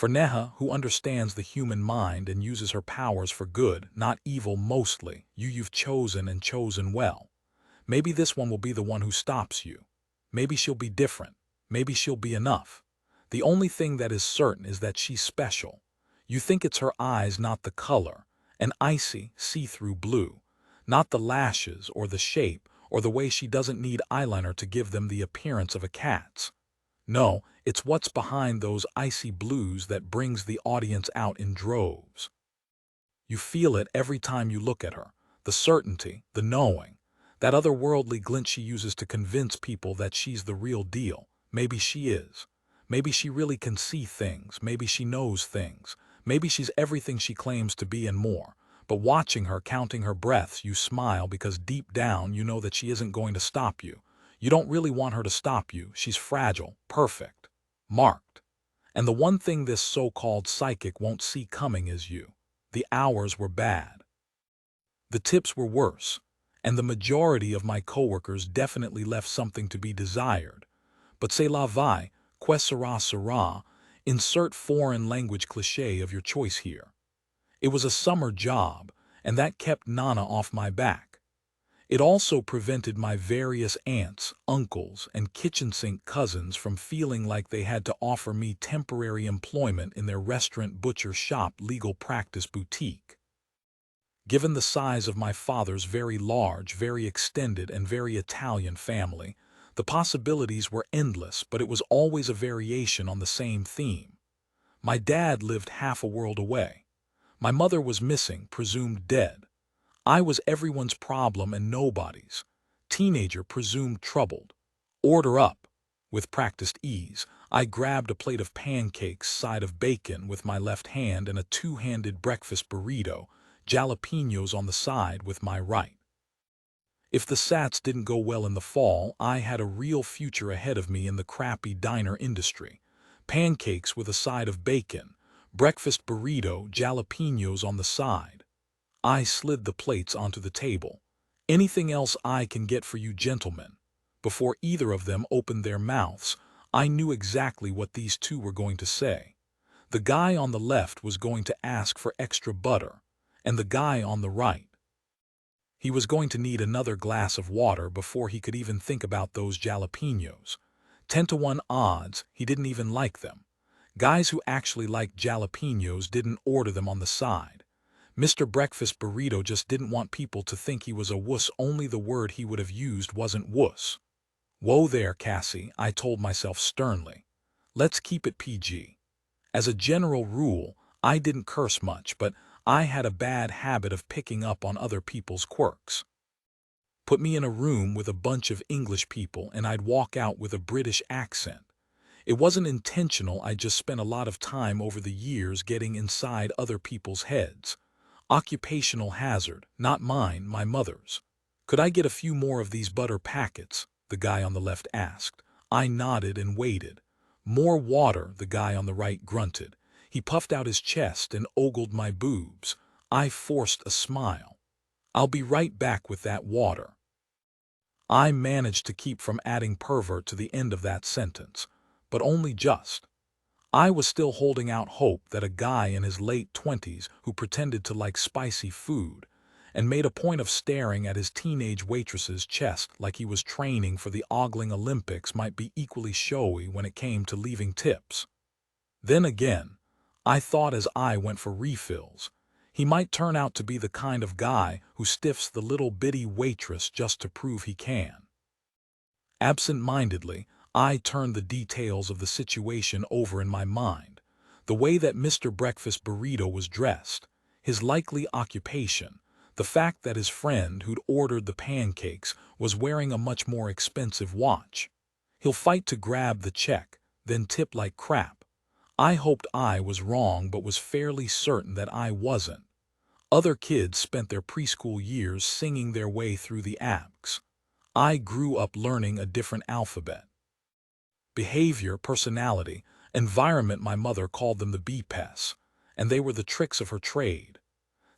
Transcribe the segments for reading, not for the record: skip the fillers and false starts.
For Neha, who understands the human mind and uses her powers for good, not evil mostly, you've chosen and chosen well. Maybe this one will be the one who stops you. Maybe she'll be different. Maybe she'll be enough. The only thing that is certain is that she's special. You think it's her eyes, not the color, an icy, see-through blue, not the lashes or the shape or the way she doesn't need eyeliner to give them the appearance of a cat's. No, it's what's behind those icy blues that brings the audience out in droves. You feel it every time you look at her, the certainty, the knowing, that otherworldly glint she uses to convince people that she's the real deal. Maybe she is. Maybe she really can see things. Maybe she knows things. Maybe she's everything she claims to be and more. But watching her, counting her breaths, you smile because deep down you know that she isn't going to stop you. You don't really want her to stop you. She's fragile, perfect, marked. And the one thing this so-called psychic won't see coming is you. The hours were bad. The tips were worse. And the majority of my coworkers definitely left something to be desired. But c'est la vie, que sera sera, insert foreign language cliché of your choice here. It was a summer job, and that kept Nana off my back. It also prevented my various aunts, uncles, and kitchen sink cousins from feeling like they had to offer me temporary employment in their restaurant, butcher shop, legal practice boutique. Given the size of my father's very large, very extended, and very Italian family, the possibilities were endless, but it was always a variation on the same theme. My dad lived half a world away. My mother was missing, presumed dead. I was everyone's problem and nobody's. Teenager presumed troubled. Order up. With practiced ease, I grabbed a plate of pancakes, side of bacon with my left hand and a two-handed breakfast burrito, jalapenos on the side with my right. If the Sats didn't go well in the fall, I had a real future ahead of me in the crappy diner industry. Pancakes with a side of bacon, breakfast burrito, jalapenos on the side. I slid the plates onto the table. Anything else I can get for you gentlemen? Before either of them opened their mouths, I knew exactly what these two were going to say. The guy on the left was going to ask for extra butter, and the guy on the right. He was going to need another glass of water before he could even think about those jalapenos. 10-to-1 odds, he didn't even like them. Guys who actually liked jalapenos didn't order them on the side. Mr. Breakfast Burrito just didn't want people to think he was a wuss, only the word he would have used wasn't wuss. Whoa there, Cassie, I told myself sternly. Let's keep it PG. As a general rule, I didn't curse much, but I had a bad habit of picking up on other people's quirks. Put me in a room with a bunch of English people and I'd walk out with a British accent. It wasn't intentional, I just spent a lot of time over the years getting inside other people's heads. Occupational hazard, not mine, my mother's. Could I get a few more of these butter packets? The guy on the left asked. I nodded and waited. More water, the guy on the right grunted. He puffed out his chest and ogled my boobs. I forced a smile. I'll be right back with that water. I managed to keep from adding pervert to the end of that sentence, but only just. I was still holding out hope that a guy in his late 20s who pretended to like spicy food and made a point of staring at his teenage waitress's chest like he was training for the ogling Olympics might be equally showy when it came to leaving tips. Then again, I thought as I went for refills, he might turn out to be the kind of guy who stiffs the little bitty waitress just to prove he can. Absent-mindedly, I turned the details of the situation over in my mind. The way that Mr. Breakfast Burrito was dressed, his likely occupation, the fact that his friend who'd ordered the pancakes was wearing a much more expensive watch. He'll fight to grab the check, then tip like crap. I hoped I was wrong but was fairly certain that I wasn't. Other kids spent their preschool years singing their way through the ABCs. I grew up learning a different alphabet. Behavior, personality, environment, my mother called them the BPES, and they were the tricks of her trade.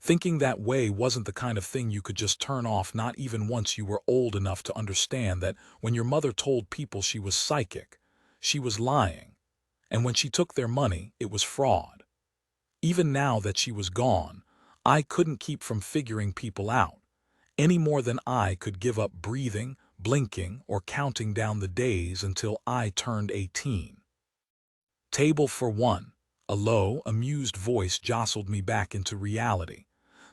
Thinking that way wasn't the kind of thing you could just turn off, not even once you were old enough to understand that when your mother told people she was psychic, she was lying. and when she took their money, it was fraud. Even now that she was gone, I couldn't keep from figuring people out, any more than I could give up breathing, blinking, or counting down the days until I turned 18. Table for one. A low, amused voice jostled me back into reality.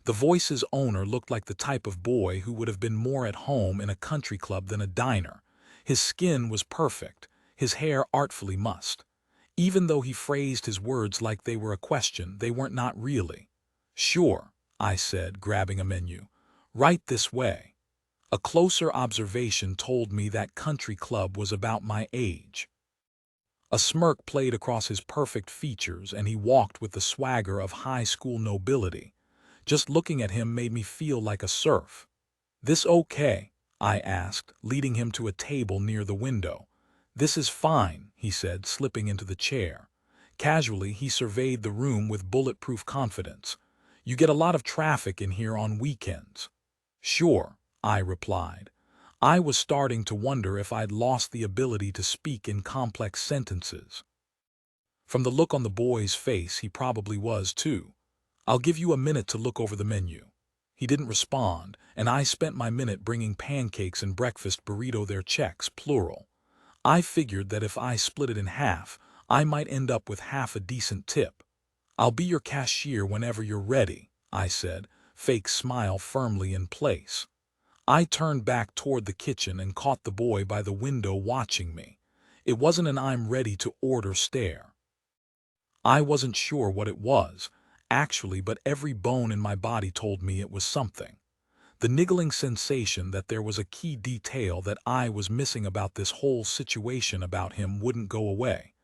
The voice's owner looked like the type of boy who would have been more at home in a country club than a diner. His skin was perfect, his hair artfully mussed. Even though he phrased his words like they were a question, they weren't not really. "Sure," I said, grabbing a menu. "Right this way." A closer observation told me that country club was about my age. A smirk played across his perfect features, and he walked with the swagger of high school nobility. Just looking at him made me feel like a serf. "This okay?" I asked, leading him to a table near the window. "This is fine," he said, slipping into the chair. Casually, he surveyed the room with bulletproof confidence. "You get a lot of traffic in here on weekends." "Sure," I replied. I was starting to wonder if I'd lost the ability to speak in complex sentences. From the look on the boy's face, he probably was too. "I'll give you a minute to look over the menu." He didn't respond, and I spent my minute bringing pancakes and breakfast burrito their checks, plural. I figured that if I split it in half, I might end up with half a decent tip. "I'll be your cashier whenever you're ready," I said, fake smile firmly in place. I turned back toward the kitchen and caught the boy by the window watching me. It wasn't an "I'm ready to order" stare. I wasn't sure what it was, actually, but every bone in my body told me it was something. The niggling sensation that there was a key detail that I was missing about this whole situation about him wouldn't go away.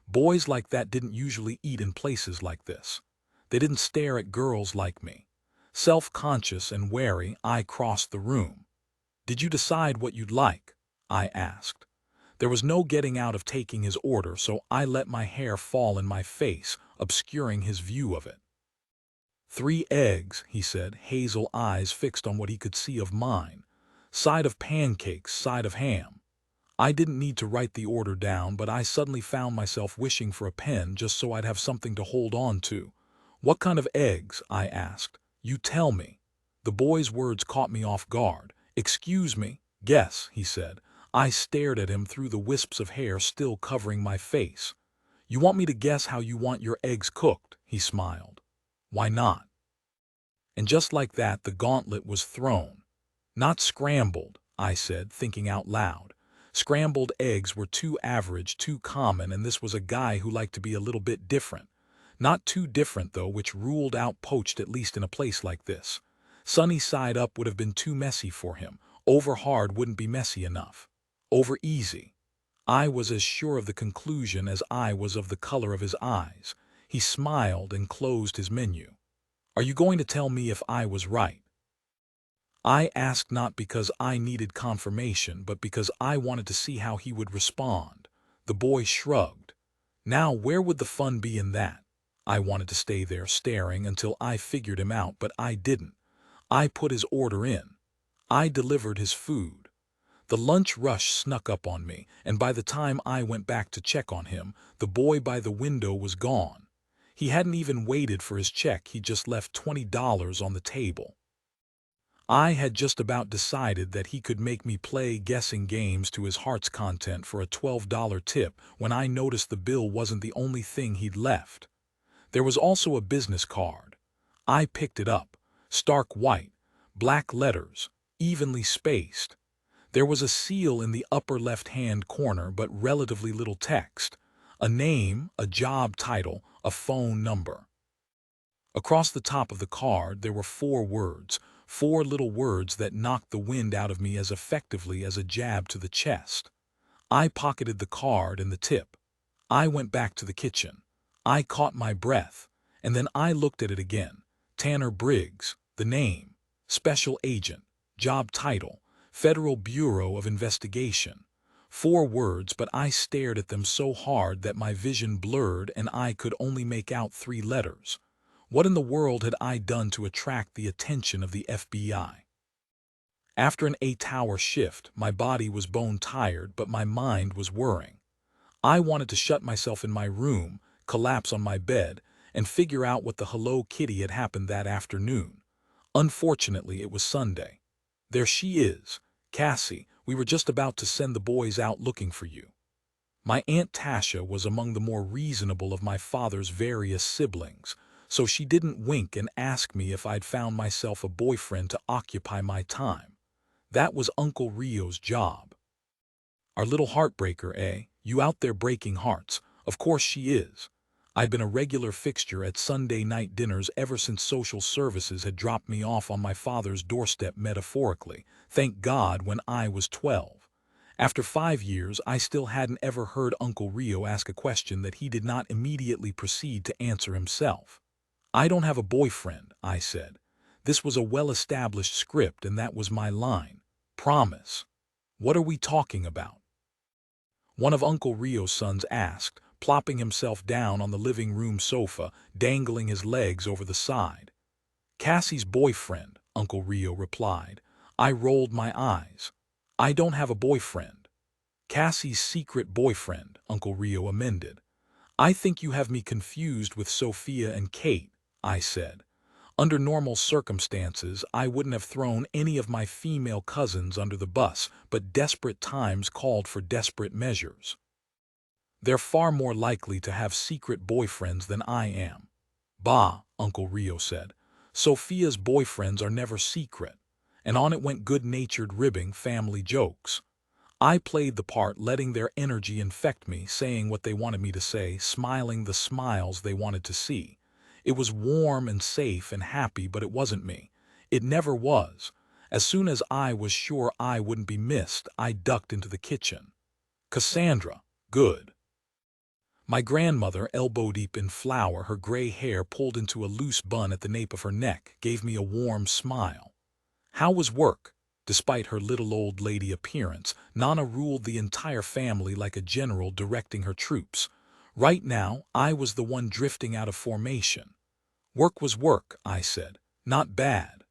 Boys like that didn't usually eat in places like this. They didn't stare at girls like me. Self-conscious and wary, I crossed the room. "Did you decide what you'd like?" I asked. There was no getting out of taking his order, so I let my hair fall in my face, obscuring his view of it. "3 eggs," he said, hazel eyes fixed on what he could see of mine. "Side of pancakes, side of ham." I didn't need to write the order down, but I suddenly found myself wishing for a pen just so I'd have something to hold on to. "What kind of eggs?" I asked. "You tell me." The boy's words caught me off guard. "Excuse me." "Guess," he said. I stared at him through the wisps of hair still covering my face. "You want me to guess how you want your eggs cooked?" He smiled. "Why not?" And just like that, the gauntlet was thrown. "Not scrambled," I said, thinking out loud. Scrambled eggs were too average, too common, and this was a guy who liked to be a little bit different. Not too different, though, which ruled out poached, at least in a place like this. Sunny side up would have been too messy for him. Over hard wouldn't be messy enough. Over easy. I was as sure of the conclusion as I was of the color of his eyes. He smiled and closed his menu. "Are you going to tell me if I was right?" I asked, not because I needed confirmation, but because I wanted to see how he would respond. The boy shrugged. Now, where would the fun be in that? I wanted to stay there staring until I figured him out, but I didn't. I put his order in. I delivered his food. The lunch rush snuck up on me, and by the time I went back to check on him, the boy by the window was gone. He hadn't even waited for his check, he just left $20 on the table. I had just about decided that he could make me play guessing games to his heart's content for a $12 tip when I noticed the bill wasn't the only thing he'd left. There was also a business card. I picked it up. Stark white, black letters, evenly spaced. There was a seal in the upper left-hand corner, but relatively little text. A name, a job title, a phone number. Across the top of the card there were 4 words, 4 little words that knocked the wind out of me as effectively as a jab to the chest. I pocketed the card and the tip. I went back to the kitchen. I caught my breath, and then I looked at it again. Tanner Briggs, the name, special agent, job title, Federal Bureau of Investigation. 4 words, but I stared at them so hard that my vision blurred and I could only make out 3 letters. What in the world had I done to attract the attention of the FBI? After an 8-hour shift, my body was bone tired, but my mind was whirring. I wanted to shut myself in my room, collapse on my bed, and figure out what the Hello Kitty had happened that afternoon. Unfortunately, it was Sunday. There she is. Cassie, we were just about to send the boys out looking for you. My Aunt Tasha was among the more reasonable of my father's various siblings, so she didn't wink and ask me if I'd found myself a boyfriend to occupy my time. That was Uncle Rio's job. Our little heartbreaker, eh? You out there breaking hearts. Of course she is. I'd been a regular fixture at Sunday night dinners ever since social services had dropped me off on my father's doorstep metaphorically, thank God, when I was 12. After 5 years, I still hadn't ever heard Uncle Rio ask a question that he did not immediately proceed to answer himself. I don't have a boyfriend, I said. This was a well-established script and that was my line. Promise. What are we talking about? One of Uncle Rio's sons asked, plopping himself down on the living room sofa, dangling his legs over the side. Cassie's boyfriend, Uncle Rio replied. I rolled my eyes. I don't have a boyfriend. Cassie's secret boyfriend, Uncle Rio amended. I think you have me confused with Sophia and Kate, I said. Under normal circumstances, I wouldn't have thrown any of my female cousins under the bus, but desperate times called for desperate measures. They're far more likely to have secret boyfriends than I am. Bah, Uncle Rio said. Sophia's boyfriends are never secret. And on it went good-natured ribbing family jokes. I played the part, letting their energy infect me, saying what they wanted me to say, smiling the smiles they wanted to see. It was warm and safe and happy, but it wasn't me. It never was. As soon as I was sure I wouldn't be missed, I ducked into the kitchen. Cassandra, good. My grandmother, elbow-deep in flour, her gray hair pulled into a loose bun at the nape of her neck, gave me a warm smile. How was work? Despite her little old lady appearance, Nana ruled the entire family like a general directing her troops. Right now, I was the one drifting out of formation. Work was work, I said. Not bad.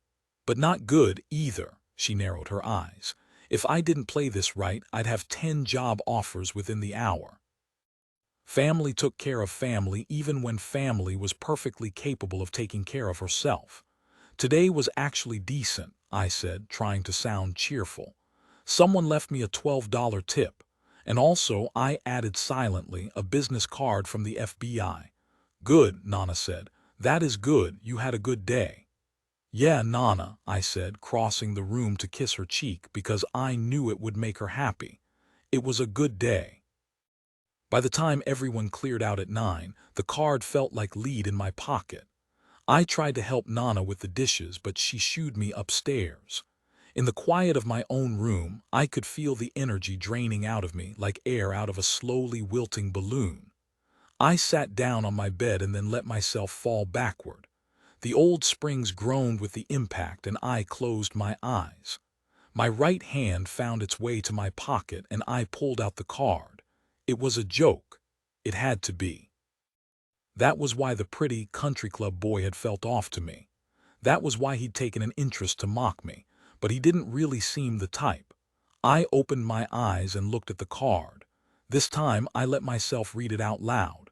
But not good either, she narrowed her eyes. If I didn't play this right, I'd have 10 job offers within the hour. Family took care of family even when family was perfectly capable of taking care of herself. Today was actually decent, I said, trying to sound cheerful. Someone left me a $12 tip. And also, I added silently, a business card from the FBI. Good, Nana said. That is good, you had a good day. Yeah, Nana, I said, crossing the room to kiss her cheek because I knew it would make her happy. It was a good day. By the time everyone cleared out at 9, the card felt like lead in my pocket. I tried to help Nana with the dishes, but she shooed me upstairs. In the quiet of my own room, I could feel the energy draining out of me like air out of a slowly wilting balloon. I sat down on my bed and then let myself fall backward. The old springs groaned with the impact and I closed my eyes. My right hand found its way to my pocket and I pulled out the card. It was a joke. It had to be. That was why the pretty country club boy had felt off to me. That was why he'd taken an interest to mock me, but he didn't really seem the type. I opened my eyes and looked at the card. This time I let myself read it out loud.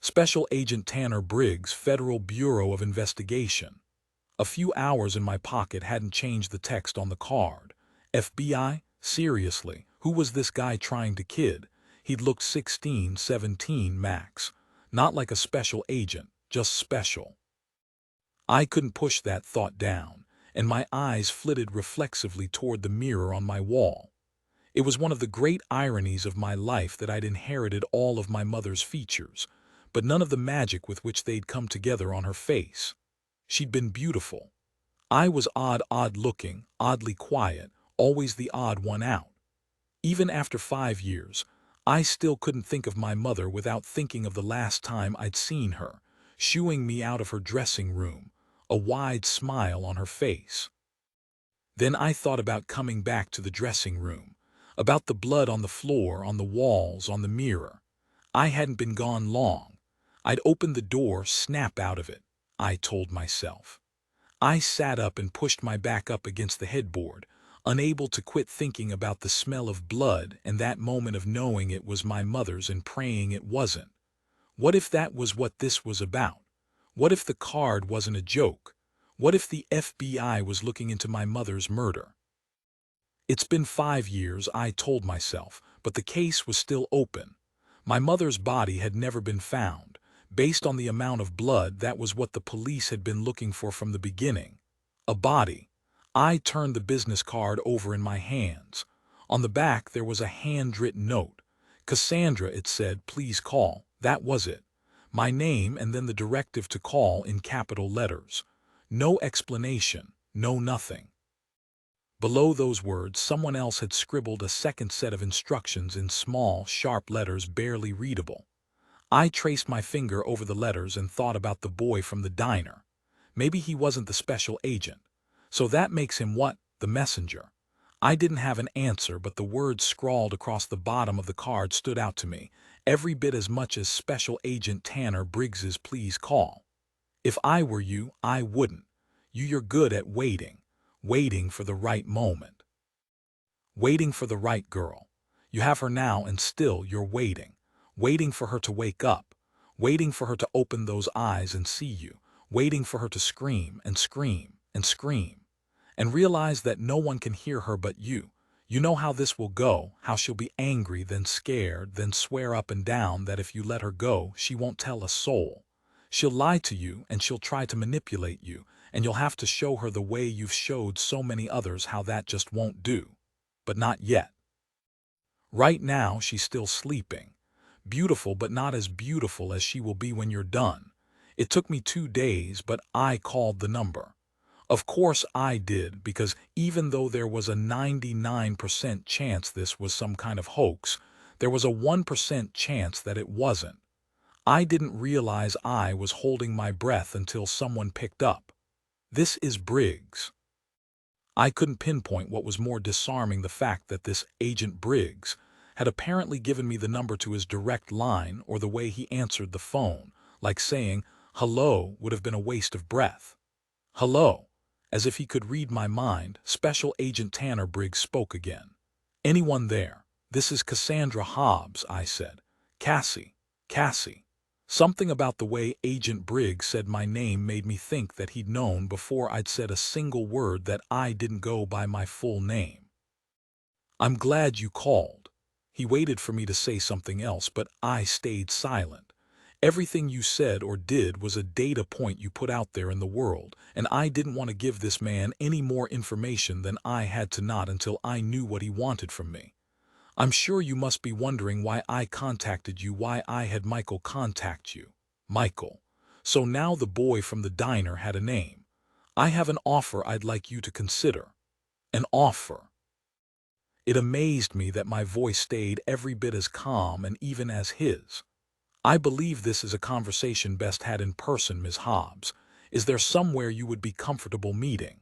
Special Agent Tanner Briggs, Federal Bureau of Investigation. A few hours in my pocket hadn't changed the text on the card. FBI? Seriously, who was this guy trying to kid? He'd looked 16, 17 max. Not like a special agent, just special. I couldn't push that thought down, and my eyes flitted reflexively toward the mirror on my wall. It was one of the great ironies of my life that I'd inherited all of my mother's features, but none of the magic with which they'd come together on her face. She'd been beautiful. I was odd-looking, oddly quiet, always the odd one out. Even after 5 years, I still couldn't think of my mother without thinking of the last time I'd seen her, shooing me out of her dressing room, a wide smile on her face. Then I thought about coming back to the dressing room, about the blood on the floor, on the walls, on the mirror. I hadn't been gone long. I'd opened the door, snap out of it, I told myself. I sat up and pushed my back up against the headboard, unable to quit thinking about the smell of blood and that moment of knowing it was my mother's and praying it wasn't. What if that was what this was about? What if the card wasn't a joke? What if the FBI was looking into my mother's murder? It's been 5 years, I told myself, but the case was still open. My mother's body had never been found. Based on the amount of blood, that was what the police had been looking for from the beginning. A body. I turned the business card over in my hands. On the back there was a handwritten note. Cassandra, it said, please call. That was it. My name and then the directive to call in capital letters. No explanation, no nothing. Below those words, someone else had scribbled a second set of instructions in small, sharp letters barely readable. I traced my finger over the letters and thought about the boy from the diner. Maybe he wasn't the special agent. So that makes him what? The messenger. I didn't have an answer, but the words scrawled across the bottom of the card stood out to me, every bit as much as Special Agent Tanner Briggs's please call. If I were you, I wouldn't. You're good at waiting. Waiting for the right moment. Waiting for the right girl. You have her now and still you're waiting. Waiting for her to wake up. Waiting for her to open those eyes and see you. Waiting for her to scream and scream and scream. And realize that no one can hear her but you. You know how this will go, how she'll be angry, then scared, then swear up and down that if you let her go, she won't tell a soul. She'll lie to you and she'll try to manipulate you, and you'll have to show her the way you've showed so many others how that just won't do. But not yet. Right now, she's still sleeping. Beautiful, but not as beautiful as she will be when you're done. It took me 2 days, but I called the number. Of course I did, because even though there was a 99% chance this was some kind of hoax, there was a 1% chance that it wasn't. I didn't realize I was holding my breath until someone picked up. This is Briggs. I couldn't pinpoint what was more disarming, the fact that this Agent Briggs had apparently given me the number to his direct line, or the way he answered the phone, like saying, hello, would have been a waste of breath. Hello. As if he could read my mind, Special Agent Tanner Briggs spoke again. Anyone there? This is Cassandra Hobbs, I said. Cassie. Cassie. Something about the way Agent Briggs said my name made me think that he'd known before I'd said a single word that I didn't go by my full name. I'm glad you called. He waited for me to say something else, but I stayed silent. Everything you said or did was a data point you put out there in the world, and I didn't want to give this man any more information than I had to, not until I knew what he wanted from me. I'm sure you must be wondering why I contacted you, why I had Michael contact you. Michael. So now the boy from the diner had a name. I have an offer I'd like you to consider. An offer. It amazed me that my voice stayed every bit as calm and even as his. I believe this is a conversation best had in person, Ms. Hobbs. Is there somewhere you would be comfortable meeting?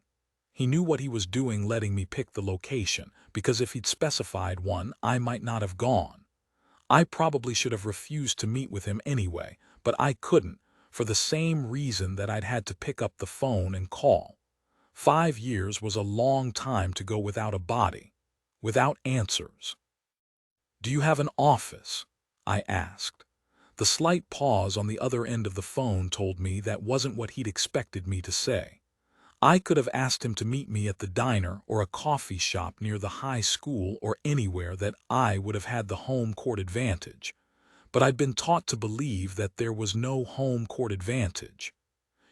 He knew what he was doing letting me pick the location, because if he'd specified one, I might not have gone. I probably should have refused to meet with him anyway, but I couldn't, for the same reason that I'd had to pick up the phone and call. 5 years was a long time to go without a body, without answers. Do you have an office? I asked. The slight pause on the other end of the phone told me that wasn't what he'd expected me to say. I could have asked him to meet me at the diner or a coffee shop near the high school or anywhere that I would have had the home court advantage. But I'd been taught to believe that there was no home court advantage.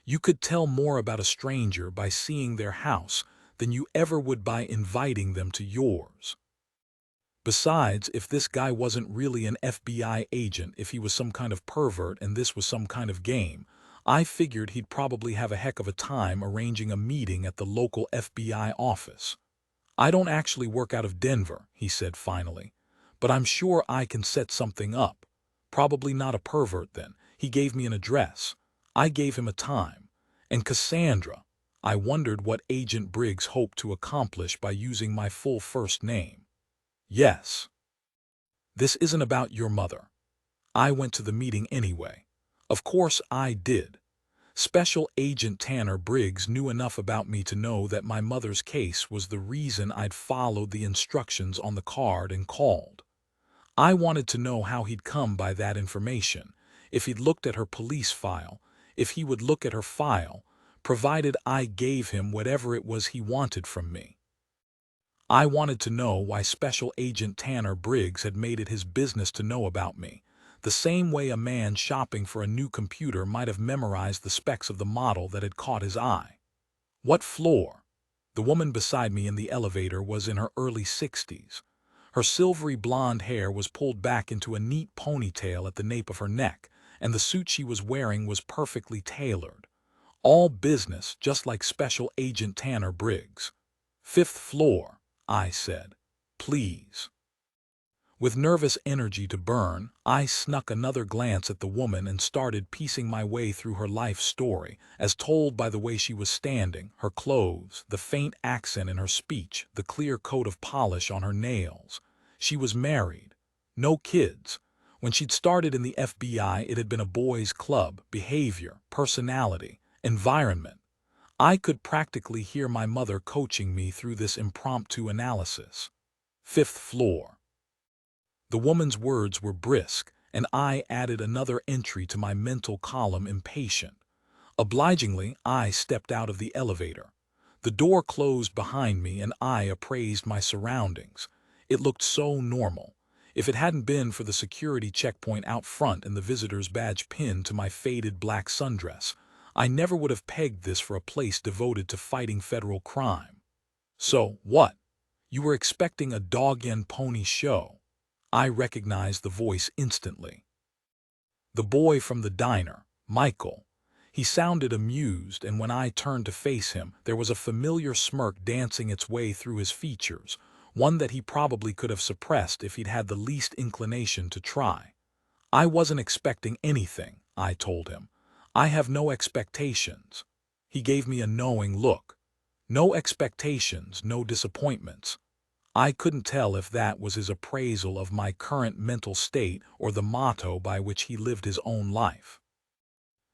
You could tell more about a stranger by seeing their house than you ever would by inviting them to yours. Besides, if this guy wasn't really an FBI agent, if he was some kind of pervert and this was some kind of game, I figured he'd probably have a heck of a time arranging a meeting at the local FBI office. I don't actually work out of Denver, he said finally, but I'm sure I can set something up. Probably not a pervert then. He gave me an address. I gave him a time. And Cassandra. I wondered what Agent Briggs hoped to accomplish by using my full first name. Yes. This isn't about your mother. I went to the meeting anyway. Of course I did. Special Agent Tanner Briggs knew enough about me to know that my mother's case was the reason I'd followed the instructions on the card and called. I wanted to know how he'd come by that information, if he'd looked at her police file, if he would look at her file, provided I gave him whatever it was he wanted from me. I wanted to know why Special Agent Tanner Briggs had made it his business to know about me, the same way a man shopping for a new computer might have memorized the specs of the model that had caught his eye. What floor? The woman beside me in the elevator was in her early 60s. Her silvery blonde hair was pulled back into a neat ponytail at the nape of her neck, and the suit she was wearing was perfectly tailored. All business, just like Special Agent Tanner Briggs. "Fifth floor," I said. "Please." With nervous energy to burn, I snuck another glance at the woman and started piecing my way through her life story, as told by the way she was standing, her clothes, the faint accent in her speech, the clear coat of polish on her nails. She was married. No kids. When she'd started in the FBI, it had been a boys' club, behavior, personality, environment. I could practically hear my mother coaching me through this impromptu analysis. "Fifth floor." The woman's words were brisk, and I added another entry to my mental column, impatient. Obligingly, I stepped out of the elevator. The door closed behind me and I appraised my surroundings. It looked so normal. If it hadn't been for the security checkpoint out front and the visitor's badge pinned to my faded black sundress, I never would have pegged this for a place devoted to fighting federal crime. "So, what? You were expecting a dog-and-pony show?" I recognized the voice instantly. The boy from the diner, Michael. He sounded amused, and when I turned to face him, there was a familiar smirk dancing its way through his features, one that he probably could have suppressed if he'd had the least inclination to try. "I wasn't expecting anything," I told him. "I have no expectations." He gave me a knowing look. No expectations, no disappointments. I couldn't tell if that was his appraisal of my current mental state or the motto by which he lived his own life.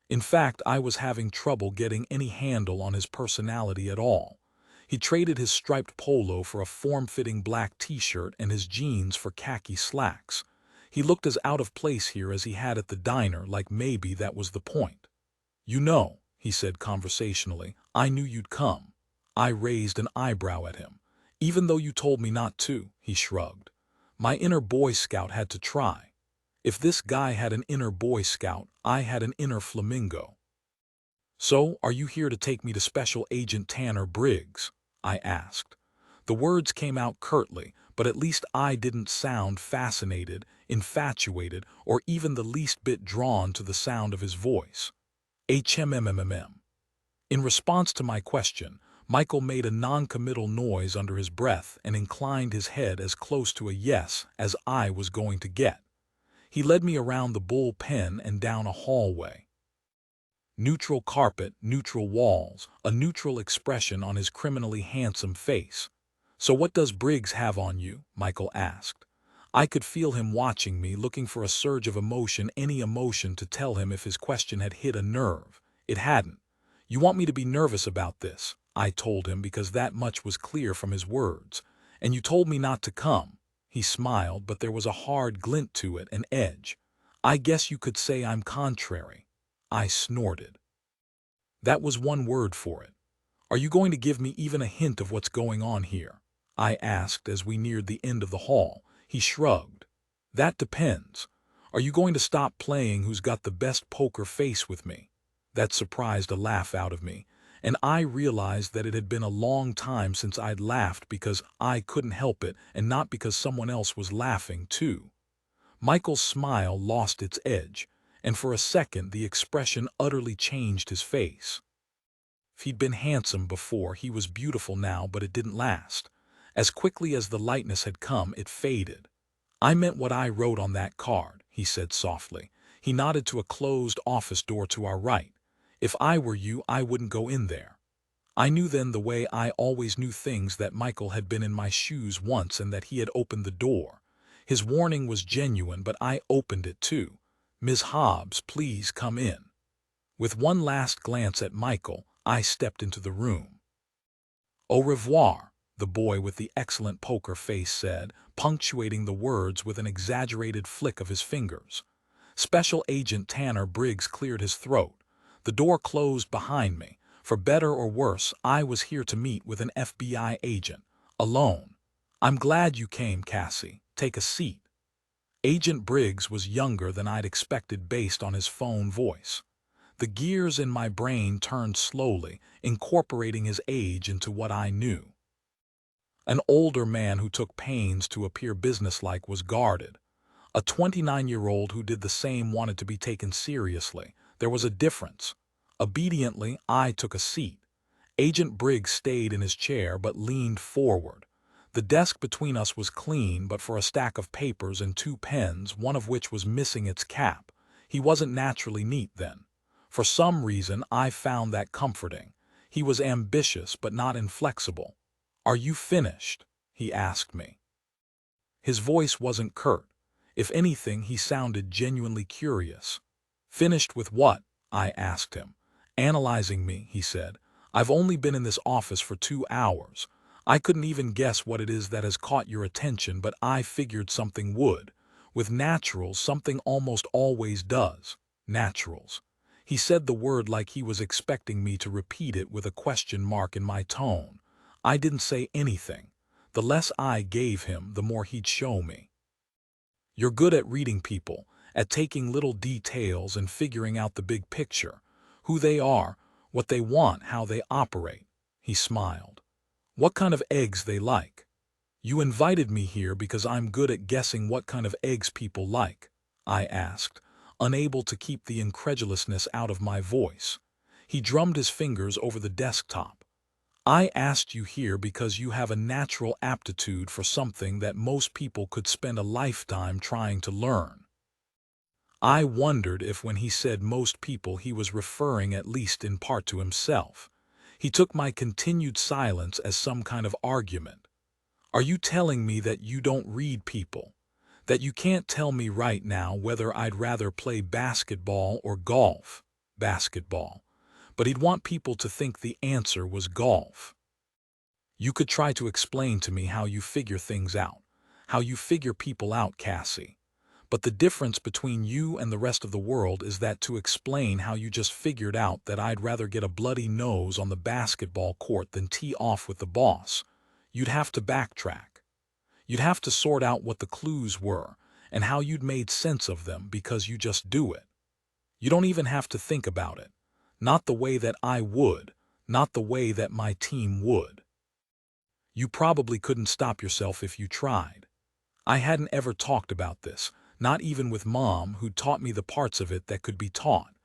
In fact, I was having trouble getting any handle on his personality at all. He traded his striped polo for a form-fitting black t-shirt and his jeans for khaki slacks. He looked as out of place here as he had at the diner, like maybe that was the point. "You know," he said conversationally, "I knew you'd come." I raised an eyebrow at him. "Even though you told me not to," he shrugged. "My inner Boy Scout had to try. If this guy had an inner Boy Scout, I had an inner flamingo." "So, are you here to take me to Special Agent Tanner Briggs?" I asked. The words came out curtly, but at least I didn't sound fascinated, infatuated, or even the least bit drawn to the sound of his voice. "HMMMM." In response to my question, Michael made a non-committal noise under his breath and inclined his head as close to a yes as I was going to get. He led me around the bullpen and down a hallway. Neutral carpet, neutral walls, a neutral expression on his criminally handsome face. "So what does Briggs have on you?" Michael asked. I could feel him watching me, looking for a surge of emotion, any emotion to tell him if his question had hit a nerve. It hadn't. "You want me to be nervous about this," I told him, because that much was clear from his words. "And you told me not to come." He smiled, but there was a hard glint to it, an edge. "I guess you could say I'm contrary." I snorted. That was one word for it. "Are you going to give me even a hint of what's going on here?" I asked as we neared the end of the hall. He shrugged. "That depends. Are you going to stop playing who's got the best poker face with me?" That surprised a laugh out of me, and I realized that it had been a long time since I'd laughed because I couldn't help it and not because someone else was laughing too. Michael's smile lost its edge, and for a second the expression utterly changed his face. If he'd been handsome before, he was beautiful now, but it didn't last. As quickly as the lightness had come, it faded. "I meant what I wrote on that card," he said softly. He nodded to a closed office door to our right. "If I were you, I wouldn't go in there." I knew then, the way I always knew things, that Michael had been in my shoes once and that he had opened the door. His warning was genuine, but I opened it too. "Ms. Hobbs, please come in." With one last glance at Michael, I stepped into the room. Au revoir, the boy with the excellent poker face said, punctuating the words with an exaggerated flick of his fingers. Special Agent Tanner Briggs cleared his throat. The door closed behind me. For better or worse, I was here to meet with an FBI agent, alone. I'm glad you came, Cassie. Take a seat. Agent Briggs was younger than I'd expected based on his phone voice. The gears in my brain turned slowly, incorporating his age into what I knew. An older man who took pains to appear businesslike was guarded. A 29-year-old who did the same wanted to be taken seriously. There was a difference. Obediently, I took a seat. Agent Briggs stayed in his chair but leaned forward. The desk between us was clean but for a stack of papers and 2 pens, one of which was missing its cap. He wasn't naturally neat then. For some reason, I found that comforting. He was ambitious but not inflexible. "Are you finished?" he asked me. His voice wasn't curt. If anything, he sounded genuinely curious. "Finished with what?" I asked him. "Analyzing me," he said. "I've only been in this office for 2 hours. I couldn't even guess what it is that has caught your attention, but I figured something would. With naturals, something almost always does. Naturals." He said the word like he was expecting me to repeat it with a question mark in my tone. I didn't say anything. The less I gave him, the more he'd show me. "You're good at reading people, at taking little details and figuring out the big picture. Who they are, what they want, how they operate." He smiled. "What kind of eggs they like. You invited me here because I'm good at guessing what kind of eggs people like," I asked, unable to keep the incredulousness out of my voice. He drummed his fingers over the desktop. "I asked you here because you have a natural aptitude for something that most people could spend a lifetime trying to learn." I wondered if when he said most people he was referring at least in part to himself. He took my continued silence as some kind of argument. "Are you telling me that you don't read people? That you can't tell me right now whether I'd rather play basketball or golf?" "Basketball." But he'd want people to think the answer was golf. "You could try to explain to me how you figure things out, how you figure people out, Cassie. But the difference between you and the rest of the world is that to explain how you just figured out that I'd rather get a bloody nose on the basketball court than tee off with the boss, you'd have to backtrack. You'd have to sort out what the clues were and how you'd made sense of them because you just do it. You don't even have to think about it. Not the way that I would, not the way that my team would. You probably couldn't stop yourself if you tried." I hadn't ever talked about this, not even with Mom, who taught me the parts of it that could be taught.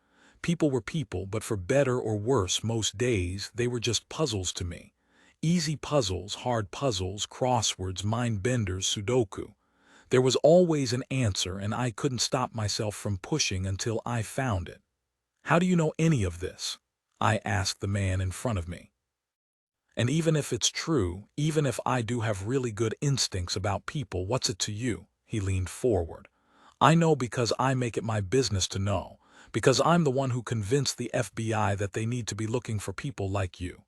People were people, but for better or worse most days they were just puzzles to me. Easy puzzles, hard puzzles, crosswords, mind-benders, Sudoku. There was always an answer, and I couldn't stop myself from pushing until I found it. "How do you know any of this?" I asked the man in front of me. "And even if it's true, even if I do have really good instincts about people, what's it to you?" He leaned forward. "I know because I make it my business to know, because I'm the one who convinced the FBI that they need to be looking for people like you.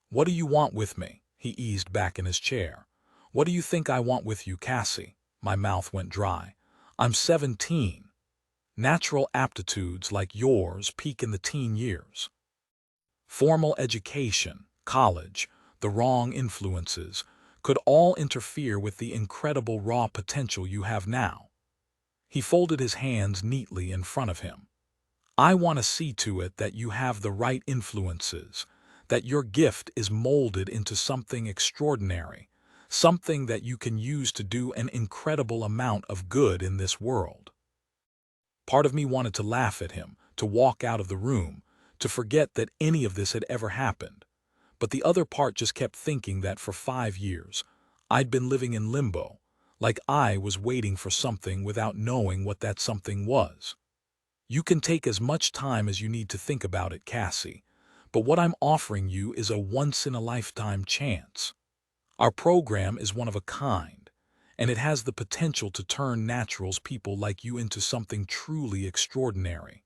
What do you want with me?" He eased back in his chair. "What do you think I want with you, Cassie?" My mouth went dry. "I'm 17. Natural aptitudes like yours peak in the teen years. Formal education, college, the wrong influences, could all interfere with the incredible raw potential you have now." He folded his hands neatly in front of him. "I want to see to it that you have the right influences, that your gift is molded into something extraordinary, something that you can use to do an incredible amount of good in this world." Part of me wanted to laugh at him, to walk out of the room, to forget that any of this had ever happened. But the other part just kept thinking that for 5 years, I'd been living in limbo, like I was waiting for something without knowing what that something was. "You can take as much time as you need to think about it, Cassie, but what I'm offering you is a once-in-a-lifetime chance. Our program is one of a kind, and it has the potential to turn naturals people like you into something truly extraordinary."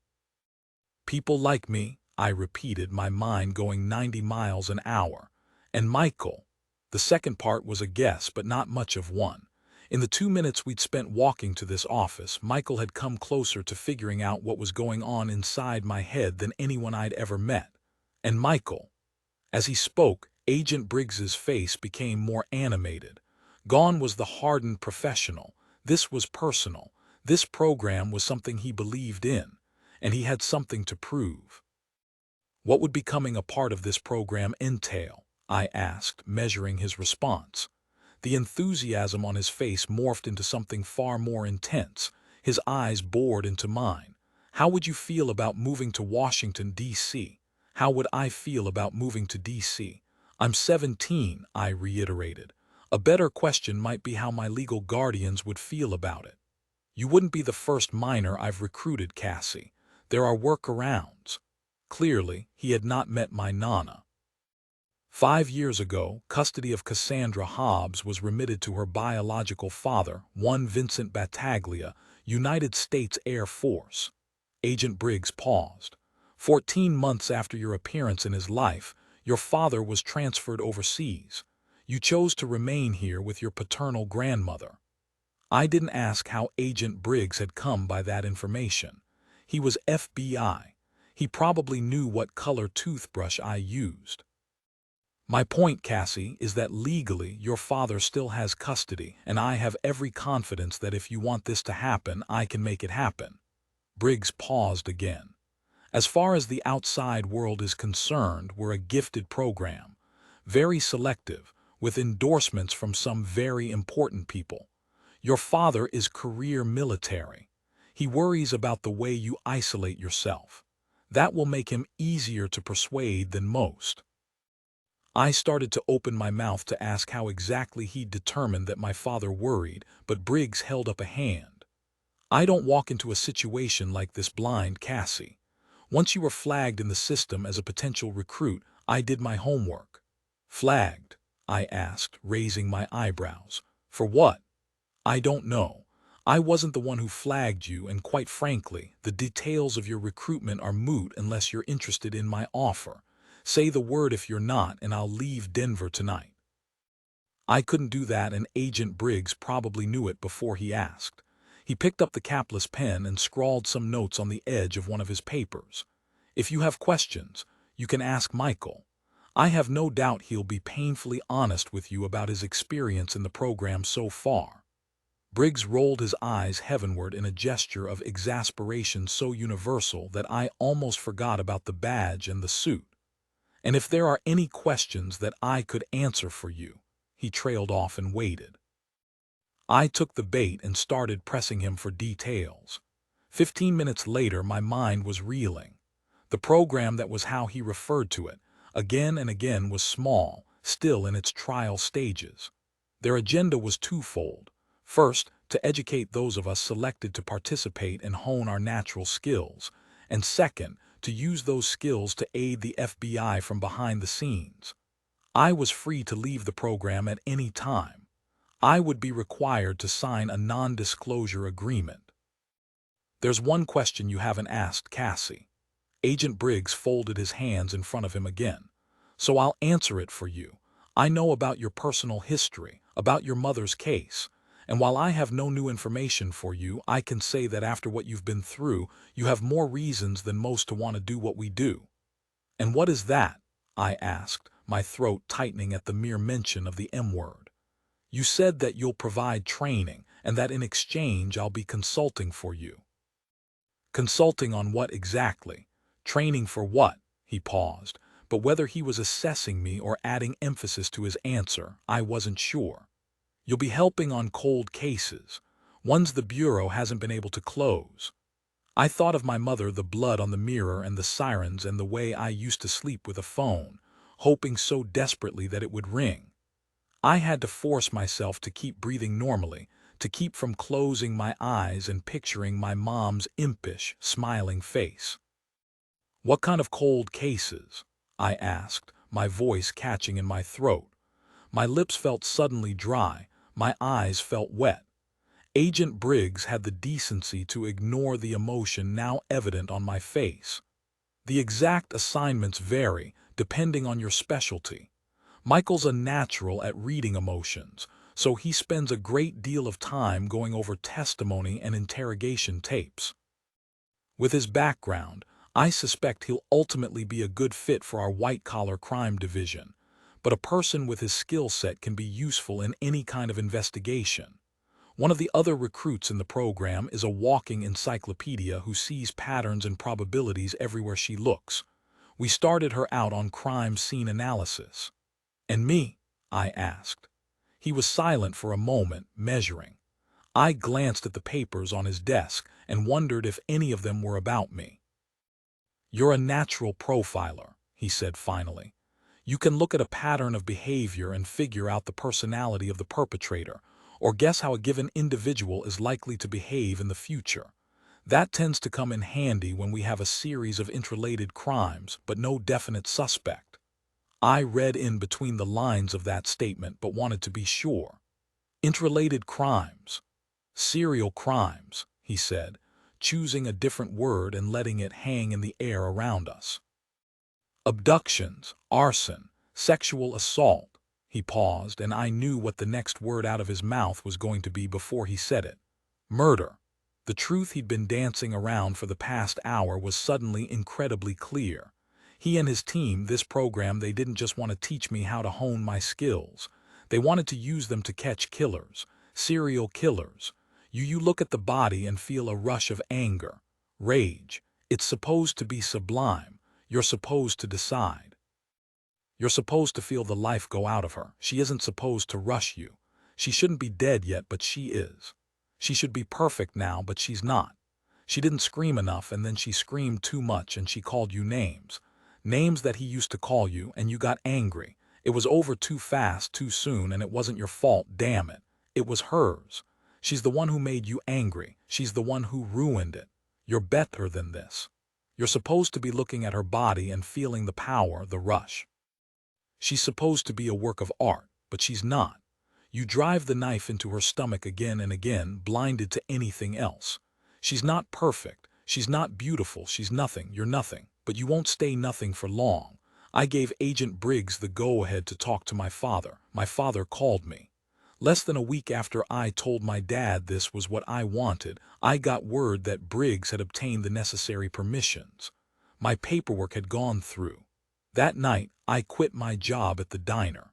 People like me, I repeated, my mind going 90 miles an hour. And Michael. The second part was a guess, but not much of one. In the 2 minutes we'd spent walking to this office, Michael had come closer to figuring out what was going on inside my head than anyone I'd ever met. And Michael. As he spoke, Agent Briggs's face became more animated. Gone was the hardened professional. This was personal. This program was something he believed in, and he had something to prove. What would becoming a part of this program entail? I asked, measuring his response. The enthusiasm on his face morphed into something far more intense. His eyes bored into mine. How would you feel about moving to Washington, D.C.? How would I feel about moving to D.C.? I'm 17, I reiterated. A better question might be how my legal guardians would feel about it. You wouldn't be the first minor I've recruited, Cassie. There are workarounds. Clearly, he had not met my Nana. 5 years ago, custody of Cassandra Hobbs was remitted to her biological father, one Vincent Battaglia, United States Air Force. Agent Briggs paused. 14 months after your appearance in his life, your father was transferred overseas. You chose to remain here with your paternal grandmother. I didn't ask how Agent Briggs had come by that information. He was FBI. He probably knew what color toothbrush I used. My point, Cassie, is that legally your father still has custody, and I have every confidence that if you want this to happen, I can make it happen. Briggs paused again. As far as the outside world is concerned, we're a gifted program. Very selective, with endorsements from some very important people. Your father is career military. He worries about the way you isolate yourself. That will make him easier to persuade than most. I started to open my mouth to ask how exactly he'd determined that my father worried, but Briggs held up a hand. I don't walk into a situation like this blind, Cassie. Once you were flagged in the system as a potential recruit, I did my homework. Flagged? I asked, raising my eyebrows. For what? I don't know. I wasn't the one who flagged you, and quite frankly, the details of your recruitment are moot unless you're interested in my offer. Say the word if you're not, and I'll leave Denver tonight. I couldn't do that, and Agent Briggs probably knew it before he asked. He picked up the capless pen and scrawled some notes on the edge of one of his papers. If you have questions, you can ask Michael. I have no doubt he'll be painfully honest with you about his experience in the program so far. Briggs rolled his eyes heavenward in a gesture of exasperation so universal that I almost forgot about the badge and the suit. And if there are any questions that I could answer for you, he trailed off and waited. I took the bait and started pressing him for details. 15 minutes later, my mind was reeling. The program, that was how he referred to it, again and again, was small, still in its trial stages. Their agenda was twofold. First, to educate those of us selected to participate and hone our natural skills, and second, to use those skills to aid the FBI from behind the scenes. I was free to leave the program at any time. I would be required to sign a non-disclosure agreement. There's one question you haven't asked, Cassie. Agent Briggs folded his hands in front of him again. So I'll answer it for you. I know about your personal history, about your mother's case. And while I have no new information for you, I can say that after what you've been through, you have more reasons than most to want to do what we do. And what is that? I asked, my throat tightening at the mere mention of the M word. You said that you'll provide training, and that in exchange I'll be consulting for you. Consulting on what exactly? Training for what? He paused, but whether he was assessing me or adding emphasis to his answer, I wasn't sure. You'll be helping on cold cases, ones the Bureau hasn't been able to close. I thought of my mother, the blood on the mirror and the sirens, and the way I used to sleep with a phone, hoping so desperately that it would ring. I had to force myself to keep breathing normally, to keep from closing my eyes and picturing my mom's impish, smiling face. What kind of cold cases? I asked, my voice catching in my throat. My lips felt suddenly dry. My eyes felt wet. Agent Briggs had the decency to ignore the emotion now evident on my face. The exact assignments vary depending on your specialty. Michael's a natural at reading emotions, so he spends a great deal of time going over testimony and interrogation tapes. With his background, I suspect he'll ultimately be a good fit for our white-collar crime division, but a person with his skill set can be useful in any kind of investigation. One of the other recruits in the program is a walking encyclopedia who sees patterns and probabilities everywhere she looks. We started her out on crime scene analysis. "And me?" I asked. He was silent for a moment, measuring. I glanced at the papers on his desk and wondered if any of them were about me. "You're a natural profiler," he said finally. "You can look at a pattern of behavior and figure out the personality of the perpetrator, or guess how a given individual is likely to behave in the future. That tends to come in handy when we have a series of interrelated crimes but no definite suspect." I read in between the lines of that statement but wanted to be sure. "Interrelated crimes. Serial crimes," he said, choosing a different word and letting it hang in the air around us. "Abductions, arson, sexual assault." He paused, and I knew what the next word out of his mouth was going to be before he said it. "Murder." The truth he'd been dancing around for the past hour was suddenly incredibly clear. He and his team, this program, they didn't just want to teach me how to hone my skills. They wanted to use them to catch killers, serial killers. You look at the body and feel a rush of anger, rage. It's supposed to be sublime. You're supposed to decide. You're supposed to feel the life go out of her. She isn't supposed to rush you. She shouldn't be dead yet, but she is. She should be perfect now, but she's not. She didn't scream enough, and then she screamed too much, and she called you names. Names that he used to call you, and you got angry. It was over too fast, too soon, and it wasn't your fault, damn it. It was hers. She's the one who made you angry. She's the one who ruined it. You're better than this. You're supposed to be looking at her body and feeling the power, the rush. She's supposed to be a work of art, but she's not. You drive the knife into her stomach again and again, blinded to anything else. She's not perfect. She's not beautiful. She's nothing. You're nothing. But you won't stay nothing for long. I gave Agent Briggs the go-ahead to talk to my father. My father called me. Less than a week after I told my dad this was what I wanted, I got word that Briggs had obtained the necessary permissions. My paperwork had gone through. That night, I quit my job at the diner.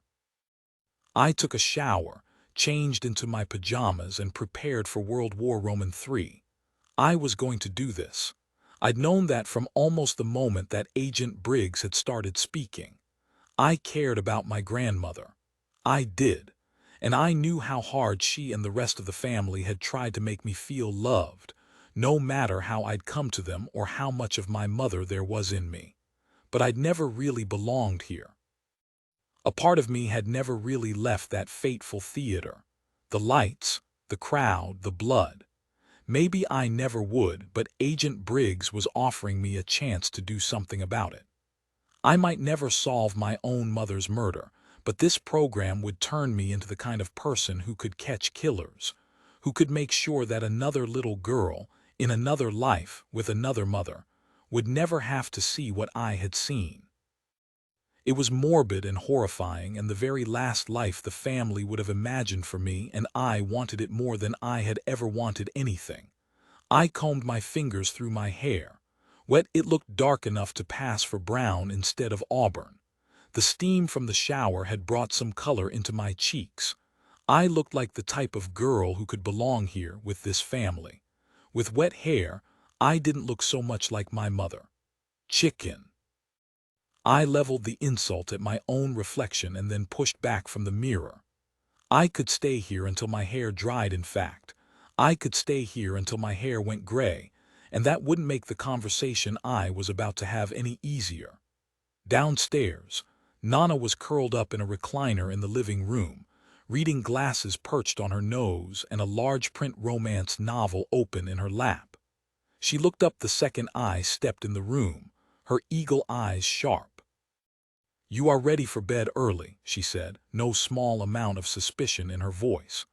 I took a shower, changed into my pajamas, and prepared for World War III. I was going to do this. I'd known that from almost the moment that Agent Briggs had started speaking. I cared about my grandmother. I did. And I knew how hard she and the rest of the family had tried to make me feel loved, no matter how I'd come to them or how much of my mother there was in me. But I'd never really belonged here. A part of me had never really left that fateful theater. The lights, the crowd, the blood. Maybe I never would, but Agent Briggs was offering me a chance to do something about it. I might never solve my own mother's murder, but this program would turn me into the kind of person who could catch killers, who could make sure that another little girl, in another life, with another mother, would never have to see what I had seen. It was morbid and horrifying, and the very last life the family would have imagined for me, and I wanted it more than I had ever wanted anything. I combed my fingers through my hair. Wet, it looked dark enough to pass for brown instead of auburn. The steam from the shower had brought some color into my cheeks. I looked like the type of girl who could belong here with this family. With wet hair, I didn't look so much like my mother. Chicken. I leveled the insult at my own reflection and then pushed back from the mirror. I could stay here until my hair dried, in fact. I could stay here until my hair went gray, and that wouldn't make the conversation I was about to have any easier. Downstairs, Nana was curled up in a recliner in the living room, reading glasses perched on her nose and a large print romance novel open in her lap. She looked up the second I stepped in the room, her eagle eyes sharp. "You are ready for bed early," she said, no small amount of suspicion in her voice.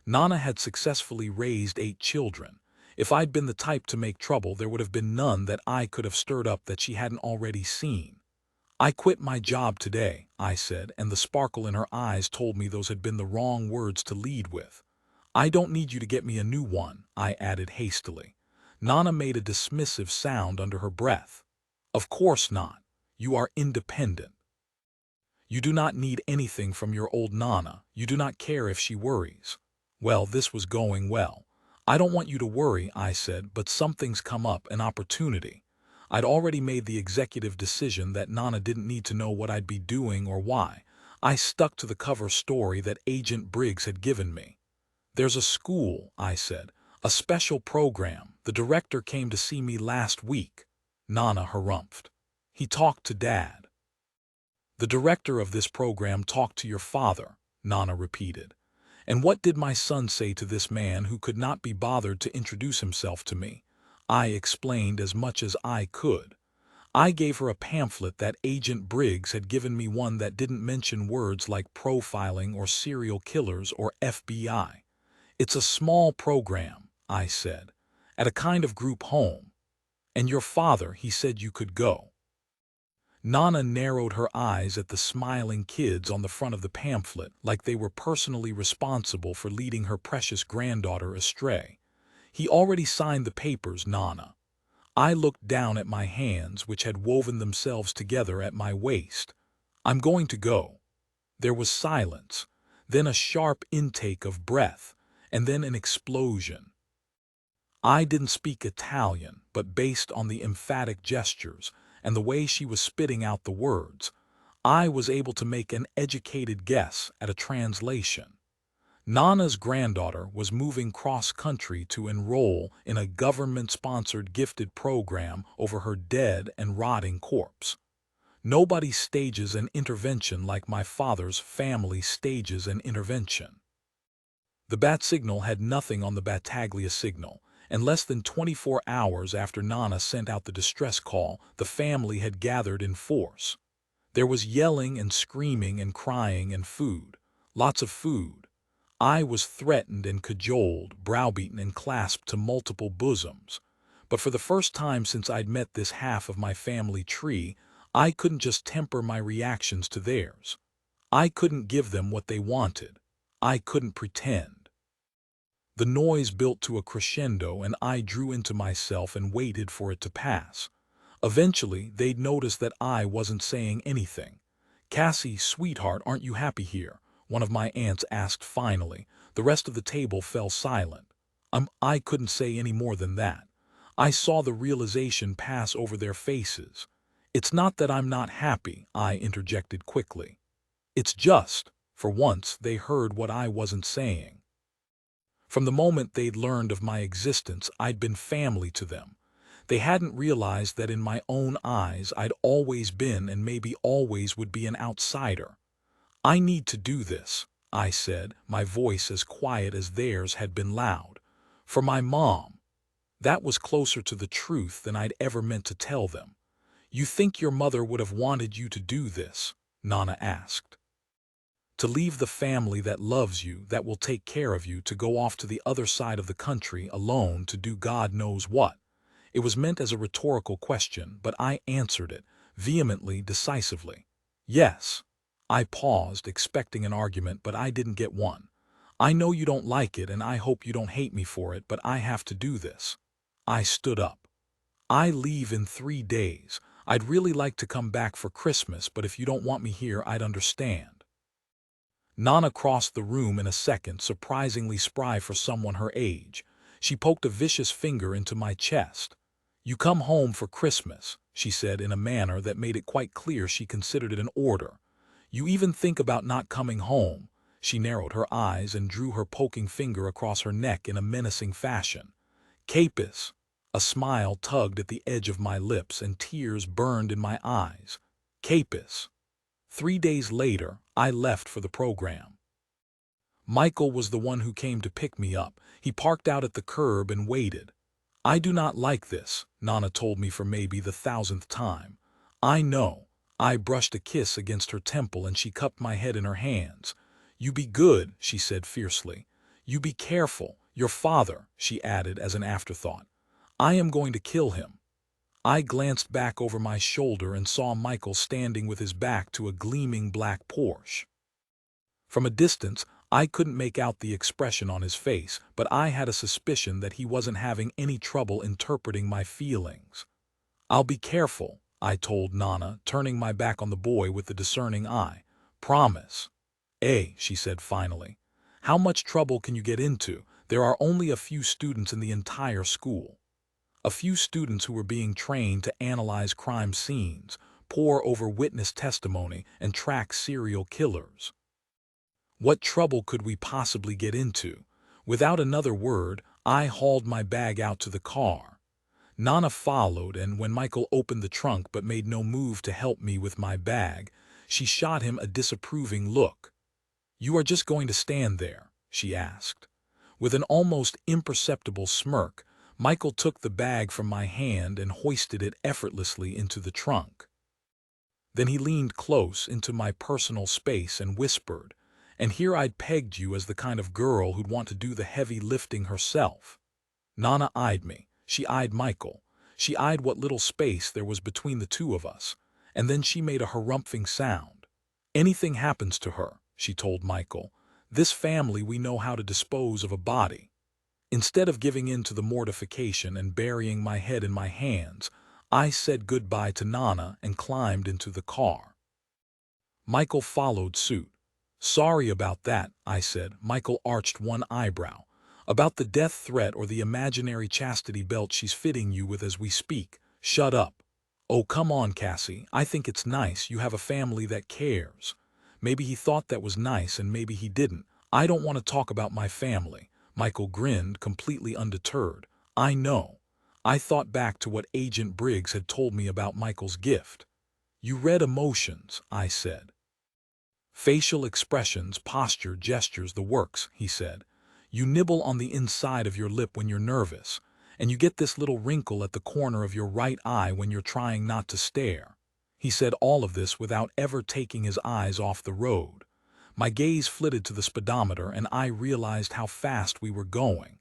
Nana had successfully raised 8 children. If I'd been the type to make trouble, there would have been none that I could have stirred up that she hadn't already seen. "I quit my job today," I said, and the sparkle in her eyes told me those had been the wrong words to lead with. "I don't need you to get me a new one," I added hastily. Nana made a dismissive sound under her breath. "Of course not. You are independent. You do not need anything from your old Nana. You do not care if she worries." Well, this was going well. "I don't want you to worry," I said, "but something's come up, an opportunity." I'd already made the executive decision that Nana didn't need to know what I'd be doing or why. I stuck to the cover story that Agent Briggs had given me. "There's a school," I said, "a special program. The director came to see me last week." Nana harumphed. "He talked to Dad." "The director of this program talked to your father," Nana repeated. "And what did my son say to this man who could not be bothered to introduce himself to me?" I explained as much as I could. I gave her a pamphlet that Agent Briggs had given me, one that didn't mention words like profiling or serial killers or FBI. "It's a small program," I said, "at a kind of group home. And your father, he said you could go." Nana narrowed her eyes at the smiling kids on the front of the pamphlet, like they were personally responsible for leading her precious granddaughter astray. "He already signed the papers, Nana." I looked down at my hands, which had woven themselves together at my waist. "I'm going to go." There was silence, then a sharp intake of breath, and then an explosion. I didn't speak Italian, but based on the emphatic gestures and the way she was spitting out the words, I was able to make an educated guess at a translation. Nana's granddaughter was moving cross-country to enroll in a government-sponsored gifted program over her dead and rotting corpse. Nobody stages an intervention like my father's family stages an intervention. The bat signal had nothing on the Battaglia signal, and less than 24 hours after Nana sent out the distress call, the family had gathered in force. There was yelling and screaming and crying and food. Lots of food. I was threatened and cajoled, browbeaten and clasped to multiple bosoms. But for the first time since I'd met this half of my family tree, I couldn't just temper my reactions to theirs. I couldn't give them what they wanted. I couldn't pretend. The noise built to a crescendo, and I drew into myself and waited for it to pass. Eventually, they'd notice that I wasn't saying anything. "Cassie, sweetheart, aren't you happy here?" one of my aunts asked finally. The rest of the table fell silent. I couldn't say any more than that. I saw the realization pass over their faces. "It's not that I'm not happy," I interjected quickly. "It's just," for once, they heard what I wasn't saying. From the moment they'd learned of my existence, I'd been family to them. They hadn't realized that in my own eyes I'd always been and maybe always would be an outsider. "I need to do this," I said, my voice as quiet as theirs had been loud. "For my mom." That was closer to the truth than I'd ever meant to tell them. "You think your mother would have wanted you to do this?" Nana asked. "To leave the family that loves you, that will take care of you, to go off to the other side of the country alone to do God knows what?" It was meant as a rhetorical question, but I answered it, vehemently, decisively. "Yes." I paused, expecting an argument, but I didn't get one. "I know you don't like it, and I hope you don't hate me for it, but I have to do this." I stood up. "I leave in 3 days. I'd really like to come back for Christmas, but if you don't want me here, I'd understand." Nana crossed the room in a second, surprisingly spry for someone her age. She poked a vicious finger into my chest. "You come home for Christmas," she said in a manner that made it quite clear she considered it an order. "You even think about not coming home." She narrowed her eyes and drew her poking finger across her neck in a menacing fashion. "Capus." A smile tugged at the edge of my lips and tears burned in my eyes. "Capus." 3 days later, I left for the program. Michael was the one who came to pick me up. He parked out at the curb and waited. "I do not like this," Nana told me for maybe the 1,000th time. "I know." I brushed a kiss against her temple and she cupped my head in her hands. "You be good," she said fiercely. "You be careful. Your father, she added as an afterthought. I am going to kill him. I glanced back over my shoulder and saw Michael standing with his back to a gleaming black Porsche. From a distance, I couldn't make out the expression on his face, but I had a suspicion that he wasn't having any trouble interpreting my feelings. I'll be careful, I told Nana, turning my back on the boy with the discerning eye. Promise. She said finally. How much trouble can you get into? There are only a few students in the entire school. A few students who were being trained to analyze crime scenes, pore over witness testimony, and track serial killers. What trouble could we possibly get into? Without another word, I hauled my bag out to the car. Nana followed, and when Michael opened the trunk but made no move to help me with my bag, she shot him a disapproving look. You are just going to stand there? She asked. With an almost imperceptible smirk, Michael took the bag from my hand and hoisted it effortlessly into the trunk. Then he leaned close into my personal space and whispered, "And here I'd pegged you as the kind of girl who'd want to do the heavy lifting herself." Nana eyed me. She eyed Michael. She eyed what little space there was between the two of us. And then she made a harumphing sound. "Anything happens to her," she told Michael, "this family we know how to dispose of a body." Instead of giving in to the mortification and burying my head in my hands, I said goodbye to Nana and climbed into the car. Michael followed suit. "Sorry about that," I said. Michael arched one eyebrow. "About the death threat or the imaginary chastity belt she's fitting you with as we speak. Shut up." "Oh, come on, Cassie. I think it's nice you have a family that cares." Maybe he thought that was nice and maybe he didn't. "I don't want to talk about my family." Michael grinned, completely undeterred. "I know." I thought back to what Agent Briggs had told me about Michael's gift. "You read emotions," I said. "Facial expressions, posture, gestures, the works," he said. "You nibble on the inside of your lip when you're nervous, and you get this little wrinkle at the corner of your right eye when you're trying not to stare." He said all of this without ever taking his eyes off the road. My gaze flitted to the speedometer and I realized how fast we were going.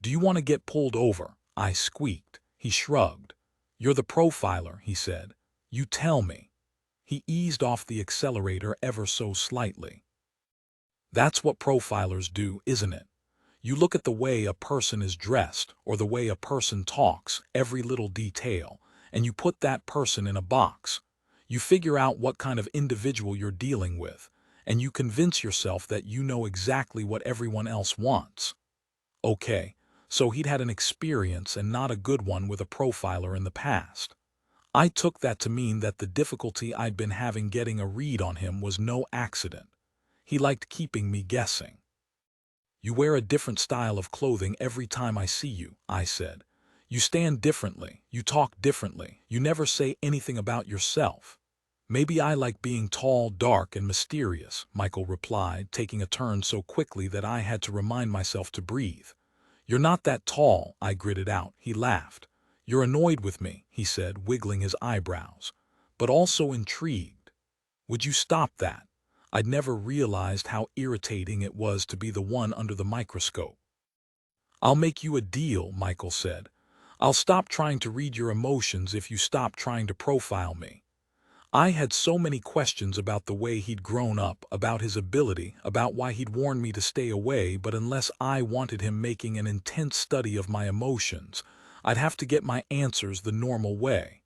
"Do you want to get pulled over?" I squeaked. He shrugged. "You're the profiler," he said. "You tell me." He eased off the accelerator ever so slightly. "That's what profilers do, isn't it? You look at the way a person is dressed or the way a person talks, every little detail, and you put that person in a box. You figure out what kind of individual you're dealing with, and you convince yourself that you know exactly what everyone else wants." Okay, so he'd had an experience and not a good one with a profiler in the past. I took that to mean that the difficulty I'd been having getting a read on him was no accident. He liked keeping me guessing. "You wear a different style of clothing every time I see you," I said. "You stand differently, you talk differently, you never say anything about yourself." "Maybe I like being tall, dark, and mysterious," Michael replied, taking a turn so quickly that I had to remind myself to breathe. "You're not that tall," I gritted out. He laughed. "You're annoyed with me," he said, wiggling his eyebrows, "but also intrigued. Would you stop that?" I'd never realized how irritating it was to be the one under the microscope. "I'll make you a deal," Michael said. "I'll stop trying to read your emotions if you stop trying to profile me." I had so many questions about the way he'd grown up, about his ability, about why he'd warned me to stay away, but unless I wanted him making an intense study of my emotions, I'd have to get my answers the normal way.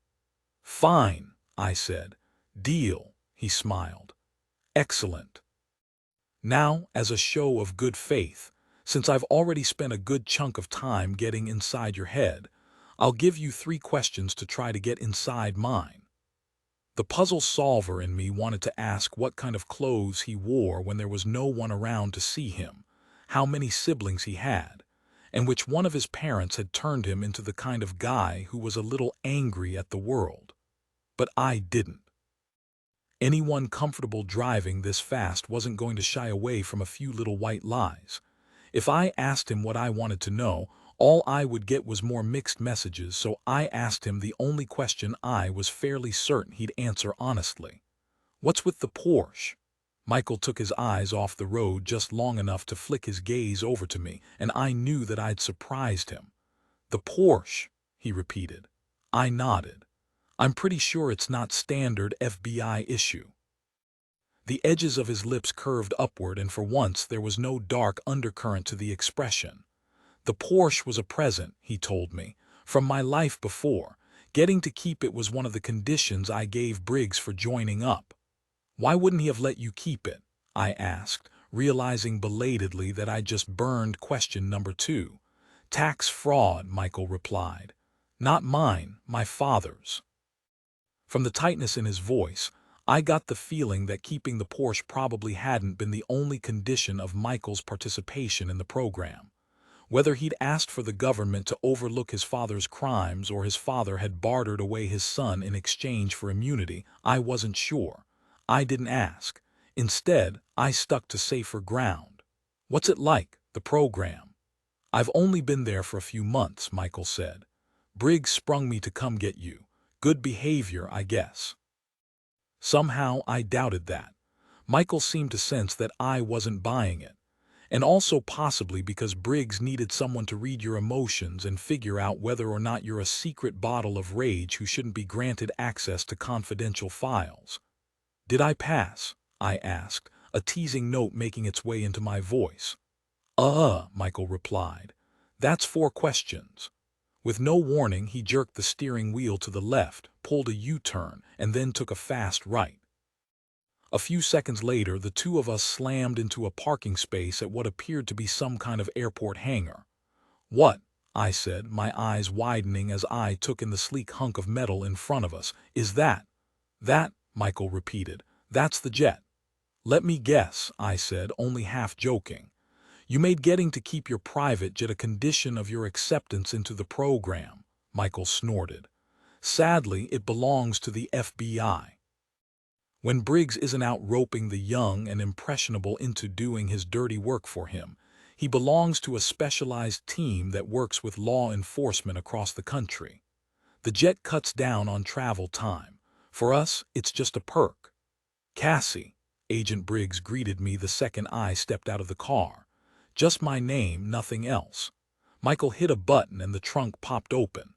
"Fine," I said. "Deal," he smiled. "Excellent. Now, as a show of good faith, since I've already spent a good chunk of time getting inside your head, I'll give you 3 questions to try to get inside mine." The puzzle solver in me wanted to ask what kind of clothes he wore when there was no one around to see him, how many siblings he had, and which one of his parents had turned him into the kind of guy who was a little angry at the world. But I didn't. Anyone comfortable driving this fast wasn't going to shy away from a few little white lies. If I asked him what I wanted to know, all I would get was more mixed messages, so I asked him the only question I was fairly certain he'd answer honestly. "What's with the Porsche?" Michael took his eyes off the road just long enough to flick his gaze over to me, and I knew that I'd surprised him. "The Porsche," he repeated. I nodded. "I'm pretty sure it's not standard FBI issue." The edges of his lips curved upward, and for once there was no dark undercurrent to the expression. "The Porsche was a present," he told me, "from my life before. Getting to keep it was one of the conditions I gave Briggs for joining up." "Why wouldn't he have let you keep it?" I asked, realizing belatedly that I'd just burned question number 2. "Tax fraud," Michael replied. "Not mine, my father's." From the tightness in his voice, I got the feeling that keeping the Porsche probably hadn't been the only condition of Michael's participation in the program. Whether he'd asked for the government to overlook his father's crimes or his father had bartered away his son in exchange for immunity, I wasn't sure. I didn't ask. Instead, I stuck to safer ground. "What's it like, the program?" "I've only been there for a few months," Michael said. "Briggs sprung me to come get you. Good behavior, I guess." Somehow I doubted that. Michael seemed to sense that I wasn't buying it. And also possibly because Briggs needed someone to read your emotions and figure out whether or not you're a secret bottle of rage who shouldn't be granted access to confidential files. "Did I pass?" I asked, a teasing note making its way into my voice. Michael replied. "That's 4 questions." With no warning, he jerked the steering wheel to the left, pulled a U-turn, and then took a fast right. A few seconds later, the two of us slammed into a parking space at what appeared to be some kind of airport hangar. "What?" I said, my eyes widening as I took in the sleek hunk of metal in front of us. "Is that?" "That," Michael repeated. "That's the jet." "Let me guess," I said, only half joking. "You made getting to keep your private jet a condition of your acceptance into the program," Michael snorted. "Sadly, it belongs to the FBI. When Briggs isn't out roping the young and impressionable into doing his dirty work for him, he belongs to a specialized team that works with law enforcement across the country. The jet cuts down on travel time. For us, it's just a perk." "Cassie," Agent Briggs greeted me the second I stepped out of the car. "Just my name, nothing else." Michael hit a button and the trunk popped open.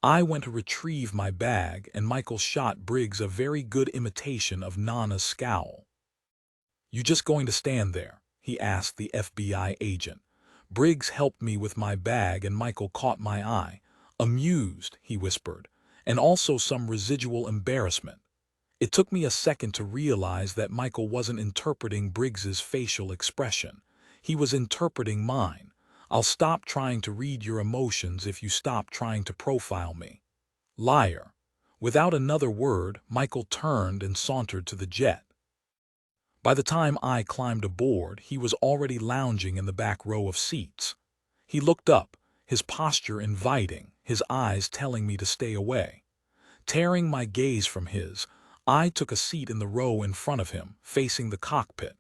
I went to retrieve my bag, and Michael shot Briggs a very good imitation of Nana's scowl. "You just going to stand there?" he asked the FBI agent. Briggs helped me with my bag, and Michael caught my eye. "Amused," he whispered, and also some residual embarrassment. It took me a second to realize that Michael wasn't interpreting Briggs's facial expression. He was interpreting mine. "I'll stop trying to read your emotions if you stop trying to profile me." "Liar." Without another word, Michael turned and sauntered to the jet. By the time I climbed aboard, he was already lounging in the back row of seats. He looked up, his posture inviting, his eyes telling me to stay away. Tearing my gaze from his, I took a seat in the row in front of him, facing the cockpit.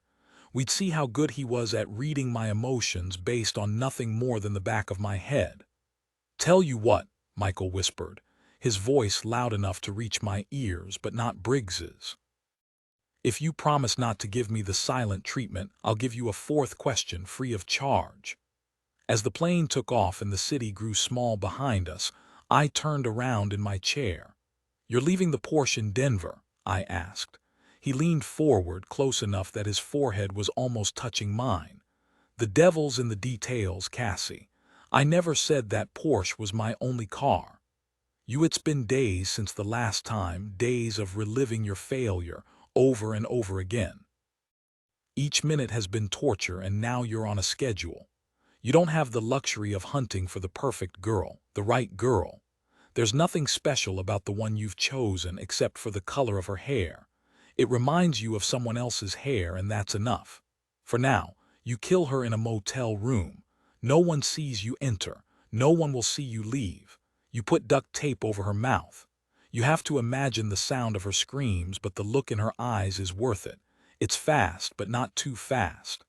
We'd see how good he was at reading my emotions based on nothing more than the back of my head. "Tell you what," Michael whispered, his voice loud enough to reach my ears but not Briggs's. "If you promise not to give me the silent treatment, I'll give you a 4th question free of charge." As the plane took off and the city grew small behind us, I turned around in my chair. "You're leaving the Porsche in Denver?" I asked. He leaned forward close enough that his forehead was almost touching mine. "The devil's in the details, Cassie. I never said that Porsche was my only car. It's been days since the last time, days of reliving your failure over and over again. Each minute has been torture, and now you're on a schedule. You don't have the luxury of hunting for the perfect girl, the right girl. There's nothing special about the one you've chosen except for the color of her hair. It reminds you of someone else's hair, and that's enough. For now, you kill her in a motel room. No one sees you enter. No one will see you leave. You put duct tape over her mouth. You have to imagine the sound of her screams, but the look in her eyes is worth it. It's fast, but not too fast.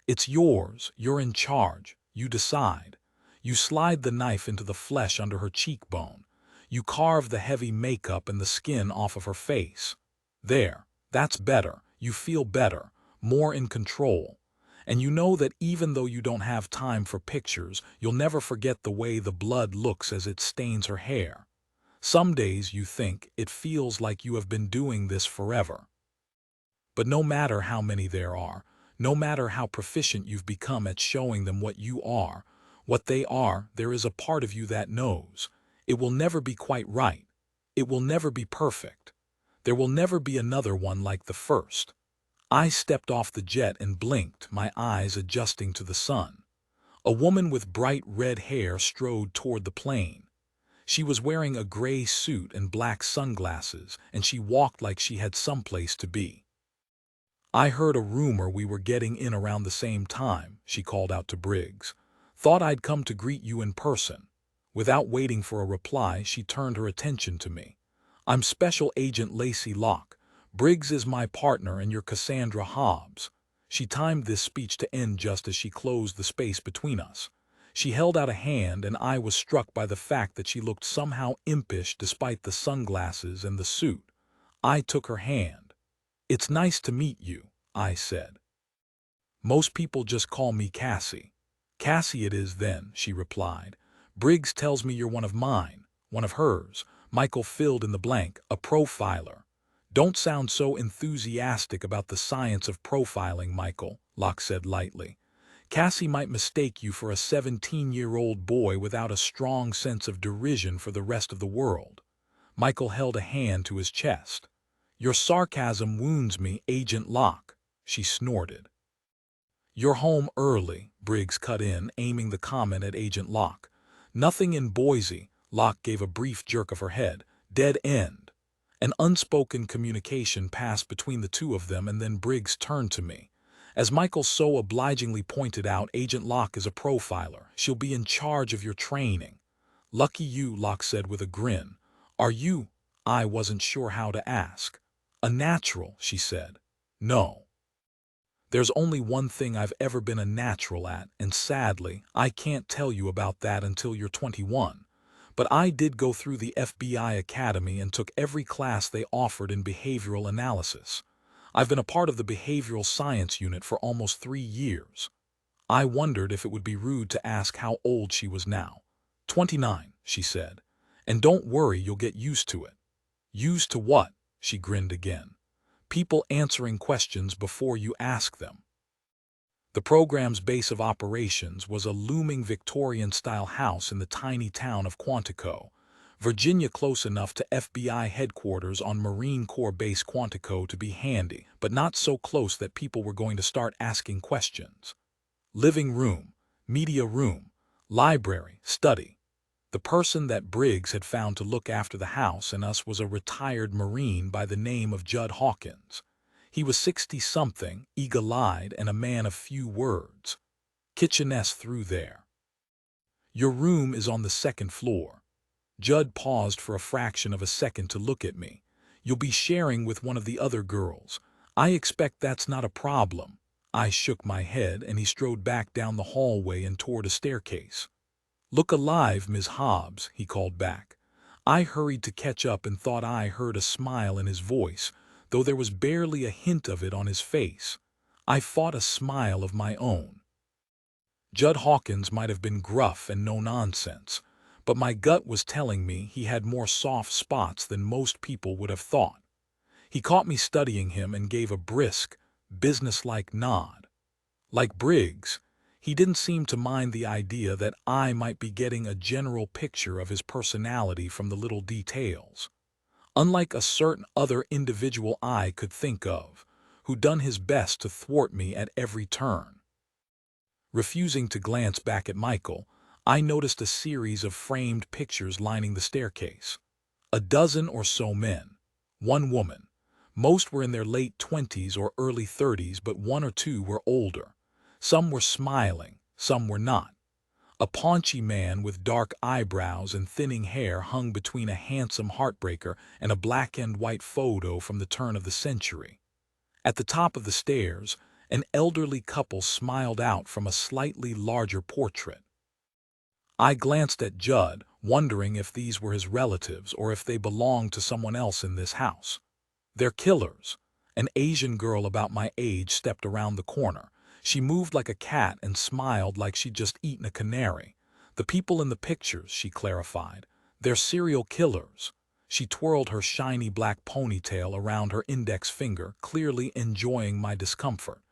It's yours. You're in charge. You decide. You slide the knife into the flesh under her cheekbone. You carve the heavy makeup and the skin off of her face. There, that's better. You feel better, more in control. And you know that even though you don't have time for pictures, you'll never forget the way the blood looks as it stains her hair. Some days you think it feels like you have been doing this forever. But no matter how many there are, no matter how proficient you've become at showing them what you are, what they are, there is a part of you that knows. It will never be quite right. It will never be perfect. There will never be another one like the first. I stepped off the jet and blinked, my eyes adjusting to the sun. A woman with bright red hair strode toward the plane. She was wearing a gray suit and black sunglasses, and she walked like she had someplace to be. "I heard a rumor we were getting in around the same time," she called out to Briggs. "Thought I'd come to greet you in person." Without waiting for a reply, she turned her attention to me. "I'm Special Agent Lacey Locke. Briggs is my partner and you're Cassandra Hobbs." She timed this speech to end just as she closed the space between us. She held out a hand, and I was struck by the fact that she looked somehow impish despite the sunglasses and the suit. I took her hand. "It's nice to meet you," I said. "Most people just call me Cassie." "Cassie it is then," she replied. "Briggs tells me you're one of mine." "One of hers," Michael filled in the blank. "A profiler." "Don't sound so enthusiastic about the science of profiling, Michael," Locke said lightly. "Cassie might mistake you for a 17-year-old boy without a strong sense of derision for the rest of the world." Michael held a hand to his chest. "Your sarcasm wounds me, Agent Locke," she snorted. "You're home early," Briggs cut in, aiming the comment at Agent Locke. "Nothing in Boise," Locke gave a brief jerk of her head. "Dead end." An unspoken communication passed between the two of them, and then Briggs turned to me. "As Michael so obligingly pointed out, Agent Locke is a profiler. She'll be in charge of your training." "Lucky you," Locke said with a grin. "Are you—" I wasn't sure how to ask. "A natural," she said. "No. There's only one thing I've ever been a natural at, and sadly, I can't tell you about that until you're 21. But I did go through the FBI Academy and took every class they offered in behavioral analysis. I've been a part of the behavioral science unit for almost 3 years." I wondered if it would be rude to ask how old she was now. 29, she said. "And don't worry, you'll get used to it." "Used to what?" She grinned again. "People answering questions before you ask them." The program's base of operations was a looming Victorian-style house in the tiny town of Quantico, Virginia, close enough to FBI headquarters on Marine Corps Base Quantico to be handy, but not so close that people were going to start asking questions. Living room, media room, library, study. The person that Briggs had found to look after the house and us was a retired Marine by the name of Judd Hawkins. He was 60-something, eagle-eyed, and a man of few words. "Kitchenette through there. Your room is on the 2nd floor." Judd paused for a fraction of a second to look at me. "You'll be sharing with one of the other girls. I expect that's not a problem." I shook my head, and he strode back down the hallway and toward a staircase. "Look alive, Ms. Hobbs," he called back. I hurried to catch up and thought I heard a smile in his voice, though there was barely a hint of it on his face. I fought a smile of my own. Judd Hawkins might have been gruff and no-nonsense, but my gut was telling me he had more soft spots than most people would have thought. He caught me studying him and gave a brisk, businesslike nod. Like Briggs, he didn't seem to mind the idea that I might be getting a general picture of his personality from the little details. Unlike a certain other individual I could think of, who'd done his best to thwart me at every turn. Refusing to glance back at Michael, I noticed a series of framed pictures lining the staircase. A dozen or so men, one woman. Most were in their late 20s or early 30s, but one or two were older. Some were smiling, some were not. A paunchy man with dark eyebrows and thinning hair hung between a handsome heartbreaker and a black-and-white photo from the turn of the century. At the top of the stairs, an elderly couple smiled out from a slightly larger portrait. I glanced at Judd, wondering if these were his relatives or if they belonged to someone else in this house. "They're killers," An Asian girl about my age stepped around the corner. She moved like a cat and smiled like she'd just eaten a canary. The people in the pictures, she clarified, they're serial killers. She twirled her shiny black ponytail around her index finger, clearly enjoying my discomfort.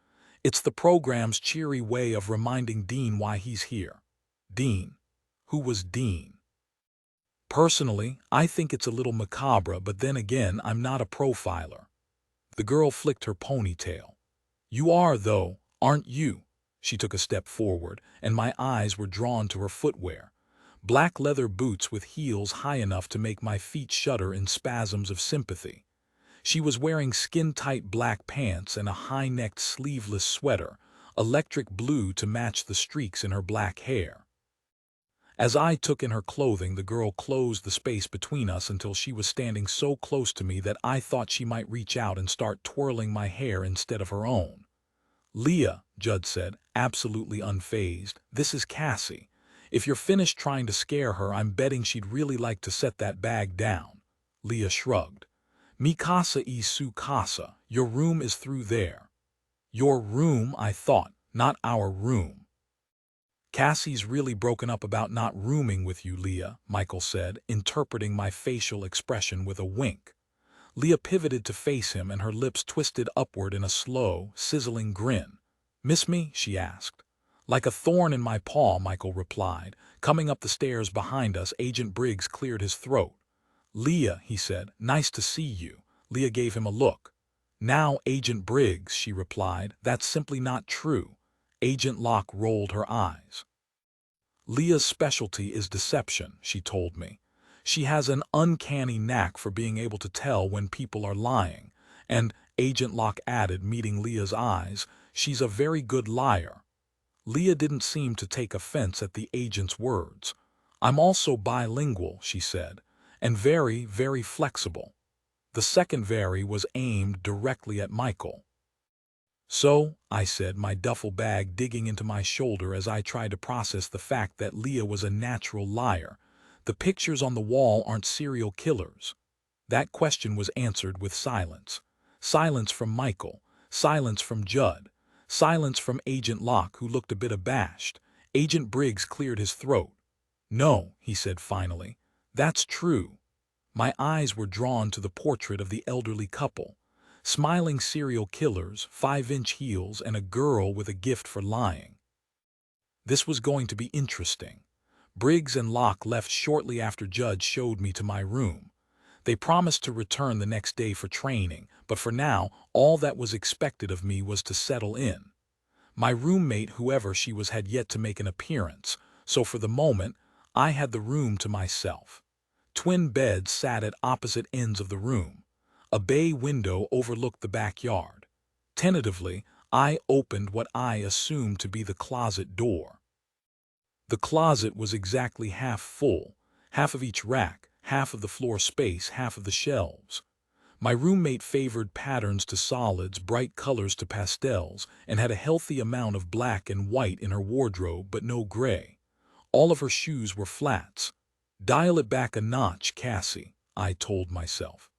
It's the program's cheery way of reminding Dean why he's here. Dean. Who was Dean? Personally, I think it's a little macabre, but then again, I'm not a profiler. The girl flicked her ponytail. You are, though, aren't you? She took a step forward, and my eyes were drawn to her footwear. Black leather boots with heels high enough to make my feet shudder in spasms of sympathy. She was wearing skin-tight black pants and a high-necked sleeveless sweater, electric blue to match the streaks in her black hair. As I took in her clothing, the girl closed the space between us until she was standing so close to me that I thought she might reach out and start twirling my hair instead of her own. Leah, Judd said, absolutely unfazed, this is Cassie. If you're finished trying to scare her, I'm betting she'd really like to set that bag down. Leah shrugged. Mi casa y su casa. Your room is through there. Your room, I thought, not our room. Cassie's really broken up about not rooming with you, Leah, Michael said, interpreting my facial expression with a wink. Leah pivoted to face him and her lips twisted upward in a slow, sizzling grin. Miss me? She asked. Like a thorn in my paw, Michael replied. Coming up the stairs behind us, Agent Briggs cleared his throat. Leah, he said, nice to see you. Leah gave him a look. Now, Agent Briggs, she replied, that's simply not true. Agent Locke rolled her eyes. Leah's specialty is deception, she told me. She has an uncanny knack for being able to tell when people are lying, and, Agent Locke added, meeting Leah's eyes, she's a very good liar. Leah didn't seem to take offense at the agent's words. I'm also bilingual, she said, and very, very flexible. The second very was aimed directly at Michael. So, I said, my duffel bag digging into my shoulder as I tried to process the fact that Leah was a natural liar. The pictures on the wall aren't serial killers. That question was answered with silence. Silence from Michael, silence from Judd, silence from Agent Locke, who looked a bit abashed. Agent Briggs cleared his throat. No, he said finally, that's true. My eyes were drawn to the portrait of the elderly couple. Smiling serial killers, 5-inch heels, and a girl with a gift for lying. This was going to be interesting. Briggs and Locke left shortly after Judd showed me to my room. They promised to return the next day for training, but for now, all that was expected of me was to settle in. My roommate, whoever she was, had yet to make an appearance, so for the moment, I had the room to myself. Twin beds sat at opposite ends of the room. A bay window overlooked the backyard. Tentatively, I opened what I assumed to be the closet door. The closet was exactly half full, half of each rack, half of the floor space, half of the shelves. My roommate favored patterns to solids, bright colors to pastels, and had a healthy amount of black and white in her wardrobe, but no gray. All of her shoes were flats. Dial it back a notch, Cassie, I told myself.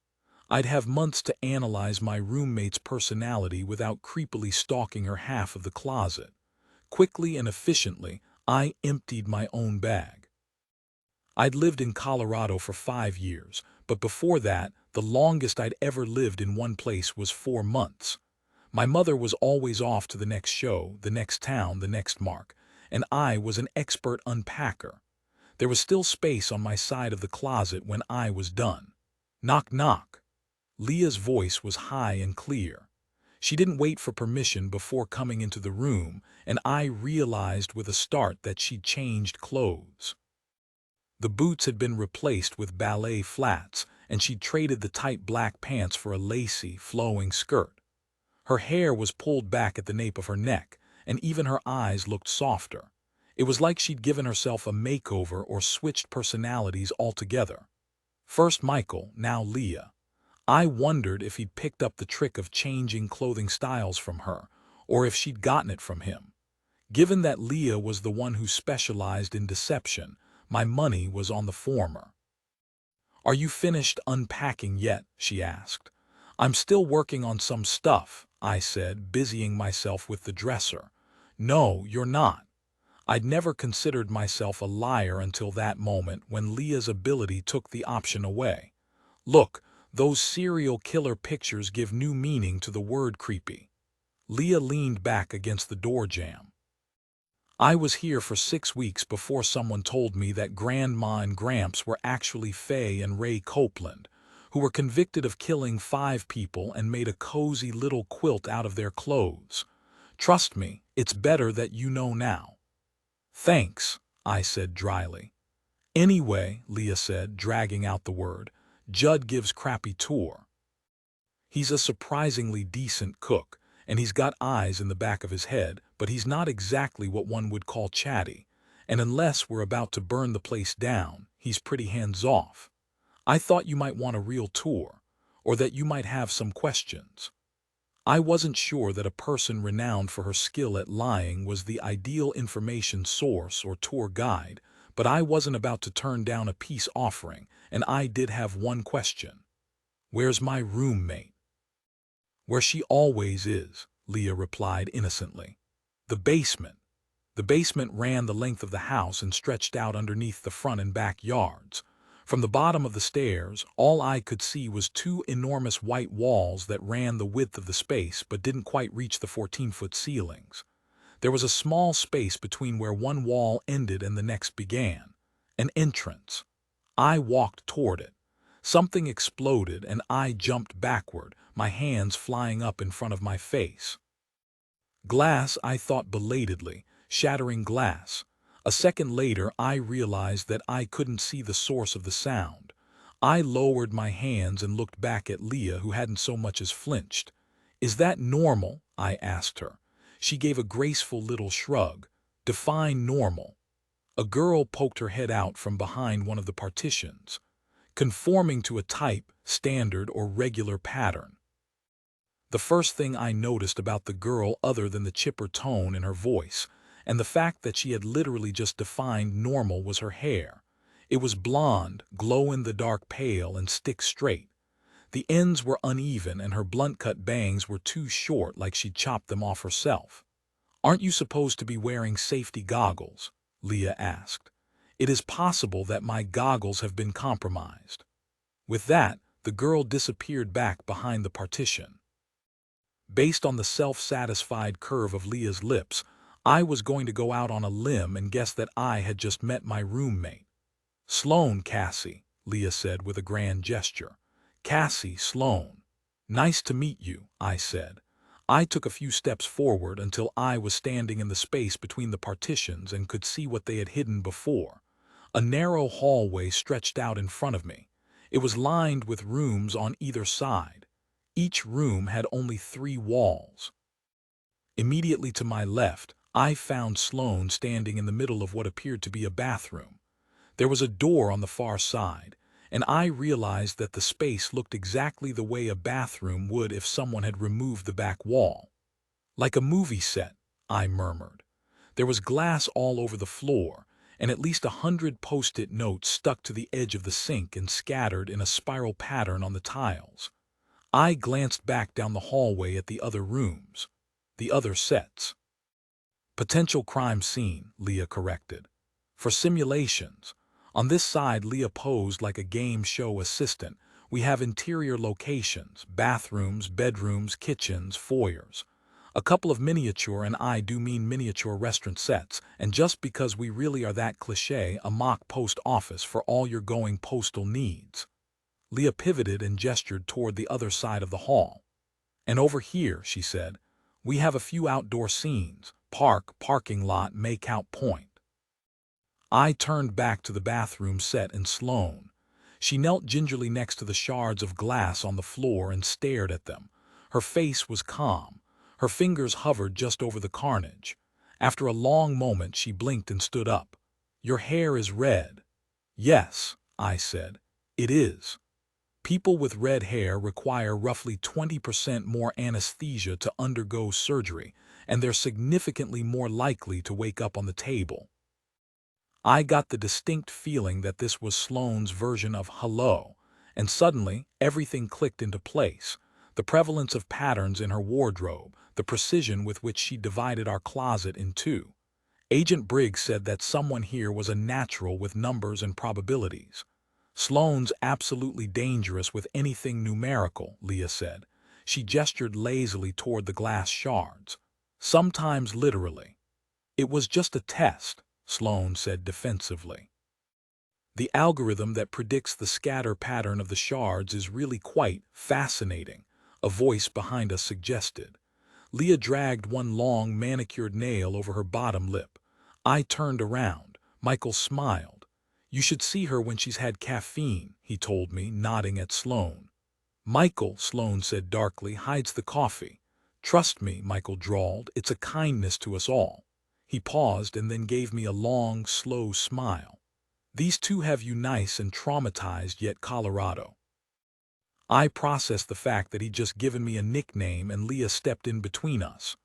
I'd have months to analyze my roommate's personality without creepily stalking her half of the closet. Quickly and efficiently, I emptied my own bag. I'd lived in Colorado for 5 years, but before that, the longest I'd ever lived in one place was 4 months. My mother was always off to the next show, the next town, the next mark, and I was an expert unpacker. There was still space on my side of the closet when I was done. Knock, knock. Leah's voice was high and clear. She didn't wait for permission before coming into the room, and I realized with a start that she'd changed clothes. The boots had been replaced with ballet flats, and she'd traded the tight black pants for a lacy, flowing skirt. Her hair was pulled back at the nape of her neck, and even her eyes looked softer. It was like she'd given herself a makeover or switched personalities altogether. First Michael, now Leah. I wondered if he'd picked up the trick of changing clothing styles from her, or if she'd gotten it from him. Given that Leah was the one who specialized in deception, my money was on the former. Are you finished unpacking yet? She asked. I'm still working on some stuff, I said, busying myself with the dresser. No, you're not. I'd never considered myself a liar until that moment when Leah's ability took the option away. Look, those serial killer pictures give new meaning to the word creepy. Leah leaned back against the door jamb. I was here for 6 weeks before someone told me that Grandma and Gramps were actually Faye and Ray Copeland, who were convicted of killing 5 people and made a cozy little quilt out of their clothes. Trust me, it's better that you know now. Thanks, I said dryly. Anyway, Leah said, dragging out the word, Judd gives crappy tour. He's a surprisingly decent cook, and he's got eyes in the back of his head, but he's not exactly what one would call chatty, and unless we're about to burn the place down, he's pretty hands-off. I thought you might want a real tour, or that you might have some questions. I wasn't sure that a person renowned for her skill at lying was the ideal information source or tour guide, but I wasn't about to turn down a peace offering, and I did have one question. Where's my roommate? Where she always is, Leah replied innocently. The basement. The basement ran the length of the house and stretched out underneath the front and back yards. From the bottom of the stairs, all I could see was 2 enormous white walls that ran the width of the space but didn't quite reach the 14-foot ceilings. There was a small space between where one wall ended and the next began. An entrance. I walked toward it. Something exploded and I jumped backward, my hands flying up in front of my face. Glass, I thought belatedly, shattering glass. A second later, I realized that I couldn't see the source of the sound. I lowered my hands and looked back at Leah, who hadn't so much as flinched. Is that normal? I asked her. She gave a graceful little shrug. Define normal. A girl poked her head out from behind one of the partitions. Conforming to a type, standard, or regular pattern. The first thing I noticed about the girl, other than the chipper tone in her voice, and the fact that she had literally just defined normal, was her hair. It was blonde, glow-in-the-dark pale, and stick-straight. The ends were uneven and her blunt-cut bangs were too short, like she'd chopped them off herself. Aren't you supposed to be wearing safety goggles? Leah asked. It is possible that my goggles have been compromised. With that, the girl disappeared back behind the partition. Based on the self-satisfied curve of Leah's lips, I was going to go out on a limb and guess that I had just met my roommate. Sloane, Cassie, Leah said with a grand gesture. Cassie, Sloane. Nice to meet you, I said. I took a few steps forward until I was standing in the space between the partitions and could see what they had hidden before. A narrow hallway stretched out in front of me. It was lined with rooms on either side. Each room had only 3 walls. Immediately to my left, I found Sloane standing in the middle of what appeared to be a bathroom. There was a door on the far side, and I realized that the space looked exactly the way a bathroom would if someone had removed the back wall. Like a movie set, I murmured. There was glass all over the floor, and at least 100 post-it notes stuck to the edge of the sink and scattered in a spiral pattern on the tiles. I glanced back down the hallway at the other rooms, the other sets. Potential crime scene, Leah corrected. For simulations. On this side, Leah posed like a game show assistant. We have interior locations, bathrooms, bedrooms, kitchens, foyers. A couple of miniature, and I do mean miniature, restaurant sets, and just because we really are that cliché, a mock post office for all your going postal needs. Leah pivoted and gestured toward the other side of the hall. And over here, she said, we have a few outdoor scenes, park, parking lot, make-out point. I turned back to the bathroom set and Sloane. She knelt gingerly next to the shards of glass on the floor and stared at them. Her face was calm. Her fingers hovered just over the carnage. After a long moment, she blinked and stood up. Your hair is red. Yes, I said. It is. People with red hair require roughly 20% more anesthesia to undergo surgery, and they're significantly more likely to wake up on the table. I got the distinct feeling that this was Sloane's version of hello, and suddenly everything clicked into place. The prevalence of patterns in her wardrobe, the precision with which she divided our closet in two. Agent Briggs said that someone here was a natural with numbers and probabilities. Sloane's absolutely dangerous with anything numerical, Leah said. She gestured lazily toward the glass shards. Sometimes literally. It was just a test, Sloane said defensively. The algorithm that predicts the scatter pattern of the shards is really quite fascinating, a voice behind us suggested. Leah dragged one long manicured nail over her bottom lip. I turned around. Michael smiled. You should see her when she's had caffeine, he told me, nodding at Sloane. Michael, Sloane said darkly, hides the coffee. Trust me, Michael drawled, it's a kindness to us all. He paused and then gave me a long, slow smile. These two have you nice and traumatized yet Colorado. I processed the fact that he'd just given me a nickname and Leah stepped in between us.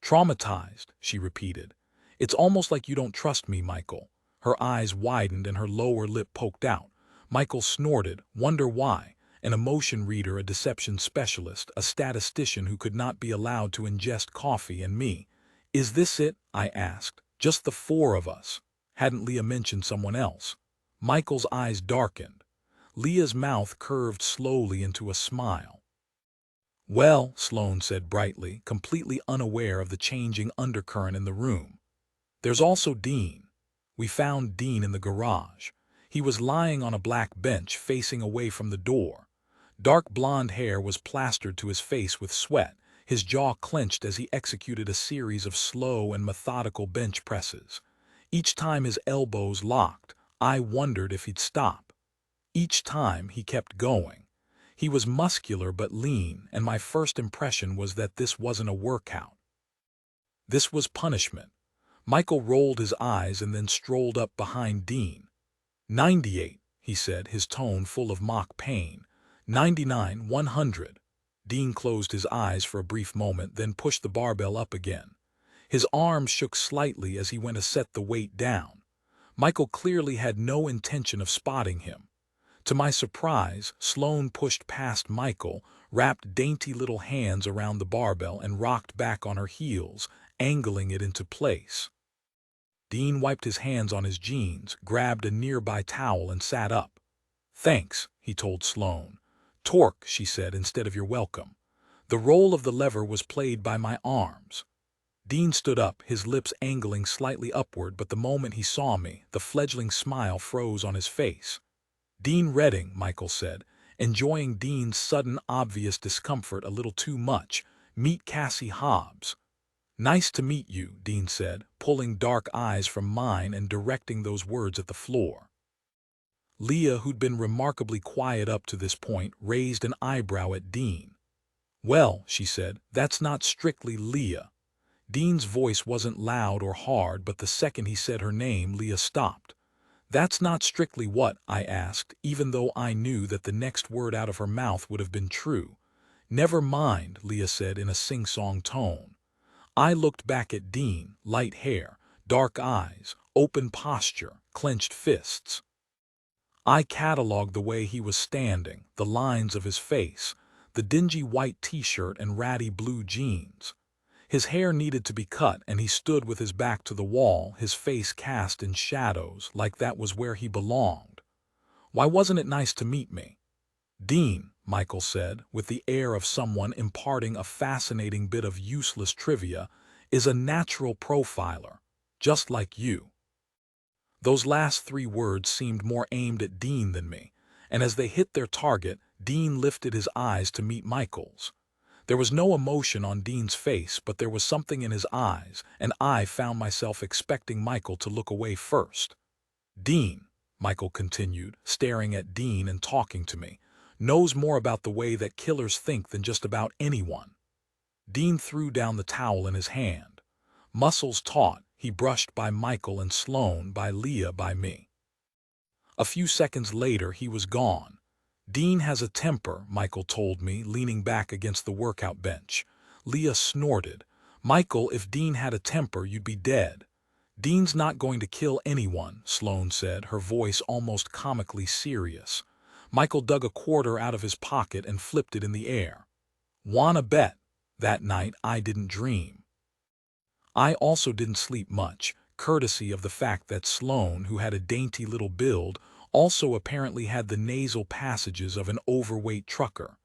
Traumatized, she repeated. It's almost like you don't trust me, Michael. Her eyes widened and her lower lip poked out. Michael snorted, wonder why. An emotion reader, a deception specialist, a statistician who could not be allowed to ingest coffee, and me. Is this it? I asked. Just the four of us. Hadn't Leah mentioned someone else? Michael's eyes darkened. Leah's mouth curved slowly into a smile. Well, Sloane said brightly, completely unaware of the changing undercurrent in the room. There's also Dean. We found Dean in the garage. He was lying on a black bench facing away from the door. Dark blonde hair was plastered to his face with sweat, his jaw clenched as he executed a series of slow and methodical bench presses. Each time his elbows locked, I wondered if he'd stop. Each time he kept going. He was muscular but lean, and my first impression was that this wasn't a workout. This was punishment. Michael rolled his eyes and then strolled up behind Dean. 98, he said, his tone full of mock pain. 99, 100. Dean closed his eyes for a brief moment, then pushed the barbell up again. His arms shook slightly as he went to set the weight down. Michael clearly had no intention of spotting him. To my surprise, Sloane pushed past Michael, wrapped dainty little hands around the barbell and rocked back on her heels, angling it into place. Dean wiped his hands on his jeans, grabbed a nearby towel and sat up. Thanks, he told Sloane. Torque, she said, instead of you're welcome. The role of the lever was played by my arms. Dean stood up, his lips angling slightly upward, but the moment he saw me, the fledgling smile froze on his face. Dean Redding, Michael said, enjoying Dean's sudden obvious discomfort a little too much. Meet Cassie Hobbs. Nice to meet you, Dean said, pulling dark eyes from mine and directing those words at the floor. Leah, who'd been remarkably quiet up to this point, raised an eyebrow at Dean. Well, she said, that's not strictly Leah. Dean's voice wasn't loud or hard, but the second he said her name, Leah stopped. That's not strictly what? I asked, even though I knew that the next word out of her mouth would have been true. Never mind, Leah said in a sing-song tone. I looked back at Dean, light hair, dark eyes, open posture, clenched fists. I cataloged the way he was standing, the lines of his face, the dingy white t-shirt and ratty blue jeans. His hair needed to be cut, and he stood with his back to the wall, his face cast in shadows, like that was where he belonged. Why wasn't it nice to meet me? Dean, Michael said, with the air of someone imparting a fascinating bit of useless trivia, is a natural profiler, just like you. Those last three words seemed more aimed at Dean than me, and as they hit their target, Dean lifted his eyes to meet Michael's. There was no emotion on Dean's face, but there was something in his eyes, and I found myself expecting Michael to look away first. Dean, Michael continued, staring at Dean and talking to me, knows more about the way that killers think than just about anyone. Dean threw down the towel in his hand. Muscles taut, he brushed by Michael and Sloane, by Leah, by me. A few seconds later, he was gone. Dean has a temper, Michael told me, leaning back against the workout bench. Leah snorted. Michael, if Dean had a temper, you'd be dead. Dean's not going to kill anyone, Sloane said, her voice almost comically serious. Michael dug a quarter out of his pocket and flipped it in the air. Wanna bet that night I didn't dream. I also didn't sleep much, courtesy of the fact that Sloane, who had a dainty little build, also apparently had the nasal passages of an overweight trucker.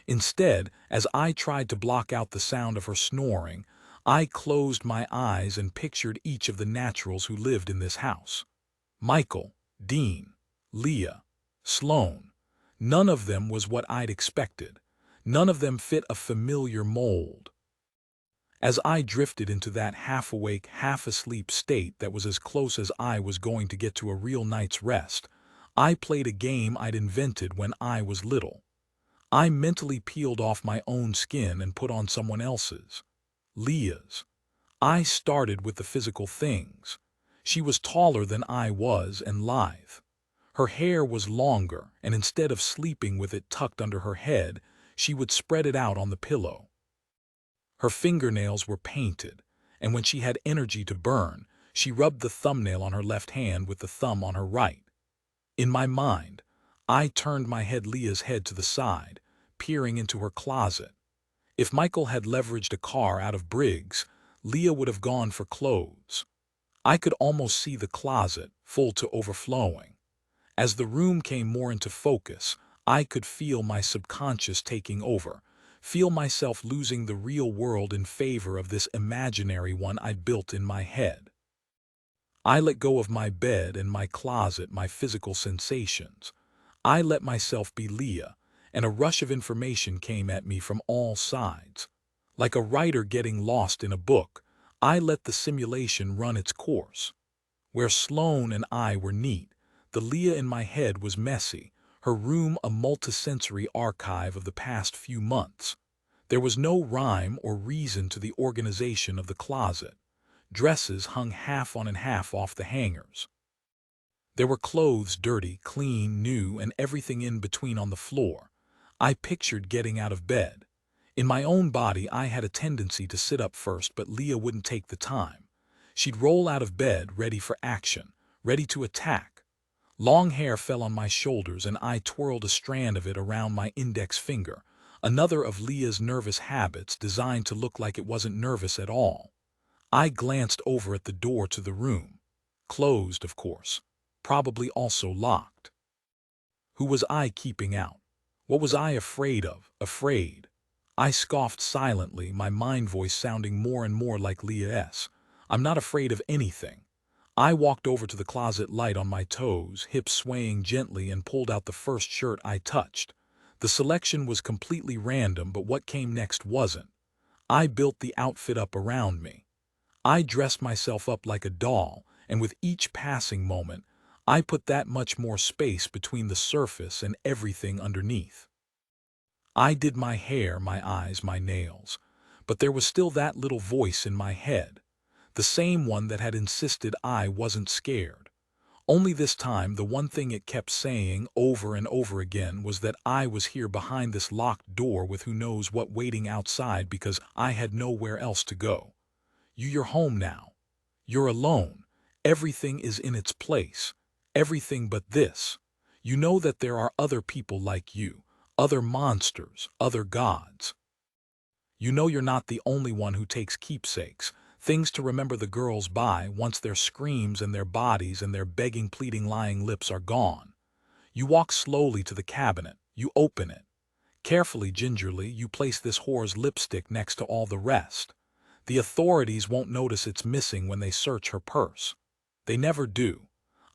Instead, as I tried to block out the sound of her snoring, I closed my eyes and pictured each of the naturals who lived in this house. Michael, Dean, Leah, Sloane. None of them was what I'd expected. None of them fit a familiar mold. As I drifted into that half-awake, half-asleep state that was as close as I was going to get to a real night's rest, I played a game I'd invented when I was little. I mentally peeled off my own skin and put on someone else's. Leah's. I started with the physical things. She was taller than I was and lithe. Her hair was longer, and instead of sleeping with it tucked under her head, she would spread it out on the pillow. Her fingernails were painted, and when she had energy to burn, she rubbed the thumbnail on her left hand with the thumb on her right. In my mind, I turned my head Leah's head to the side, peering into her closet. If Michael had leveraged a car out of Briggs, Leah would have gone for clothes. I could almost see the closet, full to overflowing. As the room came more into focus, I could feel my subconscious taking over, feel myself losing the real world in favor of this imaginary one I'd built in my head. I let go of my bed and my closet, my physical sensations. I let myself be Leah, and a rush of information came at me from all sides. Like a writer getting lost in a book, I let the simulation run its course. Where Sloane and I were neat, the Leah in my head was messy, her room a multisensory archive of the past few months. There was no rhyme or reason to the organization of the closet. Dresses hung half on and half off the hangers. There were clothes dirty, clean, new, and everything in between on the floor. I pictured getting out of bed. In my own body, I had a tendency to sit up first, but Leah wouldn't take the time. She'd roll out of bed, ready for action, ready to attack. Long hair fell on my shoulders, and I twirled a strand of it around my index finger, another of Leah's nervous habits designed to look like it wasn't nervous at all. I glanced over at the door to the room. Closed, of course. Probably also locked. Who was I keeping out? What was I afraid of? Afraid? I scoffed silently, my mind voice sounding more and more like Leah's. I'm not afraid of anything. I walked over to the closet, light on my toes, hips swaying gently, and pulled out the first shirt I touched. The selection was completely random, but what came next wasn't. I built the outfit up around me. I dressed myself up like a doll, and with each passing moment, I put that much more space between the surface and everything underneath. I did my hair, my eyes, my nails, but there was still that little voice in my head, the same one that had insisted I wasn't scared. Only this time, the one thing it kept saying over and over again was that I was here behind this locked door with who knows what waiting outside because I had nowhere else to go. You're home now. You're alone. Everything is in its place. Everything but this. You know that there are other people like you, other monsters, other gods. You know you're not the only one who takes keepsakes, things to remember the girls by once their screams and their bodies and their begging, pleading, lying lips are gone. You walk slowly to the cabinet. You open it. Carefully, gingerly, you place this whore's lipstick next to all the rest. The authorities won't notice it's missing when they search her purse. They never do.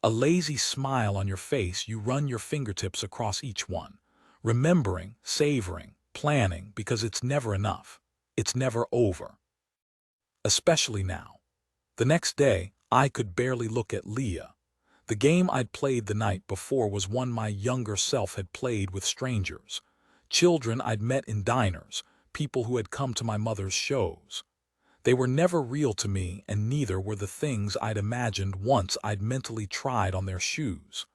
A lazy smile on your face, you run your fingertips across each one, remembering, savoring, planning, because it's never enough. It's never over. Especially now. The next day, I could barely look at Leah. The game I'd played the night before was one my younger self had played with strangers. Children I'd met in diners, people who had come to my mother's shows. They were never real to me, and neither were the things I'd imagined once I'd mentally tried on their shoes.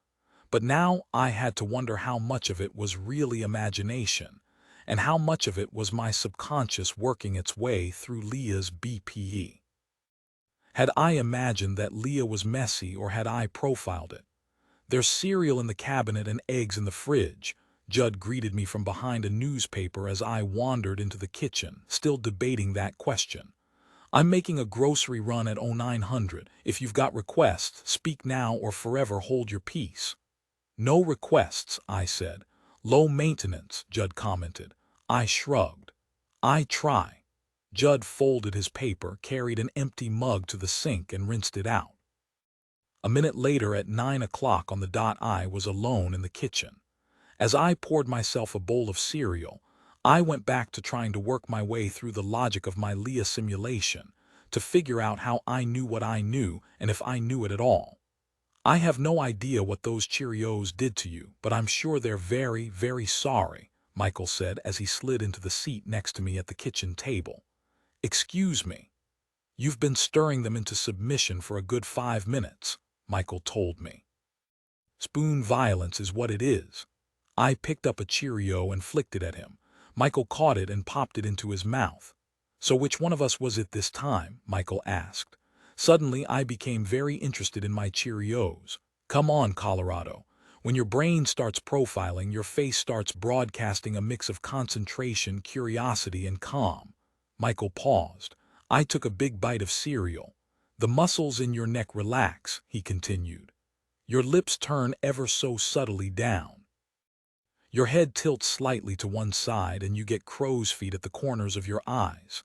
But now I had to wonder how much of it was really imagination, and how much of it was my subconscious working its way through Leah's BPE. Had I imagined that Leah was messy, or had I profiled it? There's cereal in the cabinet and eggs in the fridge. Judd greeted me from behind a newspaper as I wandered into the kitchen, still debating that question. I'm making a grocery run at 0900. If you've got requests, speak now or forever hold your peace. No requests, I said. Low maintenance, Judd commented. I shrugged. I try. Judd folded his paper, carried an empty mug to the sink, and rinsed it out. A minute later, at 9 o'clock on the dot, I was alone in the kitchen. As I poured myself a bowl of cereal, I went back to trying to work my way through the logic of my Leah simulation, to figure out how I knew what I knew and if I knew it at all. I have no idea what those Cheerios did to you, but I'm sure they're very, very sorry, Michael said as he slid into the seat next to me at the kitchen table. Excuse me. You've been stirring them into submission for a good 5 minutes, Michael told me. Spoon violence is what it is. I picked up a Cheerio and flicked it at him. Michael caught it and popped it into his mouth. So which one of us was it this time? Michael asked. Suddenly I became very interested in my Cheerios. Come on, Colorado. When your brain starts profiling, your face starts broadcasting a mix of concentration, curiosity, and calm. Michael paused. I took a big bite of cereal. The muscles in your neck relax, he continued. Your lips turn ever so subtly down. Your head tilts slightly to one side and you get crow's feet at the corners of your eyes.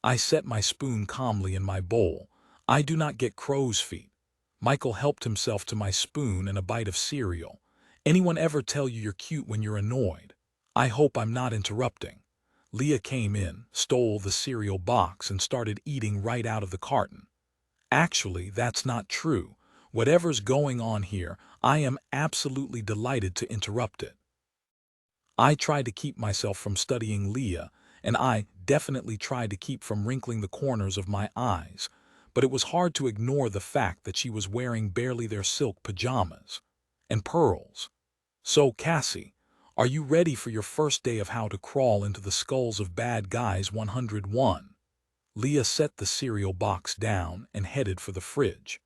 I set my spoon calmly in my bowl. I do not get crow's feet. Michael helped himself to my spoon and a bite of cereal. Anyone ever tell you you're cute when you're annoyed? I hope I'm not interrupting. Leah came in, stole the cereal box, and started eating right out of the carton. Actually, that's not true. Whatever's going on here, I am absolutely delighted to interrupt it. I tried to keep myself from studying Leah, and I definitely tried to keep from wrinkling the corners of my eyes, but it was hard to ignore the fact that she was wearing barely their silk pajamas. And pearls. So, Cassie, are you ready for your first day of How to Crawl into the Skulls of Bad Guys 101? Leah set the cereal box down and headed for the fridge.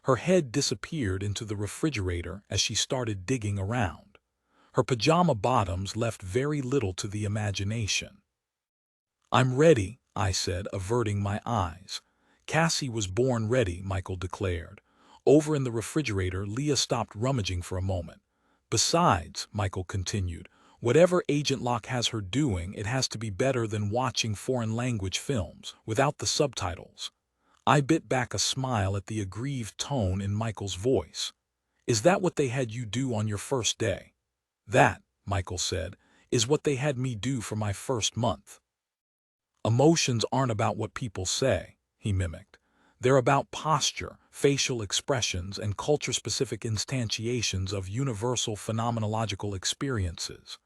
Her head disappeared into the refrigerator as she started digging around. Her pajama bottoms left very little to the imagination. I'm ready, I said, averting my eyes. Cassie was born ready, Michael declared. Over in the refrigerator, Leah stopped rummaging for a moment. Besides, Michael continued, whatever Agent Locke has her doing, it has to be better than watching foreign language films, without the subtitles. I bit back a smile at the aggrieved tone in Michael's voice. Is that what they had you do on your first day? That, Michael said, is what they had me do for my first month. Emotions aren't about what people say, he mimicked. They're about posture, facial expressions, and culture-specific instantiations of universal phenomenological experiences.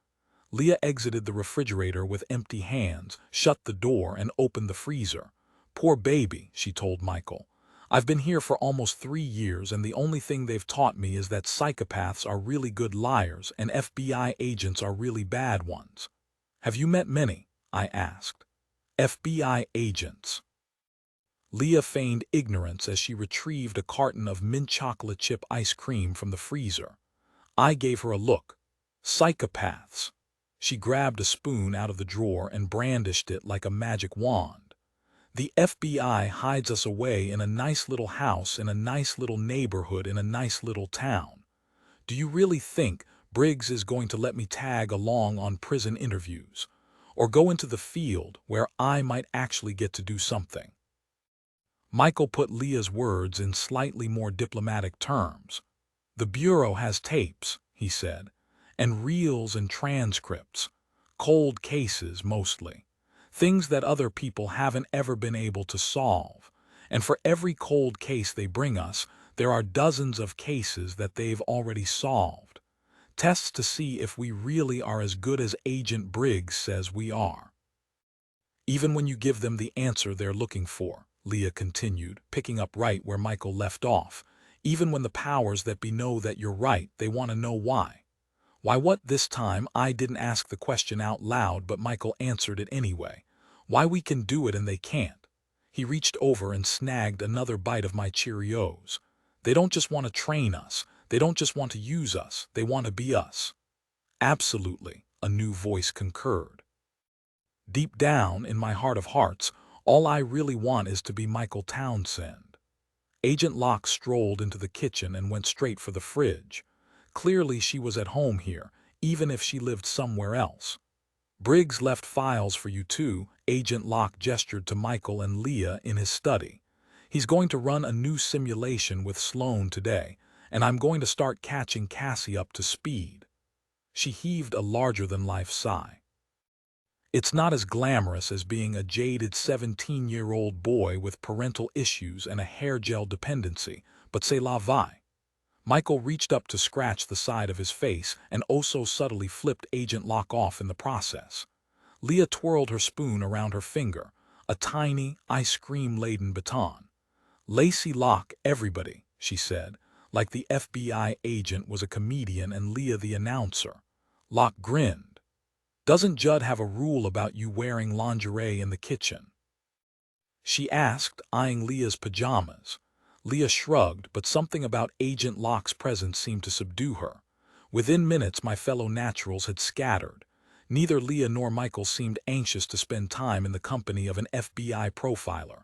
Leah exited the refrigerator with empty hands, shut the door, and opened the freezer. Poor baby, she told Michael. I've been here for almost 3 years, and the only thing they've taught me is that psychopaths are really good liars and FBI agents are really bad ones. Have you met many? I asked. FBI agents. Leah feigned ignorance as she retrieved a carton of mint chocolate chip ice cream from the freezer. I gave her a look. Psychopaths. She grabbed a spoon out of the drawer and brandished it like a magic wand. The FBI hides us away in a nice little house in a nice little neighborhood in a nice little town. Do you really think Briggs is going to let me tag along on prison interviews, or go into the field where I might actually get to do something? Michael put Leah's words in slightly more diplomatic terms. The Bureau has tapes, he said, and reels and transcripts, cold cases mostly. Things that other people haven't ever been able to solve, and for every cold case they bring us, there are dozens of cases that they've already solved. Tests to see if we really are as good as Agent Briggs says we are. Even when you give them the answer they're looking for, Leah continued, picking up right where Michael left off, even when the powers that be know that you're right, they want to know why. Why what this time I didn't ask the question out loud, but Michael answered it anyway. Why we can do it and they can't. He reached over and snagged another bite of my Cheerios. They don't just want to train us. They don't just want to use us. They want to be us. Absolutely, a new voice concurred. Deep down, in my heart of hearts, all I really want is to be Michael Townsend. Agent Locke strolled into the kitchen and went straight for the fridge. Clearly she was at home here, even if she lived somewhere else. Briggs left files for you too, Agent Locke gestured to Michael and Leah in his study. He's going to run a new simulation with Sloane today, and I'm going to start catching Cassie up to speed. She heaved a larger-than-life sigh. It's not as glamorous as being a jaded 17-year-old boy with parental issues and a hair gel dependency, but c'est la vie. Michael reached up to scratch the side of his face and oh so subtly flipped Agent Locke off in the process. Leah twirled her spoon around her finger, a tiny, ice cream-laden baton. "Lacey Locke, everybody," she said, like the FBI agent was a comedian and Leah the announcer. Locke grinned. "Doesn't Judd have a rule about you wearing lingerie in the kitchen?" she asked, eyeing Leah's pajamas. Leah shrugged, but something about Agent Locke's presence seemed to subdue her. Within minutes, my fellow naturals had scattered. Neither Leah nor Michael seemed anxious to spend time in the company of an FBI profiler.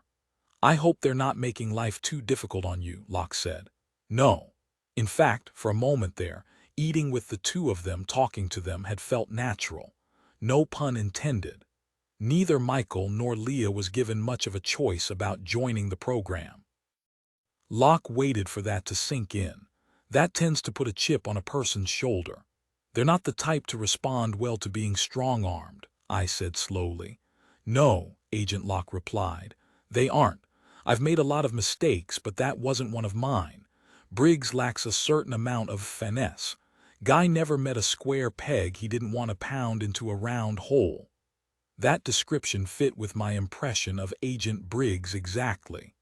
"I hope they're not making life too difficult on you," Locke said. "No." In fact, for a moment there, eating with the two of them, talking to them, had felt natural. No pun intended. Neither Michael nor Leah was given much of a choice about joining the program. Locke waited for that to sink in. That tends to put a chip on a person's shoulder. "They're not the type to respond well to being strong-armed," I said slowly. "No," Agent Locke replied. "They aren't. I've made a lot of mistakes, but that wasn't one of mine. Briggs lacks a certain amount of finesse. Guy never met a square peg he didn't want to pound into a round hole." That description fit with my impression of Agent Briggs exactly.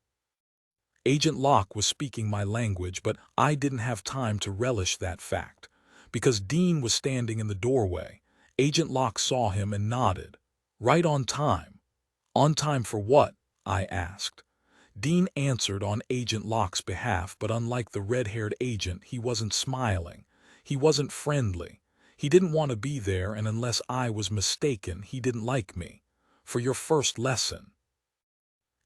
Agent Locke was speaking my language, but I didn't have time to relish that fact. Because Dean was standing in the doorway, Agent Locke saw him and nodded. "Right on time." "On time for what?" I asked. Dean answered on Agent Locke's behalf, but unlike the red-haired agent, he wasn't smiling. He wasn't friendly. He didn't want to be there, and unless I was mistaken, he didn't like me. "For your first lesson."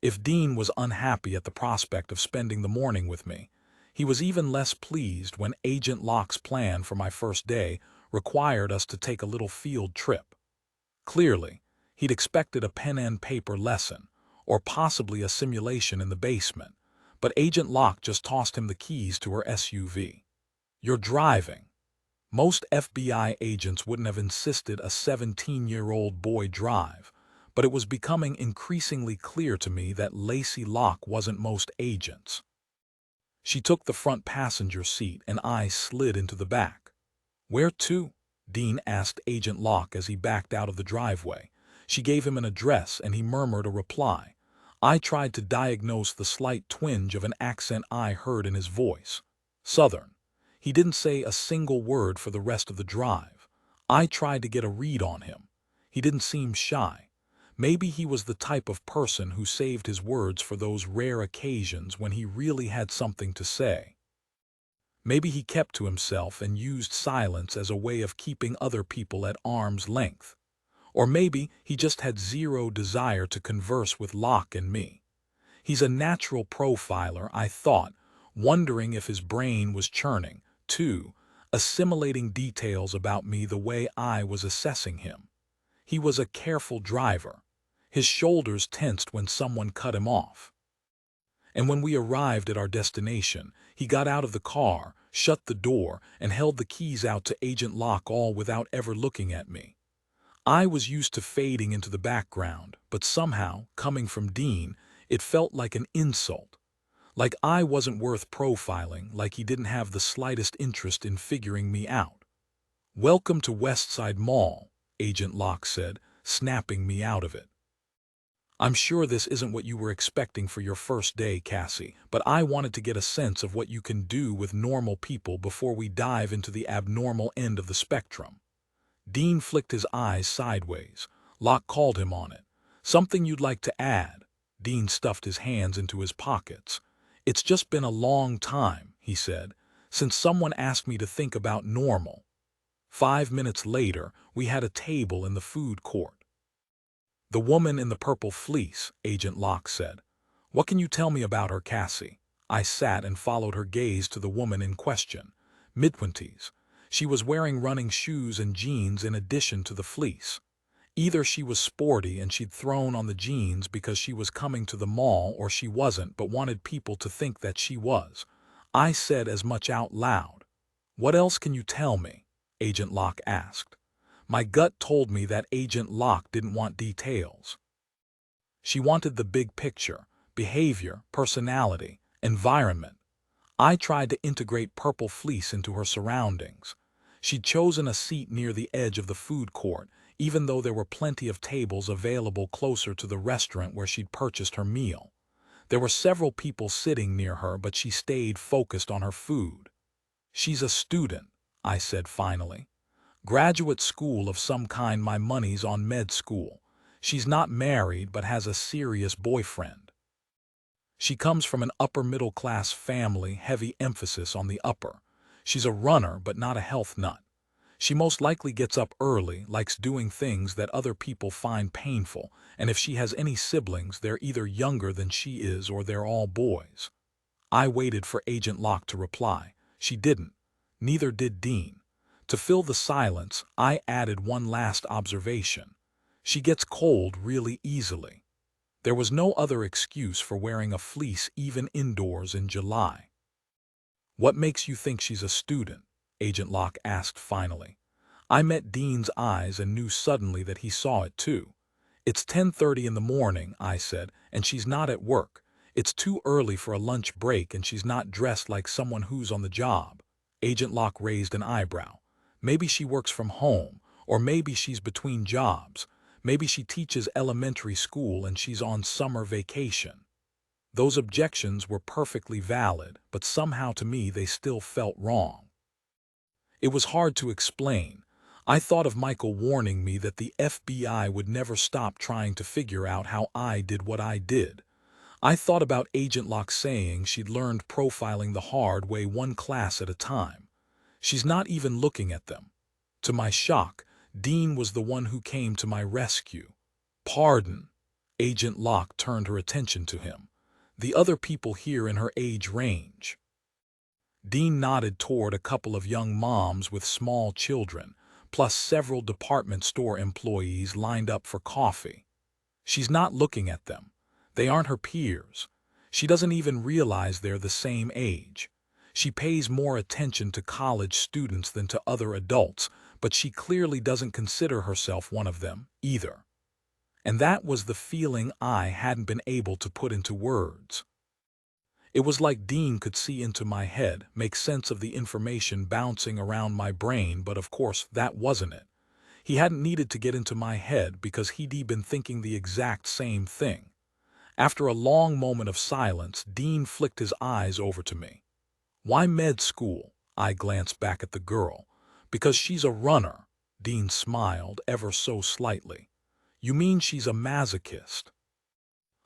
If Dean was unhappy at the prospect of spending the morning with me, he was even less pleased when Agent Locke's plan for my first day required us to take a little field trip. Clearly, he'd expected a pen and paper lesson, or possibly a simulation in the basement, but Agent Locke just tossed him the keys to her SUV. "You're driving." Most FBI agents wouldn't have insisted a 17-year-old boy drive, but it was becoming increasingly clear to me that Lacey Locke wasn't most agents. She took the front passenger seat and I slid into the back. "Where to?" Dean asked Agent Locke as he backed out of the driveway. She gave him an address and he murmured a reply. I tried to diagnose the slight twinge of an accent I heard in his voice. Southern. He didn't say a single word for the rest of the drive. I tried to get a read on him. He didn't seem shy. Maybe he was the type of person who saved his words for those rare occasions when he really had something to say. Maybe he kept to himself and used silence as a way of keeping other people at arm's length. Or maybe he just had zero desire to converse with Locke and me. He's a natural profiler, I thought, wondering if his brain was churning, too, assimilating details about me the way I was assessing him. He was a careful driver. His shoulders tensed when someone cut him off. And when we arrived at our destination, he got out of the car, shut the door, and held the keys out to Agent Locke, all without ever looking at me. I was used to fading into the background, but somehow, coming from Dean, it felt like an insult. Like I wasn't worth profiling, like he didn't have the slightest interest in figuring me out. "Welcome to Westside Mall," Agent Locke said, snapping me out of it. "I'm sure this isn't what you were expecting for your first day, Cassie, but I wanted to get a sense of what you can do with normal people before we dive into the abnormal end of the spectrum." Dean flicked his eyes sideways. Locke called him on it. "Something you'd like to add?" Dean stuffed his hands into his pockets. "It's just been a long time," he said, "since someone asked me to think about normal." 5 minutes later, we had a table in the food court. "The woman in the purple fleece," Agent Locke said. "What can you tell me about her, Cassie?" I sat and followed her gaze to the woman in question. Mid-twenties. She was wearing running shoes and jeans in addition to the fleece. Either she was sporty and she'd thrown on the jeans because she was coming to the mall, or she wasn't but wanted people to think that she was. I said as much out loud. "What else can you tell me?" Agent Locke asked. My gut told me that Agent Locke didn't want details. She wanted the big picture: behavior, personality, environment. I tried to integrate purple fleece into her surroundings. She'd chosen a seat near the edge of the food court, even though there were plenty of tables available closer to the restaurant where she'd purchased her meal. There were several people sitting near her, but she stayed focused on her food. "She's a student," I said finally. "Graduate school of some kind. My money's on med school. She's not married but has a serious boyfriend. She comes from an upper-middle-class family, heavy emphasis on the upper. She's a runner but not a health nut. She most likely gets up early, likes doing things that other people find painful, and if she has any siblings, they're either younger than she is or they're all boys." I waited for Agent Locke to reply. She didn't. Neither did Dean. To fill the silence, I added one last observation. "She gets cold really easily." There was no other excuse for wearing a fleece even indoors in July. "What makes you think she's a student?" Agent Locke asked finally. I met Dean's eyes and knew suddenly that he saw it too. "It's 10:30 in the morning," I said, "and she's not at work. It's too early for a lunch break and she's not dressed like someone who's on the job." Agent Locke raised an eyebrow. "Maybe she works from home, or maybe she's between jobs. Maybe she teaches elementary school and she's on summer vacation." Those objections were perfectly valid, but somehow to me they still felt wrong. It was hard to explain. I thought of Michael warning me that the FBI would never stop trying to figure out how I did what I did. I thought about Agent Locke saying she'd learned profiling the hard way, one class at a time. She's not even looking at them. To my shock, Dean was the one who came to my rescue. "Pardon." Agent Locke turned her attention to him. "The other people here in her age range." Dean nodded toward a couple of young moms with small children, plus several department store employees lined up for coffee. "She's not looking at them. They aren't her peers. She doesn't even realize they're the same age. She pays more attention to college students than to other adults, but she clearly doesn't consider herself one of them, either." And that was the feeling I hadn't been able to put into words. It was like Dean could see into my head, make sense of the information bouncing around my brain, but of course that wasn't it. He hadn't needed to get into my head because he'd been thinking the exact same thing. After a long moment of silence, Dean flicked his eyes over to me. "Why med school?" I glanced back at the girl. "Because she's a runner." Dean smiled ever so slightly. "You mean she's a masochist?"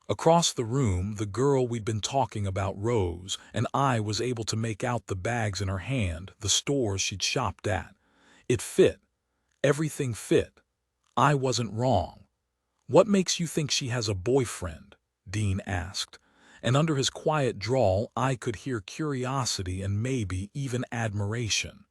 Across the room, the girl we'd been talking about rose, and I was able to make out the bags in her hand, the stores she'd shopped at. It fit. Everything fit. I wasn't wrong. "What makes you think she has a boyfriend?" Dean asked, and under his quiet drawl I could hear curiosity and maybe even admiration.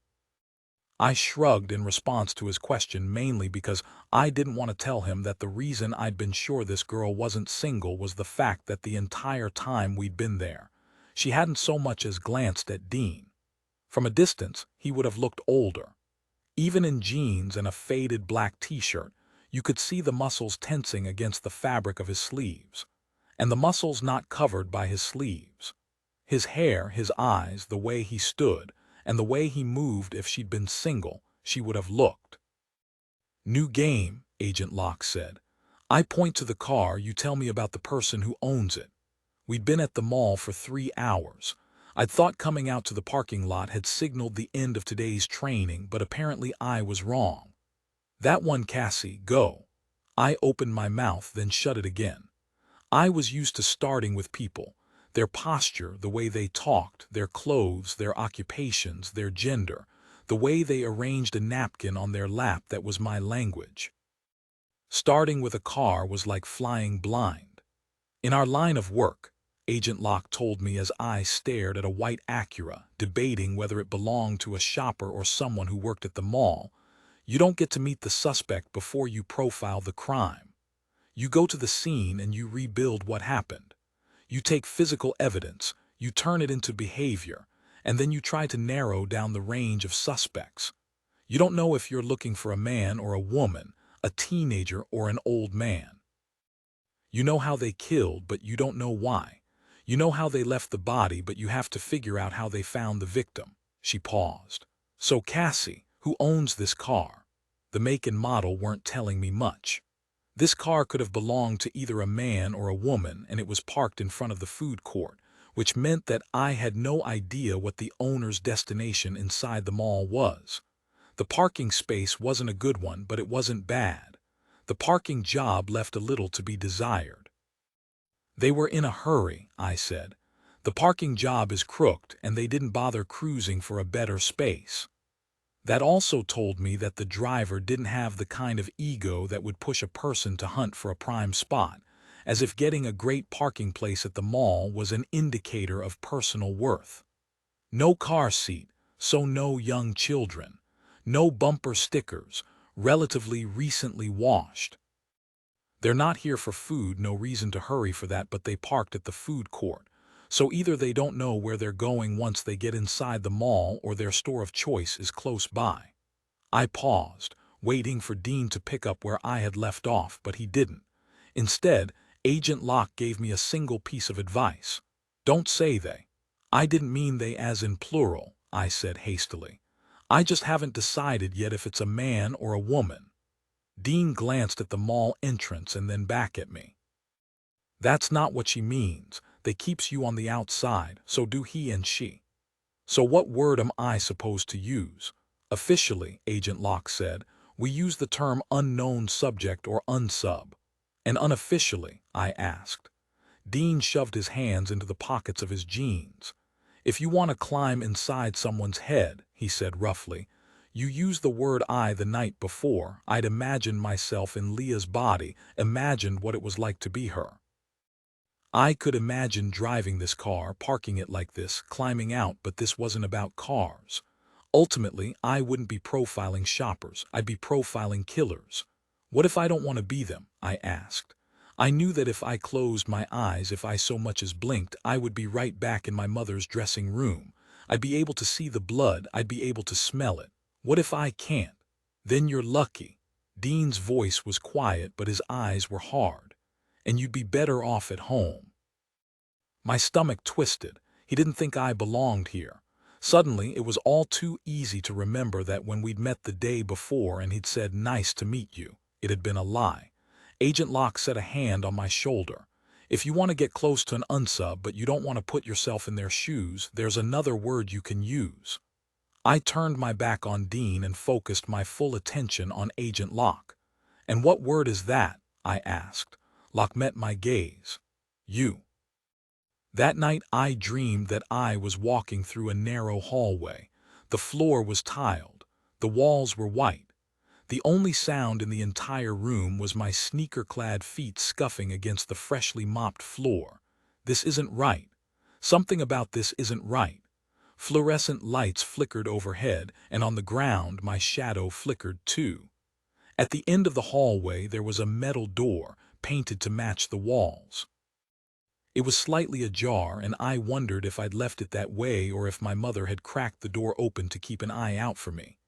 I shrugged in response to his question, mainly because I didn't want to tell him that the reason I'd been sure this girl wasn't single was the fact that the entire time we'd been there, she hadn't so much as glanced at Dean. From a distance, he would have looked older. Even in jeans and a faded black t-shirt, you could see the muscles tensing against the fabric of his sleeves. And the muscles not covered by his sleeves. His hair, his eyes, the way he stood, and the way he moved. If she'd been single, she would have looked. "New game," Agent Locke said. "I point to the car, you tell me about the person who owns it." We'd been at the mall for 3 hours. I'd thought coming out to the parking lot had signaled the end of today's training, but apparently I was wrong. "That one, Cassie, go." I opened my mouth, then shut it again. I was used to starting with people. Their posture, the way they talked, their clothes, their occupations, their gender. The way they arranged a napkin on their lap that was my language. Starting with a car was like flying blind. In our line of work, Agent Locke told me as I stared at a white Acura, debating whether it belonged to a shopper or someone who worked at the mall, you don't get to meet the suspect before you profile the crime. You go to the scene and you rebuild what happened. You take physical evidence, you turn it into behavior, and then you try to narrow down the range of suspects. You don't know if you're looking for a man or a woman, a teenager or an old man. You know how they killed, but you don't know why. You know how they left the body, but you have to figure out how they found the victim. She paused. So Cassie, who owns this car? The make and model weren't telling me much. This car could have belonged to either a man or a woman, and it was parked in front of the food court, which meant that I had no idea what the owner's destination inside the mall was. The parking space wasn't a good one, but it wasn't bad. The parking job left a little to be desired. They were in a hurry, I said. The parking job is crooked, and they didn't bother cruising for a better space. That also told me that the driver didn't have the kind of ego that would push a person to hunt for a prime spot, as if getting a great parking place at the mall was an indicator of personal worth. No car seat, so no young children. No bumper stickers, relatively recently washed. They're not here for food, no reason to hurry for that, but they parked at the food court. So either they don't know where they're going once they get inside the mall, or their store of choice is close by. I paused, waiting for Dean to pick up where I had left off, but he didn't. Instead, Agent Locke gave me a single piece of advice. Don't say they. I didn't mean they as in plural, I said hastily. I just haven't decided yet if it's a man or a woman. Dean glanced at the mall entrance and then back at me. That's not what she means. They keeps you on the outside, so do he and she. So what word am I supposed to use? Officially, Agent Locke said, we use the term unknown subject or unsub. And unofficially, I asked. Dean shoved his hands into the pockets of his jeans. If you want to climb inside someone's head, he said roughly, you use the word I. The night before, I'd imagined myself in Leah's body, imagined what it was like to be her. I could imagine driving this car, parking it like this, climbing out, but this wasn't about cars. Ultimately, I wouldn't be profiling shoppers, I'd be profiling killers. What if I don't want to be them? I asked. I knew that if I closed my eyes, if I so much as blinked, I would be right back in my mother's dressing room. I'd be able to see the blood, I'd be able to smell it. What if I can't? Then you're lucky. Dean's voice was quiet, but his eyes were hard. And you'd be better off at home. My stomach twisted. He didn't think I belonged here. Suddenly, it was all too easy to remember that when we'd met the day before and he'd said, "Nice to meet you," it had been a lie. Agent Locke set a hand on my shoulder. If you want to get close to an unsub but you don't want to put yourself in their shoes, there's another word you can use. I turned my back on Dean and focused my full attention on Agent Locke. And what word is that? I asked. Locke met my gaze. You. That night I dreamed that I was walking through a narrow hallway. The floor was tiled. The walls were white. The only sound in the entire room was my sneaker-clad feet scuffing against the freshly mopped floor. This isn't right. Something about this isn't right. Fluorescent lights flickered overhead, and on the ground my shadow flickered too. At the end of the hallway there was a metal door, painted to match the walls. It was slightly ajar, and I wondered if I'd left it that way or if my mother had cracked the door open to keep an eye out for me.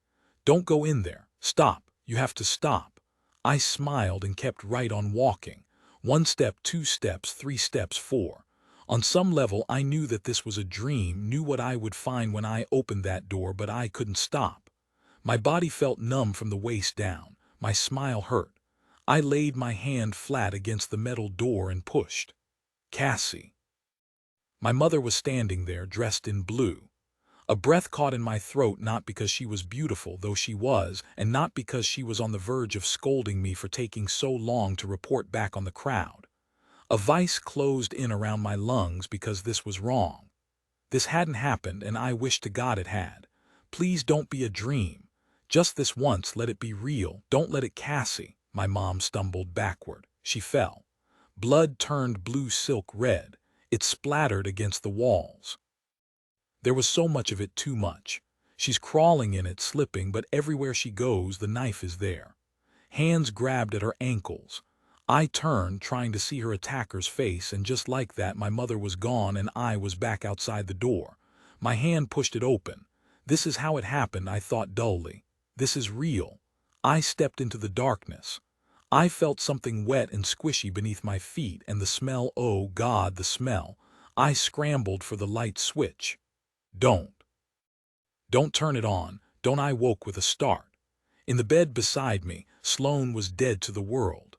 Don't go in there. Stop. You have to stop. I smiled and kept right on walking. 1 step, 2 steps, 3 steps, 4. On some level I knew that this was a dream, knew what I would find when I opened that door, but I couldn't stop. My body felt numb from the waist down. My smile hurt. I laid my hand flat against the metal door and pushed. Cassie. My mother was standing there, dressed in blue. A breath caught in my throat, not because she was beautiful, though she was, and not because she was on the verge of scolding me for taking so long to report back on the crowd. A vice closed in around my lungs because this was wrong. This hadn't happened, and I wished to God it had. Please don't be a dream. Just this once, let it be real. Don't let it, Cassie. My mom stumbled backward. She fell. Blood turned blue silk red. It splattered against the walls. There was so much of it, too much. She's crawling in it, slipping, but everywhere she goes, the knife is there. Hands grabbed at her ankles. I turned, trying to see her attacker's face, and just like that, my mother was gone and I was back outside the door. My hand pushed it open. This is how it happened, I thought dully. This is real. I stepped into the darkness. I felt something wet and squishy beneath my feet, and the smell, oh God, the smell. I scrambled for the light switch. Don't turn it on. Don't. I woke with a start. In the bed beside me, Sloane was dead to the world.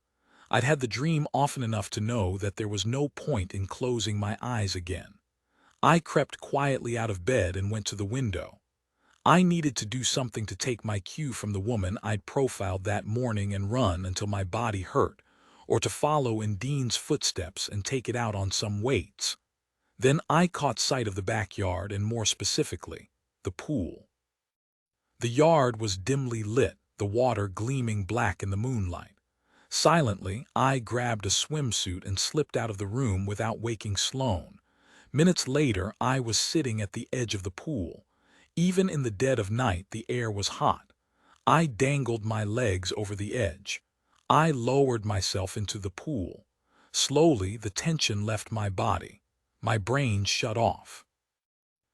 I'd had the dream often enough to know that there was no point in closing my eyes again. I crept quietly out of bed and went to the window. I needed to do something to take my cue from the woman I'd profiled that morning and run until my body hurt, or to follow in Dean's footsteps and take it out on some weights. Then I caught sight of the backyard, and more specifically, the pool. The yard was dimly lit, the water gleaming black in the moonlight. Silently, I grabbed a swimsuit and slipped out of the room without waking Sloane. Minutes later, I was sitting at the edge of the pool. Even in the dead of night, the air was hot. I dangled my legs over the edge. I lowered myself into the pool. Slowly, the tension left my body. My brain shut off.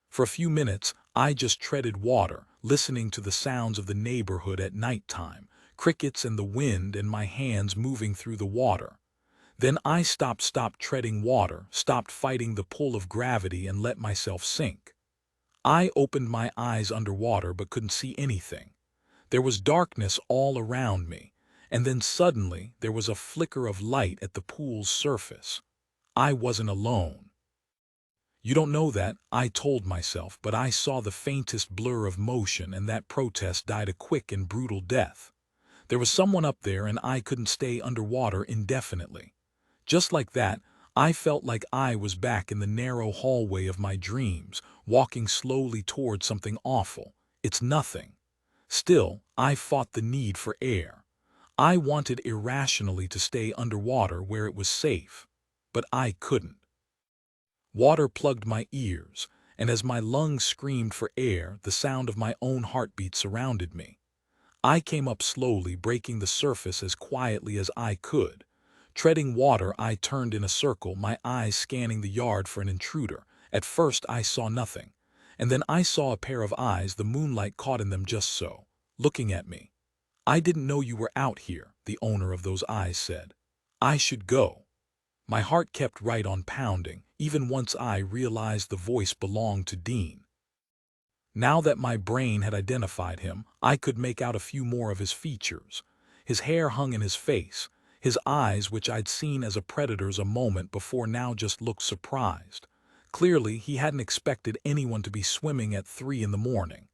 For a few minutes, I just treaded water, listening to the sounds of the neighborhood at nighttime, crickets and the wind, and my hands moving through the water. Then I stopped treading water, stopped fighting the pull of gravity, and let myself sink. I opened my eyes underwater but couldn't see anything. There was darkness all around me, and then suddenly there was a flicker of light at the pool's surface. I wasn't alone. You don't know that, I told myself, but I saw the faintest blur of motion, and that protest died a quick and brutal death. There was someone up there, and I couldn't stay underwater indefinitely. Just like that, I felt like I was back in the narrow hallway of my dreams, walking slowly toward something awful. It's nothing. Still, I fought the need for air. I wanted irrationally to stay underwater where it was safe, but I couldn't. Water plugged my ears, and as my lungs screamed for air, the sound of my own heartbeat surrounded me. I came up slowly, breaking the surface as quietly as I could. Treading water, I turned in a circle, my eyes scanning the yard for an intruder. At first I saw nothing, and then I saw a pair of eyes, the moonlight caught in them just so, looking at me. "I didn't know you were out here," the owner of those eyes said. "I should go." My heart kept right on pounding, even once I realized the voice belonged to Dean. Now that my brain had identified him, I could make out a few more of his features. His hair hung in his face. His eyes, which I'd seen as a predator's a moment before, now just looked surprised. Clearly, he hadn't expected anyone to be swimming at 3 in the morning.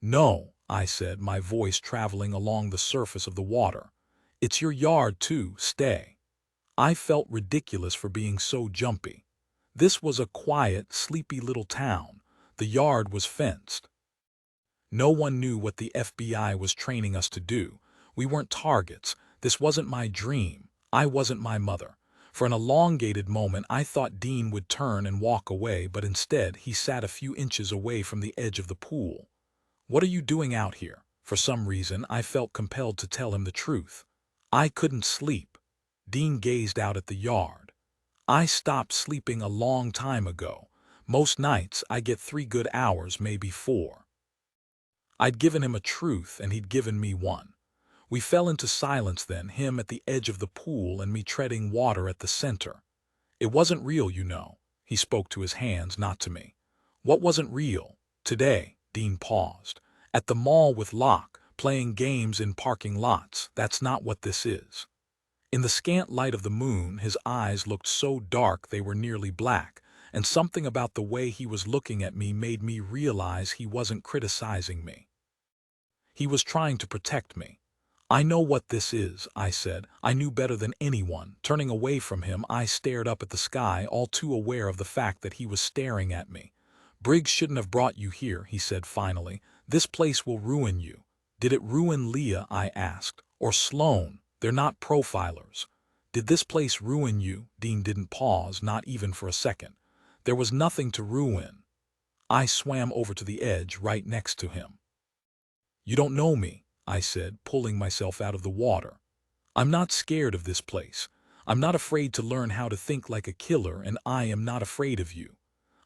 "No," I said, my voice traveling along the surface of the water. "It's your yard too, stay." I felt ridiculous for being so jumpy. This was a quiet, sleepy little town. The yard was fenced. No one knew what the FBI was training us to do. We weren't targets. This wasn't my dream. I wasn't my mother. For an elongated moment, I thought Dean would turn and walk away, but instead he sat a few inches away from the edge of the pool. "What are you doing out here?" For some reason, I felt compelled to tell him the truth. I couldn't sleep. Dean gazed out at the yard. "I stopped sleeping a long time ago. Most nights I get 3 good hours, maybe 4. I'd given him a truth, and he'd given me one. We fell into silence then, him at the edge of the pool and me treading water at the center. "It wasn't real, you know." He spoke to his hands, not to me. "What wasn't real?" "Today." Dean paused. "At the mall with Locke, playing games in parking lots. That's not what this is." In the scant light of the moon, his eyes looked so dark they were nearly black, and something about the way he was looking at me made me realize he wasn't criticizing me. He was trying to protect me. "I know what this is," I said. I knew better than anyone. Turning away from him, I stared up at the sky, all too aware of the fact that he was staring at me. "Briggs shouldn't have brought you here," he said finally. This place will ruin you. Did it ruin Leah, I asked, or Sloane? They're not profilers. Did this place ruin you? Dean didn't pause, not even for a second. There was nothing to ruin. I swam over to the edge right next to him. You don't know me, I said, pulling myself out of the water. I'm not scared of this place. I'm not afraid to learn how to think like a killer, and I am not afraid of you.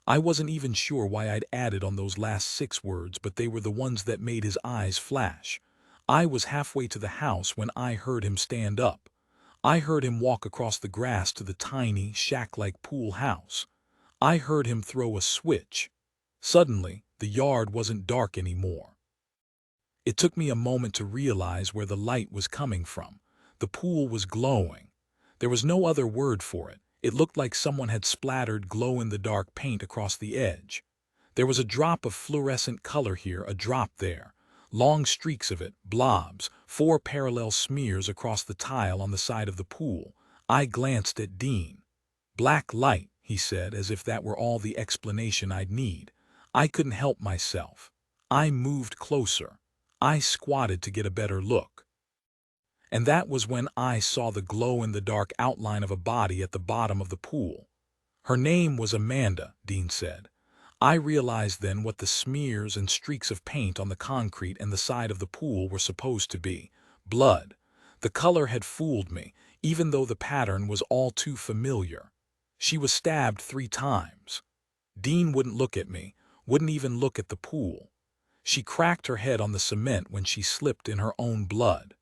I wasn't even sure why I'd added on those last 6 words, but they were the ones that made his eyes flash. I was halfway to the house when I heard him stand up. I heard him walk across the grass to the tiny, shack-like pool house. I heard him throw a switch. Suddenly, the yard wasn't dark anymore. It took me a moment to realize where the light was coming from. The pool was glowing. There was no other word for it. It looked like someone had splattered glow-in-the-dark paint across the edge. There was a drop of fluorescent color here, a drop there. Long streaks of it, blobs, 4 parallel smears across the tile on the side of the pool. I glanced at Dean. Black light, he said, as if that were all the explanation I'd need. I couldn't help myself. I moved closer. I squatted to get a better look. And that was when I saw the glow-in-the-dark outline of a body at the bottom of the pool. Her name was Amanda, Dean said. I realized then what the smears and streaks of paint on the concrete and the side of the pool were supposed to be. Blood. The color had fooled me, even though the pattern was all too familiar. She was stabbed 3 times. Dean wouldn't look at me, wouldn't even look at the pool. She cracked her head on the cement when she slipped in her own blood.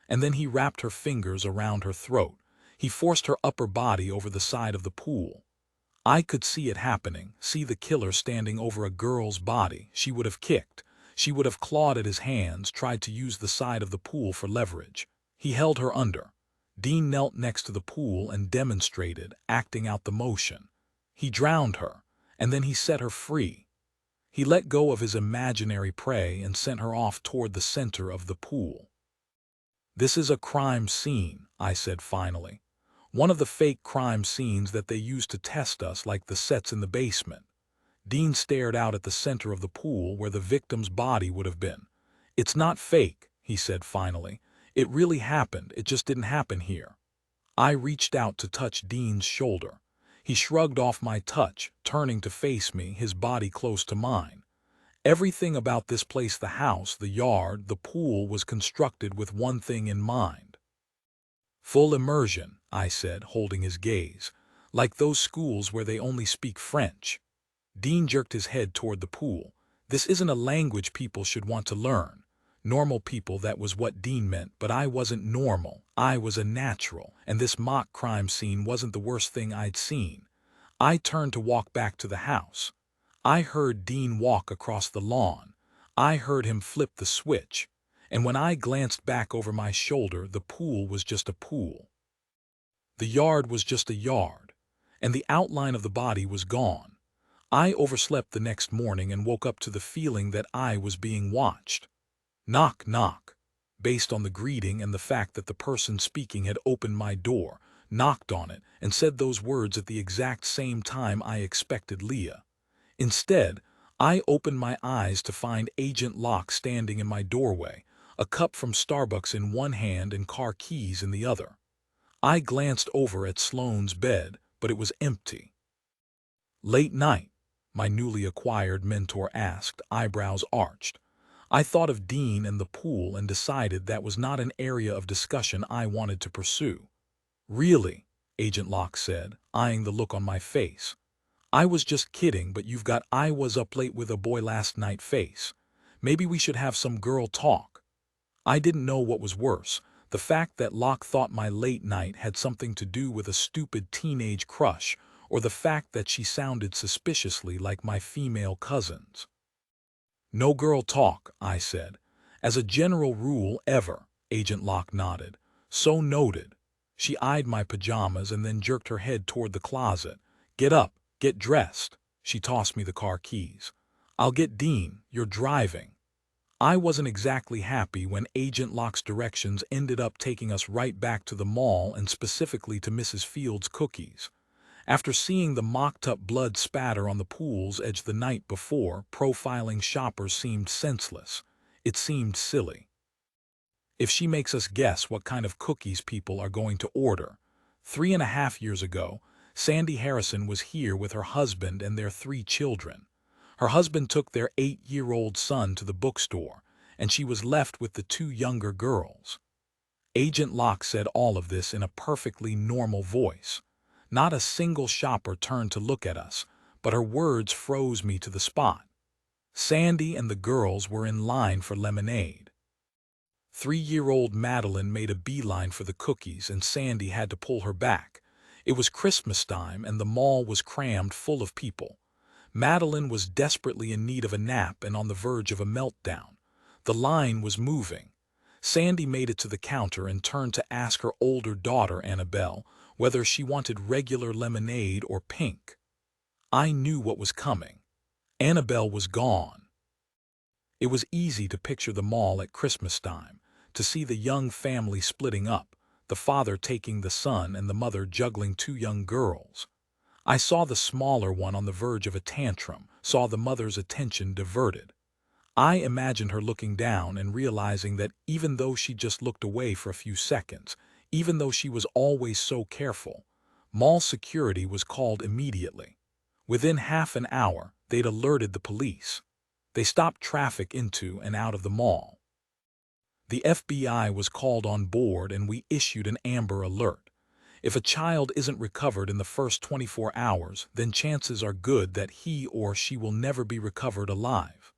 And then he wrapped her fingers around her throat. He forced her upper body over the side of the pool. I could see it happening, see the killer standing over a girl's body. She would have kicked. She would have clawed at his hands, tried to use the side of the pool for leverage. He held her under. Dean knelt next to the pool and demonstrated, acting out the motion. He drowned her, and then he set her free. He let go of his imaginary prey and sent her off toward the center of the pool. This is a crime scene, I said finally. One of the fake crime scenes that they used to test us, like the sets in the basement. Dean stared out at the center of the pool where the victim's body would have been. It's not fake, he said finally. It really happened, it just didn't happen here. I reached out to touch Dean's shoulder. He shrugged off my touch, turning to face me, his body close to mine. Everything about this place, the house, the yard, the pool, was constructed with one thing in mind. Full immersion, I said, holding his gaze, like those schools where they only speak French. Dean jerked his head toward the pool. This isn't a language people should want to learn. Normal people, that was what Dean meant, but I wasn't normal. I was a natural, and this mock crime scene wasn't the worst thing I'd seen. I turned to walk back to the house. I heard Dean walk across the lawn. I heard him flip the switch. And when I glanced back over my shoulder, the pool was just a pool. The yard was just a yard, and the outline of the body was gone. I overslept the next morning and woke up to the feeling that I was being watched. Knock, knock. Based on the greeting and the fact that the person speaking had opened my door, knocked on it, and said those words at the exact same time I expected Leah. Instead, I opened my eyes to find Agent Locke standing in my doorway, a cup from Starbucks in one hand and car keys in the other. I glanced over at Sloane's bed, but it was empty. Late night, my newly acquired mentor asked, eyebrows arched. I thought of Dean and the pool and decided that was not an area of discussion I wanted to pursue. Really, Agent Locke said, eyeing the look on my face. I was just kidding, but you've got "I was up late with a boy last night" face. Maybe we should have some girl talk. I didn't know what was worse, the fact that Locke thought my late night had something to do with a stupid teenage crush, or the fact that she sounded suspiciously like my female cousins. No girl talk, I said. As a general rule, ever. Agent Locke nodded. So noted. She eyed my pajamas and then jerked her head toward the closet. Get up, get dressed. She tossed me the car keys. I'll get Dean, you're driving. I wasn't exactly happy when Agent Locke's directions ended up taking us right back to the mall and specifically to Mrs. Field's cookies. After seeing the mocked-up blood spatter on the pool's edge the night before, profiling shoppers seemed senseless. It seemed silly. If she makes us guess what kind of cookies people are going to order. 3.5 years ago, Sandy Harrison was here with her husband and their 3 children. Her husband took their 8-year-old son to the bookstore, and she was left with the 2 younger girls. Agent Locke said all of this in a perfectly normal voice. Not a single shopper turned to look at us, but her words froze me to the spot. Sandy and the girls were in line for lemonade. 3-year-old Madeline made a beeline for the cookies, and Sandy had to pull her back. It was Christmas time, and the mall was crammed full of people. Madeline was desperately in need of a nap and on the verge of a meltdown. The line was moving. Sandy made it to the counter and turned to ask her older daughter, Annabelle, whether she wanted regular lemonade or pink. I knew what was coming. Annabelle was gone. It was easy to picture the mall at Christmas time, to see the young family splitting up, the father taking the son and the mother juggling 2 young girls. I saw the smaller one on the verge of a tantrum, saw the mother's attention diverted. I imagined her looking down and realizing that even though she just looked away for a few seconds, even though she was always so careful, mall security was called immediately. Within half an hour, they'd alerted the police. They stopped traffic into and out of the mall. The FBI was called on board, and we issued an Amber Alert. If a child isn't recovered in the first 24 hours, then chances are good that he or she will never be recovered alive.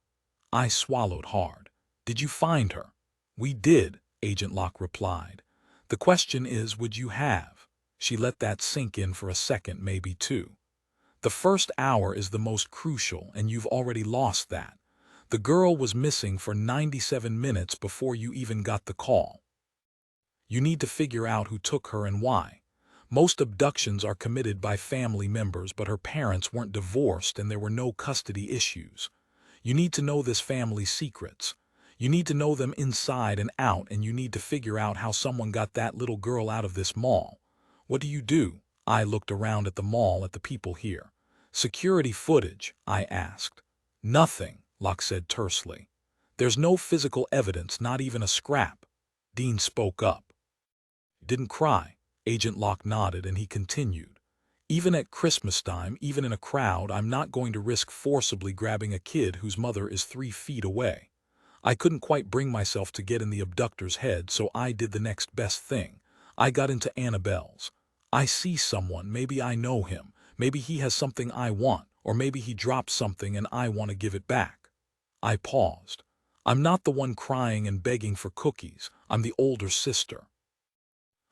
I swallowed hard. Did you find her? We did, Agent Locke replied. The question is, would you have? She let that sink in for a second, maybe 2. The first hour is the most crucial, and you've already lost that. The girl was missing for 97 minutes before you even got the call. You need to figure out who took her and why. Most abductions are committed by family members, but her parents weren't divorced and there were no custody issues. You need to know this family's secrets. You need to know them inside and out, and you need to figure out how someone got that little girl out of this mall. What do you do? I looked around at the mall, at the people here. Security footage, I asked. Nothing, Locke said tersely. There's no physical evidence, not even a scrap. Dean spoke up. Didn't cry. Agent Locke nodded, and he continued. Even at Christmas time, even in a crowd, I'm not going to risk forcibly grabbing a kid whose mother is 3 feet away. I couldn't quite bring myself to get in the abductor's head, so I did the next best thing. I got into Annabelle's. I see someone, maybe I know him, maybe he has something I want, or maybe he dropped something and I want to give it back. I paused. I'm not the one crying and begging for cookies. I'm the older sister.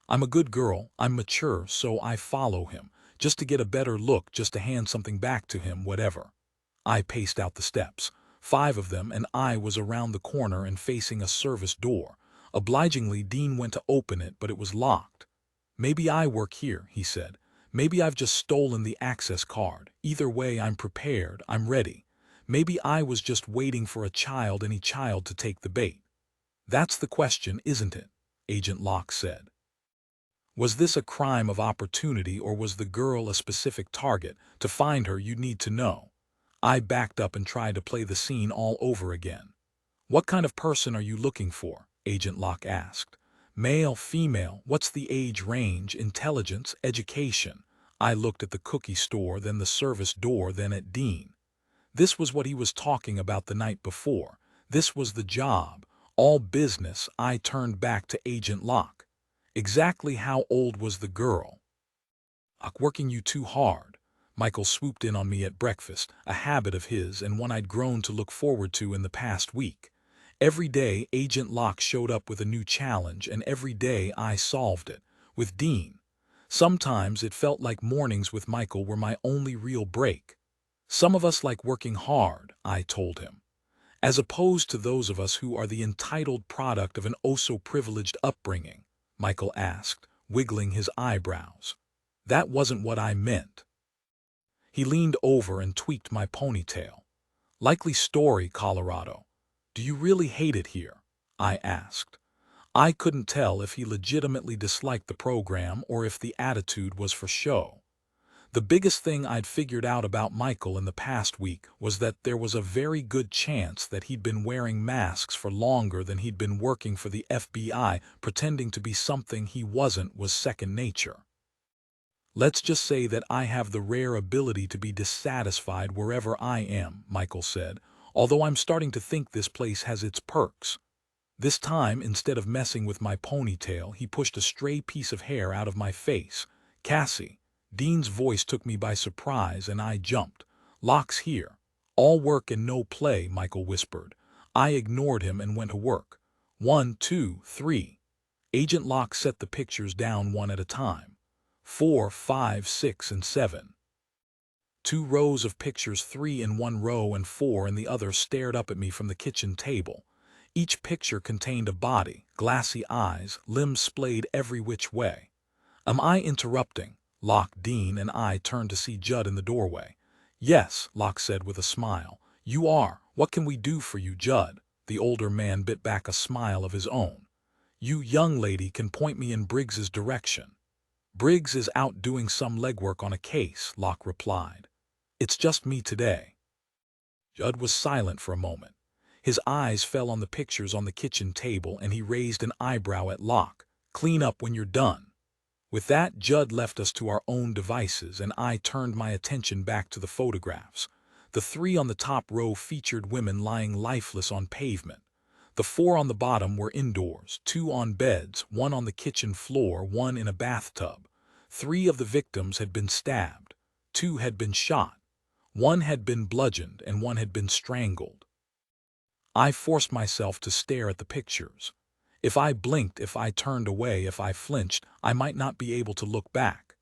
I'm a good girl, I'm mature, so I follow him, just to get a better look, just to hand something back to him, whatever. I paced out the steps, 5 of them, and I was around the corner and facing a service door. Obligingly, Dean went to open it, but it was locked. Maybe I work here, he said. Maybe I've just stolen the access card. Either way, I'm prepared, I'm ready. Maybe I was just waiting for a child, any child, to take the bait. That's the question, isn't it? Agent Locke said. Was this a crime of opportunity, or was the girl a specific target? To find her, you'd need to know. I backed up and tried to play the scene all over again. What kind of person are you looking for? Agent Locke asked. Male, female, what's the age range, intelligence, education? I looked at the cookie store, then the service door, then at Dean. This was what he was talking about the night before. This was the job. All business. I turned back to Agent Locke. Exactly how old was the girl? Working you too hard. Michael swooped in on me at breakfast, a habit of his and one I'd grown to look forward to in the past week. Every day, Agent Locke showed up with a new challenge, and every day I solved it. With Dean. Sometimes it felt like mornings with Michael were my only real break. Some of us like working hard, I told him, as opposed to those of us who are the entitled product of an oh-so-privileged upbringing. Michael asked, wiggling his eyebrows. That wasn't what I meant. He leaned over and tweaked my ponytail. Likely story, Colorado. Do you really hate it here? I asked. I couldn't tell if he legitimately disliked the program or if the attitude was for show. The biggest thing I'd figured out about Michael in the past week was that there was a very good chance that he'd been wearing masks for longer than he'd been working for the FBI. Pretending to be something he wasn't was second nature. Let's just say that I have the rare ability to be dissatisfied wherever I am, Michael said, although I'm starting to think this place has its perks. This time, instead of messing with my ponytail, he pushed a stray piece of hair out of my face. Cassie. Dean's voice took me by surprise and I jumped. Locke's here. All work and no play, Michael whispered. I ignored him and went to work. 1, 2, 3. Agent Locke set the pictures down one at a time. 4, 5, 6, and 7. 2 rows of pictures, 3 in one row and 4 in the other, stared up at me from the kitchen table. Each picture contained a body, glassy eyes, limbs splayed every which way. Am I interrupting? Locke, Dean, and I turned to see Judd in the doorway. Yes, Locke said with a smile. You are. What can we do for you, Judd? The older man bit back a smile of his own. You young lady can point me in Briggs's direction. Briggs is out doing some legwork on a case, Locke replied. It's just me today. Judd was silent for a moment. His eyes fell on the pictures on the kitchen table and he raised an eyebrow at Locke. Clean up when you're done. With that, Judd left us to our own devices and I turned my attention back to the photographs. The 3 on the top row featured women lying lifeless on pavement. The 4 on the bottom were indoors, 2 on beds, 1 on the kitchen floor, 1 in a bathtub. 3 of the victims had been stabbed, 2 had been shot, 1 had been bludgeoned, and 1 had been strangled. I forced myself to stare at the pictures. If I blinked, if I turned away, if I flinched, I might not be able to look back.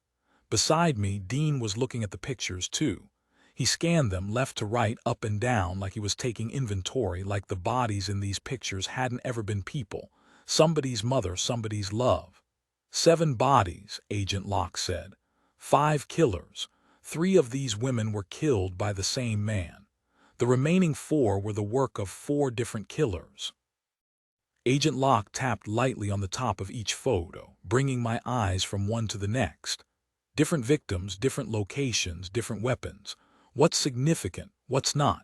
Beside me, Dean was looking at the pictures too. He scanned them left to right, up and down, like he was taking inventory, like the bodies in these pictures hadn't ever been people. Somebody's mother, somebody's love. 7 bodies, Agent Locke said. 5 killers. 3 of these women were killed by the same man. The remaining 4 were the work of 4 different killers. Agent Locke tapped lightly on the top of each photo, bringing my eyes from one to the next. Different victims, different locations, different weapons. What's significant, what's not?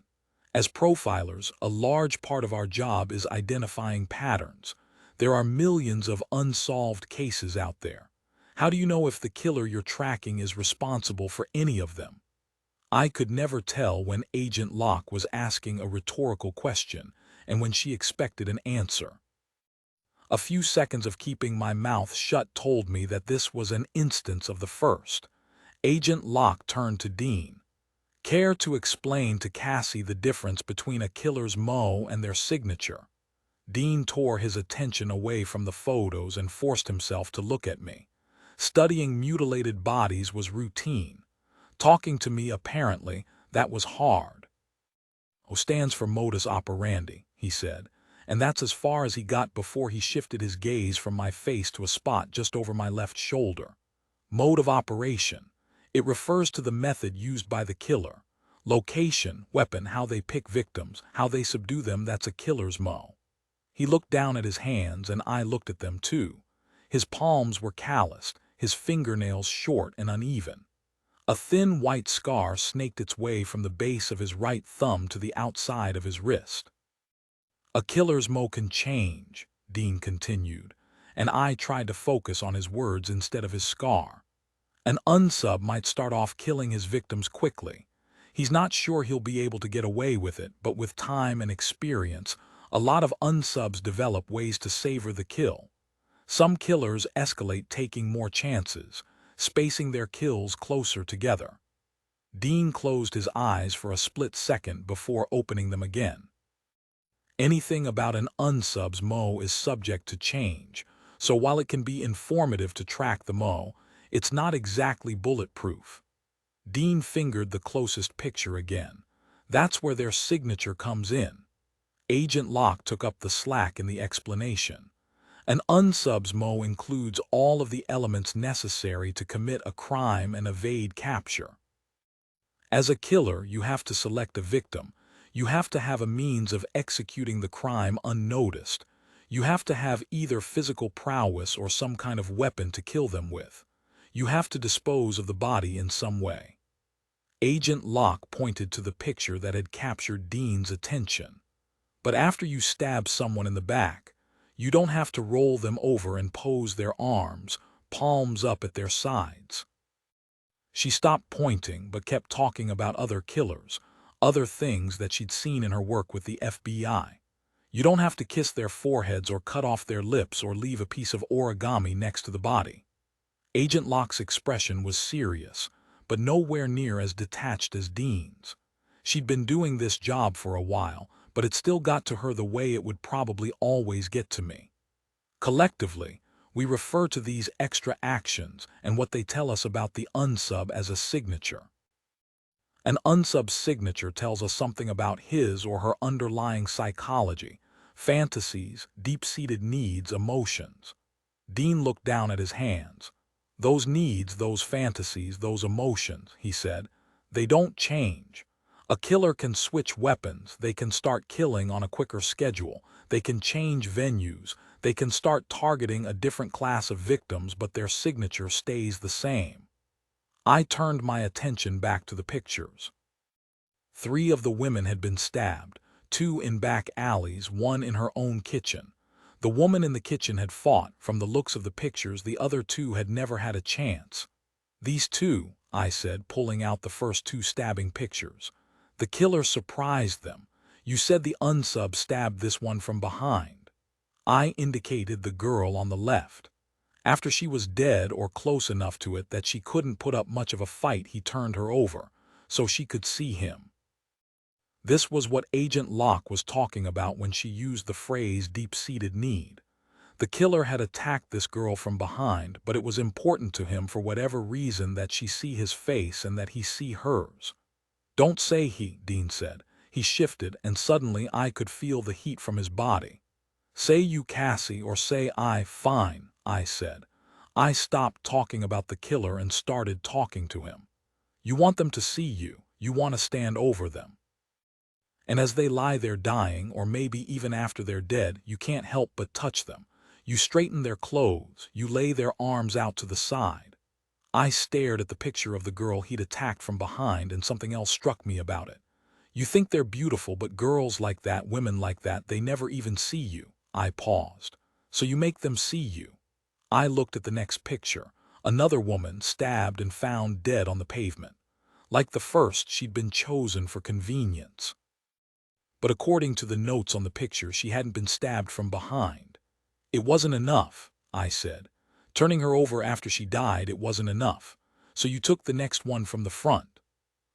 As profilers, a large part of our job is identifying patterns. There are millions of unsolved cases out there. How do you know if the killer you're tracking is responsible for any of them? I could never tell when Agent Locke was asking a rhetorical question and when she expected an answer. A few seconds of keeping my mouth shut told me that this was an instance of the first. Agent Locke turned to Dean. Care to explain to Cassie the difference between a killer's MO and their signature? Dean tore his attention away from the photos and forced himself to look at me. Studying mutilated bodies was routine. Talking to me, apparently, that was hard. O stands for modus operandi, he said. And that's as far as he got before he shifted his gaze from my face to a spot just over my left shoulder. Mode of operation. It refers to the method used by the killer. Location, weapon, how they pick victims, how they subdue them, that's a killer's MO. He looked down at his hands and I looked at them too. His palms were calloused, his fingernails short and uneven. A thin white scar snaked its way from the base of his right thumb to the outside of his wrist. A killer's MO can change, Dean continued, and I tried to focus on his words instead of his scar. An unsub might start off killing his victims quickly. He's not sure he'll be able to get away with it, but with time and experience, a lot of unsubs develop ways to savor the kill. Some killers escalate, taking more chances, spacing their kills closer together. Dean closed his eyes for a split second before opening them again. Anything about an unsub's MO is subject to change, so while it can be informative to track the MO, it's not exactly bulletproof. Dean fingered the closest picture again. That's where their signature comes in. Agent Locke took up the slack in the explanation. An unsub's MO includes all of the elements necessary to commit a crime and evade capture. As a killer, you have to select a victim. You have to have a means of executing the crime unnoticed. You have to have either physical prowess or some kind of weapon to kill them with. You have to dispose of the body in some way. Agent Locke pointed to the picture that had captured Dean's attention. But after you stab someone in the back, you don't have to roll them over and pose their arms, palms up at their sides. She stopped pointing but kept talking about other killers, other things that she'd seen in her work with the FBI. You don't have to kiss their foreheads or cut off their lips or leave a piece of origami next to the body. Agent Locke's expression was serious, but nowhere near as detached as Dean's. She'd been doing this job for a while, but it still got to her the way it would probably always get to me. Collectively, we refer to these extra actions and what they tell us about the unsub as a signature. An unsub signature tells us something about his or her underlying psychology, fantasies, deep-seated needs, emotions. Dean looked down at his hands. Those needs, those fantasies, those emotions, he said, they don't change. A killer can switch weapons, they can start killing on a quicker schedule, they can change venues, they can start targeting a different class of victims, but their signature stays the same. I turned my attention back to the pictures. 3 of the women had been stabbed, 2 in back alleys, 1 in her own kitchen. The woman in the kitchen had fought. From the looks of the pictures, the other 2 had never had a chance. These 2, I said, pulling out the first 2 stabbing pictures. The killer surprised them. You said the unsub stabbed this one from behind. I indicated the girl on the left. After she was dead or close enough to it that she couldn't put up much of a fight, he turned her over, so she could see him. This was what Agent Locke was talking about when she used the phrase deep-seated need. The killer had attacked this girl from behind, but it was important to him for whatever reason that she see his face and that he see hers. Don't say he, Dean said. He shifted, and suddenly I could feel the heat from his body. Say you, Cassie, or say I. Fine, I said. I stopped talking about the killer and started talking to him. You want them to see you. You want to stand over them. And as they lie there dying, or maybe even after they're dead, you can't help but touch them. You straighten their clothes. You lay their arms out to the side. I stared at the picture of the girl he'd attacked from behind, and something else struck me about it. You think they're beautiful, but girls like that, women like that, they never even see you. I paused. So you make them see you. I looked at the next picture. Another woman stabbed and found dead on the pavement. Like the first, she'd been chosen for convenience. But according to the notes on the picture, she hadn't been stabbed from behind. It wasn't enough, I said. Turning her over after she died, it wasn't enough. So you took the next one from the front.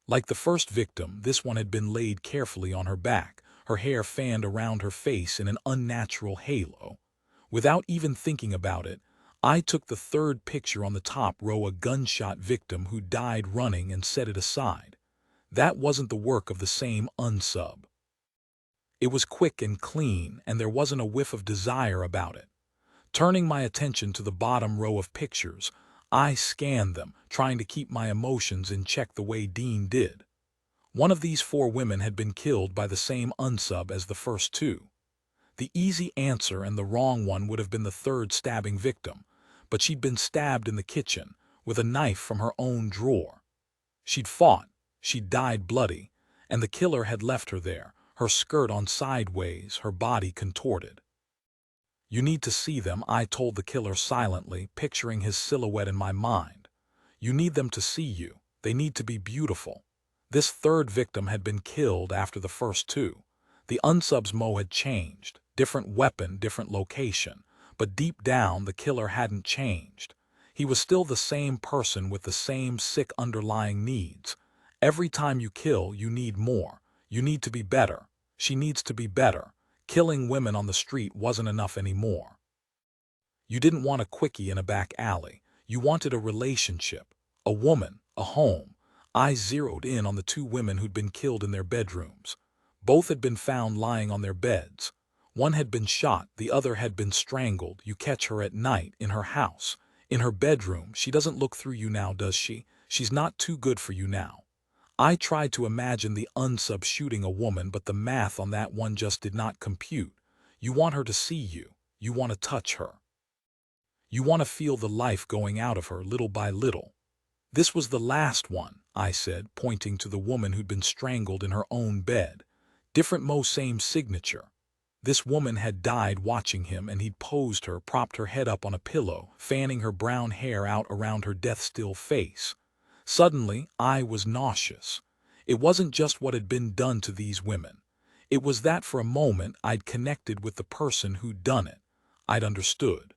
Like the first victim, this one had been laid carefully on her back, her hair fanned around her face in an unnatural halo. Without even thinking about it, I took the third picture on the top row, a gunshot victim who died running, and set it aside. That wasn't the work of the same unsub. It was quick and clean, and there wasn't a whiff of desire about it. Turning my attention to the bottom row of pictures, I scanned them, trying to keep my emotions in check the way Dean did. One of these 4 women had been killed by the same unsub as the first 2. The easy answer and the wrong one would have been the third stabbing victim, but she'd been stabbed in the kitchen with a knife from her own drawer. She'd fought, she'd died bloody, and the killer had left her there, her skirt on sideways, her body contorted. You need to see them, I told the killer silently, picturing his silhouette in my mind. You need them to see you. They need to be beautiful. This third victim had been killed after the first 2. The unsub's mo had changed, different weapon, different location, but deep down the killer hadn't changed. He was still the same person with the same sick underlying needs. Every time you kill, you need more. You need to be better. She needs to be better. Killing women on the street wasn't enough anymore. You didn't want a quickie in a back alley. You wanted a relationship, a woman, a home. I zeroed in on the 2 women who'd been killed in their bedrooms. Both had been found lying on their beds. One had been shot, the other had been strangled. You catch her at night, in her house, in her bedroom. She doesn't look through you now, does she? She's not too good for you now. I tried to imagine the unsub shooting a woman, but the math on that one just did not compute. You want her to see you. You want to touch her. You want to feel the life going out of her little by little. This was the last one, I said, pointing to the woman who'd been strangled in her own bed. Different Mo, same signature. This woman had died watching him, and he'd posed her, propped her head up on a pillow, fanning her brown hair out around her death-still face. Suddenly, I was nauseous. It wasn't just what had been done to these women. It was that for a moment I'd connected with the person who'd done it. I'd understood.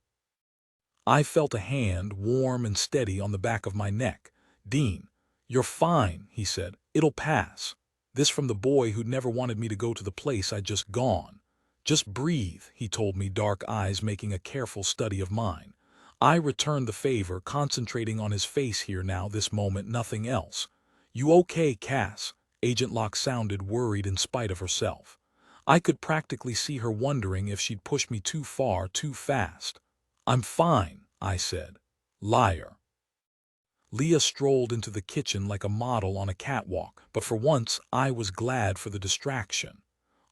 I felt a hand, warm and steady, on the back of my neck. "Dean, you're fine," he said. "It'll pass." This from the boy who'd never wanted me to go to the place I'd just gone. "Just breathe," he told me, dark eyes making a careful study of mine. I returned the favor, concentrating on his face here now, this moment, nothing else. "You okay, Cass?" Agent Locke sounded worried in spite of herself. I could practically see her wondering if she'd pushed me too far, too fast. "I'm fine," I said. "Liar." Leah strolled into the kitchen like a model on a catwalk, but for once I was glad for the distraction.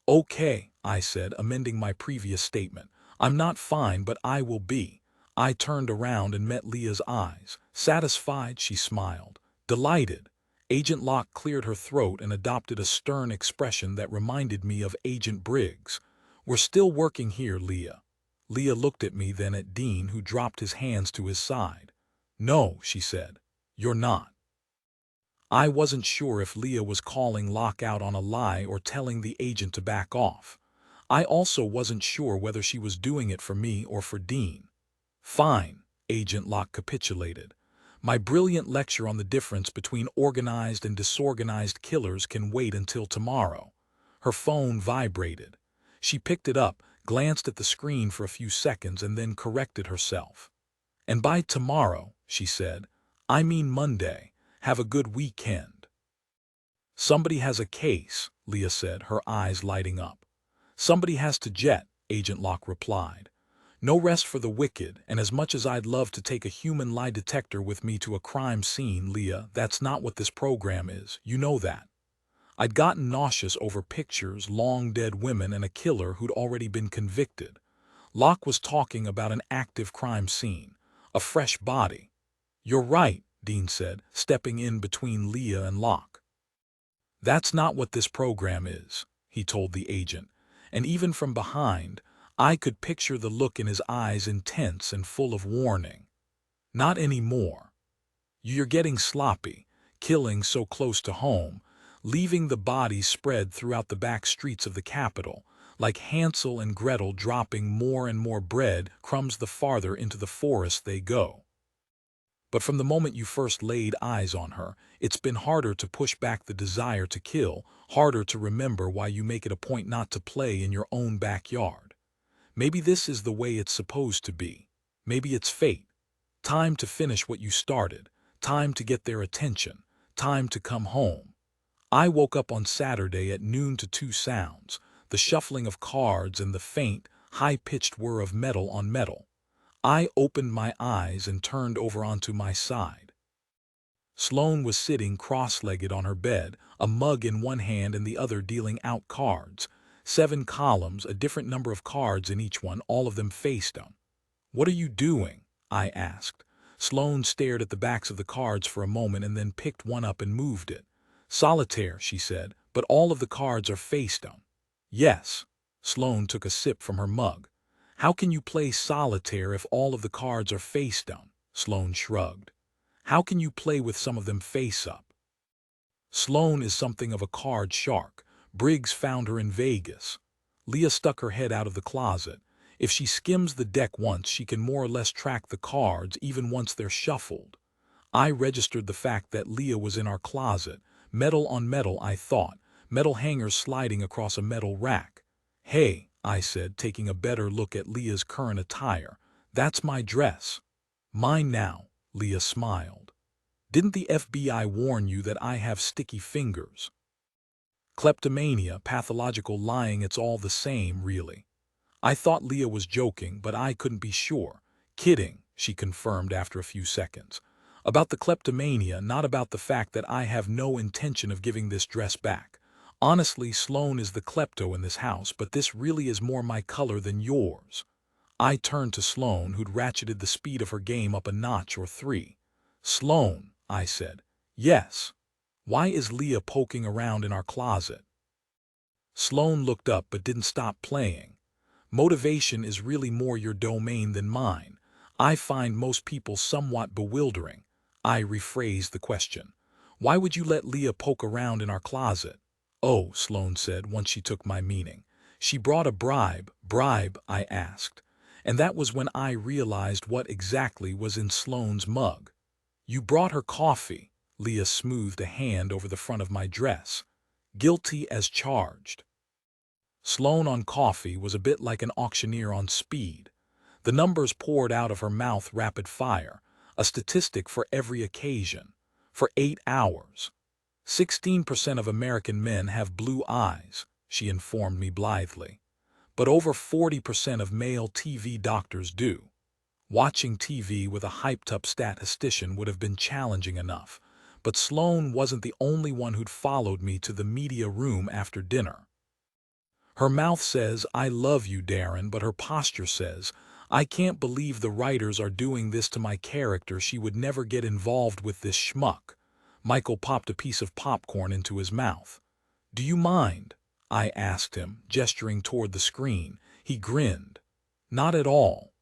"Okay," I said, amending my previous statement. "I'm not fine, but I will be." I turned around and met Leah's eyes. Satisfied, she smiled. Delighted. Agent Locke cleared her throat and adopted a stern expression that reminded me of Agent Briggs. "We're still working here, Leah." Leah looked at me, then at Dean, who dropped his hands to his side. "No," she said. "You're not." I wasn't sure if Leah was calling Locke out on a lie or telling the agent to back off. I also wasn't sure whether she was doing it for me or for Dean. "Fine," Agent Locke capitulated. "My brilliant lecture on the difference between organized and disorganized killers can wait until tomorrow." Her phone vibrated. She picked it up, glanced at the screen for a few seconds, and then corrected herself. "And by tomorrow," she said, "I mean Monday. Have a good weekend." "Somebody has a case," Leah said, her eyes lighting up. "Somebody has to jet," Agent Locke replied. "No rest for the wicked, and as much as I'd love to take a human lie detector with me to a crime scene, Leah, that's not what this program is. You know that." I'd gotten nauseous over pictures, long dead women, and a killer who'd already been convicted. Locke was talking about an active crime scene, a fresh body. "You're right," Dean said, stepping in between Leah and Locke. "That's not what this program is," he told the agent, and even from behind, I could picture the look in his eyes, intense and full of warning. "Not anymore. You're getting sloppy, killing so close to home, leaving the bodies spread throughout the back streets of the capital, like Hansel and Gretel dropping more and more bread crumbs the farther into the forest they go. But from the moment you first laid eyes on her, it's been harder to push back the desire to kill, harder to remember why you make it a point not to play in your own backyard. Maybe this is the way it's supposed to be. Maybe it's fate. Time to finish what you started. Time to get their attention. Time to come home." I woke up on Saturday at noon to two sounds, the shuffling of cards and the faint, high-pitched whir of metal on metal. I opened my eyes and turned over onto my side. Sloane was sitting cross-legged on her bed, a mug in one hand and the other, dealing out cards. 7 columns, a different number of cards in each one, all of them face down. "What are you doing?" I asked. Sloane stared at the backs of the cards for a moment and then picked one up and moved it. "Solitaire," she said, "but all of the cards are face down." "Yes." Sloane took a sip from her mug. "How can you play solitaire if all of the cards are face down?" Sloane shrugged. "How can you play with some of them face up?" Sloane is something of a card shark. Briggs found her in Vegas. Leah stuck her head out of the closet. If she skims the deck once, she can more or less track the cards even once they're shuffled. I registered the fact that Leah was in our closet. Metal on metal, I thought. Metal hangers sliding across a metal rack. "Hey," I said, taking a better look at Leah's current attire. "That's my dress." "Mine now," Leah smiled. "Didn't the FBI warn you that I have sticky fingers?" Kleptomania, pathological lying, it's all the same, really. I thought Leah was joking, but I couldn't be sure. "Kidding," she confirmed after a few seconds. "About the kleptomania, not about the fact that I have no intention of giving this dress back. Honestly, Sloane is the klepto in this house, but this really is more my color than yours." I turned to Sloane, who'd ratcheted the speed of her game up a notch or three. "Sloane," I said. "Yes. Why is Leah poking around in our closet?" Sloane looked up but didn't stop playing. "Motivation is really more your domain than mine. I find most people somewhat bewildering." I rephrased the question. "Why would you let Leah poke around in our closet?" "Oh," Sloane said once she took my meaning. "She brought a bribe." "Bribe?" I asked. And that was when I realized what exactly was in Sloane's mug. "You brought her coffee." Leah smoothed a hand over the front of my dress. "Guilty as charged." Sloane on coffee was a bit like an auctioneer on speed. The numbers poured out of her mouth rapid fire, a statistic for every occasion. For 8 hours. 16% of American men have blue eyes, she informed me blithely. But over 40% of male TV doctors do. Watching TV with a hyped-up statistician would have been challenging enough, but Sloane wasn't the only one who'd followed me to the media room after dinner. Her mouth says, "I love you, Darren," but her posture says, "I can't believe the writers are doing this to my character. She would never get involved with this schmuck." Michael popped a piece of popcorn into his mouth. "Do you mind?" I asked him, gesturing toward the screen. He grinned. "Not at all."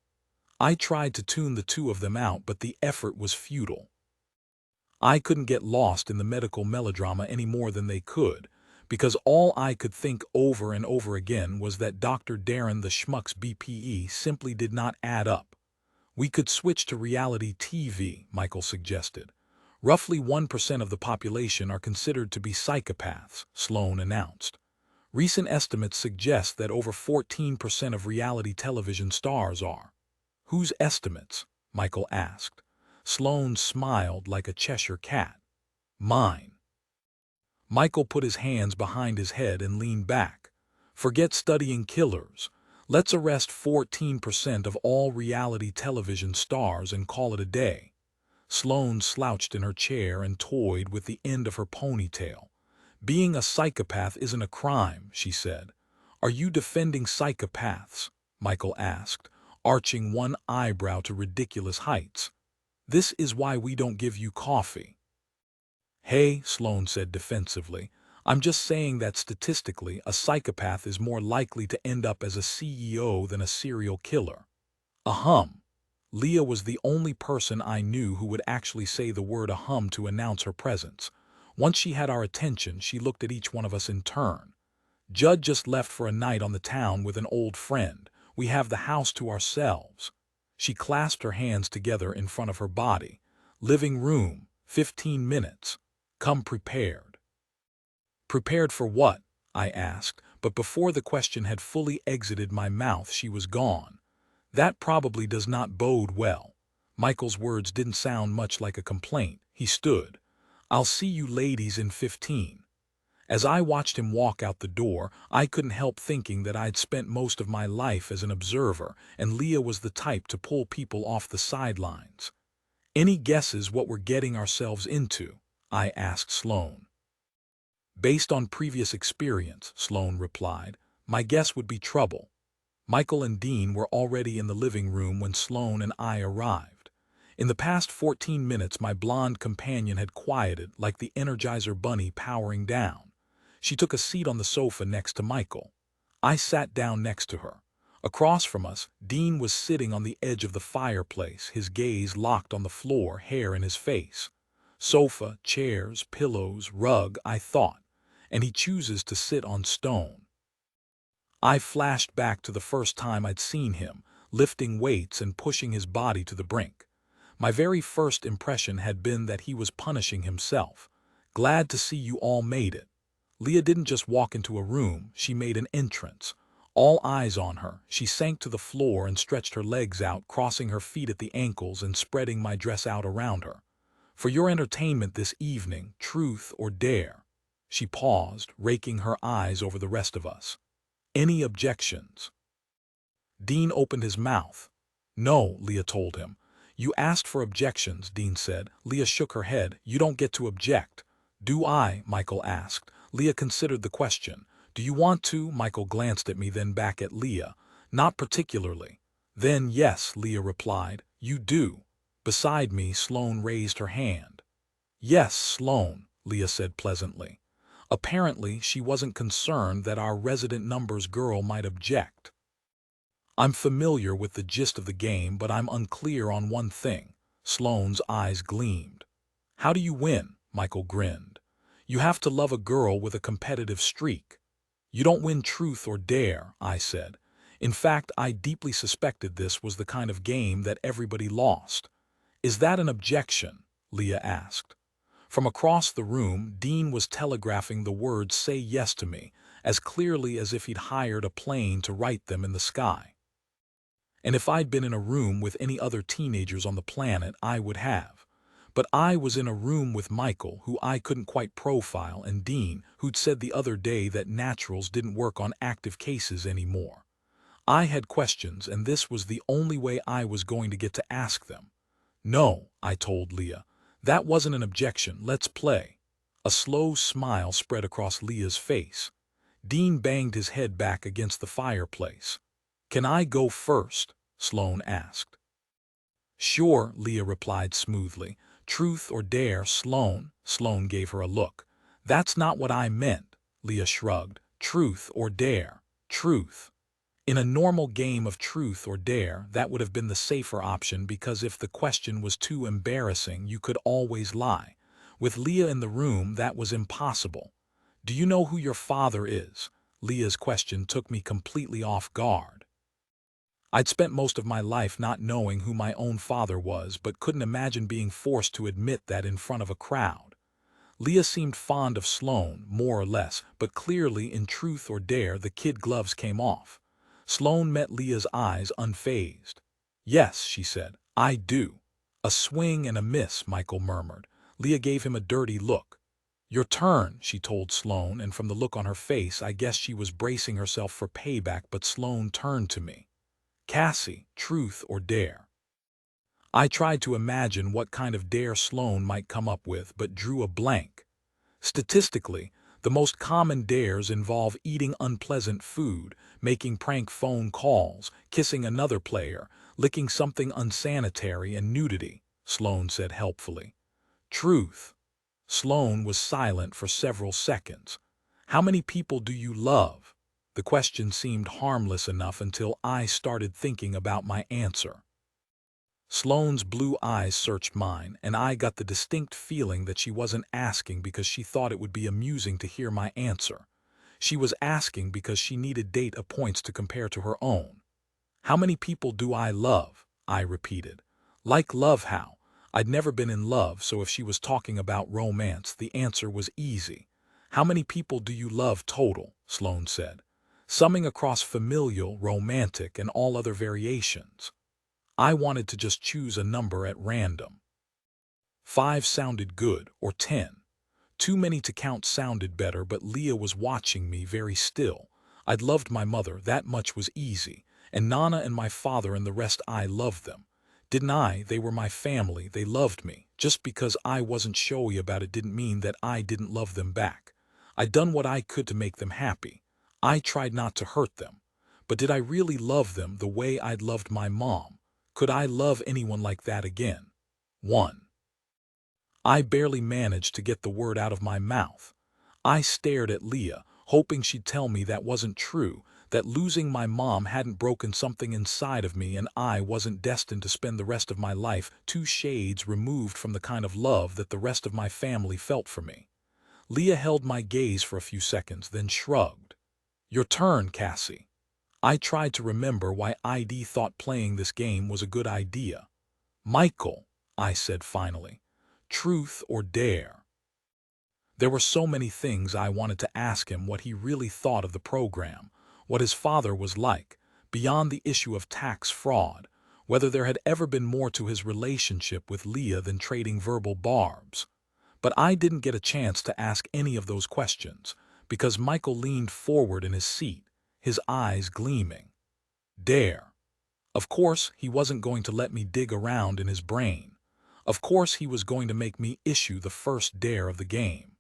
I tried to tune the two of them out, but the effort was futile. I couldn't get lost in the medical melodrama any more than they could, because all I could think over and over again was that Dr. Darren the Schmuck's BPE simply did not add up. "We could switch to reality TV," Michael suggested. "Roughly 1% of the population are considered to be psychopaths," Sloane announced. "Recent estimates suggest that over 14% of reality television stars are." "Whose estimates?" Michael asked. Sloane smiled like a Cheshire cat. "Mine." Michael put his hands behind his head and leaned back. "Forget studying killers. Let's arrest 14% of all reality television stars and call it a day." Sloane slouched in her chair and toyed with the end of her ponytail. "Being a psychopath isn't a crime," she said. "Are you defending psychopaths?" Michael asked, arching one eyebrow to ridiculous heights. "This is why we don't give you coffee." "Hey," Sloane said defensively, "I'm just saying that statistically a psychopath is more likely to end up as a CEO than a serial killer." Ahem. Leah was the only person I knew who would actually say the word ahem to announce her presence. Once she had our attention, she looked at each one of us in turn. "Judd just left for a night on the town with an old friend. We have the house to ourselves." She clasped her hands together in front of her body. "Living room, 15 minutes. Come prepared." "Prepared for what?" I asked, but before the question had fully exited my mouth she was gone. "That probably does not bode well." Michael's words didn't sound much like a complaint. He stood. "I'll see you ladies in 15. As I watched him walk out the door, I couldn't help thinking that I'd spent most of my life as an observer, and Leah was the type to pull people off the sidelines. "Any guesses what we're getting ourselves into?" I asked Sloane. "Based on previous experience," Sloane replied, "my guess would be trouble." Michael and Dean were already in the living room when Sloane and I arrived. In the past 14 minutes my blonde companion had quieted like the Energizer Bunny powering down. She took a seat on the sofa next to Michael. I sat down next to her. Across from us, Dean was sitting on the edge of the fireplace, his gaze locked on the floor, hair in his face. Sofa, chairs, pillows, rug, I thought. And he chooses to sit on stone. I flashed back to the first time I'd seen him, lifting weights and pushing his body to the brink. My very first impression had been that he was punishing himself. "Glad to see you all made it." Leah didn't just walk into a room, she made an entrance. All eyes on her, she sank to the floor and stretched her legs out, crossing her feet at the ankles and spreading my dress out around her. "For your entertainment this evening, truth or dare." She paused, raking her eyes over the rest of us. "Any objections?" Dean opened his mouth. "No," Leah told him. "You asked for objections," Dean said. Leah shook her head. "You don't get to object." "Do I?" Michael asked. Leah considered the question. "Do you want to?" Michael glanced at me, then back at Leah. "Not particularly." Then yes, Leah replied, you do. Beside me, Sloane raised her hand. Yes, Sloane, Leah said pleasantly. Apparently, she wasn't concerned that our resident numbers girl might object. I'm familiar with the gist of the game, but I'm unclear on one thing. Sloane's eyes gleamed. How do you win? Michael grinned. You have to love a girl with a competitive streak. You don't win truth or dare, I said. In fact, I deeply suspected this was the kind of game that everybody lost. Is that an objection? Leah asked. From across the room, Dean was telegraphing the words "say yes" to me, as clearly as if he'd hired a plane to write them in the sky. And if I'd been in a room with any other teenagers on the planet, I would have. But I was in a room with Michael, who I couldn't quite profile, and Dean, who'd said the other day that naturals didn't work on active cases anymore. I had questions, and this was the only way I was going to get to ask them. No, I told Leah. That wasn't an objection. Let's play. A slow smile spread across Leah's face. Dean banged his head back against the fireplace. Can I go first? Sloane asked. Sure, Leah replied smoothly. Truth or dare, Sloane? Sloane gave her a look. That's not what I meant, Leah shrugged. Truth or dare? Truth. In a normal game of truth or dare, that would have been the safer option, because if the question was too embarrassing, you could always lie. With Leah in the room, that was impossible. Do you know who your father is? Leah's question took me completely off guard. I'd spent most of my life not knowing who my own father was, but couldn't imagine being forced to admit that in front of a crowd. Leah seemed fond of Sloane, more or less, but clearly in truth or dare the kid gloves came off. Sloane met Leah's eyes unfazed. Yes, she said, I do. A swing and a miss, Michael murmured. Leah gave him a dirty look. Your turn, she told Sloane, and from the look on her face I guessed she was bracing herself for payback, but Sloane turned to me. Cassie, truth or dare? I tried to imagine what kind of dare Sloane might come up with, but drew a blank. Statistically, the most common dares involve eating unpleasant food, making prank phone calls, kissing another player, licking something unsanitary, and nudity, Sloane said helpfully. Truth. Sloane was silent for several seconds. How many people do you love? The question seemed harmless enough until I started thinking about my answer. Sloane's blue eyes searched mine, and I got the distinct feeling that she wasn't asking because she thought it would be amusing to hear my answer. She was asking because she needed data points to compare to her own. How many people do I love? I repeated. Like love how? I'd never been in love, so if she was talking about romance, the answer was easy. How many people do you love total? Sloane said. Summing across familial, romantic, and all other variations. I wanted to just choose a number at random. 5 sounded good, or 10. Too many to count sounded better, but Leah was watching me very still. I'd loved my mother, that much was easy, and Nana and my father and the rest, I loved them. Didn't I? They were my family, they loved me. Just because I wasn't showy about it didn't mean that I didn't love them back. I'd done what I could to make them happy. I tried not to hurt them. But did I really love them the way I'd loved my mom? Could I love anyone like that again? 1. I barely managed to get the word out of my mouth. I stared at Leah, hoping she'd tell me that wasn't true, that losing my mom hadn't broken something inside of me and I wasn't destined to spend the rest of my life 2 shades removed from the kind of love that the rest of my family felt for me. Leah held my gaze for a few seconds, then shrugged. Your turn, Cassie. I tried to remember why ID thought playing this game was a good idea. Michael, I said finally. Truth or dare? There were so many things I wanted to ask him: what he really thought of the program, what his father was like, beyond the issue of tax fraud, whether there had ever been more to his relationship with Leah than trading verbal barbs. But I didn't get a chance to ask any of those questions, because Michael leaned forward in his seat, his eyes gleaming. Dare. Of course, he wasn't going to let me dig around in his brain. Of course, he was going to make me issue the first dare of the game.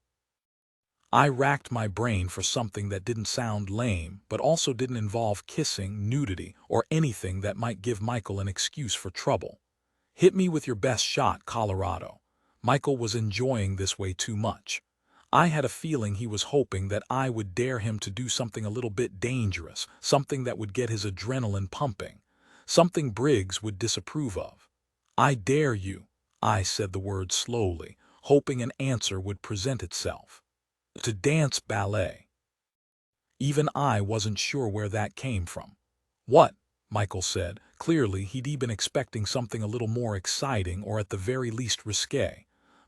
I racked my brain for something that didn't sound lame, but also didn't involve kissing, nudity, or anything that might give Michael an excuse for trouble. Hit me with your best shot, Colorado. Michael was enjoying this way too much. I had a feeling he was hoping that I would dare him to do something a little bit dangerous, something that would get his adrenaline pumping, something Briggs would disapprove of. I dare you, I said the word slowly, hoping an answer would present itself. To dance ballet. Even I wasn't sure where that came from. What? Michael said. Clearly, he'd been expecting something a little more exciting or at the very least risque.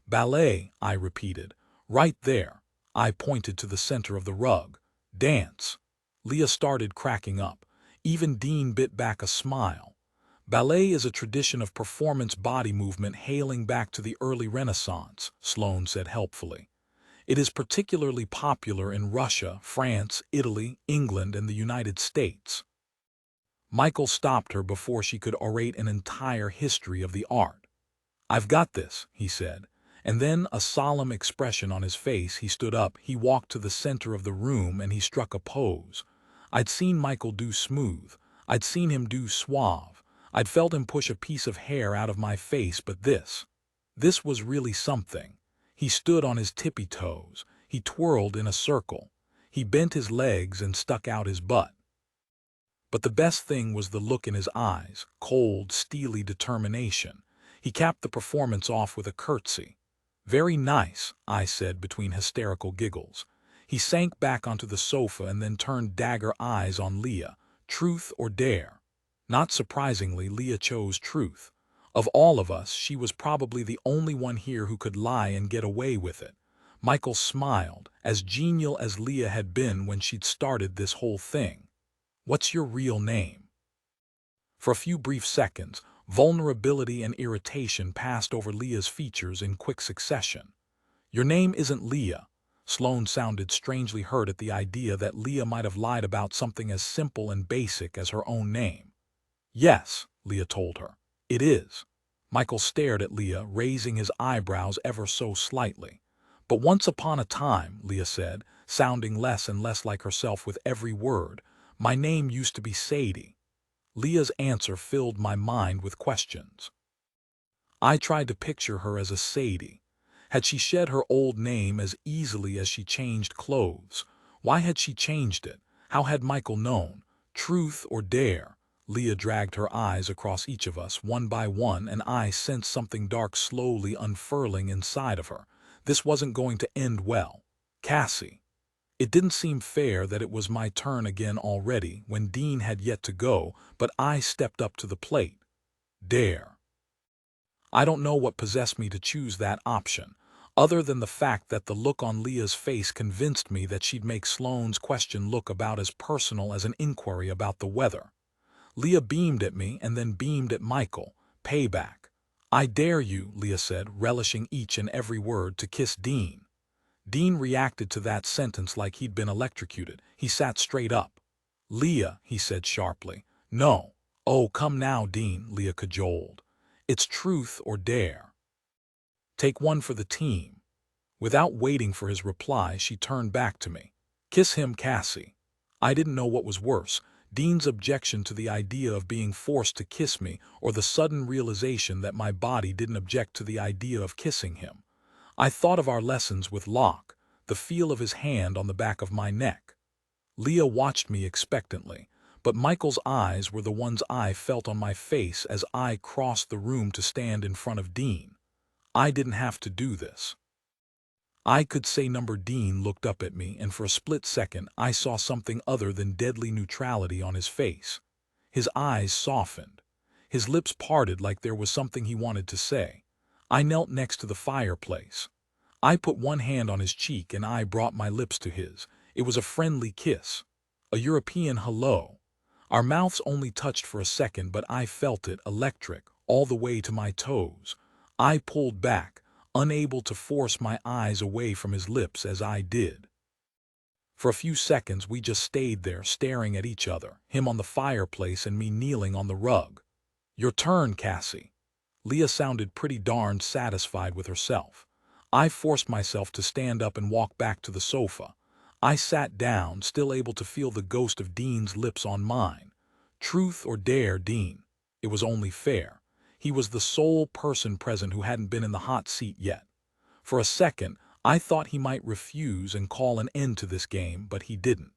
Ballet, I repeated. Right there. I pointed to the center of the rug. Dance. Leah started cracking up. Even Dean bit back a smile. Ballet is a tradition of performance body movement hailing back to the early Renaissance, Sloane said helpfully. It is particularly popular in Russia, France, Italy, England, and the United States. Michael stopped her before she could orate an entire history of the art. I've got this, he said, and then, a solemn expression on his face, he stood up, he walked to the center of the room, and he struck a pose. I'd seen Michael do smooth. I'd seen him do suave. I'd felt him push a piece of hair out of my face, but this was really something. He stood on his tippy toes. He twirled in a circle. He bent his legs and stuck out his butt. But the best thing was the look in his eyes, cold, steely determination. He capped the performance off with a curtsy. Very nice, I said between hysterical giggles. He sank back onto the sofa and then turned dagger eyes on Leah. Truth or dare? Not surprisingly, Leah chose truth. Of all of us, she was probably the only one here who could lie and get away with it. Michael smiled, as genial as Leah had been when she'd started this whole thing. What's your real name? For a few brief seconds, vulnerability and irritation passed over Leah's features in quick succession. Your name isn't Leah. Sloane sounded strangely hurt at the idea that Leah might have lied about something as simple and basic as her own name. Yes, Leah told her. It is. Michael stared at Leah, raising his eyebrows ever so slightly. But once upon a time, Leah said, sounding less and less like herself with every word, my name used to be Sadie. Leah's answer filled my mind with questions. I tried to picture her as a Sadie. Had she shed her old name as easily as she changed clothes? Why had she changed it? How had Michael known? Truth or dare? Leah dragged her eyes across each of us, one by one, and I sensed something dark slowly unfurling inside of her. This wasn't going to end well. Cassie. It didn't seem fair that it was my turn again already when Dean had yet to go, but I stepped up to the plate. Dare. I don't know what possessed me to choose that option, other than the fact that the look on Leah's face convinced me that she'd make Sloane's question look about as personal as an inquiry about the weather. Leah beamed at me and then beamed at Michael. Payback. I dare you, Leah said, relishing each and every word, to kiss Dean. Dean reacted to that sentence like he'd been electrocuted. He sat straight up. Leah, he said sharply. No. Oh, come now, Dean, Leah cajoled. It's truth or dare. Take one for the team. Without waiting for his reply, she turned back to me. Kiss him, Cassie. I didn't know what was worse, Dean's objection to the idea of being forced to kiss me, or the sudden realization that my body didn't object to the idea of kissing him. I thought of our lessons with Locke, the feel of his hand on the back of my neck. Leah watched me expectantly, but Michael's eyes were the ones I felt on my face as I crossed the room to stand in front of Dean. I didn't have to do this. I could say number. Dean looked up at me, and for a split second I saw something other than deadly neutrality on his face. His eyes softened. His lips parted like there was something he wanted to say. I knelt next to the fireplace. I put one hand on his cheek and I brought my lips to his. It was a friendly kiss. A European hello. Our mouths only touched for a second, but I felt it, electric, all the way to my toes. I pulled back, unable to force my eyes away from his lips as I did. For a few seconds we just stayed there, staring at each other, him on the fireplace and me kneeling on the rug. Your turn, Cassie. Leah sounded pretty darned satisfied with herself. I forced myself to stand up and walk back to the sofa. I sat down, still able to feel the ghost of Dean's lips on mine. Truth or dare, Dean? It was only fair. He was the sole person present who hadn't been in the hot seat yet. For a second, I thought he might refuse and call an end to this game, but he didn't.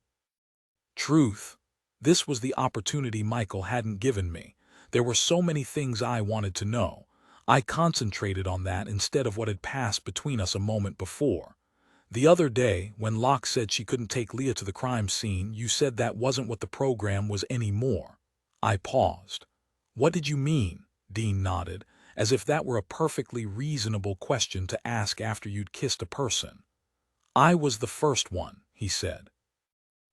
Truth. This was the opportunity Michael hadn't given me. There were so many things I wanted to know. I concentrated on that instead of what had passed between us a moment before. The other day, when Locke said she couldn't take Leah to the crime scene, you said that wasn't what the program was anymore. I paused. What did you mean? Dean nodded, as if that were a perfectly reasonable question to ask after you'd kissed a person. I was the first one, he said.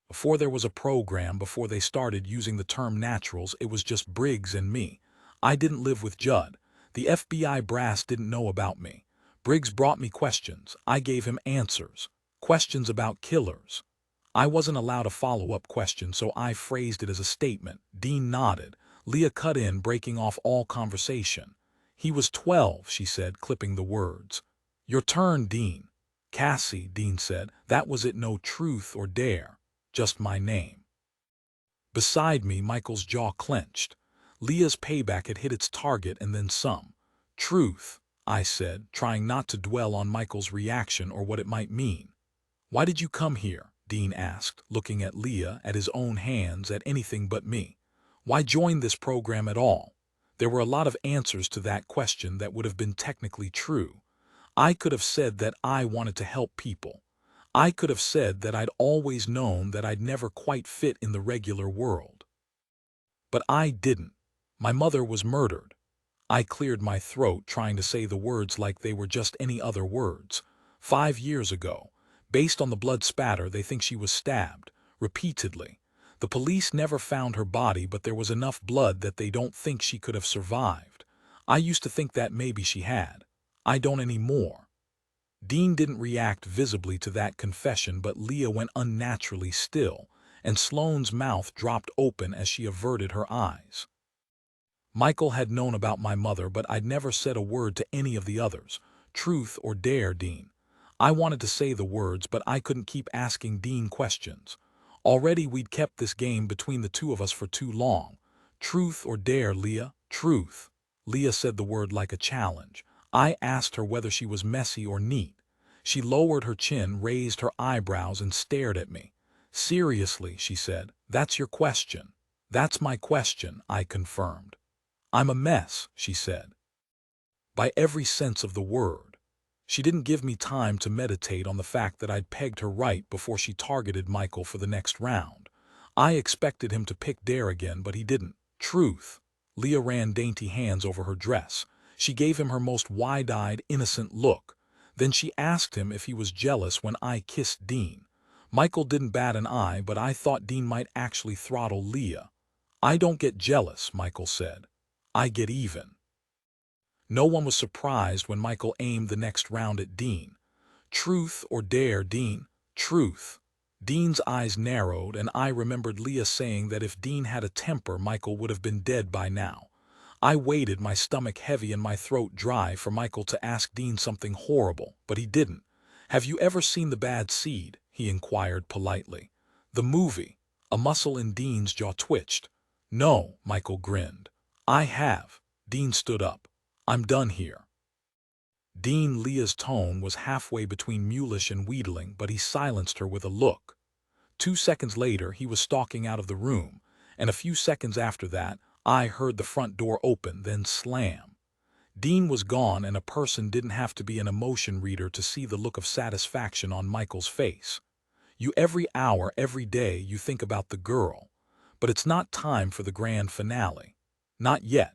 Before there was a program, before they started using the term naturals, it was just Briggs and me. I didn't live with Judd. The FBI brass didn't know about me. Briggs brought me questions. I gave him answers. Questions about killers. I wasn't allowed a follow-up question, so I phrased it as a statement. Dean nodded. Leah cut in, breaking off all conversation. He was 12, she said, clipping the words. Your turn, Dean. Cassie, Dean said. That was it, no truth or dare. Just my name. Beside me, Michael's jaw clenched. Leah's payback had hit its target and then some. Truth, I said, trying not to dwell on Michael's reaction or what it might mean. Why did you come here? Dean asked, looking at Leah, at his own hands, at anything but me. Why join this program at all? There were a lot of answers to that question that would have been technically true. I could have said that I wanted to help people. I could have said that I'd always known that I'd never quite fit in the regular world. But I didn't. My mother was murdered. I cleared my throat, trying to say the words like they were just any other words. 5 years ago. Based on the blood spatter, they think she was stabbed, repeatedly. The police never found her body, but there was enough blood that they don't think she could have survived. I used to think that maybe she had. I don't anymore. Dean didn't react visibly to that confession, but Leah went unnaturally still, and Sloane's mouth dropped open as she averted her eyes. Michael had known about my mother, but I'd never said a word to any of the others. Truth or dare, Dean? I wanted to say the words, but I couldn't keep asking Dean questions. Already we'd kept this game between the two of us for too long. Truth or dare, Leah? Truth. Leah said the word like a challenge. I asked her whether she was messy or neat. She lowered her chin, raised her eyebrows, and stared at me. Seriously, she said, that's your question. That's my question, I confirmed. I'm a mess, she said. By every sense of the word. She didn't give me time to meditate on the fact that I'd pegged her right before she targeted Michael for the next round. I expected him to pick dare again, but he didn't. Truth. Leah ran dainty hands over her dress. She gave him her most wide-eyed, innocent look. Then she asked him if he was jealous when I kissed Dean. Michael didn't bat an eye, but I thought Dean might actually throttle Leah. I don't get jealous, Michael said. I get even. No one was surprised when Michael aimed the next round at Dean. Truth or dare, Dean? Truth. Dean's eyes narrowed, and I remembered Leah saying that if Dean had a temper, Michael would have been dead by now. I waited, my stomach heavy and my throat dry, for Michael to ask Dean something horrible, but he didn't. Have you ever seen The Bad Seed? He inquired politely. The movie. A muscle in Dean's jaw twitched. No, Michael grinned. I have. Dean stood up. I'm done here. Dean, Leah's tone was halfway between mulish and wheedling, but he silenced her with a look. 2 seconds later, he was stalking out of the room, and a few seconds after that, I heard the front door open, then slam. Dean was gone, and a person didn't have to be an emotion reader to see the look of satisfaction on Michael's face. Every hour, every day, you think about the girl. But it's not time for the grand finale. Not yet.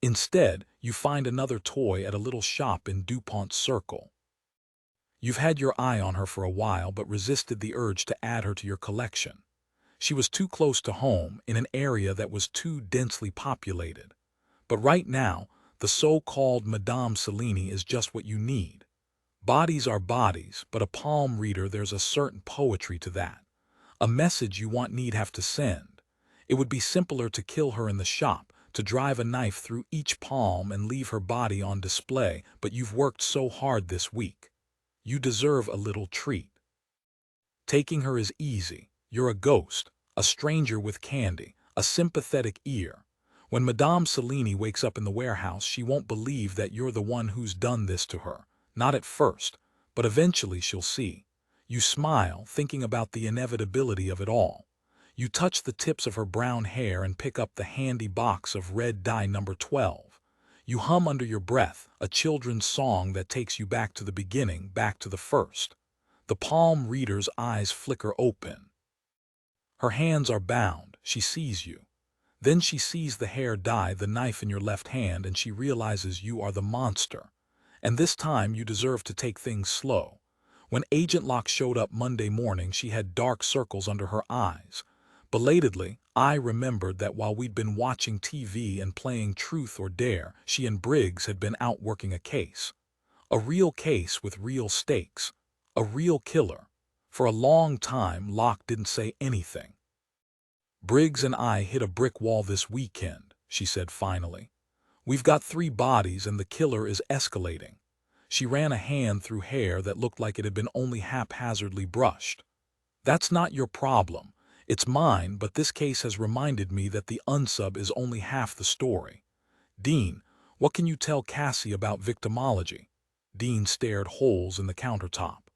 Instead, you find another toy at a little shop in DuPont Circle. You've had your eye on her for a while, but resisted the urge to add her to your collection. She was too close to home, in an area that was too densely populated. But right now, the so-called Madame Cellini is just what you need. Bodies are bodies, but a palm reader, there's a certain poetry to that. A message you want need have to send. It would be simpler to kill her in the shop, to drive a knife through each palm and leave her body on display, but you've worked so hard this week. You deserve a little treat. Taking her is easy. You're a ghost, a stranger with candy, a sympathetic ear. When Madame Cellini wakes up in the warehouse, she won't believe that you're the one who's done this to her. Not at first, but eventually she'll see. You smile, thinking about the inevitability of it all. You touch the tips of her brown hair and pick up the handy box of red dye number 12. You hum under your breath, a children's song that takes you back to the beginning, back to the first. The palm reader's eyes flicker open. Her hands are bound. She sees you. Then she sees the hair dye, the knife in your left hand, and she realizes you are the monster. And this time you deserve to take things slow. When Agent Locke showed up Monday morning, she had dark circles under her eyes. Belatedly, I remembered that while we'd been watching TV and playing Truth or Dare, she and Briggs had been out working a case. A real case with real stakes. A real killer. For a long time, Locke didn't say anything. "Briggs and I hit a brick wall this weekend," she said finally. "We've got 3 bodies and the killer is escalating." She ran a hand through hair that looked like it had been only haphazardly brushed. "That's not your problem. It's mine, but this case has reminded me that the unsub is only half the story. Dean, what can you tell Cassie about victimology?" Dean stared holes in the countertop.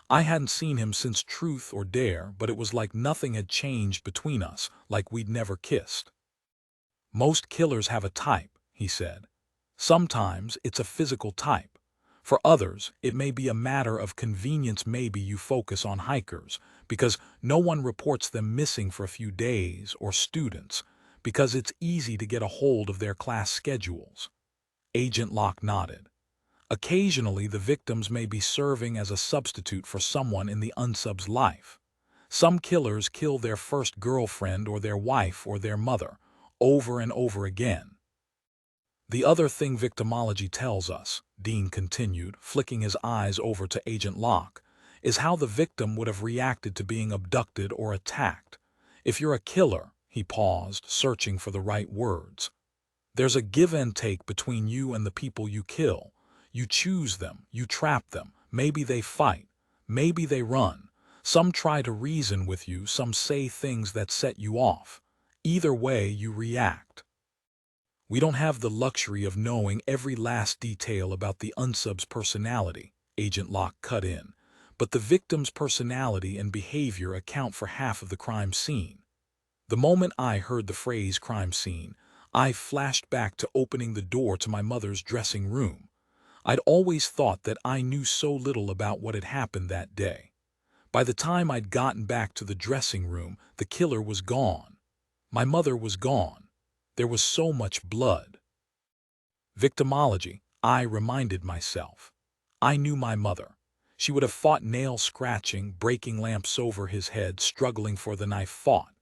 I hadn't seen him since Truth or Dare, but it was like nothing had changed between us, like we'd never kissed. "Most killers have a type," he said. "Sometimes it's a physical type. For others, it may be a matter of convenience. Maybe you focus on hikers, because no one reports them missing for a few days, or students, because it's easy to get a hold of their class schedules." Agent Locke nodded. "Occasionally, the victims may be serving as a substitute for someone in the unsub's life. Some killers kill their first girlfriend or their wife or their mother, over and over again." "The other thing victimology tells us," Dean continued, flicking his eyes over to Agent Locke, "is how the victim would have reacted to being abducted or attacked. If you're a killer," he paused, searching for the right words, "there's a give and take between you and the people you kill. You choose them, you trap them, maybe they fight, maybe they run. Some try to reason with you, some say things that set you off. Either way, you react. We don't have the luxury of knowing every last detail about the unsub's personality," Agent Locke cut in, "but the victim's personality and behavior account for half of the crime scene." The moment I heard the phrase crime scene, I flashed back to opening the door to my mother's dressing room. I'd always thought that I knew so little about what had happened that day. By the time I'd gotten back to the dressing room, the killer was gone. My mother was gone. There was so much blood. Victimology, I reminded myself. I knew my mother. She would have fought nail-scratching, breaking lamps over his head, struggling for the knife, fought.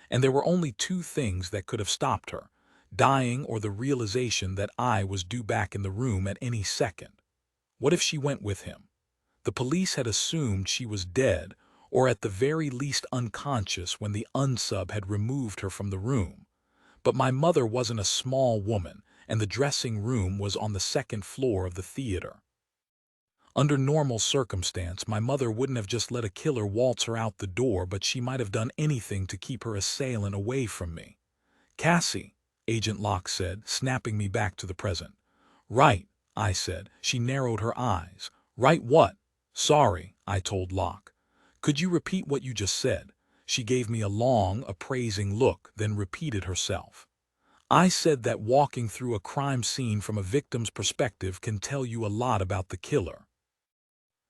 And there were only 2 things that could have stopped her: dying or the realization that I was due back in the room at any second. What if she went with him? The police had assumed she was dead, or at the very least unconscious, when the unsub had removed her from the room. But my mother wasn't a small woman, and the dressing room was on the 2nd floor of the theater. Under normal circumstance, my mother wouldn't have just let a killer waltz her out the door, but she might have done anything to keep her assailant away from me. "Cassie," Agent Locke said, snapping me back to the present. "Right," I said. She narrowed her eyes. "Right what?" "Sorry," I told Locke. "Could you repeat what you just said?" She gave me a long, appraising look, then repeated herself. "I said that walking through a crime scene from a victim's perspective can tell you a lot about the killer.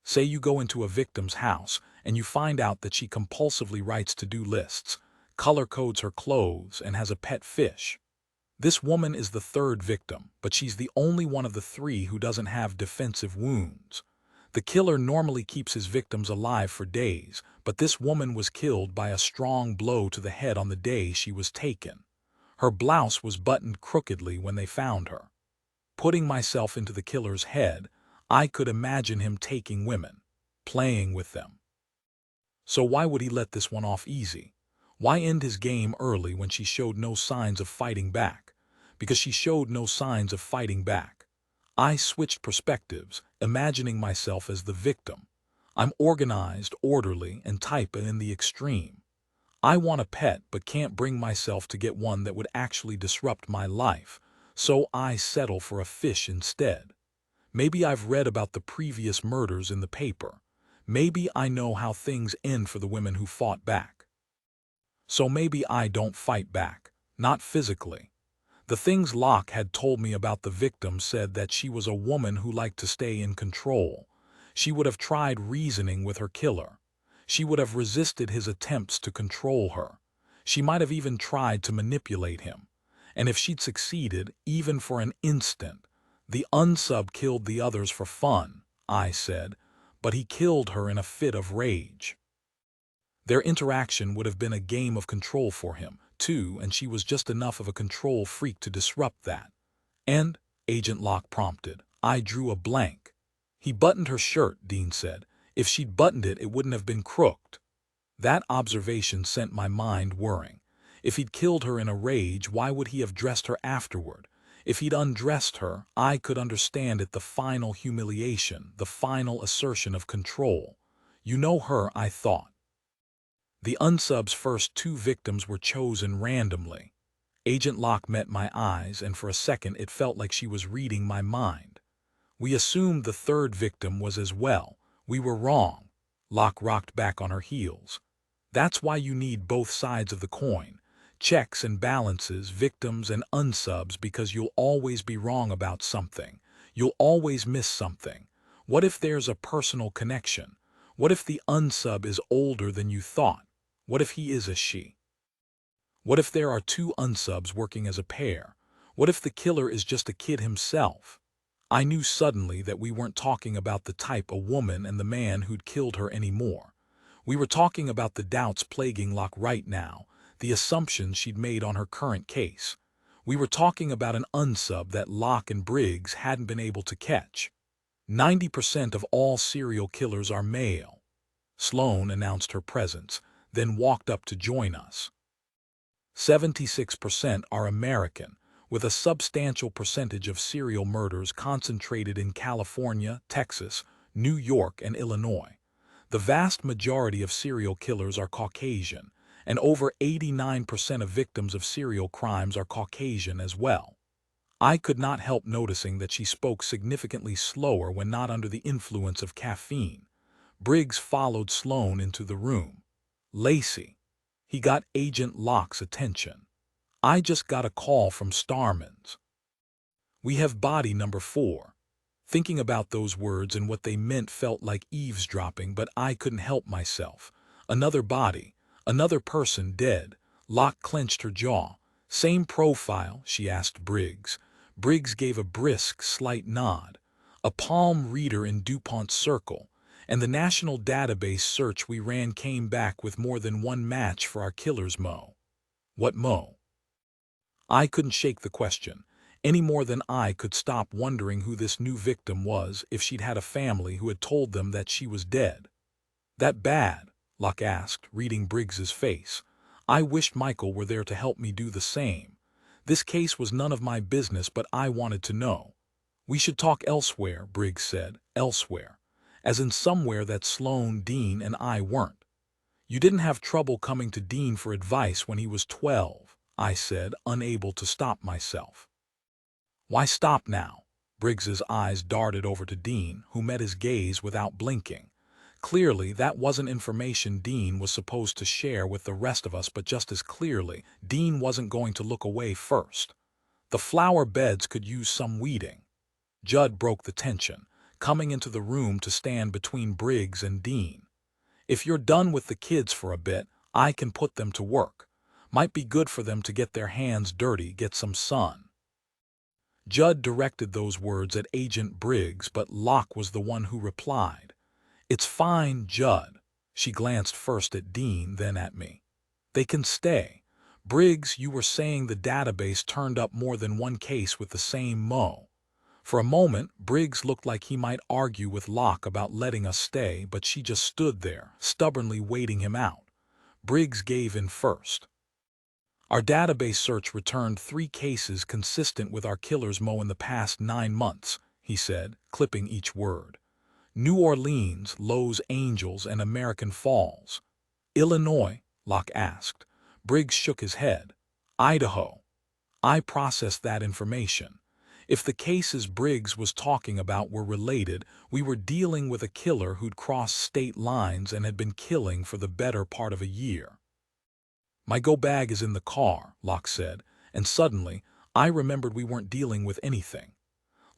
Say you go into a victim's house and you find out that she compulsively writes to-do lists, color codes her clothes, and has a pet fish. This woman is the 3rd victim, but she's the only one of the 3 who doesn't have defensive wounds. The killer normally keeps his victims alive for days, but this woman was killed by a strong blow to the head on the day she was taken. Her blouse was buttoned crookedly when they found her. Putting myself into the killer's head, I could imagine him taking women, playing with them. So why would he let this one off easy? Why end his game early when she showed no signs of fighting back? Because she showed no signs of fighting back. I switched perspectives, imagining myself as the victim. I'm organized, orderly, and type in the extreme. I want a pet but can't bring myself to get one that would actually disrupt my life, so I settle for a fish instead. Maybe I've read about the previous murders in the paper. Maybe I know how things end for the women who fought back. So maybe I don't fight back, not physically. The things Locke had told me about the victim said that she was a woman who liked to stay in control. She would have tried reasoning with her killer. She would have resisted his attempts to control her. She might have even tried to manipulate him. And if she'd succeeded, even for an instant, the unsub killed the others for fun, I said, but he killed her in a fit of rage. Their interaction would have been a game of control for him, too, and she was just enough of a control freak to disrupt that. And, Agent Locke prompted, I drew a blank. He buttoned her shirt, Dean said. If she'd buttoned it, it wouldn't have been crooked. That observation sent my mind whirring. If he'd killed her in a rage, why would he have dressed her afterward? If he'd undressed her, I could understand it, the final humiliation, the final assertion of control. You know her, I thought. The unsub's first two victims were chosen randomly. Agent Locke met my eyes, and for a second it felt like she was reading my mind. We assumed the third victim was as well. We were wrong. Locke rocked back on her heels. That's why you need both sides of the coin. Checks and balances, victims and unsubs, because you'll always be wrong about something. You'll always miss something. What if there's a personal connection? What if the unsub is older than you thought? What if he is a she? What if there are two unsubs working as a pair? What if the killer is just a kid himself? I knew suddenly that we weren't talking about the type, a woman and the man who'd killed her, anymore. We were talking about the doubts plaguing Locke right now, the assumptions she'd made on her current case. We were talking about an unsub that Locke and Briggs hadn't been able to catch. 90% of all serial killers are male. Sloane announced her presence, then walked up to join us. 76% are American, with a substantial percentage of serial murders concentrated in California, Texas, New York, and Illinois. The vast majority of serial killers are Caucasian, and over 89% of victims of serial crimes are Caucasian as well. I could not help noticing that she spoke significantly slower when not under the influence of caffeine. Briggs followed Sloane into the room. Lacey. He got Agent Locke's attention. I just got a call from Starman's. We have body number 4. Thinking about those words and what they meant felt like eavesdropping, but I couldn't help myself. Another body, another person dead. Locke clenched her jaw. Same profile, she asked Briggs. Briggs gave a brisk, slight nod. A palm reader in DuPont's circle, and the national database search we ran came back with more than one match for our killer's Mo. What Mo? I couldn't shake the question, any more than I could stop wondering who this new victim was, if she'd had a family who had told them that she was dead. That bad? Locke asked, reading Briggs's face. I wished Michael were there to help me do the same. This case was none of my business, but I wanted to know. We should talk elsewhere, Briggs said. Elsewhere. As in somewhere that Sloane, Dean, and I weren't. You didn't have trouble coming to Dean for advice when he was 12, I said, unable to stop myself. Why stop now? Briggs's eyes darted over to Dean, who met his gaze without blinking. Clearly, that wasn't information Dean was supposed to share with the rest of us, but just as clearly, Dean wasn't going to look away first. The flower beds could use some weeding. Judd broke the tension, coming into the room to stand between Briggs and Dean. If you're done with the kids for a bit, I can put them to work. Might be good for them to get their hands dirty, get some sun. Judd directed those words at Agent Briggs, but Locke was the one who replied. It's fine, Judd. She glanced first at Dean, then at me. They can stay. Briggs, you were saying the database turned up more than one case with the same Mo. For a moment, Briggs looked like he might argue with Locke about letting us stay, but she just stood there, stubbornly waiting him out. Briggs gave in first. Our database search returned 3 cases consistent with our killer's Mo in the past 9 months, he said, clipping each word. New Orleans, Los Angeles, and American Falls. Illinois, Locke asked. Briggs shook his head. Idaho. I processed that information. If the cases Briggs was talking about were related, we were dealing with a killer who'd crossed state lines and had been killing for the better part of a year. My go bag is in the car, Locke said, and suddenly, I remembered we weren't dealing with anything.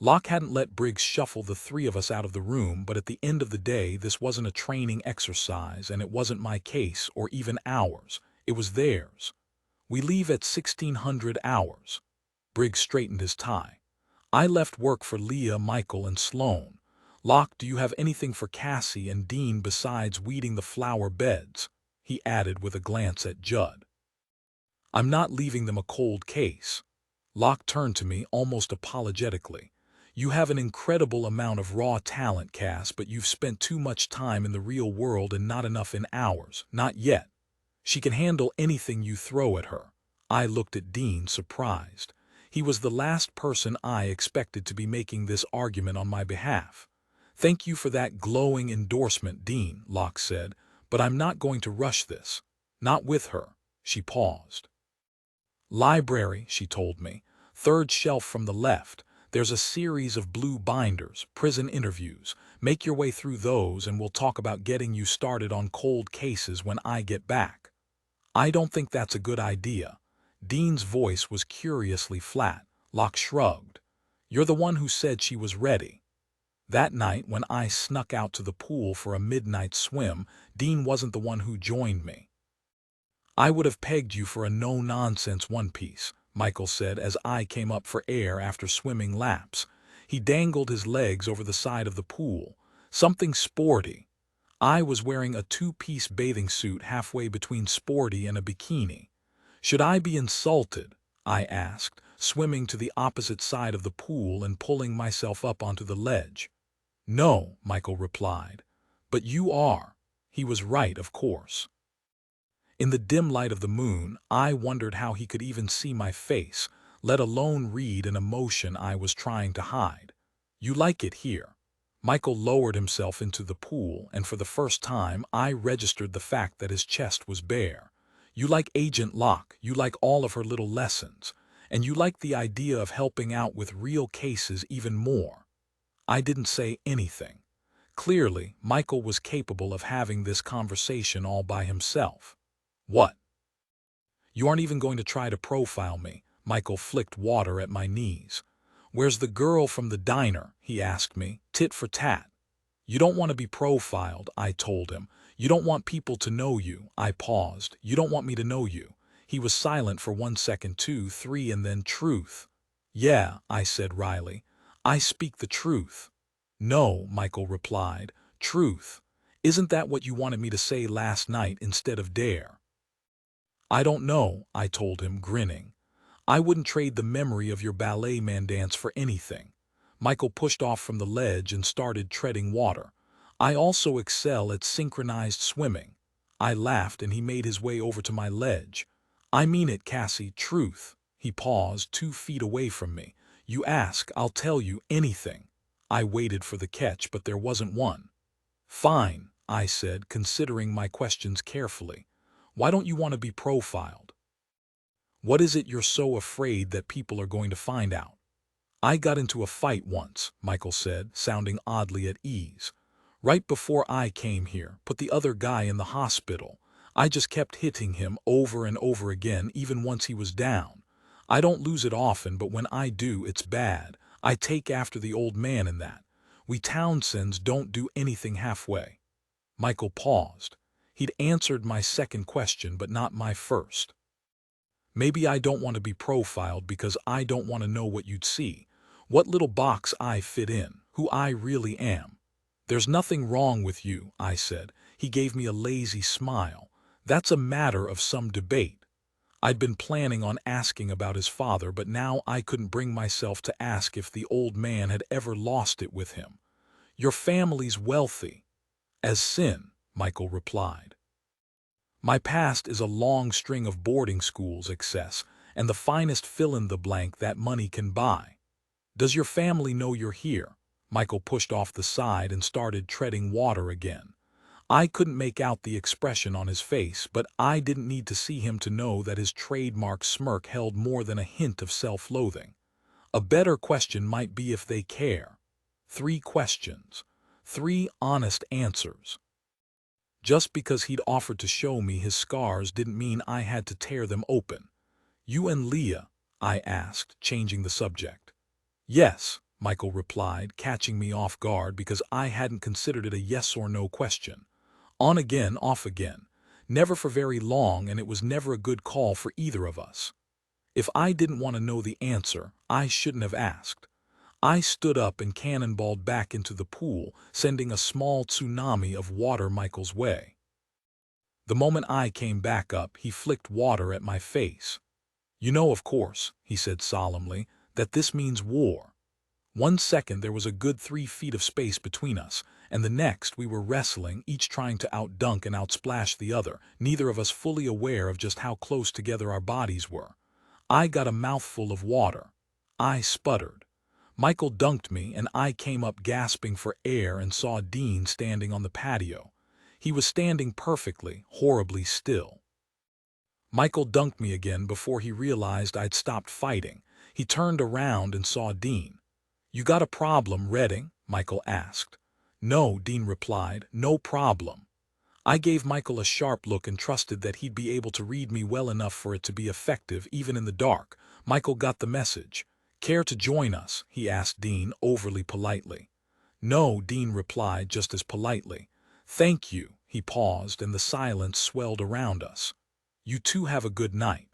Locke hadn't let Briggs shuffle the three of us out of the room, but at the end of the day, this wasn't a training exercise, and it wasn't my case or even ours. It was theirs. We leave at 1600 hours. Briggs straightened his tie. I left work for Leah, Michael, and Sloane. Locke, do you have anything for Cassie and Dean besides weeding the flower beds? He added with a glance at Judd. I'm not leaving them a cold case. Locke turned to me almost apologetically. You have an incredible amount of raw talent, Cass, but you've spent too much time in the real world and not enough in ours. Not yet. She can handle anything you throw at her. I looked at Dean, surprised. He was the last person I expected to be making this argument on my behalf. Thank you for that glowing endorsement, Dean, Locke said, but I'm not going to rush this. Not with her. She paused. Library, she told me. Third shelf from the left. There's a series of blue binders, prison interviews. Make your way through those and we'll talk about getting you started on cold cases when I get back. I don't think that's a good idea. Dean's voice was curiously flat. Locke shrugged. You're the one who said she was ready. That night, when I snuck out to the pool for a midnight swim, Dean wasn't the one who joined me. I would have pegged you for a no-nonsense one-piece, Michael said as I came up for air after swimming laps. He dangled his legs over the side of the pool. Something sporty. I was wearing a two-piece bathing suit halfway between sporty and a bikini. Should I be insulted? I asked, swimming to the opposite side of the pool and pulling myself up onto the ledge. No, Michael replied. But you are. He was right, of course. In the dim light of the moon, I wondered how he could even see my face, let alone read an emotion I was trying to hide. You like it here. Michael lowered himself into the pool, and for the first time, I registered the fact that his chest was bare. You like Agent Locke, you like all of her little lessons, and you like the idea of helping out with real cases even more. I didn't say anything. Clearly, Michael was capable of having this conversation all by himself. What? You aren't even going to try to profile me. Michael flicked water at my knees. Where's the girl from the diner? He asked me, tit for tat. You don't want to be profiled, I told him. You don't want people to know you. I paused. You don't want me to know you. He was silent for 1 second, 2, 3, and then truth. Yeah, I said wryly. I speak the truth. No, Michael replied. Truth. Isn't that what you wanted me to say last night instead of dare? I don't know, I told him, grinning. I wouldn't trade the memory of your ballet man dance for anything. Michael pushed off from the ledge and started treading water. I also excel at synchronized swimming. I laughed and he made his way over to my ledge. I mean it, Cassie, truth. He paused 2 feet away from me. You ask, I'll tell you anything. I waited for the catch, but there wasn't one. Fine, I said, considering my questions carefully. Why don't you want to be profiled? What is it you're so afraid that people are going to find out? I got into a fight once, Michael said, sounding oddly at ease. Right before I came here, put the other guy in the hospital. I just kept hitting him over and over again, even once he was down. I don't lose it often, but when I do, it's bad. I take after the old man in that. We Townsends don't do anything halfway. Michael paused. He'd answered my second question, but not my first. Maybe I don't want to be profiled because I don't want to know what you'd see, what little box I fit in, who I really am. There's nothing wrong with you, I said. He gave me a lazy smile. That's a matter of some debate. I'd been planning on asking about his father, but now I couldn't bring myself to ask if the old man had ever lost it with him. Your family's wealthy. As sin, Michael replied. My past is a long string of boarding schools, excess, and the finest fill-in-the-blank that money can buy. Does your family know you're here? Michael pushed off the side and started treading water again. I couldn't make out the expression on his face, but I didn't need to see him to know that his trademark smirk held more than a hint of self-loathing. A better question might be if they care. 3 questions. 3 honest answers. Just because he'd offered to show me his scars didn't mean I had to tear them open. You and Leah? I asked, changing the subject. Yes, Michael replied, catching me off guard because I hadn't considered it a yes or no question. On again, off again. Never for very long, and it was never a good call for either of us. If I didn't want to know the answer, I shouldn't have asked. I stood up and cannonballed back into the pool, sending a small tsunami of water Michael's way. The moment I came back up, he flicked water at my face. You know, of course, he said solemnly, that this means war. 1 second there was a good 3 feet of space between us, and the next we were wrestling, each trying to outdunk and outsplash the other, neither of us fully aware of just how close together our bodies were. I got a mouthful of water. I sputtered. Michael dunked me, and I came up gasping for air and saw Dean standing on the patio. He was standing perfectly, horribly still. Michael dunked me again before he realized I'd stopped fighting. He turned around and saw Dean. You got a problem, Redding? Michael asked. No, Dean replied, no problem. I gave Michael a sharp look and trusted that he'd be able to read me well enough for it to be effective, even in the dark. Michael got the message. Care to join us? He asked Dean overly politely. No, Dean replied just as politely. Thank you. He paused, and the silence swelled around us. You two have a good night.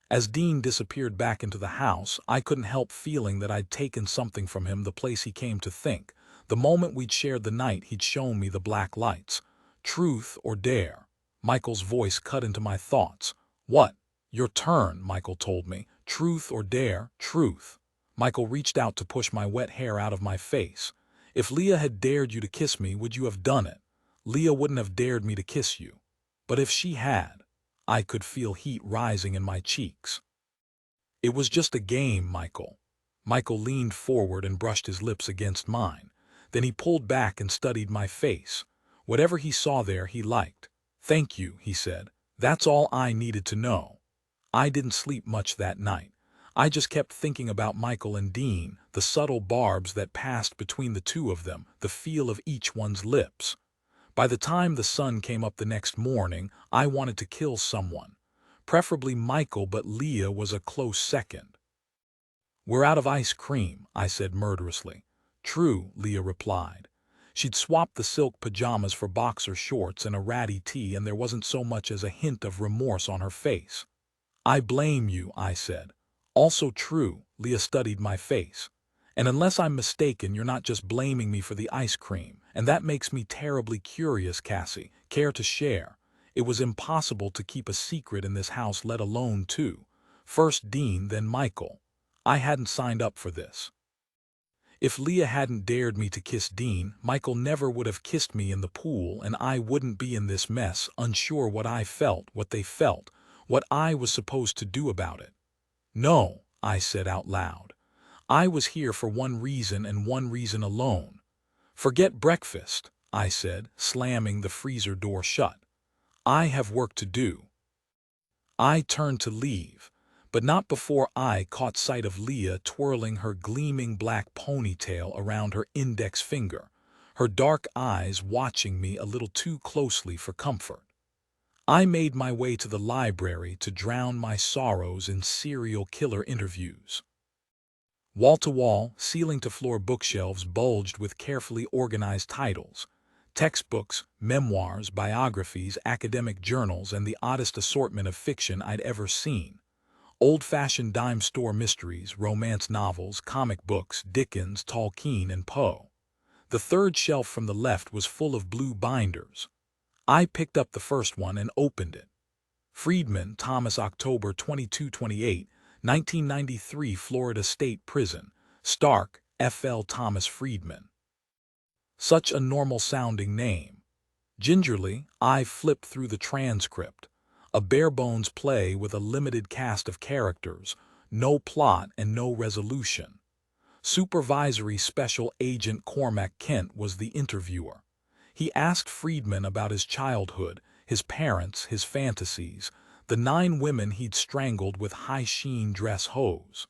As Dean disappeared back into the house, I couldn't help feeling that I'd taken something from him the place he came to think. The moment we'd shared the night, he'd shown me the black lights. Truth or dare? Michael's voice cut into my thoughts. What? Your turn, Michael told me. Truth or dare? Truth. Michael reached out to push my wet hair out of my face. If Leah had dared you to kiss me, would you have done it? Leah wouldn't have dared me to kiss you. But if she had, I could feel heat rising in my cheeks. It was just a game, Michael. Michael leaned forward and brushed his lips against mine. Then he pulled back and studied my face. Whatever he saw there, he liked. Thank you, he said. That's all I needed to know. I didn't sleep much that night. I just kept thinking about Michael and Dean, the subtle barbs that passed between the two of them, the feel of each one's lips. By the time the sun came up the next morning, I wanted to kill someone. Preferably Michael, but Leah was a close second. We're out of ice cream, I said murderously. True, Leah replied. She'd swapped the silk pajamas for boxer shorts and a ratty tee, and there wasn't so much as a hint of remorse on her face. I blame you, I said. Also true, Leah studied my face. And unless I'm mistaken, you're not just blaming me for the ice cream, and that makes me terribly curious, Cassie. Care to share? It was impossible to keep a secret in this house, let alone two. First Dean, then Michael. I hadn't signed up for this. If Leah hadn't dared me to kiss Dean, Michael never would have kissed me in the pool, and I wouldn't be in this mess, unsure what I felt, what they felt, what I was supposed to do about it. No, I said out loud. I was here for one reason and one reason alone. Forget breakfast, I said, slamming the freezer door shut. I have work to do. I turned to leave, but not before I caught sight of Leah twirling her gleaming black ponytail around her index finger, her dark eyes watching me a little too closely for comfort. I made my way to the library to drown my sorrows in serial killer interviews. Wall-to-wall, ceiling-to-floor bookshelves bulged with carefully organized titles. Textbooks, memoirs, biographies, academic journals, and the oddest assortment of fiction I'd ever seen. Old-fashioned dime store mysteries, romance novels, comic books, Dickens, Tolkien, and Poe. The third shelf from the left was full of blue binders. I picked up the first one and opened it. Friedman, Thomas, October 22-28, 1993, Florida State Prison. Stark, F.L. Thomas Friedman. Such a normal-sounding name. Gingerly, I flipped through the transcript. A bare-bones play with a limited cast of characters, no plot and no resolution. Supervisory Special Agent Cormac Kent was the interviewer. He asked Friedman about his childhood, his parents, his fantasies, the 9 women he'd strangled with high-sheen dress hose.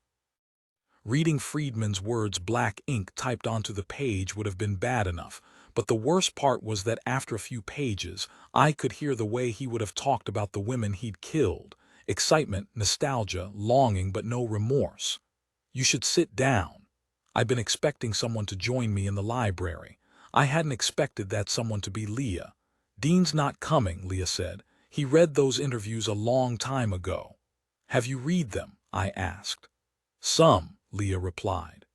Reading Friedman's words black ink typed onto the page would have been bad enough, but the worst part was that after a few pages, I could hear the way he would have talked about the women he'd killed. Excitement, nostalgia, longing, but no remorse. You should sit down. I'd been expecting someone to join me in the library. I hadn't expected that someone to be Leah. Dean's not coming, Leah said. He read those interviews a long time ago. Have you read them? I asked. Some, Leah replied.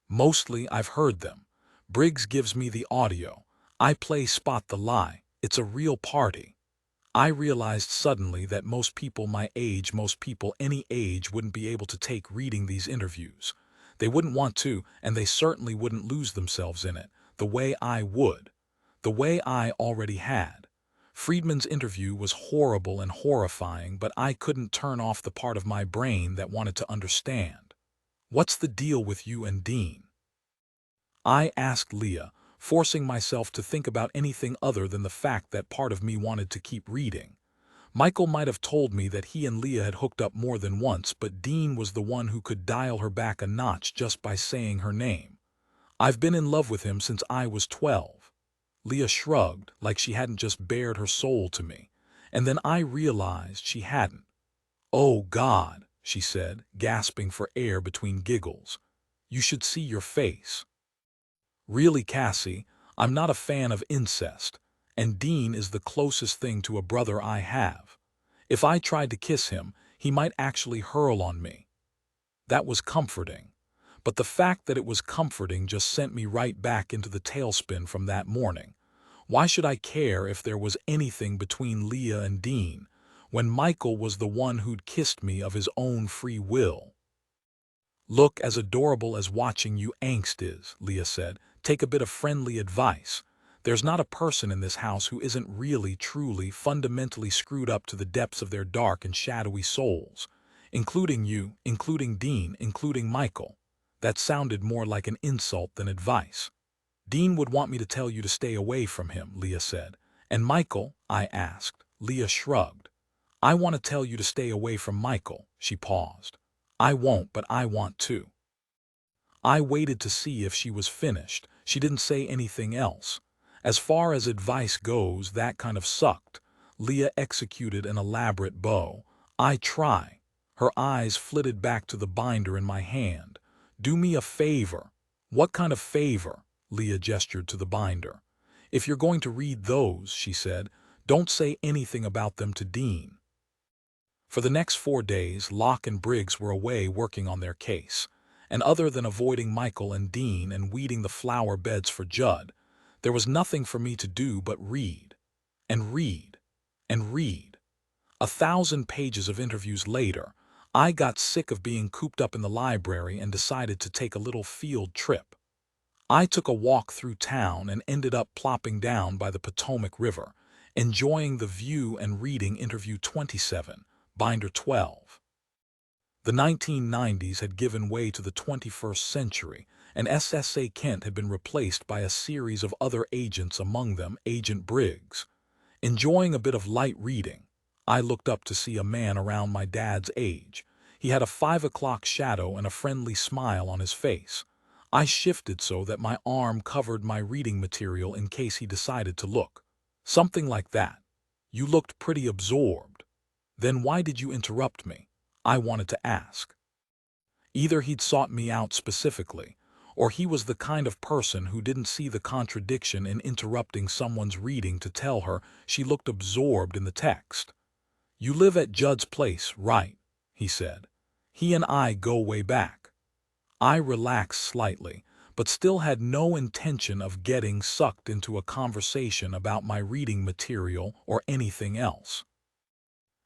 Mostly I've heard them. Briggs gives me the audio. I play Spot the Lie. It's a real party. I realized suddenly that most people my age, most people any age, wouldn't be able to take reading these interviews. They wouldn't want to, and they certainly wouldn't lose themselves in it, the way I would. The way I already had. Friedman's interview was horrible and horrifying, but I couldn't turn off the part of my brain that wanted to understand. What's the deal with you and Dean? I asked Leah, forcing myself to think about anything other than the fact that part of me wanted to keep reading. Michael might have told me that he and Leah had hooked up more than once, but Dean was the one who could dial her back a notch just by saying her name. I've been in love with him since I was 12. Leah shrugged, like she hadn't just bared her soul to me, and then I realized she hadn't. Oh, God, she said, gasping for air between giggles. You should see your face. Really, Cassie, I'm not a fan of incest, and Dean is the closest thing to a brother I have. If I tried to kiss him, he might actually hurl on me. That was comforting, but the fact that it was comforting just sent me right back into the tailspin from that morning. Why should I care if there was anything between Leah and Dean, when Michael was the one who'd kissed me of his own free will? Look, as adorable as watching you angst is, Leah said, take a bit of friendly advice. There's not a person in this house who isn't really, truly, fundamentally screwed up to the depths of their dark and shadowy souls. Including you, including Dean, including Michael. That sounded more like an insult than advice. Dean would want me to tell you to stay away from him, Leah said. And Michael? I asked. Leah shrugged. I want to tell you to stay away from Michael. She paused. I won't, but I want to. I waited to see if she was finished. She didn't say anything else. As far as advice goes, that kind of sucked. Leah executed an elaborate bow. I try. Her eyes flitted back to the binder in my hand. Do me a favor. What kind of favor? Leah gestured to the binder. If you're going to read those, she said, don't say anything about them to Dean. For the next 4 days, Locke and Briggs were away working on their case, and other than avoiding Michael and Dean and weeding the flower beds for Judd, there was nothing for me to do but read, and read, and read. 1,000 pages of interviews later, I got sick of being cooped up in the library and decided to take a little field trip. I took a walk through town and ended up plopping down by the Potomac River, enjoying the view and reading interview 27, binder 12. The 1990s had given way to the 21st century, and SSA Kent had been replaced by a series of other agents, among them Agent Briggs. Enjoying a bit of light reading, I looked up to see a man around my dad's age. He had a 5 o'clock shadow and a friendly smile on his face. I shifted so that my arm covered my reading material in case he decided to look. Something like that. You looked pretty absorbed. Then why did you interrupt me? I wanted to ask. Either he'd sought me out specifically, or he was the kind of person who didn't see the contradiction in interrupting someone's reading to tell her she looked absorbed in the text. You live at Judd's place, right? He said. He and I go way back. I relaxed slightly, but still had no intention of getting sucked into a conversation about my reading material or anything else.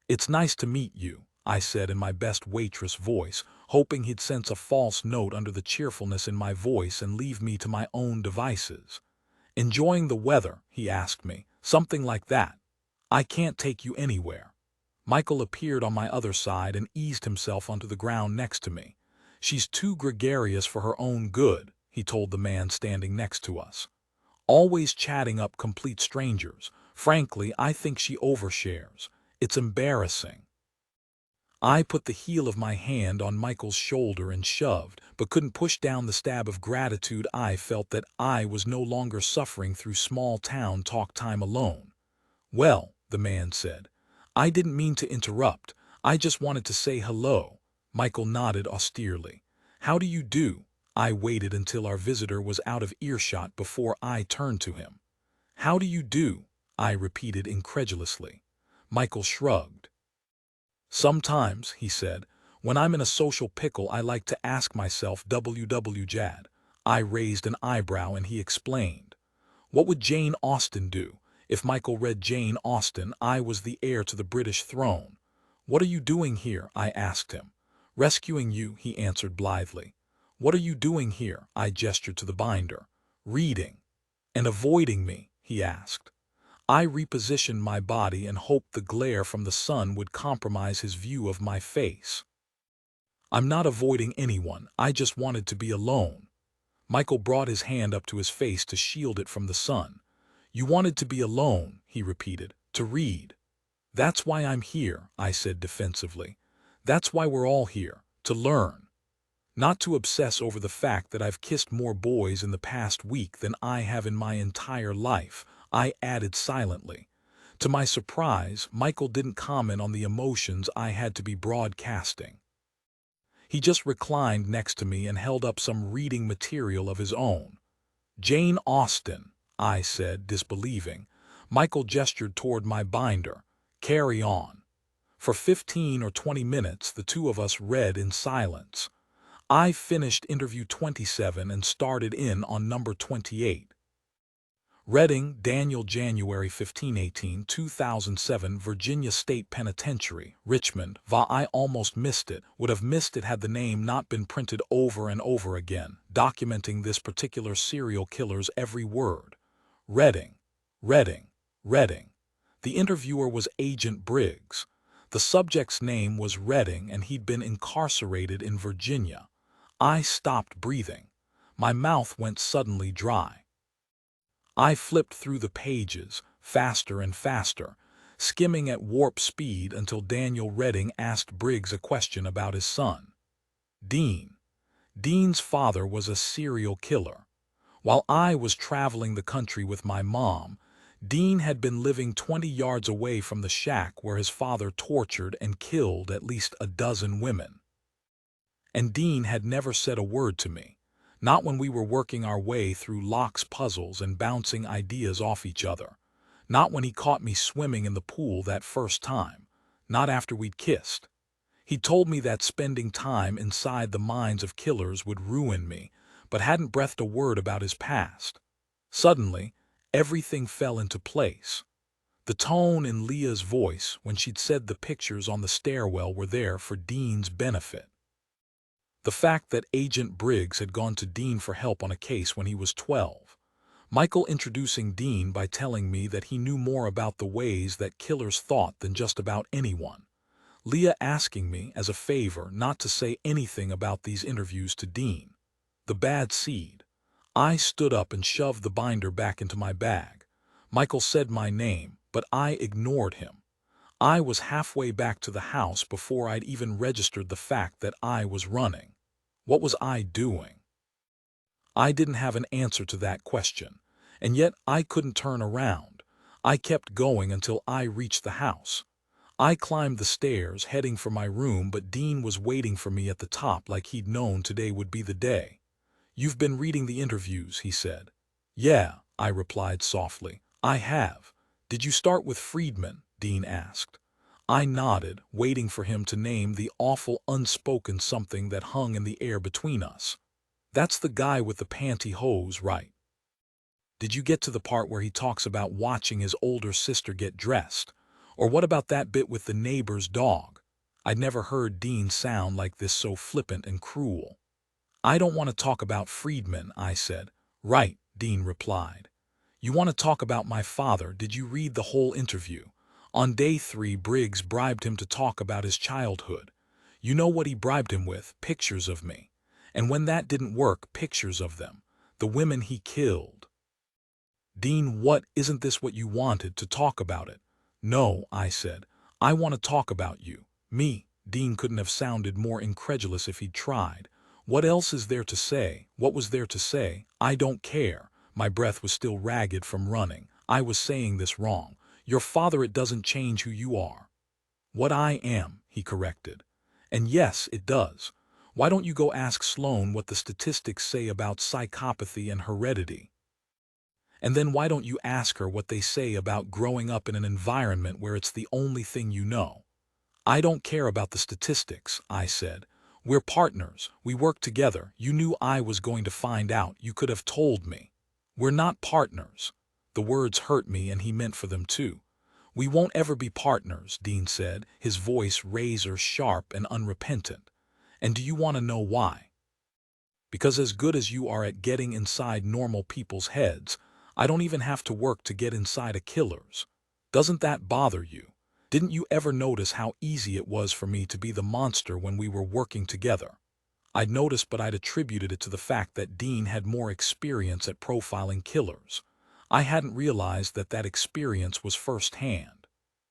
It's nice to meet you, I said in my best waitress voice, hoping he'd sense a false note under the cheerfulness in my voice and leave me to my own devices. Enjoying the weather, he asked me, something like that. I can't take you anywhere. Michael appeared on my other side and eased himself onto the ground next to me. She's too gregarious for her own good, he told the man standing next to us. Always chatting up complete strangers. Frankly, I think she overshares. It's embarrassing. I put the heel of my hand on Michael's shoulder and shoved, but couldn't push down the stab of gratitude I felt that I was no longer suffering through small-town talk time alone. Well, the man said, I didn't mean to interrupt. I just wanted to say hello. Michael nodded austerely. How do you do? I waited until our visitor was out of earshot before I turned to him. How do you do? I repeated incredulously. Michael shrugged. Sometimes, he said, when I'm in a social pickle I like to ask myself Jad. I raised an eyebrow and he explained. What would Jane Austen do? If Michael read Jane Austen, I was the heir to the British throne. What are you doing here? I asked him. Rescuing you, he answered blithely. What are you doing here? I gestured to the binder. Reading. And avoiding me? He asked. I repositioned my body and hoped the glare from the sun would compromise his view of my face. I'm not avoiding anyone, I just wanted to be alone. Michael brought his hand up to his face to shield it from the sun. You wanted to be alone, he repeated, to read. That's why I'm here, I said defensively. That's why we're all here, to learn. Not to obsess over the fact that I've kissed more boys in the past week than I have in my entire life, I added silently. To my surprise, Michael didn't comment on the emotions I had to be broadcasting. He just reclined next to me and held up some reading material of his own. Jane Austen, I said, disbelieving. Michael gestured toward my binder. Carry on. For 15 or 20 minutes, the two of us read in silence. I finished interview 27 and started in on number 28. Reading, Daniel, January 15, 2007, Virginia State Penitentiary, Richmond, Va. I almost missed it, would have missed it had the name not been printed over and over again, documenting this particular serial killer's every word. Reading, Reading, Reading. The interviewer was Agent Briggs. The subject's name was Reading and he'd been incarcerated in Virginia. I stopped breathing. My mouth went suddenly dry. I flipped through the pages, faster and faster, skimming at warp speed until Daniel Reading asked Briggs a question about his son. Dean. Dean's father was a serial killer. While I was traveling the country with my mom, Dean had been living 20 yards away from the shack where his father tortured and killed at least a dozen women. And Dean had never said a word to me. Not when we were working our way through Locke's puzzles and bouncing ideas off each other. Not when he caught me swimming in the pool that first time. Not after we'd kissed. He told me that spending time inside the minds of killers would ruin me, but hadn't breathed a word about his past. Suddenly, everything fell into place. The tone in Leah's voice when she'd said the pictures on the stairwell were there for Dean's benefit. The fact that Agent Briggs had gone to Dean for help on a case when he was 12. Michael introducing Dean by telling me that he knew more about the ways that killers thought than just about anyone. Leah asking me, as a favor, not to say anything about these interviews to Dean. The bad seed. I stood up and shoved the binder back into my bag. Michael said my name, but I ignored him. I was halfway back to the house before I'd even registered the fact that I was running. What was I doing? I didn't have an answer to that question, and yet I couldn't turn around. I kept going until I reached the house. I climbed the stairs, heading for my room, but Dean was waiting for me at the top like he'd known today would be the day. You've been reading the interviews, he said. Yeah, I replied softly. I have. Did you start with Friedman? Dean asked. I nodded, waiting for him to name the awful unspoken something that hung in the air between us. That's the guy with the pantyhose, right? Did you get to the part where he talks about watching his older sister get dressed? Or what about that bit with the neighbor's dog? I'd never heard Dean sound like this, so flippant and cruel. I don't want to talk about Friedman, I said. Right, Dean replied. You want to talk about my father? Did you read the whole interview? On day 3, Briggs bribed him to talk about his childhood. You know what he bribed him with? Pictures of me. And when that didn't work, pictures of them, the women he killed. Dean, what, isn't this what you wanted, to talk about it? No, I said. I want to talk about you. Me. Dean couldn't have sounded more incredulous if he'd tried. What else is there to say? What was there to say? I don't care. My breath was still ragged from running. I was saying this wrong. Your father, it doesn't change who you are. What I am, he corrected. And yes, it does. Why don't you go ask Sloan what the statistics say about psychopathy and heredity? And then why don't you ask her what they say about growing up in an environment where it's the only thing you know? I don't care about the statistics, I said. We're partners. We work together. You knew I was going to find out. You could have told me. We're not partners. The words hurt me, and he meant for them too. We won't ever be partners, Dean said, his voice razor sharp and unrepentant. And do you want to know why? Because as good as you are at getting inside normal people's heads, I don't even have to work to get inside a killer's. Doesn't that bother you? Didn't you ever notice how easy it was for me to be the monster when we were working together? I'd noticed, but I'd attributed it to the fact that Dean had more experience at profiling killers. I hadn't realized that that experience was firsthand.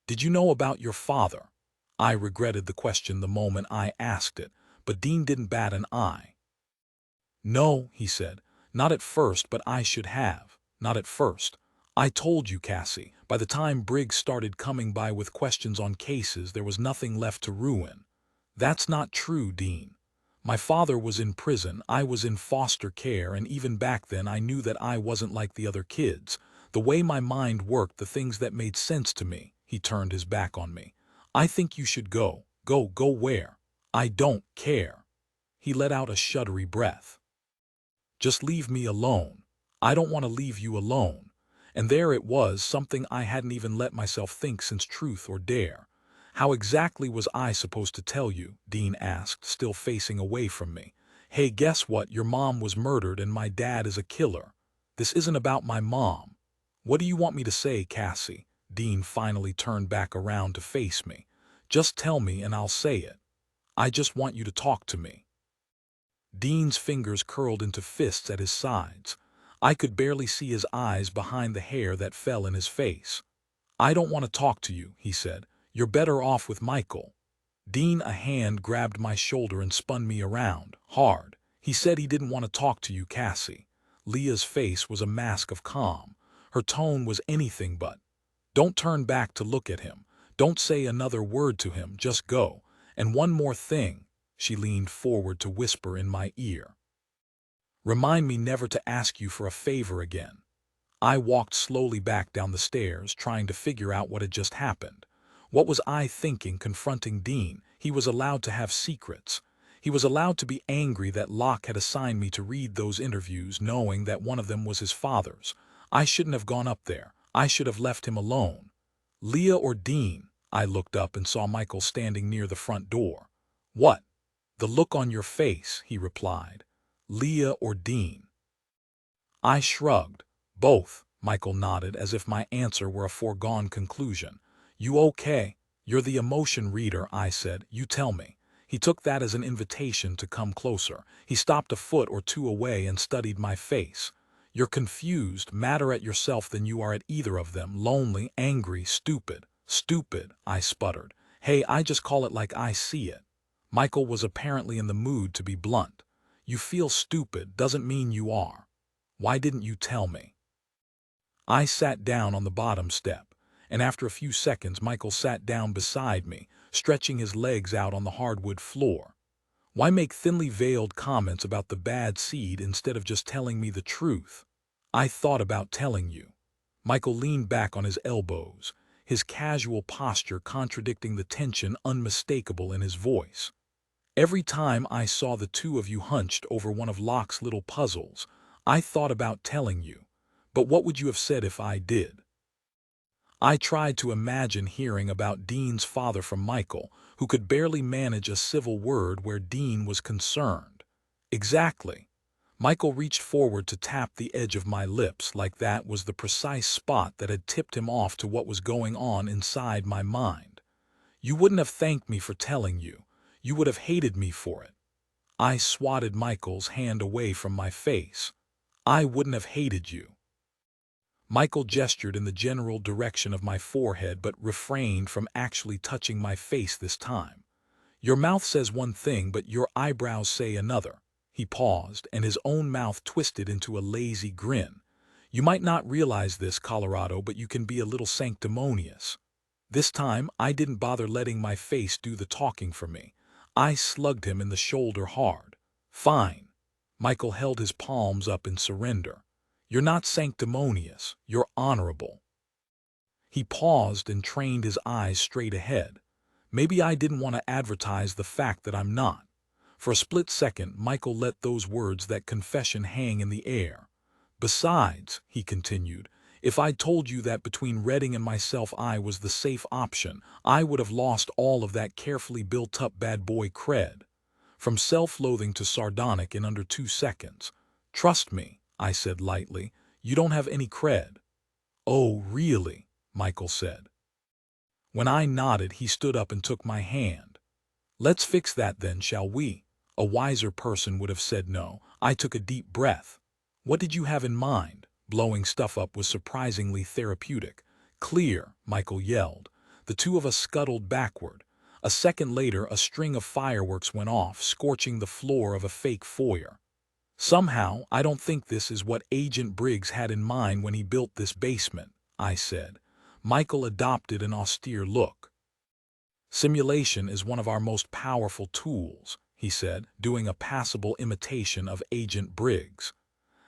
Did you know about your father? I regretted the question the moment I asked it, but Dean didn't bat an eye. No, he said, not at first, but I should have. Not at first. I told you, Cassie, by the time Briggs started coming by with questions on cases, there was nothing left to ruin. That's not true, Dean. My father was in prison, I was in foster care, and even back then I knew that I wasn't like the other kids. The way my mind worked, the things that made sense to me. He turned his back on me. I think you should go. Go where? I don't care. He let out a shuddery breath. Just leave me alone. I don't want to leave you alone. And there it was, something I hadn't even let myself think since Truth or Dare. How exactly was I supposed to tell you? Dean asked, still facing away from me. Hey, guess what? Your mom was murdered and my dad is a killer. This isn't about my mom. What do you want me to say, Cassie? Dean finally turned back around to face me. Just tell me and I'll say it. I just want you to talk to me. Dean's fingers curled into fists at his sides. I could barely see his eyes behind the hair that fell in his face. I don't want to talk to you, he said. You're better off with Michael. Dean, a hand grabbed my shoulder and spun me around, hard. He said he didn't want to talk to you, Cassie. Leah's face was a mask of calm. Her tone was anything but. Don't turn back to look at him. Don't say another word to him, just go. And one more thing, she leaned forward to whisper in my ear. Remind me never to ask you for a favor again. I walked slowly back down the stairs, trying to figure out what had just happened. What was I thinking confronting Dean? He was allowed to have secrets. He was allowed to be angry that Locke had assigned me to read those interviews, knowing that one of them was his father's. I shouldn't have gone up there. I should have left him alone. Leah or Dean? I looked up and saw Michael standing near the front door. What? The look on your face, he replied. Leah or Dean? I shrugged. Both, Michael nodded, as if my answer were a foregone conclusion. You okay? You're the emotion reader, I said. You tell me. He took that as an invitation to come closer. He stopped a foot or two away and studied my face. You're confused, madder at yourself than you are at either of them. Lonely, angry, stupid. Stupid, I sputtered. Hey, I just call it like I see it. Michael was apparently in the mood to be blunt. You feel stupid doesn't mean you are. Why didn't you tell me? I sat down on the bottom step, and after a few seconds Michael sat down beside me, stretching his legs out on the hardwood floor. Why make thinly veiled comments about the bad seed instead of just telling me the truth? I thought about telling you. Michael leaned back on his elbows, his casual posture contradicting the tension unmistakable in his voice. Every time I saw the two of you hunched over one of Locke's little puzzles, I thought about telling you. But what would you have said if I did? I tried to imagine hearing about Dean's father from Michael, who could barely manage a civil word where Dean was concerned. Exactly. Michael reached forward to tap the edge of my lips like that was the precise spot that had tipped him off to what was going on inside my mind. You wouldn't have thanked me for telling you. You would have hated me for it. I swatted Michael's hand away from my face. I wouldn't have hated you. Michael gestured in the general direction of my forehead but refrained from actually touching my face this time. Your mouth says one thing but your eyebrows say another. He paused, and his own mouth twisted into a lazy grin. You might not realize this, Colorado, but you can be a little sanctimonious. This time, I didn't bother letting my face do the talking for me. I slugged him in the shoulder hard. Fine. Michael held his palms up in surrender. You're not sanctimonious, you're honorable. He paused and trained his eyes straight ahead. Maybe I didn't want to advertise the fact that I'm not. For a split second, Michael let those words, that confession, hang in the air. Besides, he continued, if I'd told you that between Redding and myself I was the safe option, I would have lost all of that carefully built-up bad boy cred. From self-loathing to sardonic in under 2 seconds. Trust me, I said lightly, you don't have any cred. Oh, really? Michael said. When I nodded, he stood up and took my hand. Let's fix that then, shall we? A wiser person would have said no. I took a deep breath. What did you have in mind? Blowing stuff up was surprisingly therapeutic. Clear, Michael yelled. The two of us scuttled backward. A second later, a string of fireworks went off, scorching the floor of a fake foyer. Somehow, I don't think this is what Agent Briggs had in mind when he built this basement, I said. Michael adopted an austere look. Simulation is one of our most powerful tools, he said, doing a passable imitation of Agent Briggs.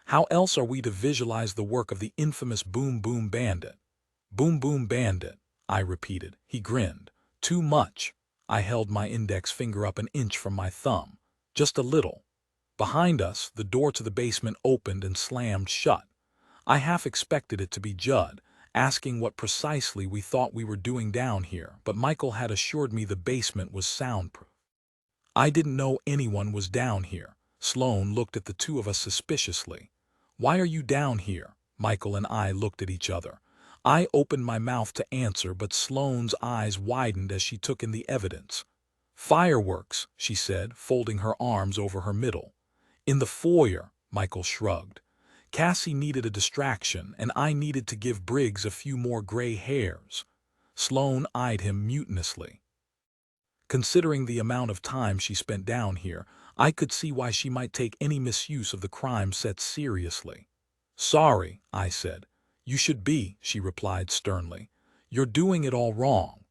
How else are we to visualize the work of the infamous Boom Boom Bandit? Boom Boom Bandit, I repeated. He grinned. Too much. I held my index finger up an inch from my thumb. Just a little. Behind us, the door to the basement opened and slammed shut. I half expected it to be Judd, asking what precisely we thought we were doing down here, but Michael had assured me the basement was soundproof. I didn't know anyone was down here. Sloane looked at the two of us suspiciously. Why are you down here? Michael and I looked at each other. I opened my mouth to answer, but Sloane's eyes widened as she took in the evidence. Fireworks, she said, folding her arms over her middle. In the foyer, Michael shrugged. Cassie needed a distraction, and I needed to give Briggs a few more gray hairs. Sloane eyed him mutinously. Considering the amount of time she spent down here, I could see why she might take any misuse of the crime set seriously. Sorry, I said. You should be, she replied sternly. You're doing it all wrong.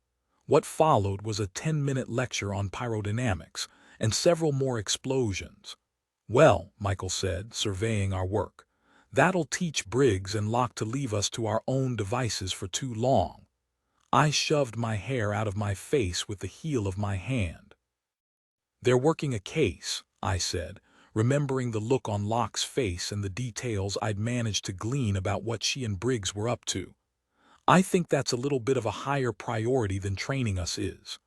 What followed was a 10-minute lecture on pyrodynamics and several more explosions. Well, Michael said, surveying our work, that'll teach Briggs and Locke to leave us to our own devices for too long. I shoved my hair out of my face with the heel of my hand. They're working a case, I said, remembering the look on Locke's face and the details I'd managed to glean about what she and Briggs were up to. I think that's a little bit of a higher priority than training us is.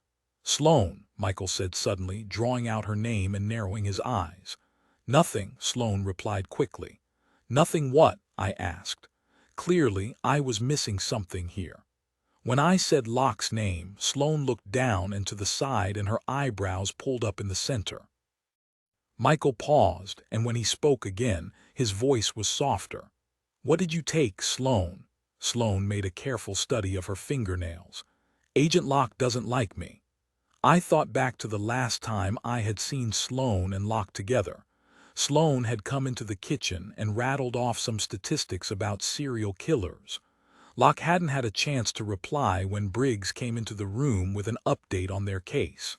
Sloane, Michael said suddenly, drawing out her name and narrowing his eyes. Nothing, Sloane replied quickly. Nothing what? I asked. Clearly, I was missing something here. When I said Locke's name, Sloane looked down and to the side and her eyebrows pulled up in the center. Michael paused, and when he spoke again, his voice was softer. What did you take, Sloane? Sloane made a careful study of her fingernails. Agent Locke doesn't like me. I thought back to the last time I had seen Sloane and Locke together. Sloane had come into the kitchen and rattled off some statistics about serial killers. Locke hadn't had a chance to reply when Briggs came into the room with an update on their case.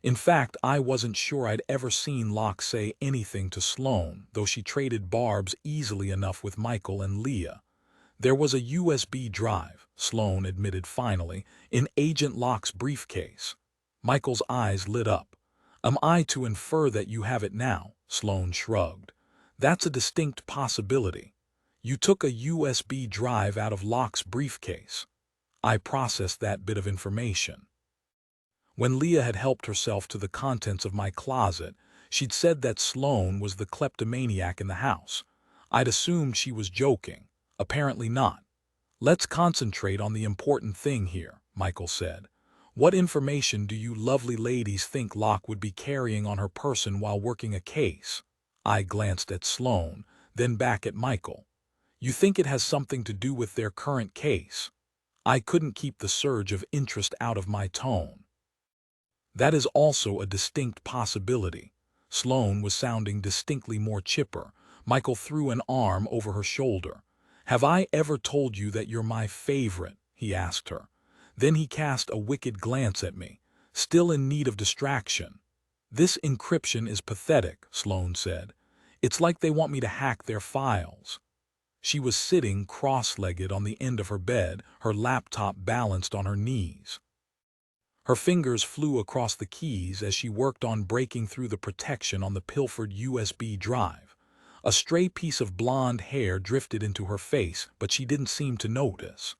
In fact, I wasn't sure I'd ever seen Locke say anything to Sloane, though she traded barbs easily enough with Michael and Leah. There was a USB drive, Sloane admitted finally, in Agent Locke's briefcase. Michael's eyes lit up. Am I to infer that you have it now? Sloane shrugged. That's a distinct possibility. You took a USB drive out of Locke's briefcase. I processed that bit of information. When Leah had helped herself to the contents of my closet, she'd said that Sloane was the kleptomaniac in the house. I'd assumed she was joking. Apparently not. Let's concentrate on the important thing here, Michael said. What information do you lovely ladies think Locke would be carrying on her person while working a case? I glanced at Sloane, then back at Michael. You think it has something to do with their current case? I couldn't keep the surge of interest out of my tone. That is also a distinct possibility. Sloane was sounding distinctly more chipper. Michael threw an arm over her shoulder. Have I ever told you that you're my favorite? He asked her. Then he cast a wicked glance at me, still in need of distraction. This encryption is pathetic, Sloane said. It's like they want me to hack their files. She was sitting cross-legged on the end of her bed, her laptop balanced on her knees. Her fingers flew across the keys as she worked on breaking through the protection on the pilfered USB drive. A stray piece of blonde hair drifted into her face, but she didn't seem to notice.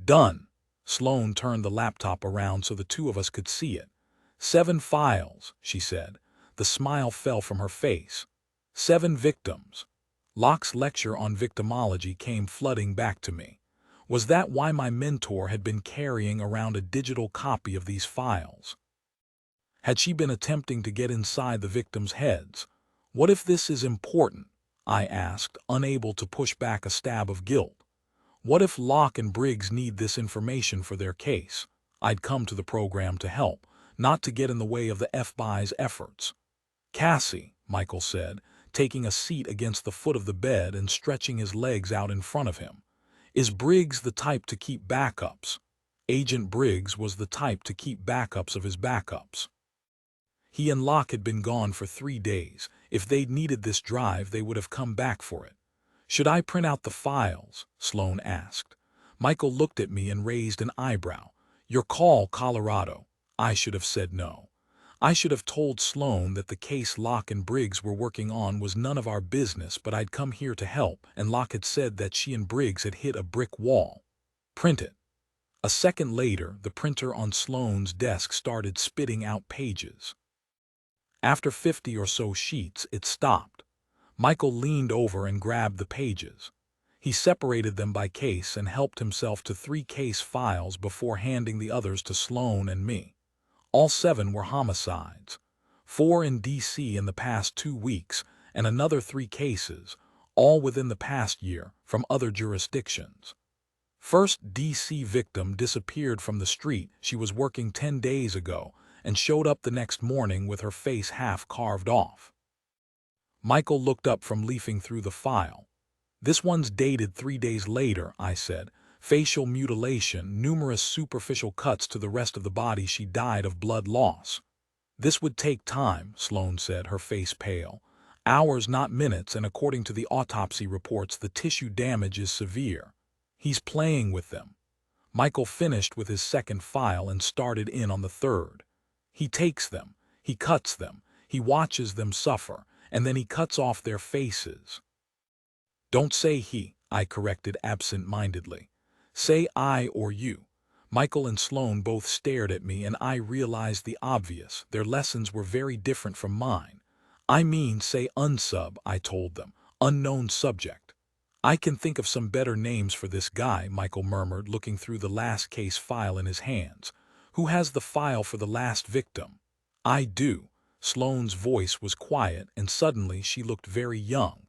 Done. Sloane turned the laptop around so the two of us could see it. 7 files, she said. The smile fell from her face. 7 victims. Locke's lecture on victimology came flooding back to me. Was that why my mentor had been carrying around a digital copy of these files? Had she been attempting to get inside the victims' heads? What if this is important? I asked, unable to push back a stab of guilt. What if Locke and Briggs need this information for their case? I'd come to the program to help, not to get in the way of the FBI's efforts. Cassie, Michael said, taking a seat against the foot of the bed and stretching his legs out in front of him. Is Briggs the type to keep backups? Agent Briggs was the type to keep backups of his backups. He and Locke had been gone for 3 days. If they'd needed this drive, they would have come back for it. Should I print out the files? Sloane asked. Michael looked at me and raised an eyebrow. Your call, Colorado. I should have said no. I should have told Sloane that the case Locke and Briggs were working on was none of our business, but I'd come here to help, and Locke had said that she and Briggs had hit a brick wall. Print it. A second later, the printer on Sloane's desk started spitting out pages. After 50 or so sheets, it stopped. Michael leaned over and grabbed the pages. He separated them by case and helped himself to 3 case files before handing the others to Sloane and me. All 7 were homicides. 4 in D.C. in the past 2 weeks, and another 3 cases, all within the past year, from other jurisdictions. First D.C. victim disappeared from the street she was working 10 days ago and showed up the next morning with her face half carved off. Michael looked up from leafing through the file. This one's dated 3 days later, I said. Facial mutilation, numerous superficial cuts to the rest of the body. She died of blood loss. This would take time, Sloane said, her face pale. Hours, not minutes, and according to the autopsy reports, the tissue damage is severe. He's playing with them. Michael finished with his second file and started in on the third. He takes them, he cuts them, he watches them suffer, and then he cuts off their faces. Don't say he, I corrected absent-mindedly. Say I or you. Michael and Sloane both stared at me, and I realized the obvious. Their lessons were very different from mine. I mean, say unsub, I told them. Unknown subject. I can think of some better names for this guy, Michael murmured, looking through the last case file in his hands. Who has the file for the last victim? I do. Sloane's voice was quiet, and suddenly she looked very young.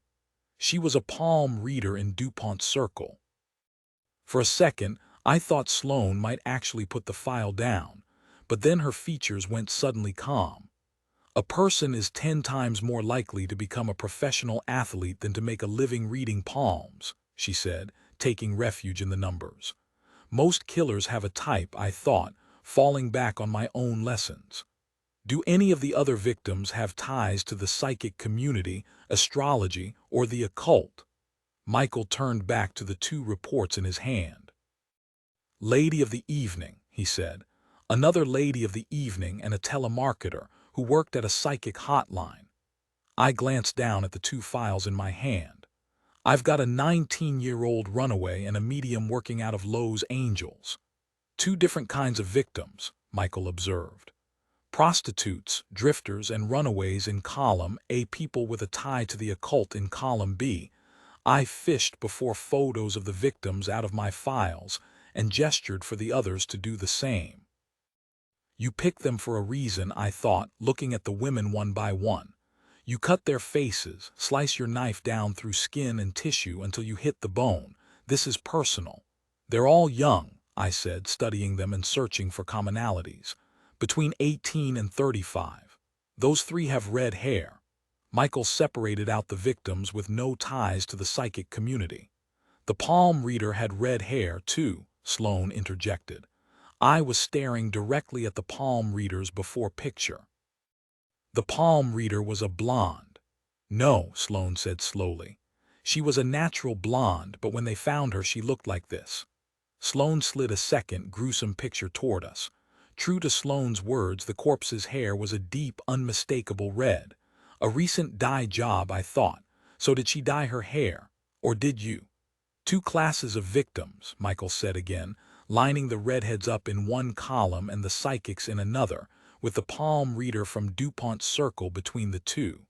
She was a palm reader in DuPont's circle. For a second, I thought Sloane might actually put the file down, but then her features went suddenly calm. A person is 10 times more likely to become a professional athlete than to make a living reading palms, she said, taking refuge in the numbers. Most killers have a type, I thought, falling back on my own lessons. Do any of the other victims have ties to the psychic community, astrology, or the occult? Michael turned back to the 2 reports in his hand. Lady of the evening, he said. Another lady of the evening and a telemarketer who worked at a psychic hotline. I glanced down at the 2 files in my hand. I've got a 19-year-old runaway and a medium working out of Lowe's Angels. 2 different kinds of victims, Michael observed. Prostitutes, drifters, and runaways in column A, people with a tie to the occult in column B. I fished before photos of the victims out of my files and gestured for the others to do the same. You pick them for a reason, I thought, looking at the women one by one. You cut their faces, slice your knife down through skin and tissue until you hit the bone. This is personal. They're all young, I said, studying them and searching for commonalities. Between 18 and 35. Those three have red hair. Michael separated out the victims with no ties to the psychic community. The palm reader had red hair, too, Sloane interjected. I was staring directly at the palm reader's before picture. The palm reader was a blonde. No, Sloane said slowly. She was a natural blonde, but when they found her, she looked like this. Sloane slid a second, gruesome picture toward us. True to Sloane's words, the corpse's hair was a deep, unmistakable red. A recent dye job, I thought. So did she dye her hair? Or did you? Two classes of victims, Michael said again, lining the redheads up in one column and the psychics in another, with the palm reader from DuPont's circle between the two.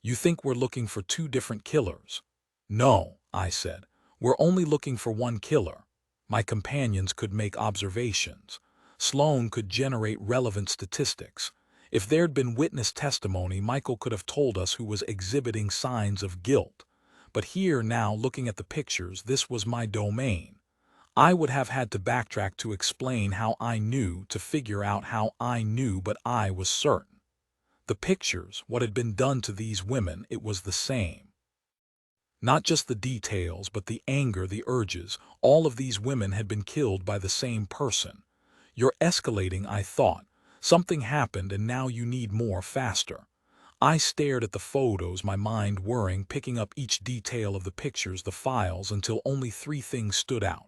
You think we're looking for two different killers? No, I said. We're only looking for one killer. My companions could make observations. Sloane could generate relevant statistics. If there'd been witness testimony, Michael could have told us who was exhibiting signs of guilt. But here now, looking at the pictures, this was my domain. I would have had to backtrack to explain how I knew, to figure out how I knew, but I was certain. The pictures, what had been done to these women, it was the same. Not just the details, but the anger, the urges. All of these women had been killed by the same person. You're escalating, I thought. Something happened and now you need more, faster. I stared at the photos, my mind whirring, picking up each detail of the pictures, the files, until only three things stood out.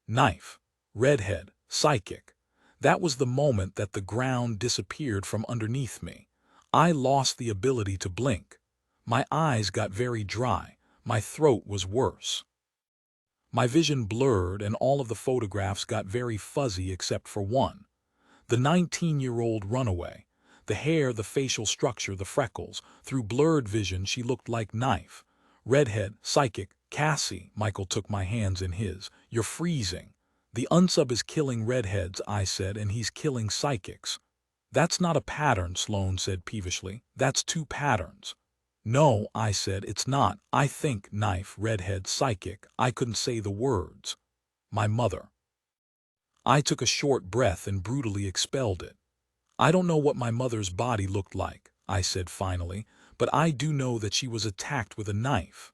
Knife, redhead, psychic. That was the moment that the ground disappeared from underneath me. I lost the ability to blink. My eyes got very dry. My throat was worse. My vision blurred and all of the photographs got very fuzzy except for one. The 19-year-old runaway. The hair, the facial structure, the freckles. Through blurred vision, she looked like Knife. Redhead, psychic, Cassie. Michael took my hands in his. You're freezing. The unsub is killing redheads, I said, and he's killing psychics. That's not a pattern, Sloane said peevishly. That's two patterns. No, I said, it's not. I think Knife, redhead, psychic. I couldn't say the words. My mother. I took a short breath and brutally expelled it. I don't know what my mother's body looked like, I said finally, but I do know that she was attacked with a knife.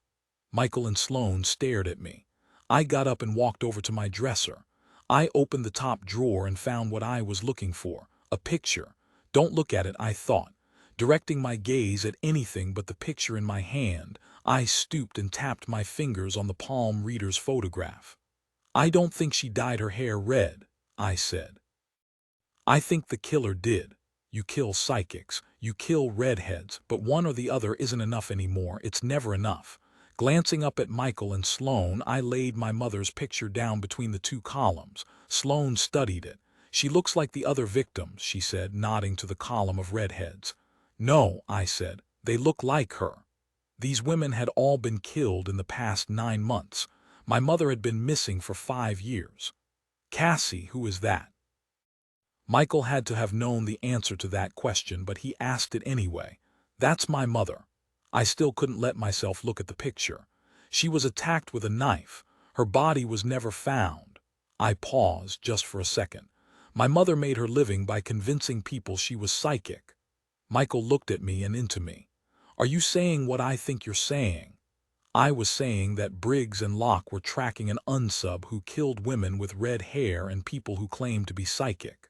Michael and Sloane stared at me. I got up and walked over to my dresser. I opened the top drawer and found what I was looking for, a picture. Don't look at it, I thought. Directing my gaze at anything but the picture in my hand, I stooped and tapped my fingers on the palm reader's photograph. I don't think she dyed her hair red, I said. I think the killer did. You kill psychics, you kill redheads, but one or the other isn't enough anymore. It's never enough. Glancing up at Michael and Sloane, I laid my mother's picture down between the two columns. Sloane studied it. She looks like the other victims, she said, nodding to the column of redheads. No, I said, they look like her. These women had all been killed in the past 9 months. My mother had been missing for 5 years. Cassie, who is that? Michael had to have known the answer to that question, but he asked it anyway. That's my mother. I still couldn't let myself look at the picture. She was attacked with a knife. Her body was never found. I paused just for a second. My mother made her living by convincing people she was psychic. Michael looked at me and into me. Are you saying what I think you're saying? I was saying that Briggs and Locke were tracking an unsub who killed women with red hair and people who claimed to be psychic.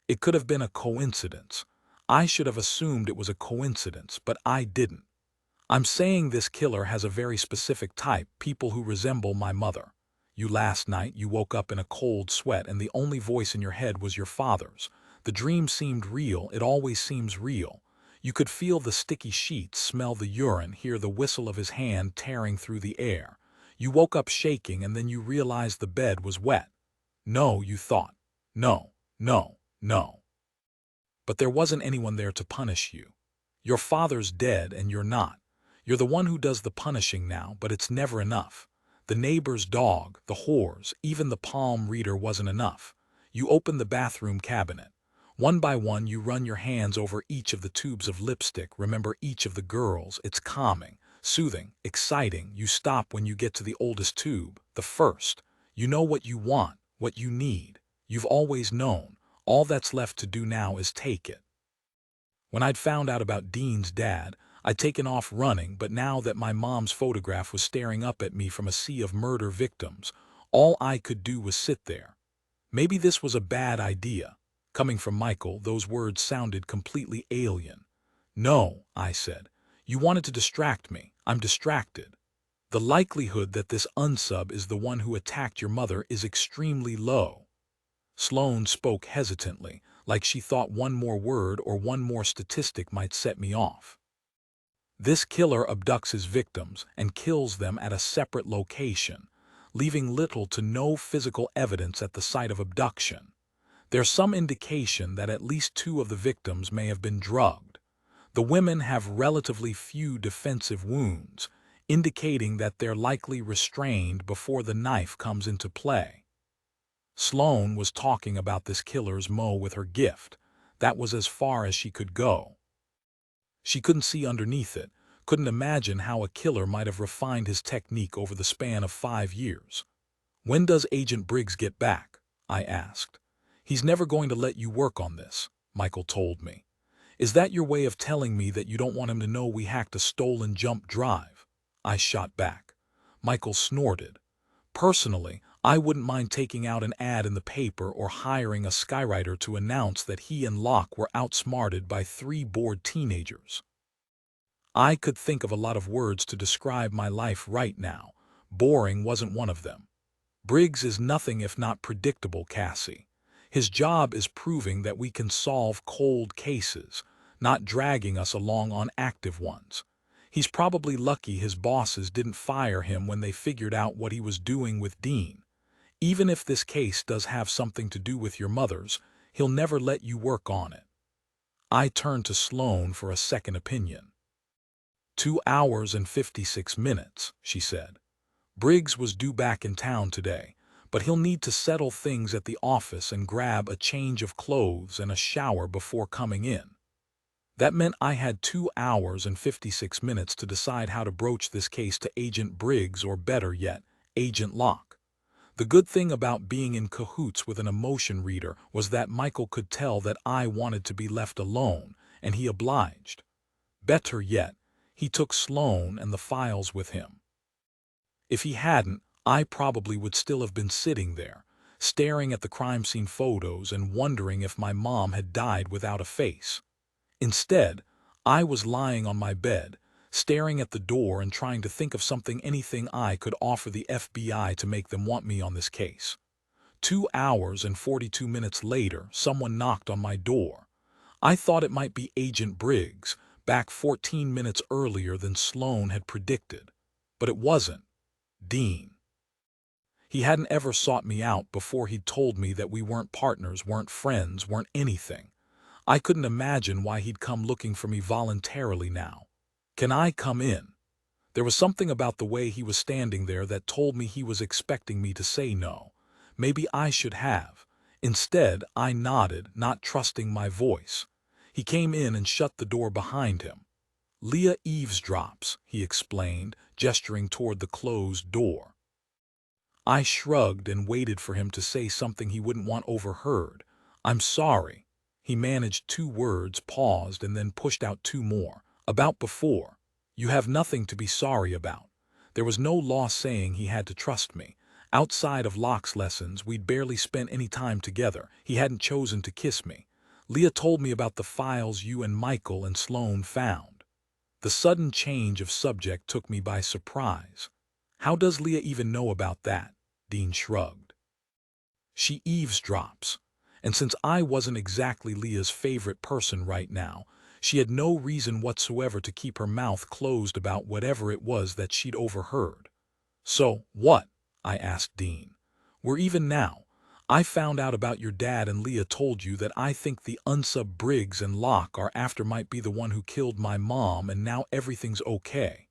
It could have been a coincidence. I should have assumed it was a coincidence, but I didn't. I'm saying this killer has a very specific type, people who resemble my mother. Last night you woke up in a cold sweat and the only voice in your head was your father's. The dream seemed real, it always seems real. You could feel the sticky sheets, smell the urine, hear the whistle of his hand tearing through the air. You woke up shaking and then you realized the bed was wet. No, you thought. No, no. No. But there wasn't anyone there to punish you. Your father's dead and you're not. You're the one who does the punishing now, but it's never enough. The neighbor's dog, the whores, even the palm reader wasn't enough. You open the bathroom cabinet. One by one, you run your hands over each of the tubes of lipstick. Remember each of the girls. It's calming, soothing, exciting. You stop when you get to the oldest tube, the first. You know what you want, what you need. You've always known. All that's left to do now is take it. When I'd found out about Dean's dad, I'd taken off running, but now that my mom's photograph was staring up at me from a sea of murder victims, all I could do was sit there. Maybe this was a bad idea. Coming from Michael, those words sounded completely alien. No, I said. You wanted to distract me. I'm distracted. The likelihood that this unsub is the one who attacked your mother is extremely low. Sloane spoke hesitantly, like she thought one more word or one more statistic might set me off. This killer abducts his victims and kills them at a separate location, leaving little to no physical evidence at the site of abduction. There's some indication that at least 2 of the victims may have been drugged. The women have relatively few defensive wounds, indicating that they're likely restrained before the knife comes into play. Sloane was talking about this killer's mo with her gift. That was as far as she could go. She couldn't see underneath it, couldn't imagine how a killer might have refined his technique over the span of 5 years. When does Agent Briggs get back? I asked. He's never going to let you work on this, Michael told me. Is that your way of telling me that you don't want him to know we hacked a stolen jump drive? I shot back. Michael snorted. Personally, I wouldn't mind taking out an ad in the paper or hiring a skywriter to announce that he and Locke were outsmarted by 3 bored teenagers. I could think of a lot of words to describe my life right now. Boring wasn't one of them. Briggs is nothing if not predictable, Cassie. His job is proving that we can solve cold cases, not dragging us along on active ones. He's probably lucky his bosses didn't fire him when they figured out what he was doing with Dean. Even if this case does have something to do with your mother's, he'll never let you work on it. I turned to Sloane for a second opinion. 2 hours and 56 minutes, she said. Briggs was due back in town today, but he'll need to settle things at the office and grab a change of clothes and a shower before coming in. That meant I had 2 hours and 56 minutes to decide how to broach this case to Agent Briggs, or better yet, Agent Locke. The good thing about being in cahoots with an emotion reader was that Michael could tell that I wanted to be left alone, and he obliged. Better yet, he took Sloane and the files with him. If he hadn't, I probably would still have been sitting there, staring at the crime scene photos and wondering if my mom had died without a face. Instead, I was lying on my bed, staring at the door and trying to think of anything I could offer the FBI to make them want me on this case. 2 hours and 42 minutes later, someone knocked on my door. I thought it might be Agent Briggs, back 14 minutes earlier than Sloane had predicted. But it wasn't. Dean. He hadn't ever sought me out before he'd told me that we weren't partners, weren't friends, weren't anything. I couldn't imagine why he'd come looking for me voluntarily now. Can I come in? There was something about the way he was standing there that told me he was expecting me to say no. Maybe I should have. Instead, I nodded, not trusting my voice. He came in and shut the door behind him. Leah eavesdrops, he explained, gesturing toward the closed door. I shrugged and waited for him to say something he wouldn't want overheard. I'm sorry. He managed 2 words, paused, and then pushed out 2 more. About before. You have nothing to be sorry about. There was no law saying he had to trust me. Outside of Locke's lessons, we'd barely spent any time together. He hadn't chosen to kiss me. Leah told me about the files you and Michael and Sloane found. The sudden change of subject took me by surprise. How does Leah even know about that? Dean shrugged. She eavesdrops. And since I wasn't exactly Leah's favorite person right now, she had no reason whatsoever to keep her mouth closed about whatever it was that she'd overheard. So, what? I asked Dean. We're even now. I found out about your dad and Leah told you that I think the unsub Briggs and Locke are after might be the one who killed my mom, and now everything's okay.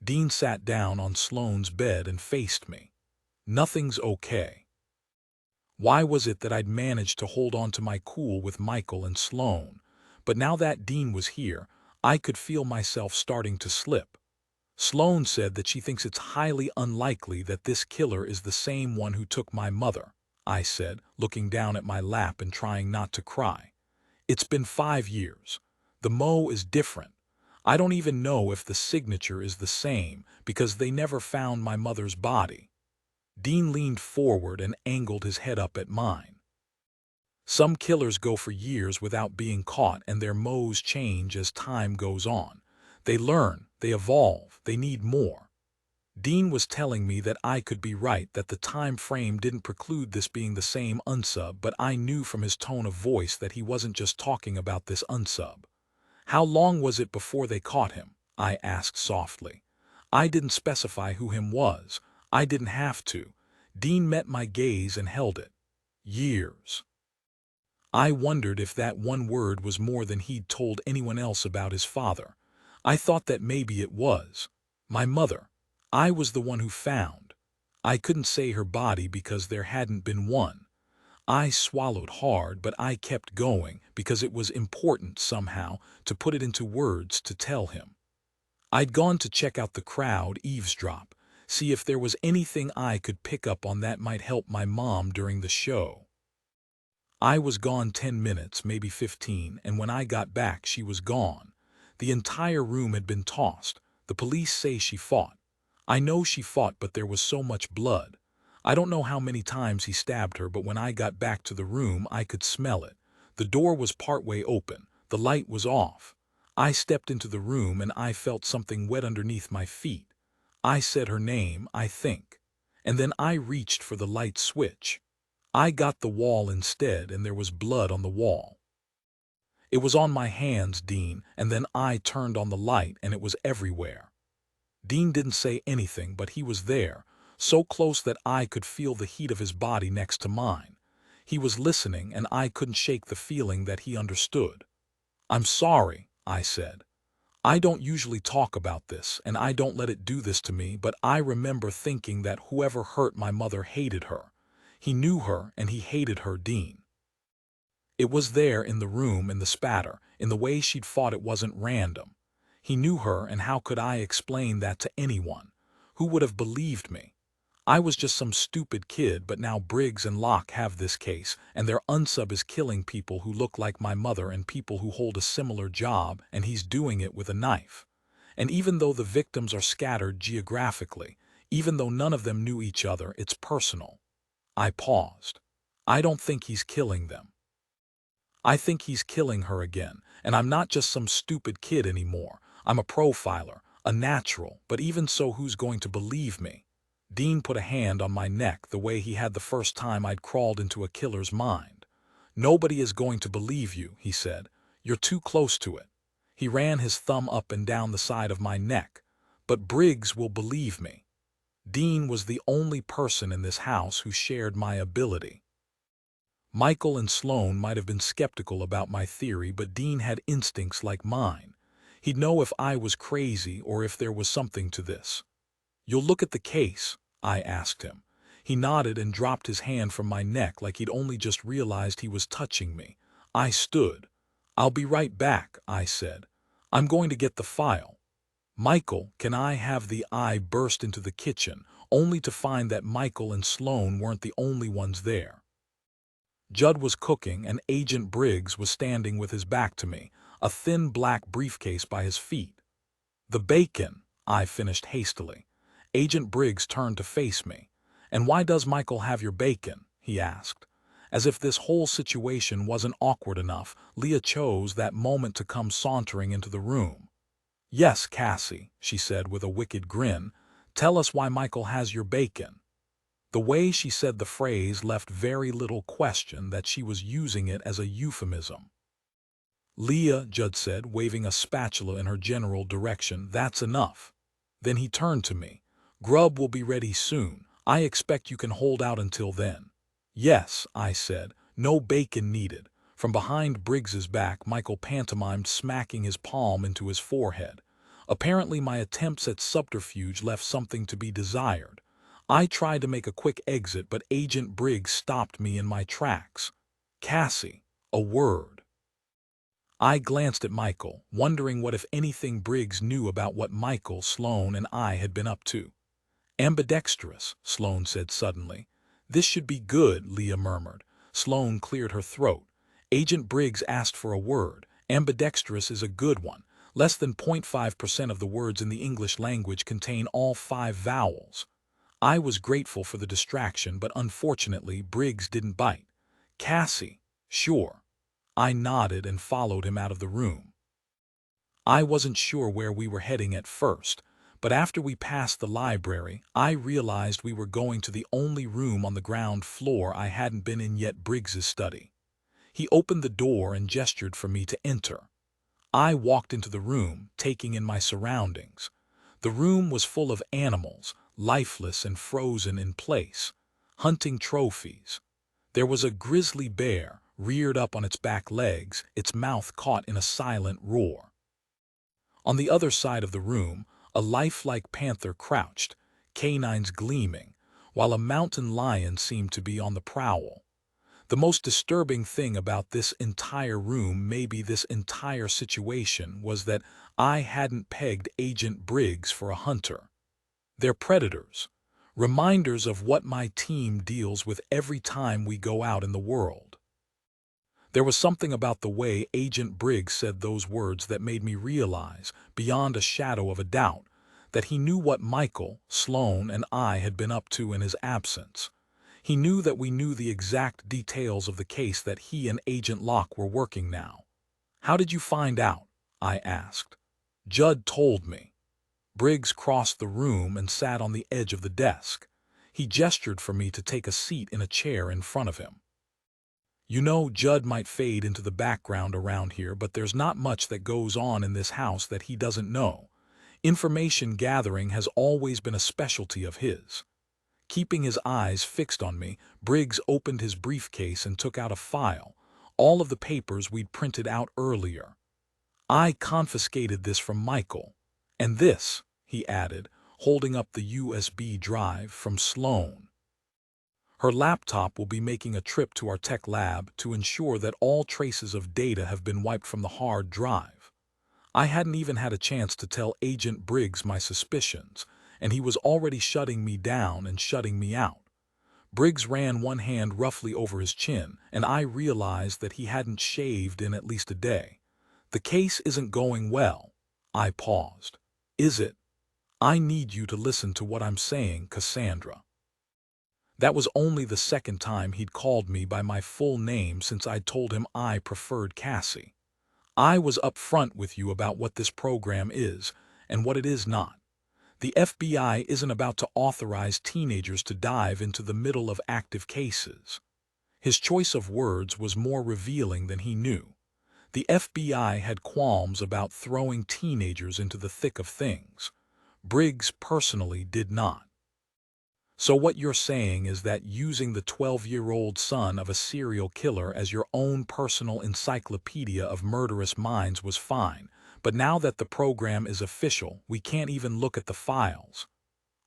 Dean sat down on Sloane's bed and faced me. Nothing's okay. Why was it that I'd managed to hold on to my cool with Michael and Sloane? But now that Dean was here, I could feel myself starting to slip. Sloane said that she thinks it's highly unlikely that this killer is the same one who took my mother, I said, looking down at my lap and trying not to cry. It's been 5 years. The Mo is different. I don't even know if the signature is the same because they never found my mother's body. Dean leaned forward and angled his head up at mine. Some killers go for years without being caught, and their Mo's change as time goes on. They learn, they evolve, they need more. Dean was telling me that I could be right, that the time frame didn't preclude this being the same unsub, but I knew from his tone of voice that he wasn't just talking about this unsub. How long was it before they caught him? I asked softly. I didn't specify who him was. I didn't have to. Dean met my gaze and held it. Years. I wondered if that one word was more than he'd told anyone else about his father. I thought that maybe it was. My mother. I was the one who found. I couldn't say her body because there hadn't been one. I swallowed hard, but I kept going because it was important somehow to put it into words to tell him. I'd gone to check out the crowd, eavesdrop, see if there was anything I could pick up on that might help my mom during the show. I was gone 10 minutes, maybe 15, and when I got back she was gone. The entire room had been tossed. The police say she fought. I know she fought, but there was so much blood. I don't know how many times he stabbed her, but when I got back to the room I could smell it. The door was partway open. The light was off. I stepped into the room and I felt something wet underneath my feet. I said her name, I think. And then I reached for the light switch. I got the wall instead, and there was blood on the wall. It was on my hands, Dean, and then I turned on the light and it was everywhere. Dean didn't say anything, but he was there, so close that I could feel the heat of his body next to mine. He was listening, and I couldn't shake the feeling that he understood. I'm sorry, I said. I don't usually talk about this, and I don't let it do this to me, but I remember thinking that whoever hurt my mother hated her. He knew her, and he hated her, Dean. It was there in the room, in the spatter, in the way she'd fought. It wasn't random. He knew her, and how could I explain that to anyone? Who would have believed me? I was just some stupid kid, but now Briggs and Locke have this case, and their unsub is killing people who look like my mother and people who hold a similar job, and he's doing it with a knife. And even though the victims are scattered geographically, even though none of them knew each other, it's personal. I paused. I don't think he's killing them. I think he's killing her again, and I'm not just some stupid kid anymore. I'm a profiler, a natural, but even so, who's going to believe me? Dean put a hand on my neck the way he had the first time I'd crawled into a killer's mind. Nobody is going to believe you, he said. You're too close to it. He ran his thumb up and down the side of my neck. But Briggs will believe me. Dean was the only person in this house who shared my ability. Michael and Sloane might have been skeptical about my theory, but Dean had instincts like mine. He'd know if I was crazy or if there was something to this. You'll look at the case, I asked him. He nodded and dropped his hand from my neck like he'd only just realized he was touching me. I stood. I'll be right back, I said. I'm going to get the file. Michael, can I have the I burst into the kitchen, only to find that Michael and Sloane weren't the only ones there. Judd was cooking, and Agent Briggs was standing with his back to me, a thin black briefcase by his feet. The bacon, I finished hastily. Agent Briggs turned to face me. And why does Michael have your bacon? He asked. As if this whole situation wasn't awkward enough, Leah chose that moment to come sauntering into the room. Yes, Cassie, she said with a wicked grin. Tell us why Michael has your bacon. The way she said the phrase left very little question that she was using it as a euphemism. Leah, Judd said, waving a spatula in her general direction, that's enough. Then he turned to me. Grub will be ready soon. I expect you can hold out until then. Yes, I said. No bacon needed. From behind Briggs's back, Michael pantomimed, smacking his palm into his forehead. Apparently my attempts at subterfuge left something to be desired. I tried to make a quick exit, but Agent Briggs stopped me in my tracks. "Cassie, a word." I glanced at Michael, wondering what if anything Briggs knew about what Michael, Sloane, and I had been up to. "Ambidextrous," Sloane said suddenly. "This should be good," Leah murmured. Sloane cleared her throat. "Agent Briggs asked for a word. Ambidextrous is a good one. Less than 0.5% of the words in the English language contain all 5 vowels." I was grateful for the distraction, but unfortunately Briggs didn't bite. "Cassie, sure." I nodded and followed him out of the room. I wasn't sure where we were heading at first, but after we passed the library, I realized we were going to the only room on the ground floor I hadn't been in yet, Briggs's study. He opened the door and gestured for me to enter. I walked into the room, taking in my surroundings. The room was full of animals, lifeless and frozen in place, hunting trophies. There was a grizzly bear, reared up on its back legs, its mouth caught in a silent roar. On the other side of the room, a lifelike panther crouched, canines gleaming, while a mountain lion seemed to be on the prowl. The most disturbing thing about this entire room, maybe this entire situation, was that I hadn't pegged Agent Briggs for a hunter. They're predators, reminders of what my team deals with every time we go out in the world. There was something about the way Agent Briggs said those words that made me realize, beyond a shadow of a doubt, that he knew what Michael, Sloane, and I had been up to in his absence. He knew that we knew the exact details of the case that he and Agent Locke were working now. "How did you find out?" I asked. "Judd told me." Briggs crossed the room and sat on the edge of the desk. He gestured for me to take a seat in a chair in front of him. "You know, Judd might fade into the background around here, but there's not much that goes on in this house that he doesn't know. Information gathering has always been a specialty of his." Keeping his eyes fixed on me, Briggs opened his briefcase and took out a file, all of the papers we'd printed out earlier. "I confiscated this from Michael. And this," he added, holding up the USB drive, "from Sloane. Her laptop will be making a trip to our tech lab to ensure that all traces of data have been wiped from the hard drive." I hadn't even had a chance to tell Agent Briggs my suspicions, and he was already shutting me down and shutting me out. Briggs ran one hand roughly over his chin, and I realized that he hadn't shaved in at least a day. "The case isn't going well." I paused. "Is it?" "I need you to listen to what I'm saying, Cassandra." That was only the second time he'd called me by my full name since I'd told him I preferred Cassie. "I was up front with you about what this program is and what it is not. The FBI isn't about to authorize teenagers to dive into the middle of active cases." His choice of words was more revealing than he knew. The FBI had qualms about throwing teenagers into the thick of things. Briggs personally did not. "So what you're saying is that using the 12-year-old son of a serial killer as your own personal encyclopedia of murderous minds was fine, but now that the program is official, we can't even look at the files."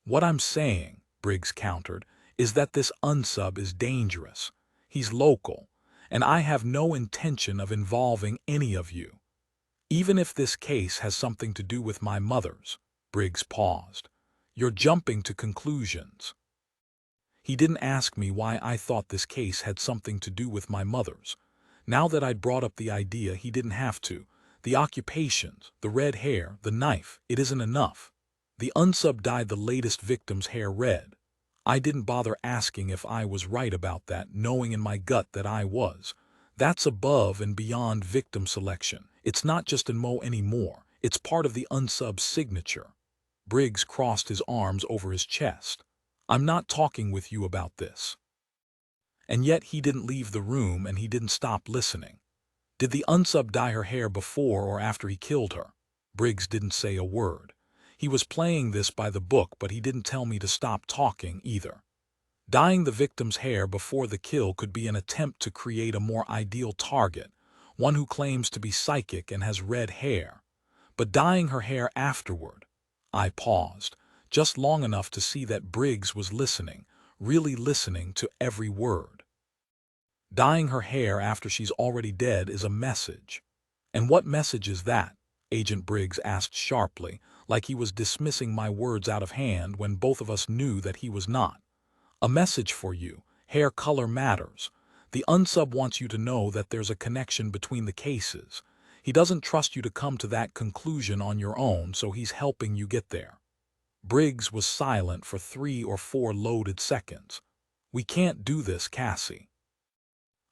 "What I'm saying," Briggs countered, "is that this unsub is dangerous. He's local, and I have no intention of involving any of you. Even if this case has something to do with my mother's." Briggs paused. "You're jumping to conclusions." He didn't ask me why I thought this case had something to do with my mother's. Now that I'd brought up the idea, he didn't have to. The occupations, the red hair, the knife, it isn't enough. The unsub dyed the latest victim's hair red. I didn't bother asking if I was right about that, knowing in my gut that I was. That's above and beyond victim selection. It's not just a Mo anymore. It's part of the unsub's signature. Briggs crossed his arms over his chest. "I'm not talking with you about this." And yet he didn't leave the room, and he didn't stop listening. "Did the unsub dye her hair before or after he killed her?" Briggs didn't say a word. He was playing this by the book, but he didn't tell me to stop talking either. Dyeing the victim's hair before the kill could be an attempt to create a more ideal target, one who claims to be psychic and has red hair. But dyeing her hair afterward— I paused. just long enough to see that Briggs was listening, really listening to every word. Dyeing her hair after she's already dead is a message. And what message is that? Agent Briggs asked sharply, like he was dismissing my words out of hand when both of us knew that he was not. A message for you. Hair color matters. The unsub wants you to know that there's a connection between the cases. He doesn't trust you to come to that conclusion on your own, so he's helping you get there. Briggs was silent for 3 or 4 loaded seconds. We can't do this, Cassie.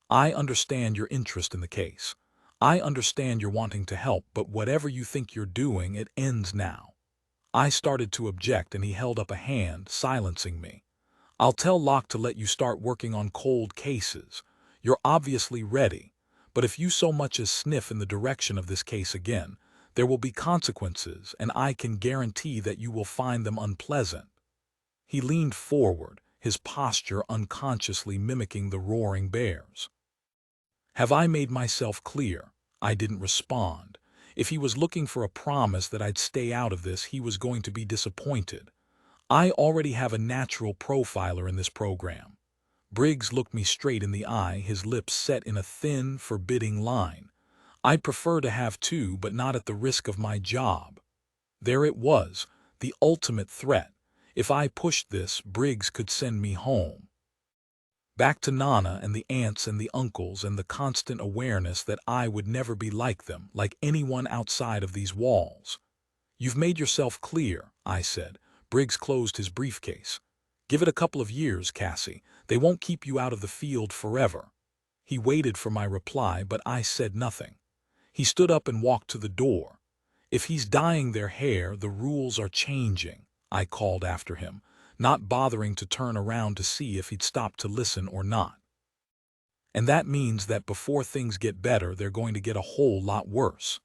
I understand your interest in the case. I understand you're wanting to help, but whatever you think you're doing, it ends now. I started to object and he held up a hand, silencing me. I'll tell Locke to let you start working on cold cases. You're obviously ready, but if you so much as sniff in the direction of this case again, there will be consequences, and I can guarantee that you will find them unpleasant. He leaned forward, his posture unconsciously mimicking the roaring bears. Have I made myself clear? I didn't respond. If he was looking for a promise that I'd stay out of this, he was going to be disappointed. I already have a natural profiler in this program. Briggs looked me straight in the eye, his lips set in a thin, forbidding line. I'd prefer to have 2, but not at the risk of my job. There it was, the ultimate threat. If I pushed this, Briggs could send me home. Back to Nana and the aunts and the uncles and the constant awareness that I would never be like them, like anyone outside of these walls. You've made yourself clear, I said. Briggs closed his briefcase. Give it a couple of years, Cassie. They won't keep you out of the field forever. He waited for my reply, but I said nothing. He stood up and walked to the door. If he's dyeing their hair, the rules are changing, I called after him, not bothering to turn around to see if he'd stop to listen or not. And that means that before things get better, they're going to get a whole lot worse.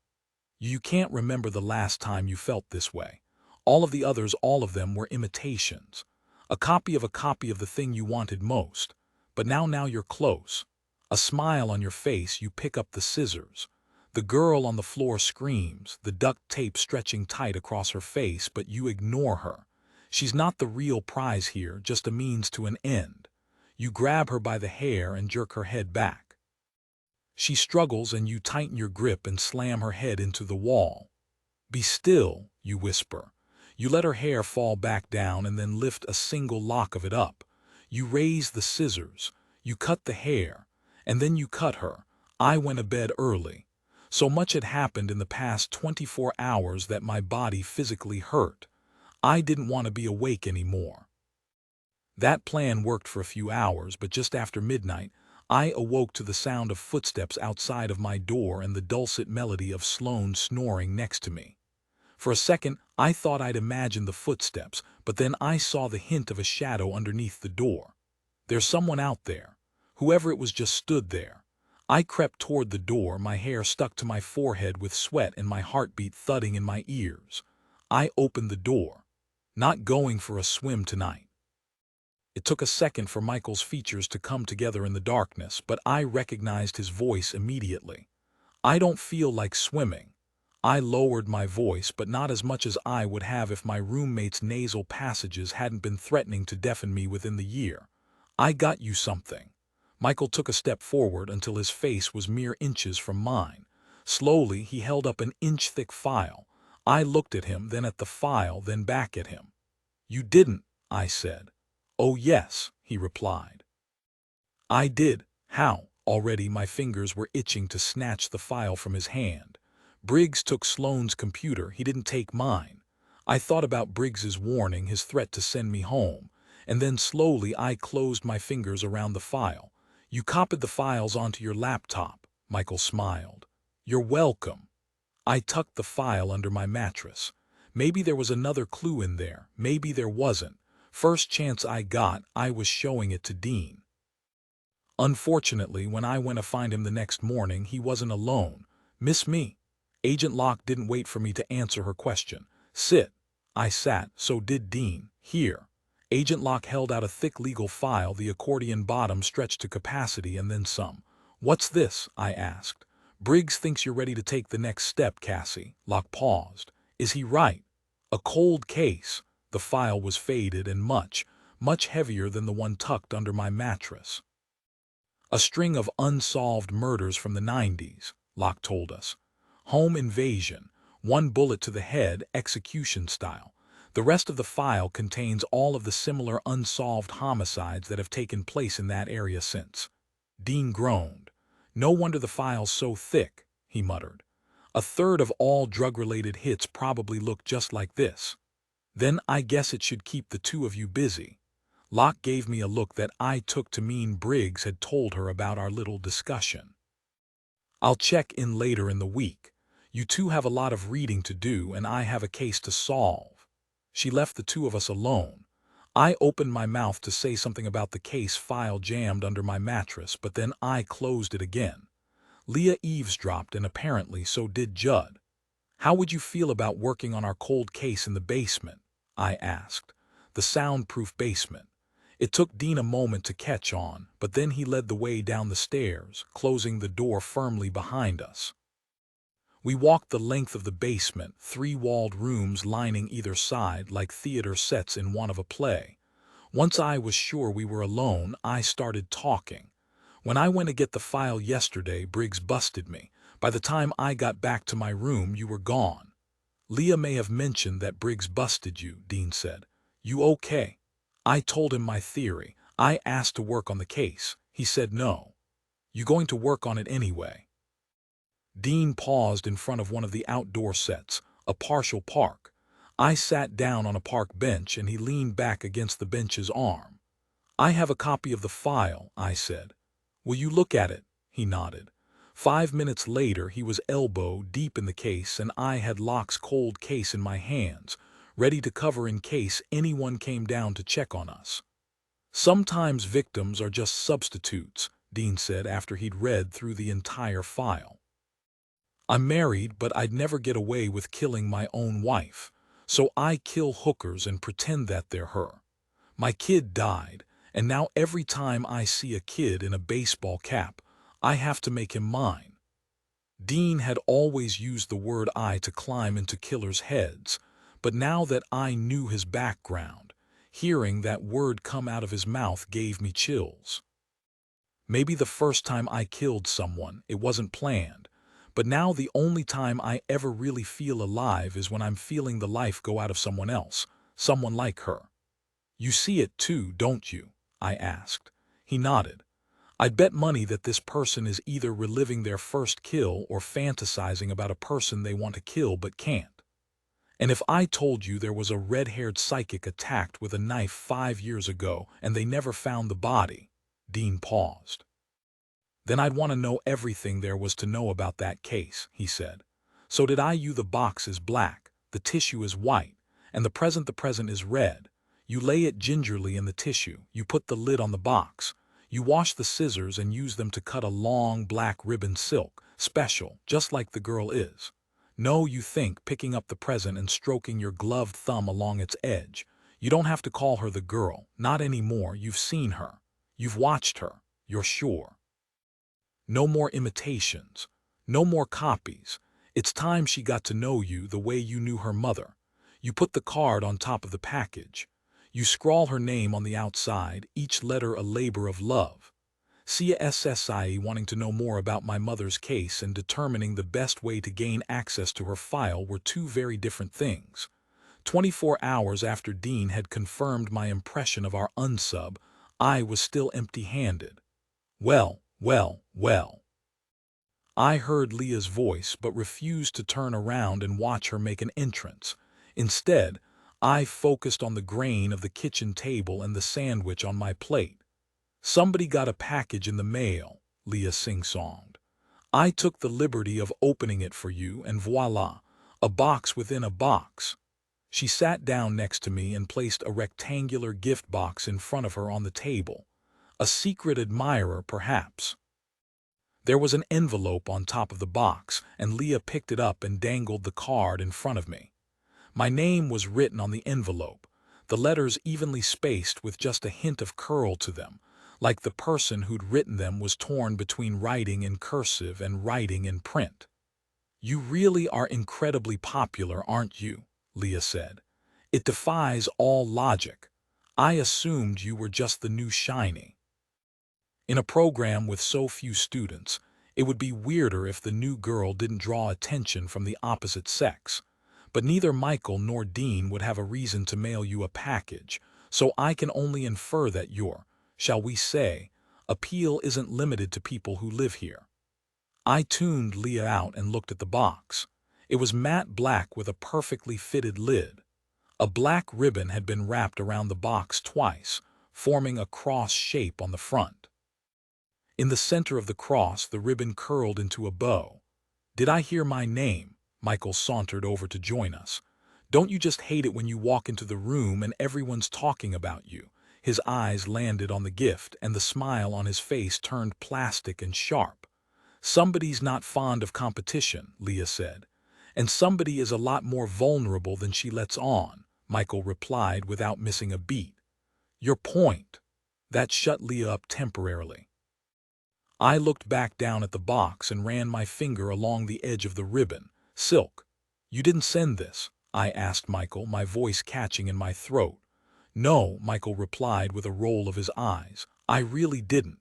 You can't remember the last time you felt this way. All of the others, all of them were imitations. A copy of the thing you wanted most. But now you're close. A smile on your face, you pick up the scissors. The girl on the floor screams, the duct tape stretching tight across her face, but you ignore her. She's not the real prize here, just a means to an end. You grab her by the hair and jerk her head back. She struggles and you tighten your grip and slam her head into the wall. Be still, you whisper. You let her hair fall back down and then lift a single lock of it up. You raise the scissors. You cut the hair. And then you cut her. I went to bed early. So much had happened in the past 24 hours that my body physically hurt. I didn't want to be awake anymore. That plan worked for a few hours, but just after midnight, I awoke to the sound of footsteps outside of my door and the dulcet melody of Sloane snoring next to me. For a second, I thought I'd imagined the footsteps, but then I saw the hint of a shadow underneath the door. There's someone out there. Whoever it was just stood there. I crept toward the door, my hair stuck to my forehead with sweat and my heartbeat thudding in my ears. I opened the door. Not going for a swim tonight. It took a second for Michael's features to come together in the darkness, but I recognized his voice immediately. I don't feel like swimming. I lowered my voice, but not as much as I would have if my roommate's nasal passages hadn't been threatening to deafen me within the year. I got you something. Michael took a step forward until his face was mere inches from mine. Slowly, he held up an inch-thick file. I looked at him, then at the file, then back at him. You didn't, I said. Oh yes, he replied. I did. How? Already my fingers were itching to snatch the file from his hand. Briggs took Sloane's computer, he didn't take mine. I thought about Briggs's warning, his threat to send me home, and then slowly I closed my fingers around the file. You copied the files onto your laptop, Michael smiled. You're welcome. I tucked the file under my mattress. Maybe there was another clue in there, maybe there wasn't. First chance I got, I was showing it to Dean. Unfortunately, when I went to find him the next morning, he wasn't alone. Miss me. Agent Locke didn't wait for me to answer her question. Sit. I sat, so did Dean. Here. Agent Locke held out a thick legal file, the accordion bottom stretched to capacity and then some. What's this? I asked. Briggs thinks you're ready to take the next step, Cassie. Locke paused. Is he right? A cold case. The file was faded and much heavier than the one tucked under my mattress. A string of unsolved murders from the 90s, Locke told us. Home invasion, one bullet to the head, execution style. The rest of the file contains all of the similar unsolved homicides that have taken place in that area since. Dean groaned. No wonder the file's so thick, he muttered. A third of all drug-related hits probably look just like this. Then I guess it should keep the two of you busy. Locke gave me a look that I took to mean Briggs had told her about our little discussion. I'll check in later in the week. You two have a lot of reading to do and I have a case to solve. She left the two of us alone. I opened my mouth to say something about the case file jammed under my mattress, but then I closed it again. Leah eavesdropped and apparently so did Judd. How would you feel about working on our cold case in the basement? I asked. The soundproof basement. It took Dean a moment to catch on, but then he led the way down the stairs, closing the door firmly behind us. We walked the length of the basement, 3-walled rooms lining either side like theater sets in one of a play. Once I was sure we were alone, I started talking. When I went to get the file yesterday, Briggs busted me. By the time I got back to my room, you were gone. Leah may have mentioned that Briggs busted you, Dean said. You okay? I told him my theory. I asked to work on the case. He said no. You going to work on it anyway? Dean paused in front of one of the outdoor sets, a partial park. I sat down on a park bench and he leaned back against the bench's arm. I have a copy of the file, I said. Will you look at it? He nodded. 5 minutes later, he was elbow deep in the case and I had Locke's cold case in my hands, ready to cover in case anyone came down to check on us. Sometimes victims are just substitutes, Dean said after he'd read through the entire file. I'm married, but I'd never get away with killing my own wife, so I kill hookers and pretend that they're her. My kid died, and now every time I see a kid in a baseball cap, I have to make him mine. Dean had always used the word "I" to climb into killers' heads, but now that I knew his background, hearing that word come out of his mouth gave me chills. Maybe the first time I killed someone, it wasn't planned, but now the only time I ever really feel alive is when I'm feeling the life go out of someone else, someone like her. You see it too, don't you? I asked. He nodded. I'd bet money that this person is either reliving their first kill or fantasizing about a person they want to kill but can't. And if I told you there was a red-haired psychic attacked with a knife 5 years ago and they never found the body, Dean paused. Then I'd want to know everything there was to know about that case, he said. So did I. You. The box is black, the tissue is white, and the present is red. You lay it gingerly in the tissue, you put the lid on the box. You wash the scissors and use them to cut a long black ribbon silk, special, just like the girl is. No, you think, picking up the present and stroking your gloved thumb along its edge. You don't have to call her the girl, not anymore. You've seen her. You've watched her. You're sure. No more imitations. No more copies. It's time she got to know you the way you knew her mother. You put the card on top of the package. You scrawl her name on the outside, each letter a labor of love. CSSIE wanting to know more about my mother's case and determining the best way to gain access to her file were two very different things. 24 hours after Dean had confirmed my impression of our unsub, I was still empty-handed. Well. I heard Leah's voice but refused to turn around and watch her make an entrance. Instead, I focused on the grain of the kitchen table and the sandwich on my plate. Somebody got a package in the mail, Leah sing-songed. I took the liberty of opening it for you and voila, a box within a box. She sat down next to me and placed a rectangular gift box in front of her on the table. A secret admirer, perhaps. There was an envelope on top of the box, and Leah picked it up and dangled the card in front of me. My name was written on the envelope, the letters evenly spaced with just a hint of curl to them, like the person who'd written them was torn between writing in cursive and writing in print. You really are incredibly popular, aren't you? Leah said. It defies all logic. I assumed you were just the new shiny. In a program with so few students, it would be weirder if the new girl didn't draw attention from the opposite sex. But neither Michael nor Dean would have a reason to mail you a package, so I can only infer that your, shall we say, appeal isn't limited to people who live here. I tuned Leah out and looked at the box. It was matte black with a perfectly fitted lid. A black ribbon had been wrapped around the box twice, forming a cross shape on the front. In the center of the cross, the ribbon curled into a bow. Did I hear my name? Michael sauntered over to join us. Don't you just hate it when you walk into the room and everyone's talking about you? His eyes landed on the gift and the smile on his face turned plastic and sharp. Somebody's not fond of competition, Leah said. And somebody is a lot more vulnerable than she lets on, Michael replied without missing a beat. Your point. That shut Leah up temporarily. I looked back down at the box and ran my finger along the edge of the ribbon. Silk. You didn't send this? I asked Michael, my voice catching in my throat. No, Michael replied with a roll of his eyes. I really didn't.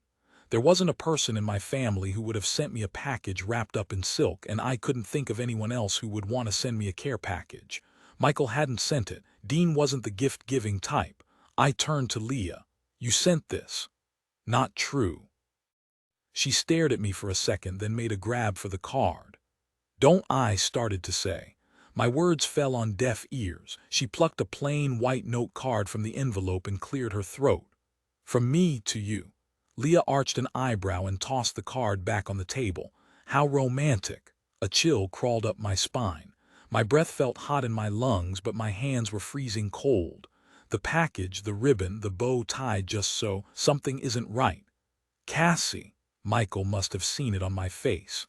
There wasn't a person in my family who would have sent me a package wrapped up in silk, and I couldn't think of anyone else who would want to send me a care package. Michael hadn't sent it. Dean wasn't the gift-giving type. I turned to Leah. You sent this. Not true. She stared at me for a second, then made a grab for the card. Don't I started to say. My words fell on deaf ears. She plucked a plain white note card from the envelope and cleared her throat. From me to you. Leah arched an eyebrow and tossed the card back on the table. How romantic. A chill crawled up my spine. My breath felt hot in my lungs, but my hands were freezing cold. The package, the ribbon, the bow tied just so. Something isn't right. Cassie. Michael must have seen it on my face.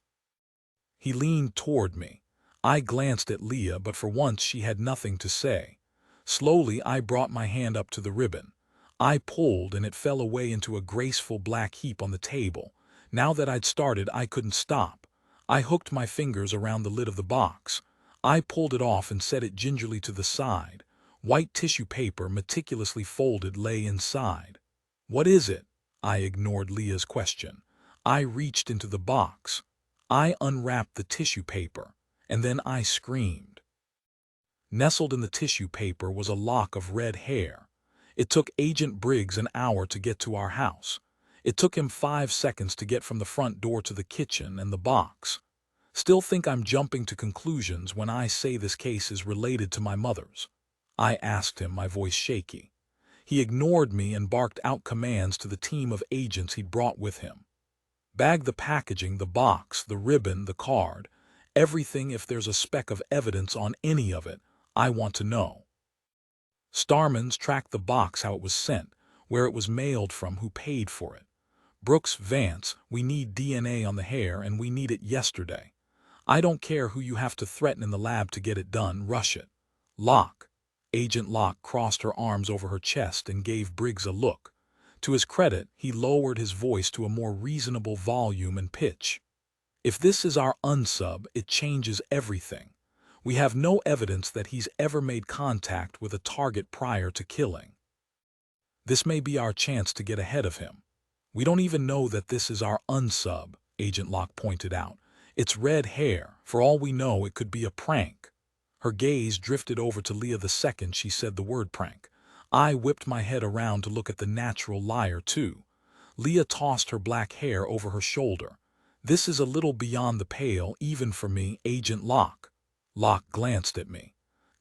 He leaned toward me. I glanced at Leah, but for once she had nothing to say. Slowly, I brought my hand up to the ribbon. I pulled, and it fell away into a graceful black heap on the table. Now that I'd started, I couldn't stop. I hooked my fingers around the lid of the box. I pulled it off and set it gingerly to the side. White tissue paper, meticulously folded, lay inside. What is it? I ignored Leah's question. I reached into the box. I unwrapped the tissue paper, and then I screamed. Nestled in the tissue paper was a lock of red hair. It took Agent Briggs an hour to get to our house. It took him 5 seconds to get from the front door to the kitchen and the box. Still think I'm jumping to conclusions when I say this case is related to my mother's? I asked him, my voice shaky. He ignored me and barked out commands to the team of agents he'd brought with him. Bag the packaging, the box, the ribbon, the card, everything. If there's a speck of evidence on any of it, I want to know. Starman's tracked the box, how it was sent, where it was mailed from, who paid for it. Brooks, Vance, we need DNA on the hair, and we need it yesterday. I don't care who you have to threaten in the lab to get it done, rush it. Locke. Agent Locke crossed her arms over her chest and gave Briggs a look. To his credit, he lowered his voice to a more reasonable volume and pitch. If this is our unsub, it changes everything. We have no evidence that he's ever made contact with a target prior to killing. This may be our chance to get ahead of him. We don't even know that this is our unsub, Agent Locke pointed out. It's red hair. For all we know, it could be a prank. Her gaze drifted over to Leah the second she said the word prank. I whipped my head around to look at the natural liar, too. Leah tossed her black hair over her shoulder. This is a little beyond the pale, even for me, Agent Locke. Locke glanced at me.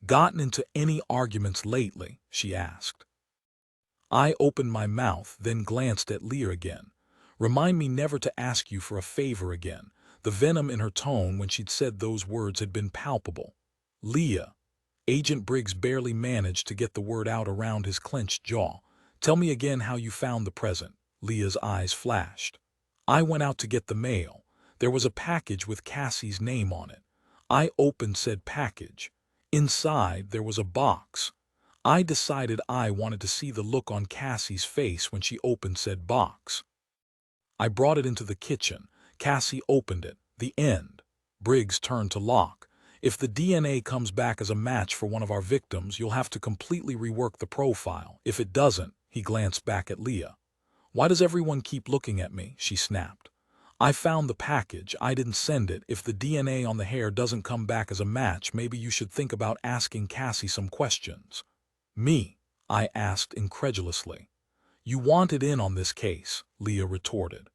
Gotten into any arguments lately? She asked. I opened my mouth, then glanced at Leah again. Remind me never to ask you for a favor again. The venom in her tone when she'd said those words had been palpable. Leah. Agent Briggs barely managed to get the word out around his clenched jaw. Tell me again how you found the present. Leah's eyes flashed. I went out to get the mail. There was a package with Cassie's name on it. I opened said package. Inside, there was a box. I decided I wanted to see the look on Cassie's face when she opened said box. I brought it into the kitchen. Cassie opened it. The end. Briggs turned to Locke. If the DNA comes back as a match for one of our victims, you'll have to completely rework the profile. If it doesn't, he glanced back at Leah. Why does everyone keep looking at me? She snapped. I found the package. I didn't send it. If the DNA on the hair doesn't come back as a match, maybe you should think about asking Cassie some questions. Me? I asked incredulously. You wanted in on this case, Leah retorted.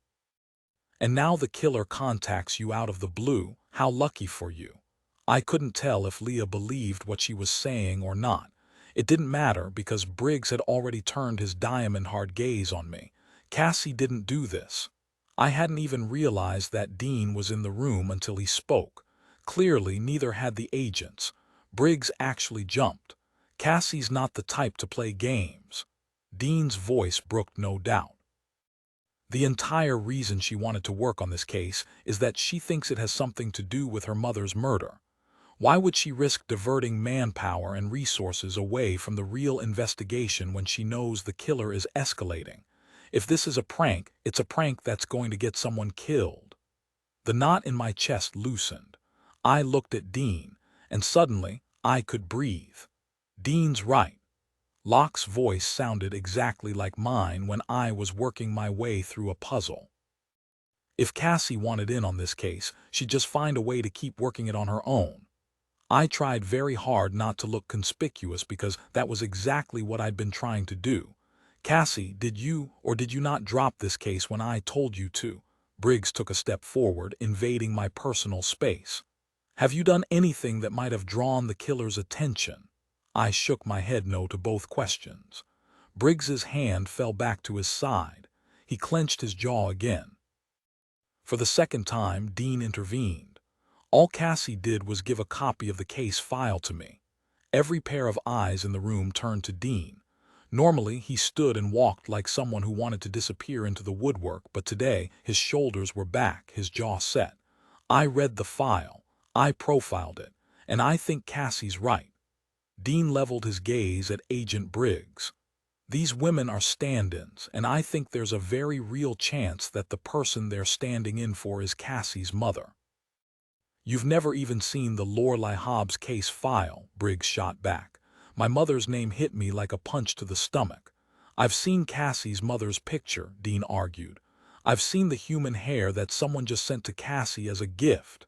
And now the killer contacts you out of the blue. How lucky for you. I couldn't tell if Leah believed what she was saying or not. It didn't matter because Briggs had already turned his diamond-hard gaze on me. Cassie didn't do this. I hadn't even realized that Dean was in the room until he spoke. Clearly, neither had the agents. Briggs actually jumped. Cassie's not the type to play games. Dean's voice brooked no doubt. The entire reason she wanted to work on this case is that she thinks it has something to do with her mother's murder. Why would she risk diverting manpower and resources away from the real investigation when she knows the killer is escalating? If this is a prank, it's a prank that's going to get someone killed. The knot in my chest loosened. I looked at Dean, and suddenly I could breathe. Dean's right. Locke's voice sounded exactly like mine when I was working my way through a puzzle. If Cassie wanted in on this case, she'd just find a way to keep working it on her own. I tried very hard not to look conspicuous because that was exactly what I'd been trying to do. Cassie, did you or did you not drop this case when I told you to? Briggs took a step forward, invading my personal space. Have you done anything that might have drawn the killer's attention? I shook my head no to both questions. Briggs's hand fell back to his side. He clenched his jaw again. For the second time, Dean intervened. All Cassie did was give a copy of the case file to me. Every pair of eyes in the room turned to Dean. Normally, he stood and walked like someone who wanted to disappear into the woodwork, but today his shoulders were back, his jaw set. I read the file. I profiled it. And I think Cassie's right. Dean leveled his gaze at Agent Briggs. These women are stand-ins, and I think there's a very real chance that the person they're standing in for is Cassie's mother. You've never even seen the Lorelei Hobbs case file, Briggs shot back. My mother's name hit me like a punch to the stomach. I've seen Cassie's mother's picture, Dean argued. I've seen the human hair that someone just sent to Cassie as a gift.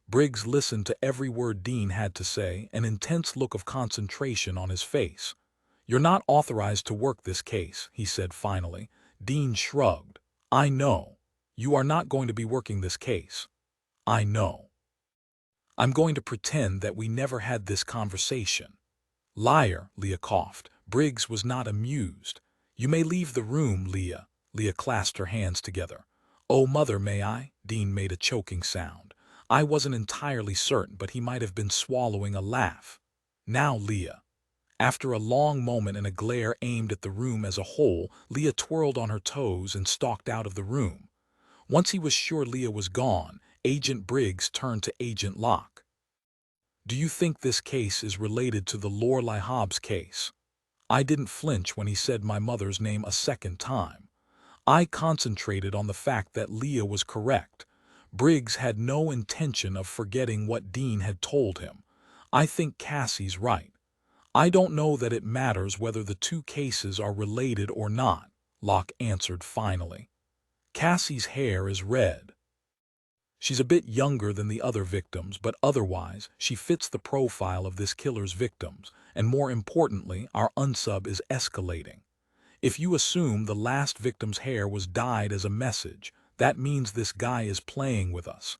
Briggs listened to every word Dean had to say, an intense look of concentration on his face. You're not authorized to work this case, he said finally. Dean shrugged. I know. You are not going to be working this case. I know. I'm going to pretend that we never had this conversation. Liar, Leah coughed. Briggs was not amused. You may leave the room, Leah. Leah clasped her hands together. Oh, mother, may I? Dean made a choking sound. I wasn't entirely certain, but he might have been swallowing a laugh. Now, Leah. After a long moment and a glare aimed at the room as a whole, Leah twirled on her toes and stalked out of the room. Once he was sure Leah was gone, Agent Briggs turned to Agent Locke. Do you think this case is related to the Lorelei Hobbs case? I didn't flinch when he said my mother's name a second time. I concentrated on the fact that Leah was correct. Briggs had no intention of forgetting what Dean had told him. I think Cassie's right. I don't know that it matters whether the two cases are related or not, Locke answered finally. Cassie's hair is red. She's a bit younger than the other victims, but otherwise, she fits the profile of this killer's victims, and more importantly, our unsub is escalating. If you assume the last victim's hair was dyed as a message, that means this guy is playing with us.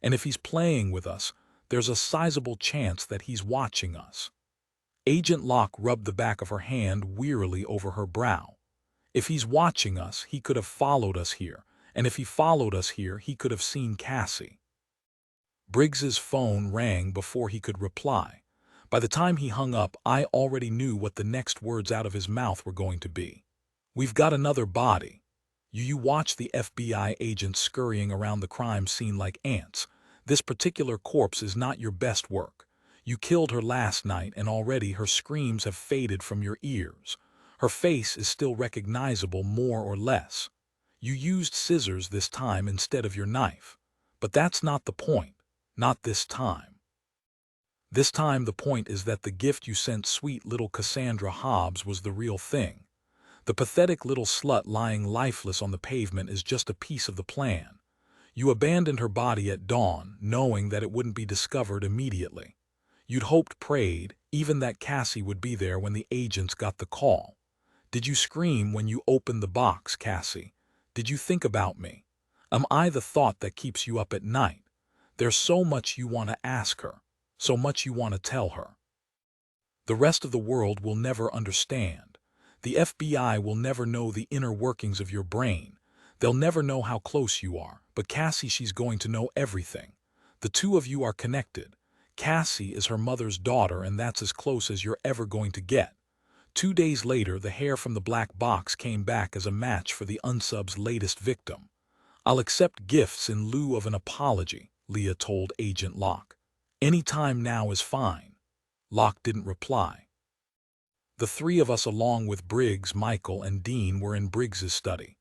And if he's playing with us, there's a sizable chance that he's watching us. Agent Locke rubbed the back of her hand wearily over her brow. If he's watching us, he could have followed us here. And if he followed us here, he could have seen Cassie. Briggs's phone rang before he could reply. By the time he hung up, I already knew what the next words out of his mouth were going to be. We've got another body. You watch the FBI agents scurrying around the crime scene like ants. This particular corpse is not your best work. You killed her last night, and already her screams have faded from your ears. Her face is still recognizable, more or less. You used scissors this time instead of your knife. But that's not the point. Not this time. This time the point is that the gift you sent sweet little Cassandra Hobbs was the real thing. The pathetic little slut lying lifeless on the pavement is just a piece of the plan. You abandoned her body at dawn, knowing that it wouldn't be discovered immediately. You'd hoped, prayed, even that Cassie would be there when the agents got the call. Did you scream when you opened the box, Cassie? Did you think about me? Am I the thought that keeps you up at night? There's so much you want to ask her, so much you want to tell her. The rest of the world will never understand. The FBI will never know the inner workings of your brain. They'll never know how close you are, but Cassie, she's going to know everything. The two of you are connected. Cassie is her mother's daughter, and that's as close as you're ever going to get. 2 days later, the hair from the black box came back as a match for the unsub's latest victim. I'll accept gifts in lieu of an apology, Leah told Agent Locke. Any time now is fine. Locke didn't reply. The three of us, along with Briggs, Michael, and Dean, were in Briggs's study.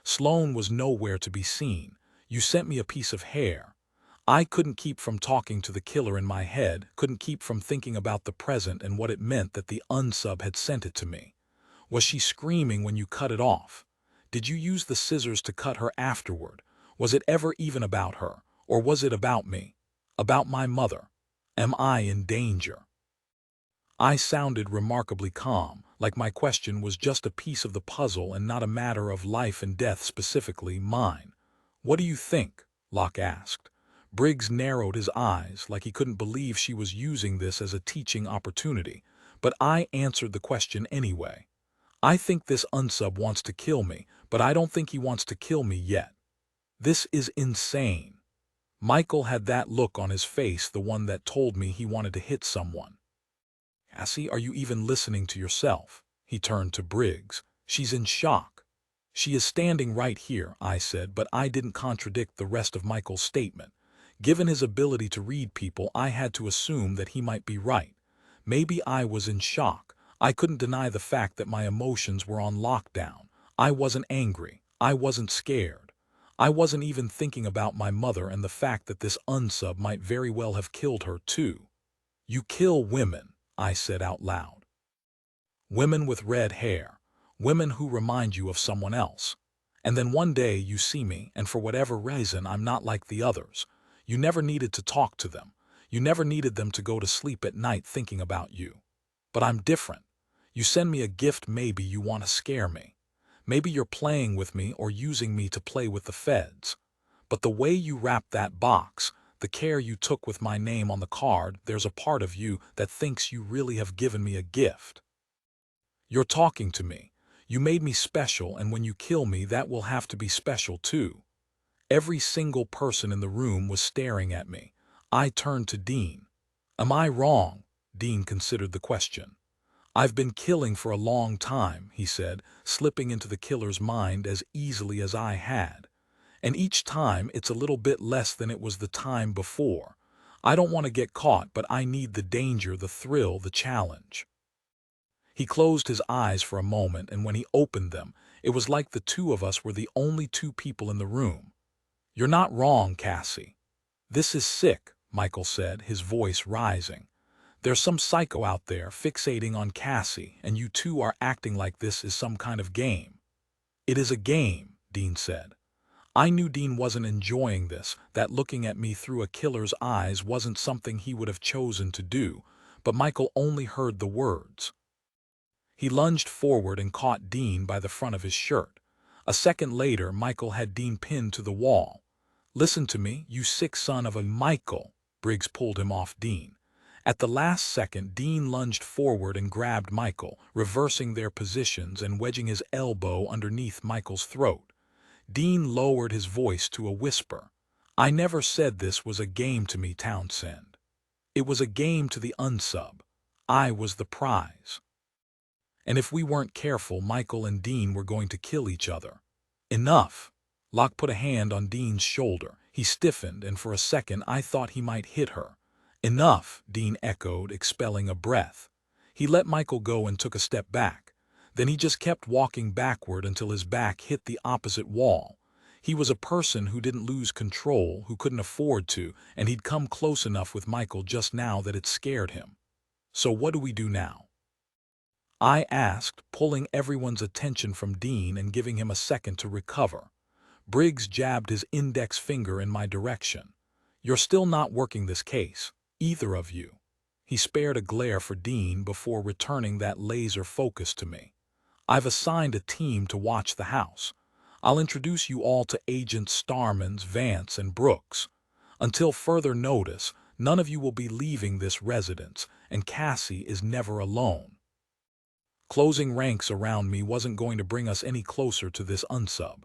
Sloane was nowhere to be seen. You sent me a piece of hair. I couldn't keep from talking to the killer in my head, couldn't keep from thinking about the present and what it meant that the unsub had sent it to me. Was she screaming when you cut it off? Did you use the scissors to cut her afterward? Was it ever even about her, or was it about me? About my mother? Am I in danger? I sounded remarkably calm, like my question was just a piece of the puzzle and not a matter of life and death, specifically mine. What do you think? Locke asked. Briggs narrowed his eyes like he couldn't believe she was using this as a teaching opportunity, but I answered the question anyway. I think this unsub wants to kill me, but I don't think he wants to kill me yet. This is insane. Michael had that look on his face, the one that told me he wanted to hit someone. Cassie, are you even listening to yourself? He turned to Briggs. She's in shock. She is standing right here, I said, but I didn't contradict the rest of Michael's statement. Given his ability to read people, I had to assume that he might be right. Maybe I was in shock. I couldn't deny the fact that my emotions were on lockdown. I wasn't angry. I wasn't scared. I wasn't even thinking about my mother and the fact that this unsub might very well have killed her too. You kill women, I said out loud. Women with red hair. Women who remind you of someone else. And then one day you see me, and for whatever reason I'm not like the others. You never needed to talk to them. You never needed them to go to sleep at night thinking about you. But I'm different. You send me a gift, maybe you want to scare me. Maybe you're playing with me or using me to play with the feds. But the way you wrapped that box, the care you took with my name on the card, there's a part of you that thinks you really have given me a gift. You're talking to me. You made me special, and when you kill me, that will have to be special too. Every single person in the room was staring at me. I turned to Dean. Am I wrong? Dean considered the question. I've been killing for a long time, he said, slipping into the killer's mind as easily as I had. And each time it's a little bit less than it was the time before. I don't want to get caught, but I need the danger, the thrill, the challenge. He closed his eyes for a moment, and when he opened them, it was like the two of us were the only two people in the room. You're not wrong, Cassie. This is sick, Michael said, his voice rising. There's some psycho out there fixating on Cassie, and you two are acting like this is some kind of game. It is a game, Dean said. I knew Dean wasn't enjoying this, that looking at me through a killer's eyes wasn't something he would have chosen to do, but Michael only heard the words. He lunged forward and caught Dean by the front of his shirt. A second later, Michael had Dean pinned to the wall. Listen to me, you sick son of a— Michael! Briggs pulled him off Dean. At the last second, Dean lunged forward and grabbed Michael, reversing their positions and wedging his elbow underneath Michael's throat. Dean lowered his voice to a whisper. I never said this was a game to me, Townsend. It was a game to the unsub. I was the prize. And if we weren't careful, Michael and Dean were going to kill each other. Enough! Locke put a hand on Dean's shoulder. He stiffened, and for a second I thought he might hit her. Enough, Dean echoed, expelling a breath. He let Michael go and took a step back. Then he just kept walking backward until his back hit the opposite wall. He was a person who didn't lose control, who couldn't afford to, and he'd come close enough with Michael just now that it scared him. So what do we do now? I asked, pulling everyone's attention from Dean and giving him a second to recover. Briggs jabbed his index finger in my direction. You're still not working this case, either of you. He spared a glare for Dean before returning that laser focus to me. I've assigned a team to watch the house. I'll introduce you all to Agents Starmans, Vance, and Brooks. Until further notice, none of you will be leaving this residence, and Cassie is never alone. Closing ranks around me wasn't going to bring us any closer to this unsub.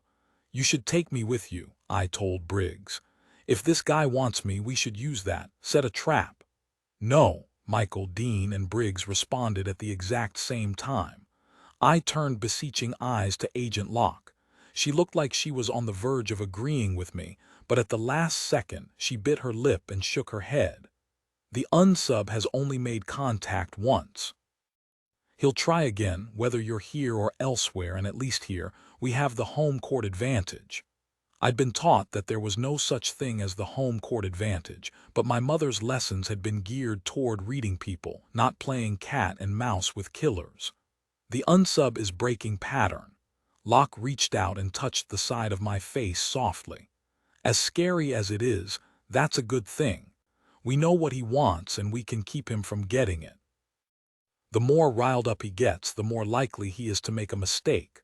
You should take me with you, I told Briggs. If this guy wants me, we should use that, set a trap. No, Michael, Dean, and Briggs responded at the exact same time. I turned beseeching eyes to Agent Locke. She looked like she was on the verge of agreeing with me, but at the last second, she bit her lip and shook her head. The unsub has only made contact once. He'll try again, whether you're here or elsewhere, and at least here, we have the home court advantage. I'd been taught that there was no such thing as the home court advantage, but my mother's lessons had been geared toward reading people, not playing cat and mouse with killers. The unsub is breaking pattern. Locke reached out and touched the side of my face softly. As scary as it is, that's a good thing. We know what he wants and we can keep him from getting it. The more riled up he gets, the more likely he is to make a mistake.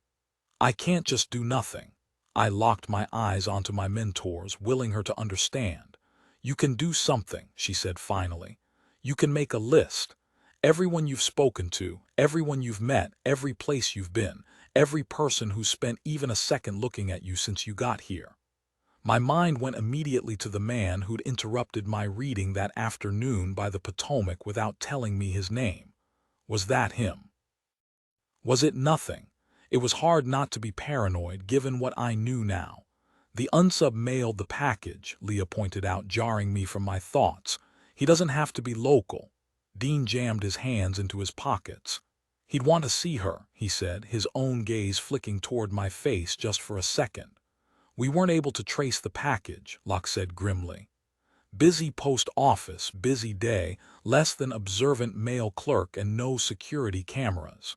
I can't just do nothing. I locked my eyes onto my mentor's, willing her to understand. You can do something, she said finally. You can make a list. Everyone you've spoken to, everyone you've met, every place you've been, every person who's spent even a second looking at you since you got here. My mind went immediately to the man who'd interrupted my reading that afternoon by the Potomac without telling me his name. Was that him? Was it nothing? It was hard not to be paranoid given what I knew now. The unsub mailed the package, Leah pointed out, jarring me from my thoughts. He doesn't have to be local. Dean jammed his hands into his pockets. He'd want to see her, he said, his own gaze flicking toward my face just for a second. We weren't able to trace the package, Locke said grimly. Busy post office, busy day, less than observant mail clerk, and no security cameras.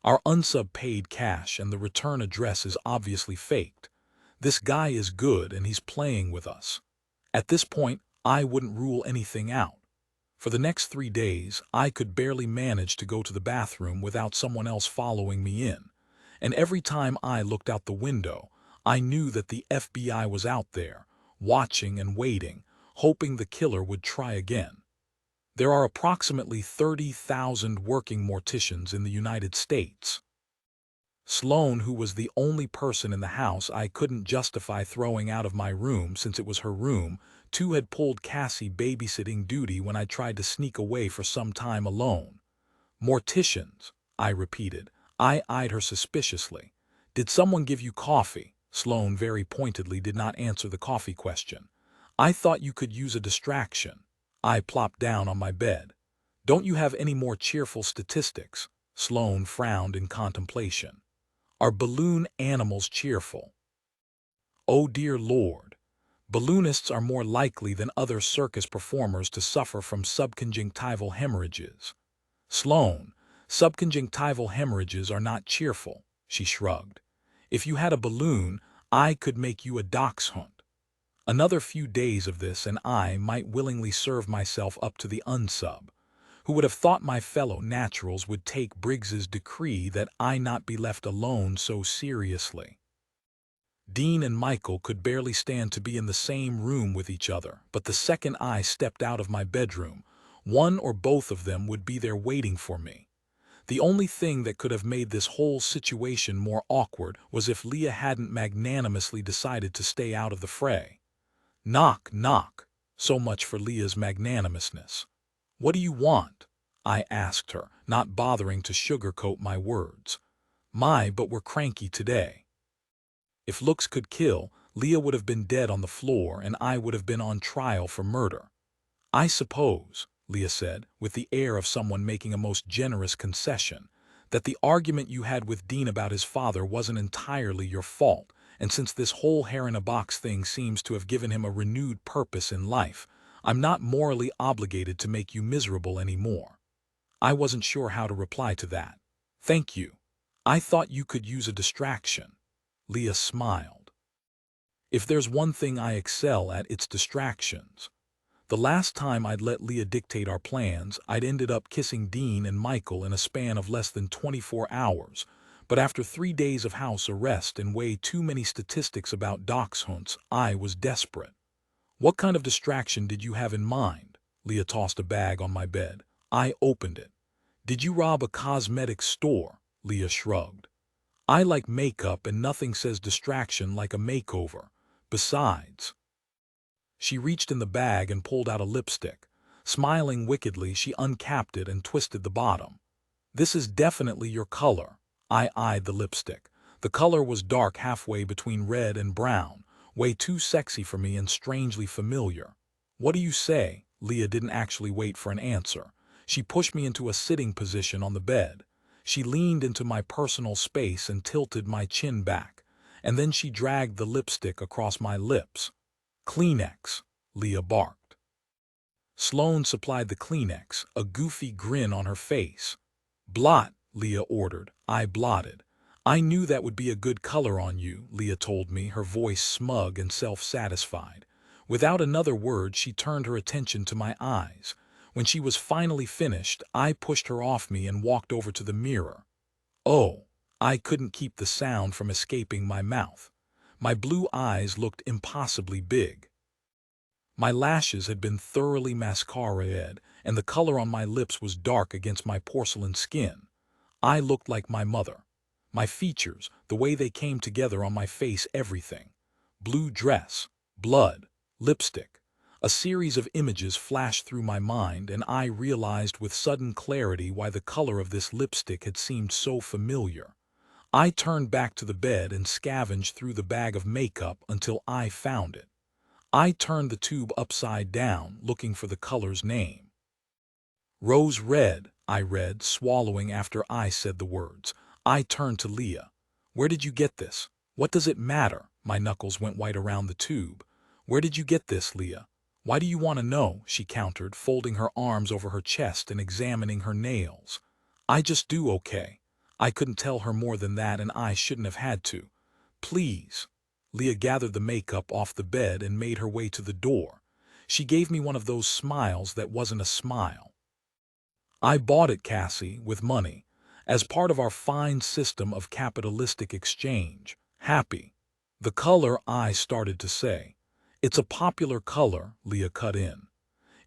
Our unsub paid cash and the return address is obviously faked. This guy is good and he's playing with us. At this point, I wouldn't rule anything out. For the next 3 days, I could barely manage to go to the bathroom without someone else following me in. And every time I looked out the window, I knew that the FBI was out there, watching and waiting, hoping the killer would try again. There are approximately 30,000 working morticians in the United States. Sloane, who was the only person in the house I couldn't justify throwing out of my room since it was her room, too had pulled Cassie babysitting duty when I tried to sneak away for some time alone. Morticians, I repeated. I eyed her suspiciously. Did someone give you coffee? Sloane very pointedly did not answer the coffee question. I thought you could use a distraction. I plopped down on my bed. Don't you have any more cheerful statistics? Sloane frowned in contemplation. Are balloon animals cheerful? Oh dear Lord. Balloonists are more likely than other circus performers to suffer from subconjunctival hemorrhages. Sloane, subconjunctival hemorrhages are not cheerful, she shrugged. If you had a balloon, I could make you a dachshund. Another few days of this and I might willingly serve myself up to the unsub. Who would have thought my fellow naturals would take Briggs's decree that I not be left alone so seriously? Dean and Michael could barely stand to be in the same room with each other, but the second I stepped out of my bedroom, one or both of them would be there waiting for me. The only thing that could have made this whole situation more awkward was if Leah hadn't magnanimously decided to stay out of the fray. Knock, knock. So much for Leah's magnanimousness. What do you want? I asked her, not bothering to sugarcoat my words. But we're cranky today. If looks could kill, Leah would have been dead on the floor and I would have been on trial for murder. I suppose, Leah said, with the air of someone making a most generous concession, that the argument you had with Dean about his father wasn't entirely your fault, and since this whole hair-in-a-box thing seems to have given him a renewed purpose in life, I'm not morally obligated to make you miserable anymore." I wasn't sure how to reply to that. "Thank you. I thought you could use a distraction." Leah smiled. "If there's one thing I excel at, it's distractions." The last time I'd let Leah dictate our plans, I'd ended up kissing Dean and Michael in a span of less than 24 hours. But after 3 days of house arrest and way too many statistics about dachshunds, I was desperate. "What kind of distraction did you have in mind?" Leah tossed a bag on my bed. I opened it. "Did you rob a cosmetics store?" Leah shrugged. "I like makeup, and nothing says distraction like a makeover. Besides—" She reached in the bag and pulled out a lipstick. Smiling wickedly, she uncapped it and twisted the bottom. "This is definitely your color." I eyed the lipstick. The color was dark, halfway between red and brown, way too sexy for me and strangely familiar. "What do you say?" Leah didn't actually wait for an answer. She pushed me into a sitting position on the bed. She leaned into my personal space and tilted my chin back, and then she dragged the lipstick across my lips. "Kleenex," Leah barked. Sloane supplied the Kleenex, a goofy grin on her face. "Blot," Leah ordered. I blotted. "I knew that would be a good color on you," Leah told me, her voice smug and self-satisfied. Without another word, she turned her attention to my eyes. When she was finally finished, I pushed her off me and walked over to the mirror. "Oh!" I couldn't keep the sound from escaping my mouth. My blue eyes looked impossibly big. My lashes had been thoroughly mascaraed, and the color on my lips was dark against my porcelain skin. I looked like my mother. My features, the way they came together on my face, everything. Blue dress, blood, lipstick. A series of images flashed through my mind, and I realized with sudden clarity why the color of this lipstick had seemed so familiar. I turned back to the bed and scavenged through the bag of makeup until I found it. I turned the tube upside down, looking for the color's name. "Rose red," I read, swallowing after I said the words. I turned to Leah. "Where did you get this?" "What does it matter?" My knuckles went white around the tube. "Where did you get this, Leah?" "Why do you want to know?" she countered, folding her arms over her chest and examining her nails. "I just do, okay?" I couldn't tell her more than that, and I shouldn't have had to. "Please." Leah gathered the makeup off the bed and made her way to the door. She gave me one of those smiles that wasn't a smile. "I bought it, Cassie, with money, as part of our fine system of capitalistic exchange. Happy." "The color," I started to say. "It's a popular color," Leah cut in.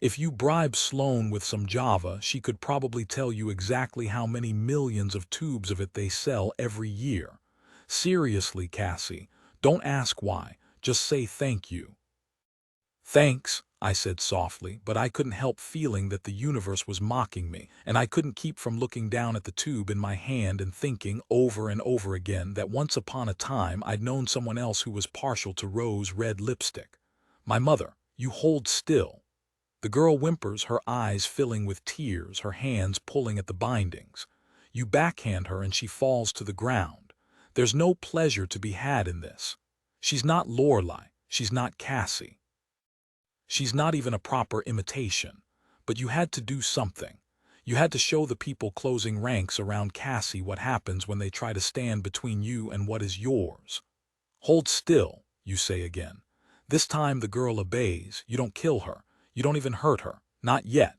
"If you bribe Sloane with some Java, she could probably tell you exactly how many millions of tubes of it they sell every year. Seriously, Cassie, don't ask why, just say thank you." "Thanks," I said softly, but I couldn't help feeling that the universe was mocking me, and I couldn't keep from looking down at the tube in my hand and thinking over and over again that once upon a time I'd known someone else who was partial to rose red lipstick. "My mother." "You hold still." The girl whimpers, her eyes filling with tears, her hands pulling at the bindings. You backhand her and she falls to the ground. There's no pleasure to be had in this. She's not Lorelai, she's not Cassie. She's not even a proper imitation. But you had to do something. You had to show the people closing ranks around Cassie what happens when they try to stand between you and what is yours. "Hold still," you say again. This time the girl obeys. You don't kill her. You don't even hurt her. Not yet.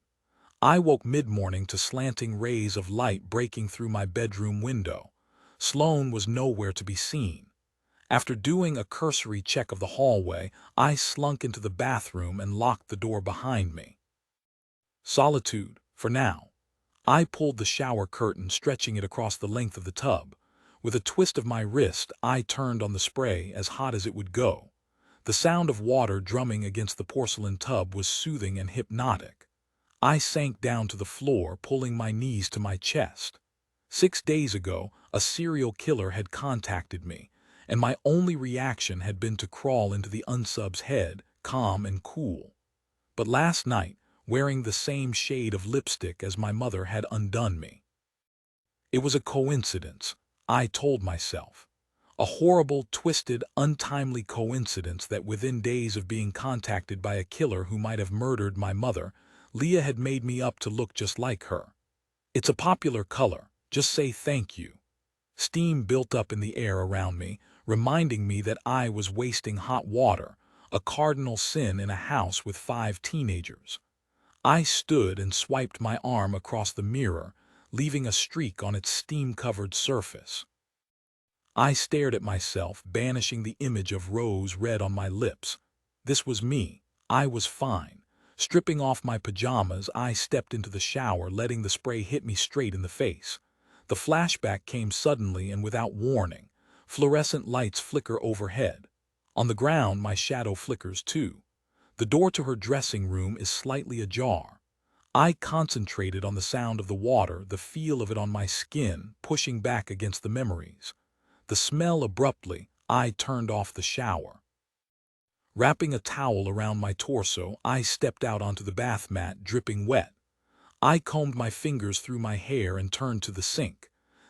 I woke mid-morning to slanting rays of light breaking through my bedroom window. Sloane was nowhere to be seen. After doing a cursory check of the hallway, I slunk into the bathroom and locked the door behind me. Solitude, for now. I pulled the shower curtain, stretching it across the length of the tub. With a twist of my wrist, I turned on the spray, as hot as it would go. The sound of water drumming against the porcelain tub was soothing and hypnotic. I sank down to the floor, pulling my knees to my chest. 6 days ago, a serial killer had contacted me, and my only reaction had been to crawl into the unsub's head, calm and cool. But last night, wearing the same shade of lipstick as my mother, had undone me. It was a coincidence, I told myself. A horrible, twisted, untimely coincidence that within days of being contacted by a killer who might have murdered my mother, Leah had made me up to look just like her. It's a popular color. Just say thank you. Steam built up in the air around me, reminding me that I was wasting hot water, a cardinal sin in a house with 5 teenagers. I stood and swiped my arm across the mirror, leaving a streak on its steam-covered surface. I stared at myself, banishing the image of rose red on my lips. This was me. I was fine. Stripping off my pajamas, I stepped into the shower, letting the spray hit me straight in the face. The flashback came suddenly and without warning. Fluorescent lights flicker overhead. On the ground, my shadow flickers too. The door to her dressing room is slightly ajar. I concentrated on the sound of the water, the feel of it on my skin, pushing back against the memories. The smell abruptly, I turned off the shower. Wrapping a towel around my torso, I stepped out onto the bath mat, dripping wet. I combed my fingers through my hair and turned to the sink.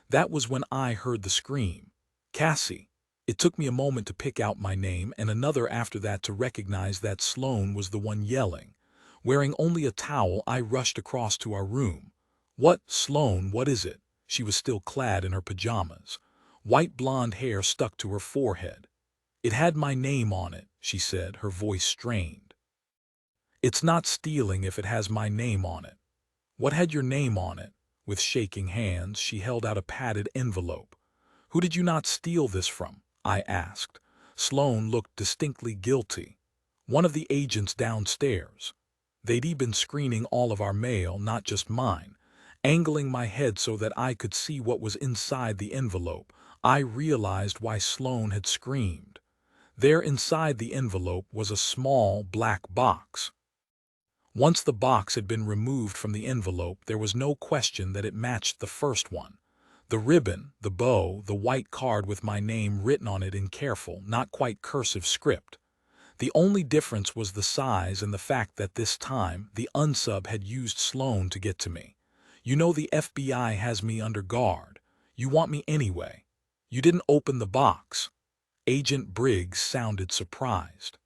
That was when I heard the scream. Cassie. It took me a moment to pick out my name and another after that to recognize that Sloane was the one yelling. Wearing only a towel, I rushed across to our room. What, Sloane, what is it? She was still clad in her pajamas. White blonde hair stuck to her forehead. It had my name on it, she said, her voice strained. It's not stealing if it has my name on it. What had your name on it? With shaking hands, she held out a padded envelope. Who did you not steal this from? I asked. Sloane looked distinctly guilty. One of the agents downstairs. They'd been screening all of our mail, not just mine. Angling my head so that I could see what was inside the envelope, I realized why Sloane had screamed. There inside the envelope was a small black box. Once the box had been removed from the envelope, there was no question that it matched the first one. The ribbon, the bow, the white card with my name written on it in careful, not quite cursive script. The only difference was the size and the fact that this time the unsub had used Sloane to get to me. You know the FBI has me under guard. You want me anyway. You didn't open the box. Agent Briggs sounded surprised.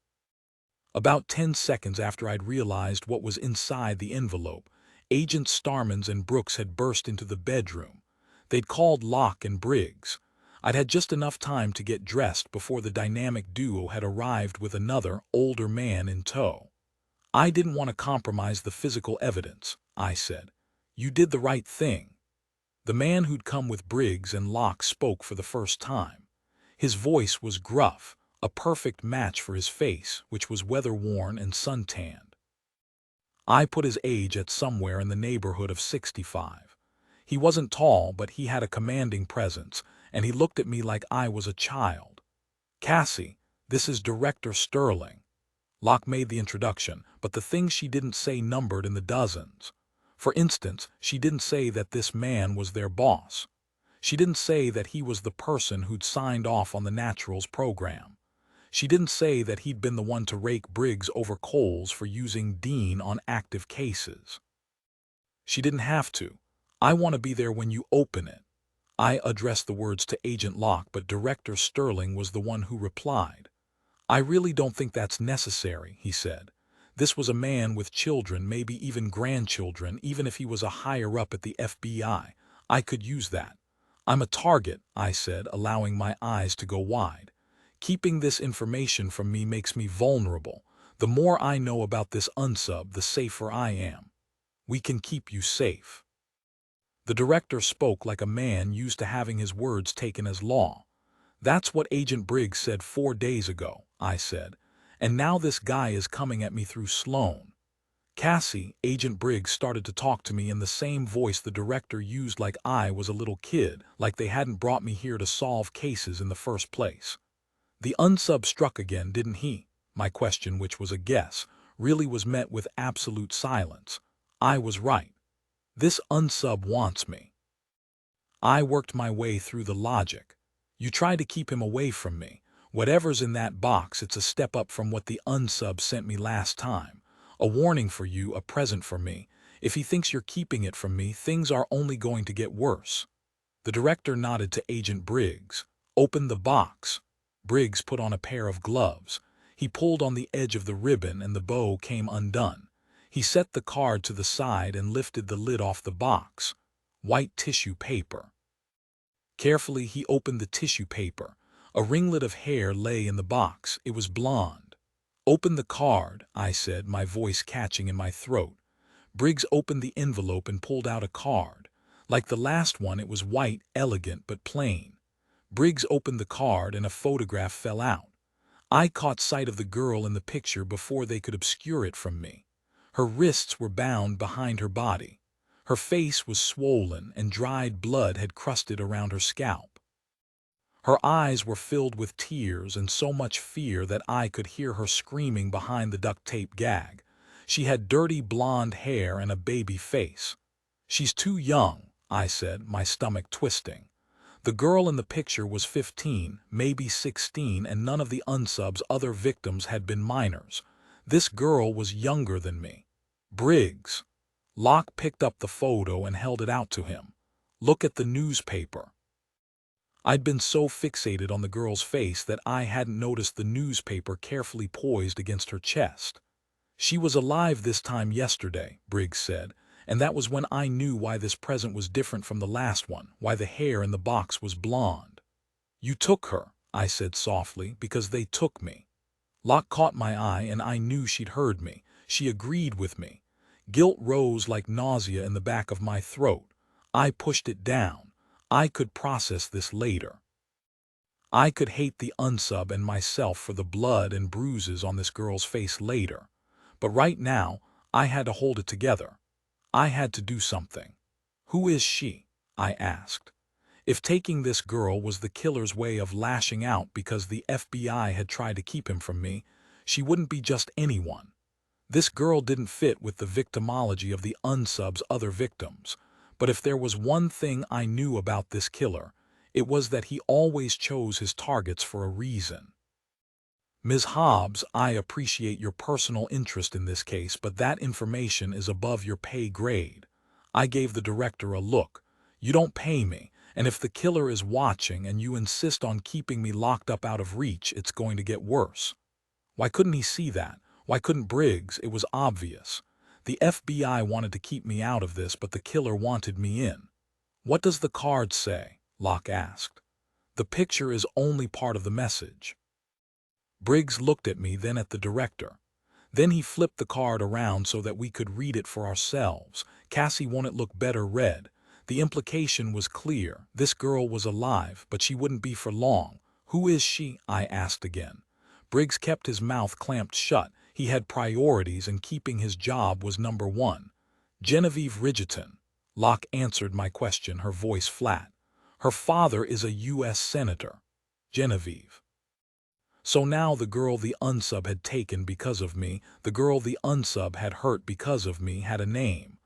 About 10 seconds after I'd realized what was inside the envelope, Agents Starmans and Brooks had burst into the bedroom. They'd called Locke and Briggs. I'd had just enough time to get dressed before the dynamic duo had arrived with another, older man in tow. I didn't want to compromise the physical evidence, I said. You did the right thing. The man who'd come with Briggs and Locke spoke for the first time. His voice was gruff, a perfect match for his face, which was weather-worn and suntanned. I put his age at somewhere in the neighborhood of 65. He wasn't tall, but he had a commanding presence, and he looked at me like I was a child. Cassie, this is Director Sterling. Locke made the introduction, but the things she didn't say numbered in the dozens. For instance, she didn't say that this man was their boss. She didn't say that he was the person who'd signed off on the Naturals program. She didn't say that he'd been the one to rake Briggs over coals for using Dean on active cases. She didn't have to. I want to be there when you open it. I addressed the words to Agent Locke, but Director Sterling was the one who replied. I really don't think that's necessary, he said. This was a man with children, maybe even grandchildren. Even if he was a higher-up at the FBI, I could use that. I'm a target, I said, allowing my eyes to go wide. Keeping this information from me makes me vulnerable. The more I know about this unsub, the safer I am. We can keep you safe. The director spoke like a man used to having his words taken as law. That's what Agent Briggs said 4 days ago, I said. And now this guy is coming at me through Sloane. Cassie, Agent Briggs started to talk to me in the same voice the director used, like I was a little kid, like they hadn't brought me here to solve cases in the first place. The unsub struck again, didn't he? My question, which was a guess, really was met with absolute silence. I was right. This unsub wants me. I worked my way through the logic. You try to keep him away from me. Whatever's in that box, it's a step up from what the unsub sent me last time. A warning for you, a present for me. If he thinks you're keeping it from me, things are only going to get worse. The director nodded to Agent Briggs. Open the box. Briggs put on a pair of gloves. He pulled on the edge of the ribbon and the bow came undone. He set the card to the side and lifted the lid off the box. White tissue paper. Carefully he opened the tissue paper. A ringlet of hair lay in the box. It was blonde. Open the card, I said, my voice catching in my throat. Briggs opened the envelope and pulled out a card. Like the last one, it was white, elegant, but plain. Briggs opened the card and a photograph fell out. I caught sight of the girl in the picture before they could obscure it from me. Her wrists were bound behind her body. Her face was swollen and dried blood had crusted around her scalp. Her eyes were filled with tears and so much fear that I could hear her screaming behind the duct tape gag. She had dirty blonde hair and a baby face. She's too young, I said, my stomach twisting. The girl in the picture was 15, maybe 16, and none of the unsub's other victims had been minors. This girl was younger than me. Briggs. Locke picked up the photo and held it out to him. Look at the newspaper. I'd been so fixated on the girl's face that I hadn't noticed the newspaper carefully poised against her chest. She was alive this time yesterday, Briggs said, and that was when I knew why this present was different from the last one, why the hair in the box was blonde. You took her, I said softly, because they took me. Locke caught my eye and I knew she'd heard me. She agreed with me. Guilt rose like nausea in the back of my throat. I pushed it down. I could process this later. I could hate the unsub and myself for the blood and bruises on this girl's face later. But right now, I had to hold it together. I had to do something. Who is she? I asked. If taking this girl was the killer's way of lashing out because the FBI had tried to keep him from me, she wouldn't be just anyone. This girl didn't fit with the victimology of the unsub's other victims, but if there was one thing I knew about this killer, it was that he always chose his targets for a reason. Ms. Hobbs, I appreciate your personal interest in this case, but that information is above your pay grade. I gave the director a look. You don't pay me, and if the killer is watching and you insist on keeping me locked up out of reach, it's going to get worse. Why couldn't he see that? Why couldn't Briggs? It was obvious. The FBI wanted to keep me out of this, but the killer wanted me in. What does the card say? Locke asked. The picture is only part of the message. Briggs looked at me, then at the director. Then he flipped the card around so that we could read it for ourselves. Cassie, won't it look better read? The implication was clear. This girl was alive, but she wouldn't be for long. Who is she? I asked again. Briggs kept his mouth clamped shut. He had priorities and keeping his job was number one. Genevieve Ridgeton. Locke answered my question, her voice flat. Her father is a U.S. Senator. Genevieve. So now the girl the unsub had taken because of me, the girl the unsub had hurt because of me, had a name.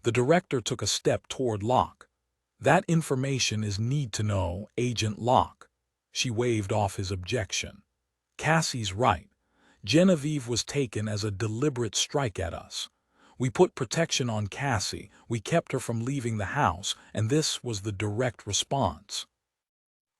The director took a step toward Locke. That information is need to know, Agent Locke. She waved off his objection. Cassie's right. Genevieve was taken as a deliberate strike at us. We put protection on Cassie, we kept her from leaving the house, and this was the direct response.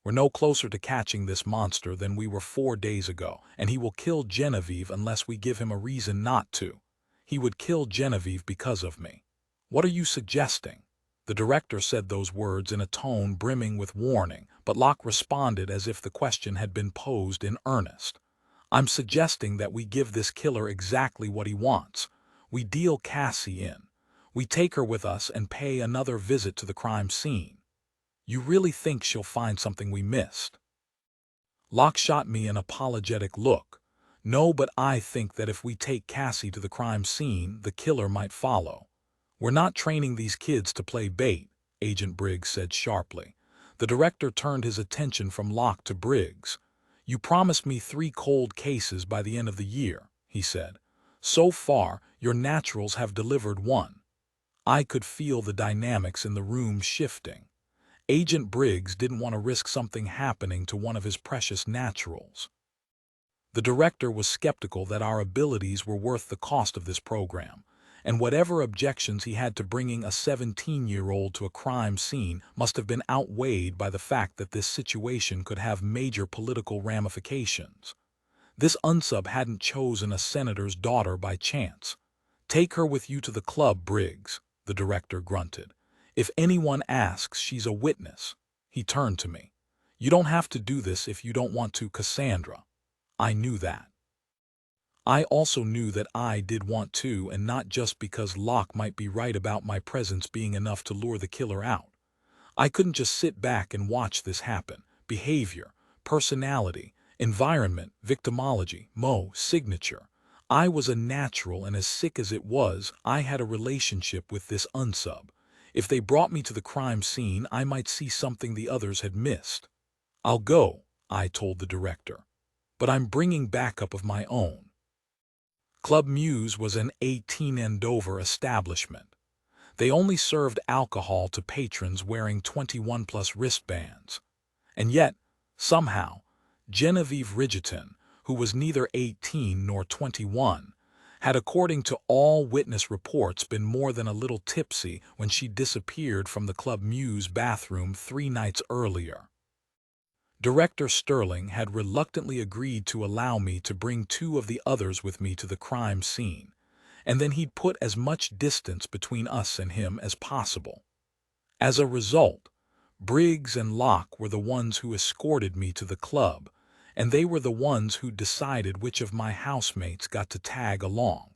We're no closer to catching this monster than we were 4 days ago, and he will kill Genevieve unless we give him a reason not to. He would kill Genevieve because of me. What are you suggesting? The director said those words in a tone brimming with warning, but Locke responded as if the question had been posed in earnest. I'm suggesting that we give this killer exactly what he wants. We deal Cassie in. We take her with us and pay another visit to the crime scene. You really think she'll find something we missed? Locke shot me an apologetic look. No, but I think that if we take Cassie to the crime scene, the killer might follow. We're not training these kids to play bait, Agent Briggs said sharply. The director turned his attention from Locke to Briggs. You promised me 3 cold cases by the end of the year, he said. So far, your naturals have delivered 1. I could feel the dynamics in the room shifting. Agent Briggs didn't want to risk something happening to one of his precious naturals. The director was skeptical that our abilities were worth the cost of this program, and whatever objections he had to bringing a 17-year-old to a crime scene must have been outweighed by the fact that this situation could have major political ramifications. This unsub hadn't chosen a senator's daughter by chance. "Take her with you to the club, Briggs," the director grunted. "If anyone asks, she's a witness." He turned to me. "You don't have to do this if you don't want to, Cassandra." I knew that. I also knew that I did want to, and not just because Locke might be right about my presence being enough to lure the killer out. I couldn't just sit back and watch this happen. Behavior, personality, environment, victimology, signature. I was a natural, and as sick as it was, I had a relationship with this unsub. If they brought me to the crime scene, I might see something the others had missed. "I'll go," I told the director. "But I'm bringing backup of my own." Club Muse was an 18 and over establishment. They only served alcohol to patrons wearing 21-plus wristbands. And yet, somehow, Genevieve Ridgeton, who was neither 18 nor 21, had, according to all witness reports, been more than a little tipsy when she disappeared from the Club Muse bathroom 3 nights earlier. Director Sterling had reluctantly agreed to allow me to bring 2 of the others with me to the crime scene, and then he'd put as much distance between us and him as possible. As a result, Briggs and Locke were the ones who escorted me to the club, and they were the ones who decided which of my housemates got to tag along.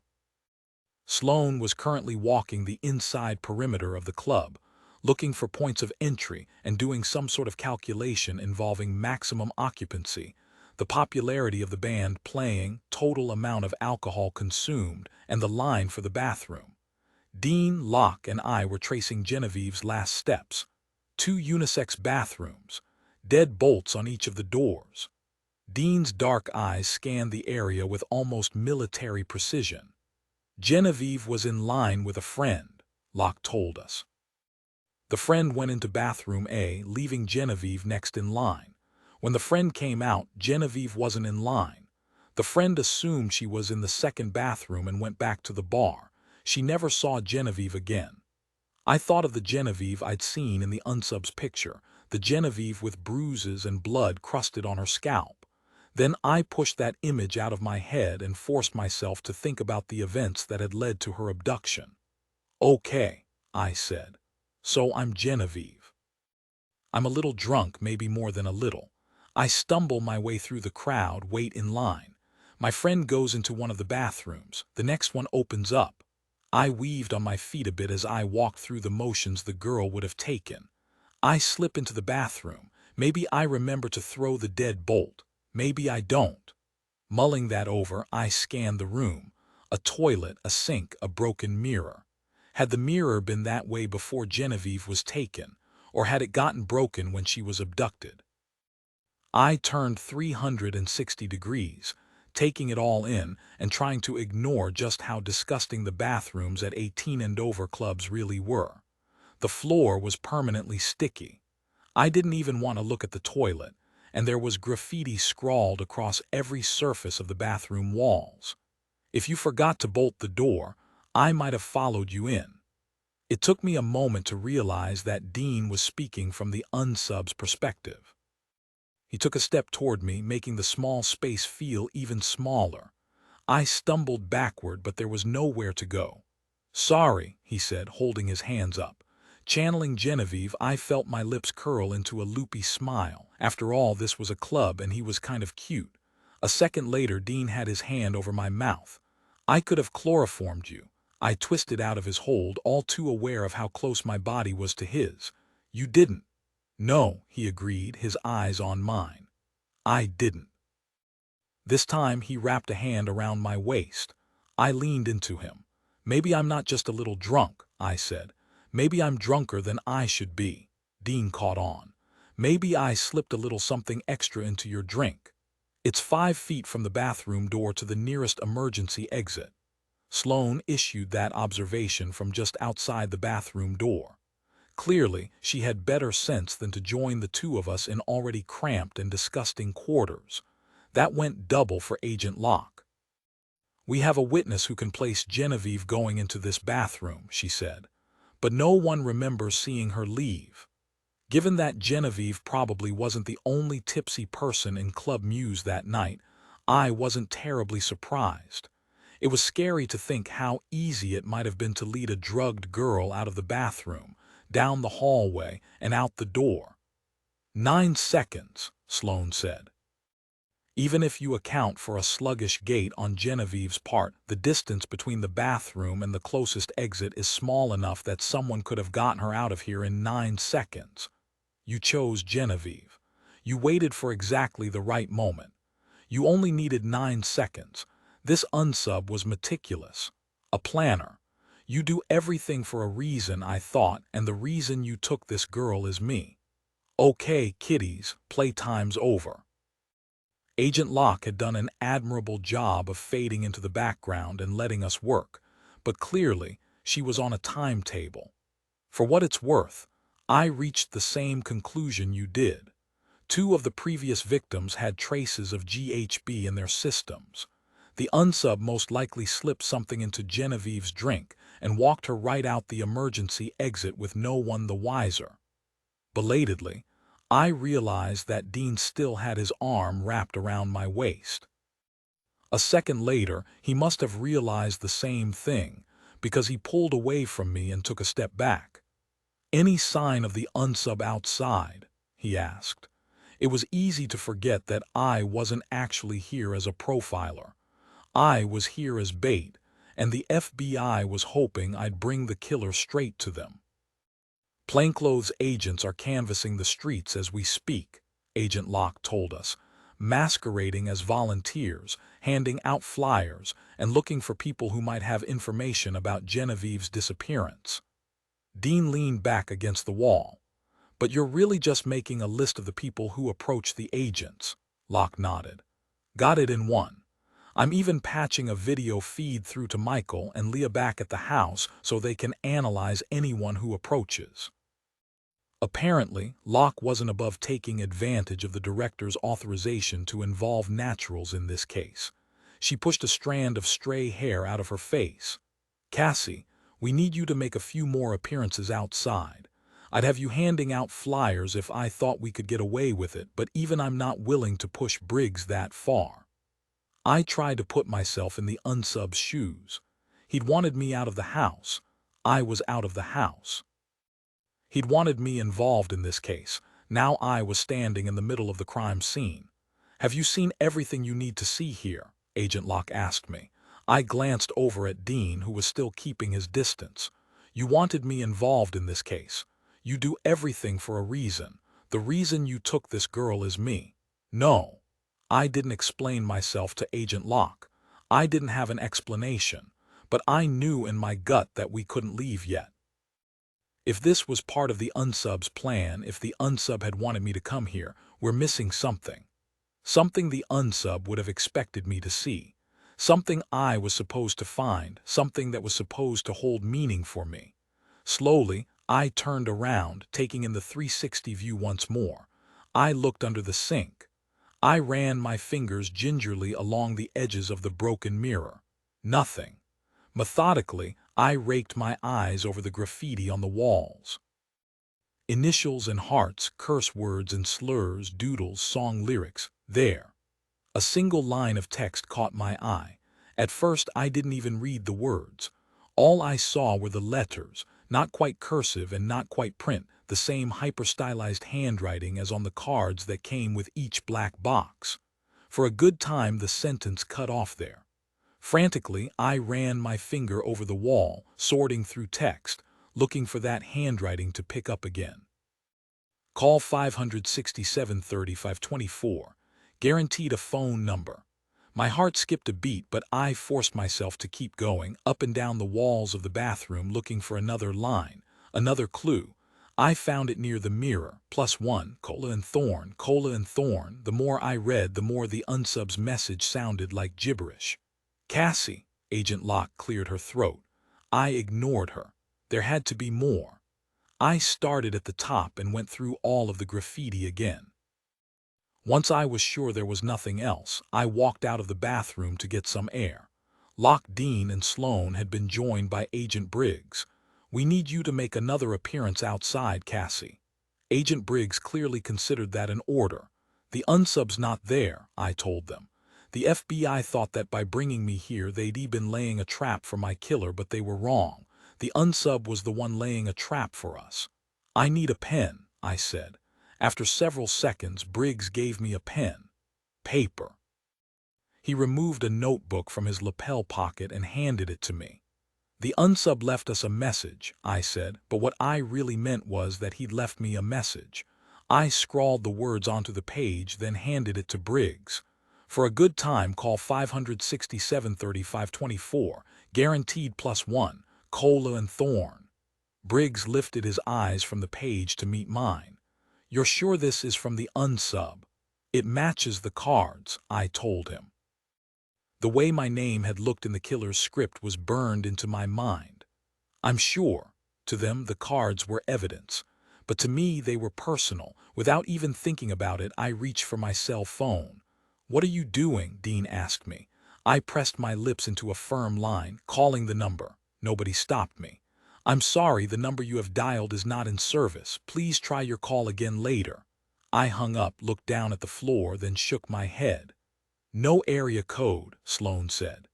Sloane was currently walking the inside perimeter of the club, looking for points of entry and doing some sort of calculation involving maximum occupancy, the popularity of the band playing, total amount of alcohol consumed, and the line for the bathroom. Dean, Locke, and I were tracing Genevieve's last steps. 2 unisex bathrooms, dead bolts on each of the doors. Dean's dark eyes scanned the area with almost military precision. Genevieve was in line with a friend, Locke told us. The friend went into bathroom A, leaving Genevieve next in line. When the friend came out, Genevieve wasn't in line. The friend assumed she was in the second bathroom and went back to the bar. She never saw Genevieve again. I thought of the Genevieve I'd seen in the unsub's picture, the Genevieve with bruises and blood crusted on her scalp. Then I pushed that image out of my head and forced myself to think about the events that had led to her abduction. "Okay," I said. "So I'm Genevieve. I'm a little drunk, maybe more than a little. I stumble my way through the crowd, wait in line. My friend goes into one of the bathrooms. The next one opens up. I weaved on my feet a bit as I walked through the motions the girl would have taken. I slip into the bathroom. Maybe I remember to throw the dead bolt. Maybe I don't. Mulling that over, I scanned the room. A toilet, a sink, a broken mirror. Had the mirror been that way before Genevieve was taken, or had it gotten broken when she was abducted? I turned 360 degrees, taking it all in and trying to ignore just how disgusting the bathrooms at 18 and over clubs really were. The floor was permanently sticky. I didn't even want to look at the toilet, and there was graffiti scrawled across every surface of the bathroom walls. "If you forgot to bolt the door, I might have followed you in." It took me a moment to realize that Dean was speaking from the unsub's perspective. He took a step toward me, making the small space feel even smaller. I stumbled backward, but there was nowhere to go. "Sorry," he said, holding his hands up. Channeling Genevieve, I felt my lips curl into a loopy smile. After all, this was a club, and he was kind of cute. A second later, Dean had his hand over my mouth. "I could have chloroformed you." I twisted out of his hold, all too aware of how close my body was to his. "You didn't." "No," he agreed, his eyes on mine. "I didn't." This time he wrapped a hand around my waist. I leaned into him. "Maybe I'm not just a little drunk," I said. "Maybe I'm drunker than I should be." Dean caught on. "Maybe I slipped a little something extra into your drink. It's 5 feet from the bathroom door to the nearest emergency exit." Sloane issued that observation from just outside the bathroom door. Clearly, she had better sense than to join the 2 of us in already cramped and disgusting quarters. That went double for Agent Locke. "We have a witness who can place Genevieve going into this bathroom," she said, "but no one remembers seeing her leave." Given that Genevieve probably wasn't the only tipsy person in Club Muse that night, I wasn't terribly surprised. It was scary to think how easy it might have been to lead a drugged girl out of the bathroom, down the hallway, and out the door. 9 seconds, Sloane said. Even if you account for a sluggish gait on Genevieve's part, the distance between the bathroom and the closest exit is small enough that someone could have gotten her out of here in 9 seconds. You chose Genevieve. You waited for exactly the right moment. You only needed 9 seconds. This unsub was meticulous. A planner. You do everything for a reason, I thought, and the reason you took this girl is me. Okay, kiddies, playtime's over. Agent Locke had done an admirable job of fading into the background and letting us work, but clearly she was on a timetable. For what it's worth, I reached the same conclusion you did. 2 of the previous victims had traces of GHB in their systems. The unsub most likely slipped something into Genevieve's drink and walked her right out the emergency exit with no one the wiser. Belatedly, I realized that Dean still had his arm wrapped around my waist. A second later, he must have realized the same thing, because he pulled away from me and took a step back. "Any sign of the unsub outside?" he asked. It was easy to forget that I wasn't actually here as a profiler. I was here as bait, and the FBI was hoping I'd bring the killer straight to them. "Plainclothes agents are canvassing the streets as we speak," Agent Locke told us, "masquerading as volunteers, handing out flyers, and looking for people who might have information about Genevieve's disappearance." Dean leaned back against the wall. "But you're really just making a list of the people who approached the agents," Locke nodded. "Got it in one. I'm even patching a video feed through to Michael and Leah back at the house so they can analyze anyone who approaches." Apparently, Locke wasn't above taking advantage of the director's authorization to involve naturals in this case. She pushed a strand of stray hair out of her face. "Cassie, we need you to make a few more appearances outside. I'd have you handing out flyers if I thought we could get away with it, but even I'm not willing to push Briggs that far." I tried to put myself in the unsub's shoes. He'd wanted me out of the house. I was out of the house. He'd wanted me involved in this case. Now I was standing in the middle of the crime scene. "Have you seen everything you need to see here?" Agent Locke asked me. I glanced over at Dean, who was still keeping his distance. "You wanted me involved in this case. You do everything for a reason. The reason you took this girl is me." No. I didn't explain myself to Agent Locke. I didn't have an explanation, but I knew in my gut that we couldn't leave yet. If this was part of the unsub's plan, if the unsub had wanted me to come here, we're missing something. Something the unsub would have expected me to see. Something I was supposed to find, something that was supposed to hold meaning for me. Slowly, I turned around, taking in the 360 view once more. I looked under the sink. I ran my fingers gingerly along the edges of the broken mirror. Nothing. Methodically, I raked my eyes over the graffiti on the walls. Initials and hearts, curse words and slurs, doodles, song lyrics. There. A single line of text caught my eye. At first, I didn't even read the words. All I saw were the letters, not quite cursive and not quite print, the same hyper-stylized handwriting as on the cards that came with each black box. For a good time, the sentence cut off there. Frantically, I ran my finger over the wall, sorting through text, looking for that handwriting to pick up again. "Call 567-3524. Guaranteed a phone number." My heart skipped a beat, but I forced myself to keep going, up and down the walls of the bathroom looking for another line, another clue. I found it near the mirror, +1, cola and thorn, cola and thorn. The more I read, the more the unsub's message sounded like gibberish. "Cassie," Agent Locke cleared her throat. I ignored her. There had to be more. I started at the top and went through all of the graffiti again. Once I was sure there was nothing else, I walked out of the bathroom to get some air. Dean and Sloane had been joined by Agent Briggs. "We need you to make another appearance outside, Cassie." Agent Briggs clearly considered that an order. "The unsub's not there," I told them. "The FBI thought that by bringing me here they'd been laying a trap for my killer, but they were wrong. The unsub was the one laying a trap for us." "I need a pen," I said. After several seconds, Briggs gave me a pen. Paper. He removed a notebook from his lapel pocket and handed it to me. "The unsub left us a message," I said, but what I really meant was that he'd left me a message. I scrawled the words onto the page, then handed it to Briggs. "For a good time, call 567-3524, guaranteed +1, Cola and Thorn." Briggs lifted his eyes from the page to meet mine. "You're sure this is from the unsub?" "It matches the cards," I told him. The way my name had looked in the killer's script was burned into my mind. I'm sure, to them, the cards were evidence. But to me, they were personal. Without even thinking about it, I reached for my cell phone. "What are you doing?" Dean asked me. I pressed my lips into a firm line, calling the number. Nobody stopped me. "I'm sorry, the number you have dialed is not in service. Please try your call again later." I hung up, looked down at the floor, then shook my head. "No area code," Sloane said.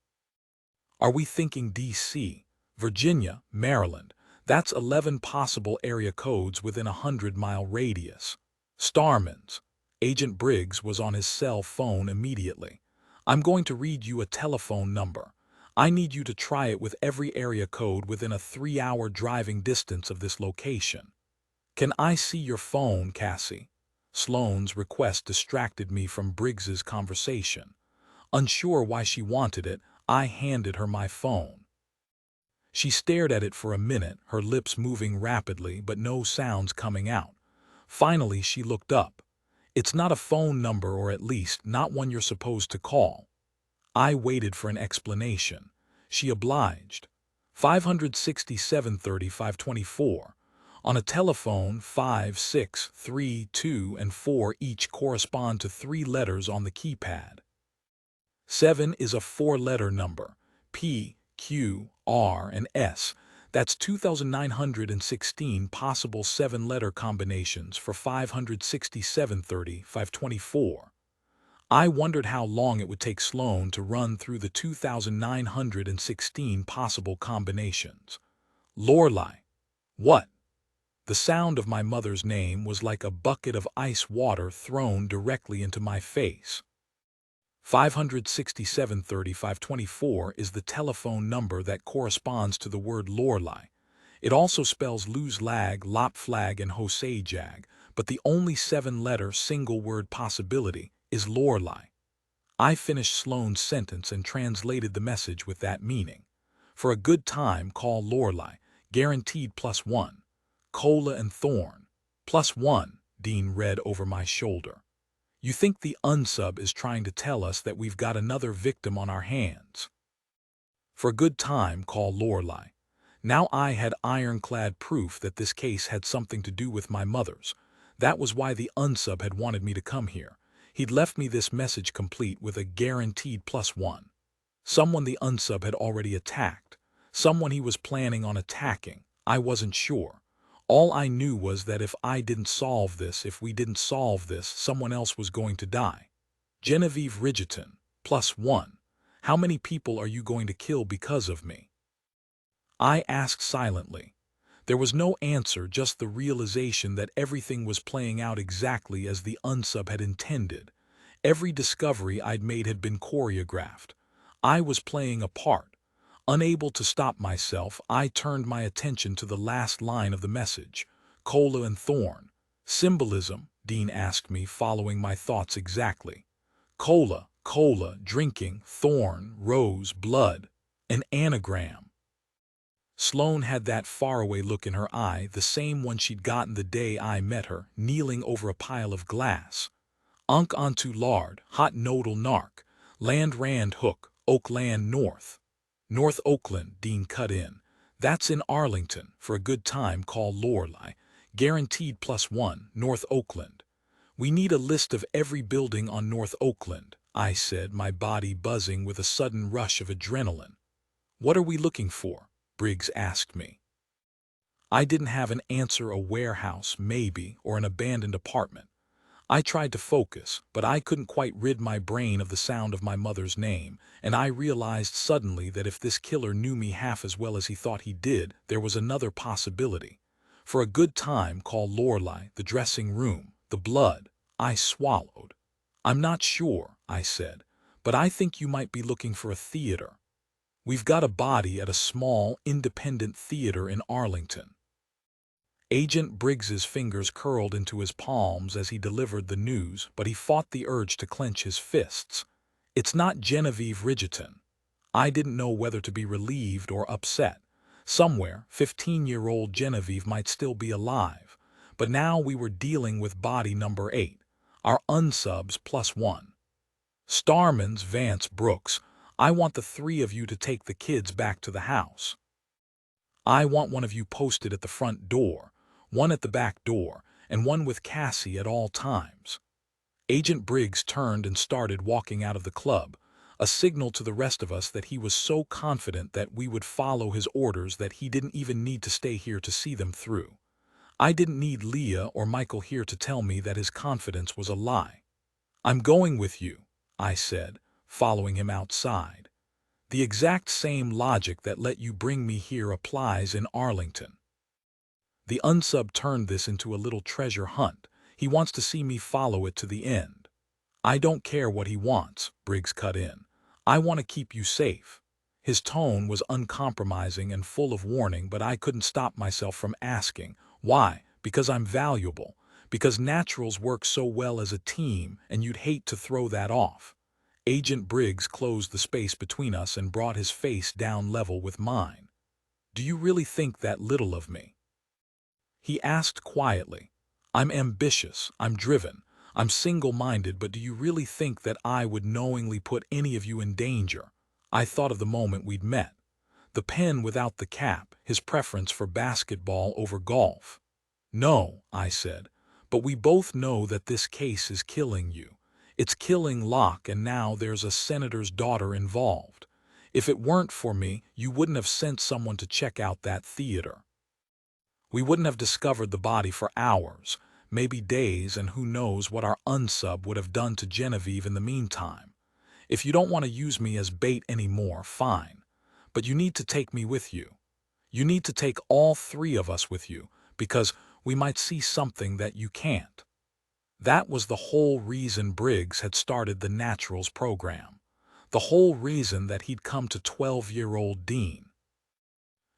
"Are we thinking D.C., Virginia, Maryland? That's 11 possible area codes within a 100-mile radius." "Starman's." Agent Briggs was on his cell phone immediately. "I'm going to read you a telephone number. I need you to try it with every area code within a 3-hour driving distance of this location." "Can I see your phone, Cassie?" Sloane's request distracted me from Briggs's conversation. Unsure why she wanted it, I handed her my phone. She stared at it for a minute, her lips moving rapidly but no sounds coming out. Finally, she looked up. "It's not a phone number, or at least not one you're supposed to call." I waited for an explanation. She obliged. 567-3524. On a telephone, 5, 6, 3, 2, and 4 each correspond to 3 letters on the keypad. 7 is a 4-letter number. P, Q, R, and S. That's 2,916 possible 7-letter combinations for 567-3524. I wondered how long it would take Sloane to run through the 2,916 possible combinations. "Lorelei." "What?" The sound of my mother's name was like a bucket of ice water thrown directly into my face. 567-3524 is the telephone number that corresponds to the word Lorelei. It also spells lose lag, lop flag, and Jose jag, but the only 7-letter single-word possibility is Lorelei. I finished Sloane's sentence and translated the message with that meaning. "For a good time, call Lorelei, guaranteed +1. Cola and Thorn. +1, Dean read over my shoulder. "You think the unsub is trying to tell us that we've got another victim on our hands?" "For a good time, call Lorelei." Now I had ironclad proof that this case had something to do with my mother's. That was why the unsub had wanted me to come here. He'd left me this message complete with a guaranteed +1. Someone the unsub had already attacked. Someone he was planning on attacking. I wasn't sure. All I knew was that if we didn't solve this, someone else was going to die. "Genevieve Ridgeton, +1. How many people are you going to kill because of me?" I asked silently. There was no answer, just the realization that everything was playing out exactly as the unsub had intended. Every discovery I'd made had been choreographed. I was playing a part. Unable to stop myself, I turned my attention to the last line of the message. "Cola and Thorn." "Symbolism?" Dean asked me, following my thoughts exactly. "Cola, drinking, thorn, rose, blood. An anagram." Sloane had that faraway look in her eye, the same one she'd gotten the day I met her, kneeling over a pile of glass. "Unk onto lard, hot nodal narc. Land rand hook, Oakland north." "North Oakland," Dean cut in. "That's in Arlington. For a good time, call Lorelei. Guaranteed +1, North Oakland." "We need a list of every building on North Oakland," I said, my body buzzing with a sudden rush of adrenaline. "What are we looking for?" Briggs asked me. I didn't have an answer. A warehouse, maybe, or an abandoned apartment. I tried to focus, but I couldn't quite rid my brain of the sound of my mother's name, and I realized suddenly that if this killer knew me half as well as he thought he did, there was another possibility. For a good time, call Lorelei, the dressing room, the blood. I swallowed. "I'm not sure," I said, "but I think you might be looking for a theater. We've got a body at a small, independent theater in Arlington." Agent Briggs's fingers curled into his palms as he delivered the news, but he fought the urge to clench his fists. "It's not Genevieve Ridgeton." I didn't know whether to be relieved or upset. Somewhere, 15-year-old Genevieve might still be alive. But now we were dealing with body number 8, our unsubs +1. "Starmans, Vance, Brooks, I want the 3 of you to take the kids back to the house. I want one of you posted at the front door, one at the back door, and one with Cassie at all times." Agent Briggs turned and started walking out of the club, a signal to the rest of us that he was so confident that we would follow his orders that he didn't even need to stay here to see them through. I didn't need Leah or Michael here to tell me that his confidence was a lie. "I'm going with you," I said, following him outside. "The exact same logic that let you bring me here applies in Arlington." The unsub turned this into a little treasure hunt. He wants to see me follow it to the end. "I don't care what he wants," Briggs cut in. "I want to keep you safe." His tone was uncompromising and full of warning, but I couldn't stop myself from asking, "Why?" "Because I'm valuable. Because naturals work so well as a team, and you'd hate to throw that off." Agent Briggs closed the space between us and brought his face down level with mine. "Do you really think that little of me?" He asked quietly. "I'm ambitious, I'm driven, I'm single-minded, but do you really think that I would knowingly put any of you in danger?" I thought of the moment we'd met. The pen without the cap, his preference for basketball over golf. "No," I said, "but we both know that this case is killing you. It's killing Locke, and now there's a senator's daughter involved. If it weren't for me, you wouldn't have sent someone to check out that theater. We wouldn't have discovered the body for hours, maybe days, and who knows what our unsub would have done to Genevieve in the meantime. If you don't want to use me as bait anymore, fine. But you need to take me with you. You need to take all 3 of us with you, because we might see something that you can't." That was the whole reason Briggs had started the Naturals program. The whole reason that he'd come to 12-year-old Dean.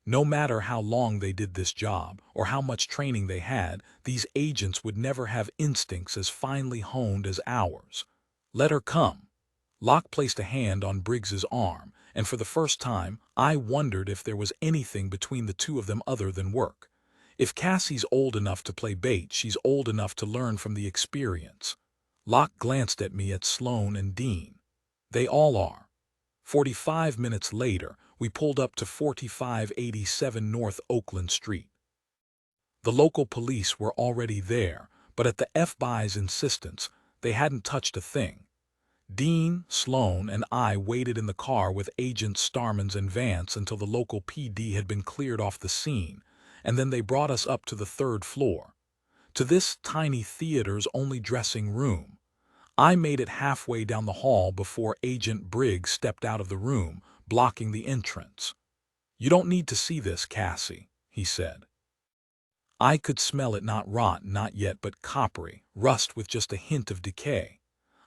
No matter how long they did this job, or how much training they had, these agents would never have instincts as finely honed as ours. "Let her come." Locke placed a hand on Briggs's arm, and for the first time, I wondered if there was anything between the 2 of them other than work. If Cassie's old enough to play bait, she's old enough to learn from the experience. Locke glanced at me, at Sloan and Dean. "They all are." 45 minutes later, we pulled up to 4587 North Oakland Street. The local police were already there, but at the FBI's insistence, they hadn't touched a thing. Dean, Sloan, and I waited in the car with Agents Starmans and Vance until the local PD had been cleared off the scene, and then they brought us up to the 3rd floor. To this tiny theater's only dressing room. I made it halfway down the hall before Agent Briggs stepped out of the room, blocking the entrance. "You don't need to see this, Cassie," he said. I could smell it, not rotten, not yet, but coppery, rust with just a hint of decay.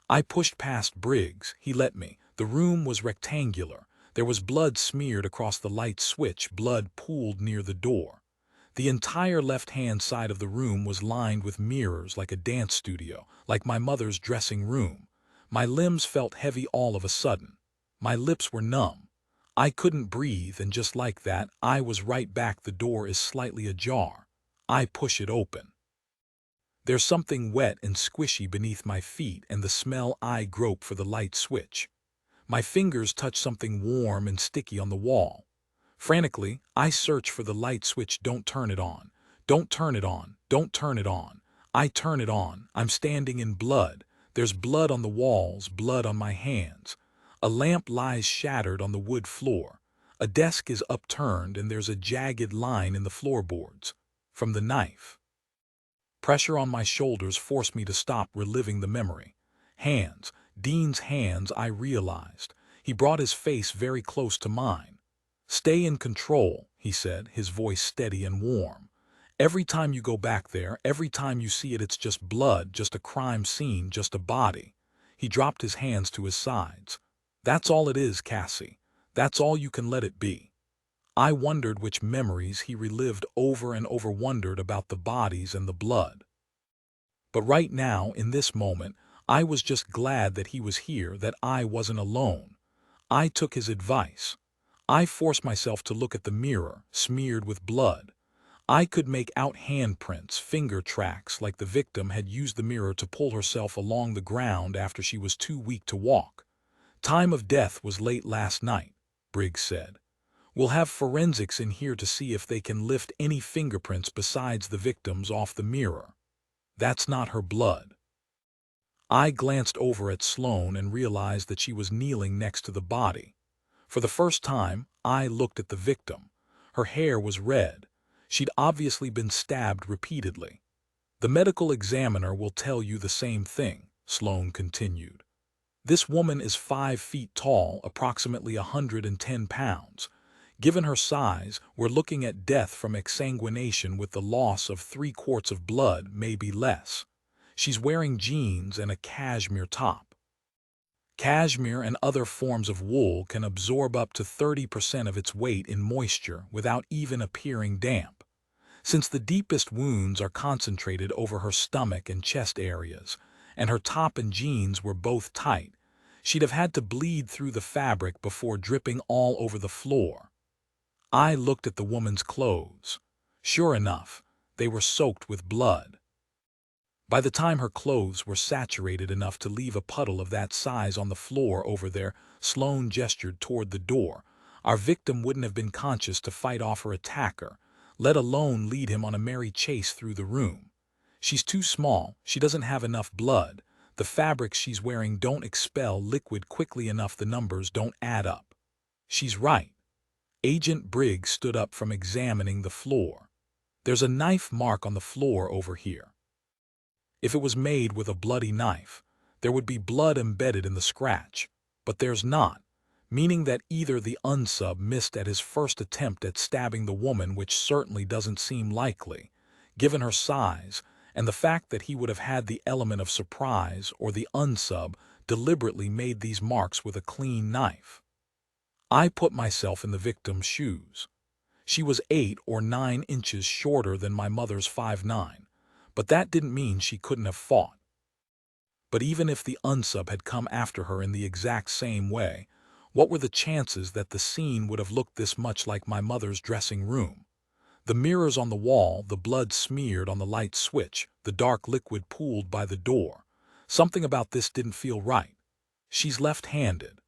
I pushed past Briggs. He let me. The room was rectangular. There was blood smeared across the light switch, blood pooled near the door. The entire left-hand side of the room was lined with mirrors, like a dance studio, like my mother's dressing room. My limbs felt heavy all of a sudden. My lips were numb. I couldn't breathe, and just like that, I was right back. The door is slightly ajar. I push it open. There's something wet and squishy beneath my feet, and the smell. I grope for the light switch. My fingers touch something warm and sticky on the wall. Frantically, I search for the light switch. "Don't turn it on. Don't turn it on. Don't turn it on." I turn it on. I'm standing in blood. There's blood on the walls, blood on my hands. A lamp lies shattered on the wood floor. A desk is upturned and there's a jagged line in the floorboards. From the knife. Pressure on my shoulders forced me to stop reliving the memory. Hands, Dean's hands, I realized. He brought his face very close to mine. "Stay in control," he said, his voice steady and warm. "Every time you go back there, every time you see it, it's just blood, just a crime scene, just a body." He dropped his hands to his sides. "That's all it is, Cassie. That's all you can let it be." I wondered which memories he relived over and over, wondered about the bodies and the blood. But right now, in this moment, I was just glad that he was here, that I wasn't alone. I took his advice. I forced myself to look at the mirror, smeared with blood. I could make out handprints, finger tracks, like the victim had used the mirror to pull herself along the ground after she was too weak to walk. "Time of death was late last night," Briggs said. "We'll have forensics in here to see if they can lift any fingerprints besides the victim's off the mirror. That's not her blood." I glanced over at Sloane and realized that she was kneeling next to the body. For the first time, I looked at the victim. Her hair was red. She'd obviously been stabbed repeatedly. "The medical examiner will tell you the same thing," Sloane continued. "This woman is 5 feet tall, approximately 110 pounds. Given her size, we're looking at death from exsanguination with the loss of 3 quarts of blood, maybe less. She's wearing jeans and a cashmere top. Cashmere and other forms of wool can absorb up to 30% of its weight in moisture without even appearing damp. Since the deepest wounds are concentrated over her stomach and chest areas, and her top and jeans were both tight, she'd have had to bleed through the fabric before dripping all over the floor." I looked at the woman's clothes. Sure enough, they were soaked with blood. By the time her clothes were saturated enough to leave a puddle of that size on the floor over there, Sloane gestured toward the door, our victim wouldn't have been conscious to fight off her attacker, let alone lead him on a merry chase through the room. She's too small, she doesn't have enough blood, the fabrics she's wearing don't expel liquid quickly enough, the numbers don't add up. She's right. Agent Briggs stood up from examining the floor. There's a knife mark on the floor over here. If it was made with a bloody knife, there would be blood embedded in the scratch, but there's not, meaning that either the unsub missed at his first attempt at stabbing the woman, which certainly doesn't seem likely, given her size, and the fact that he would have had the element of surprise, or the unsub deliberately made these marks with a clean knife. I put myself in the victim's shoes. She was 8 or 9 inches shorter than my mother's 5'9", but that didn't mean she couldn't have fought. But even if the unsub had come after her in the exact same way, what were the chances that the scene would have looked this much like my mother's dressing room? The mirrors on the wall, the blood smeared on the light switch, the dark liquid pooled by the door. Something about this didn't feel right. "She's left-handed."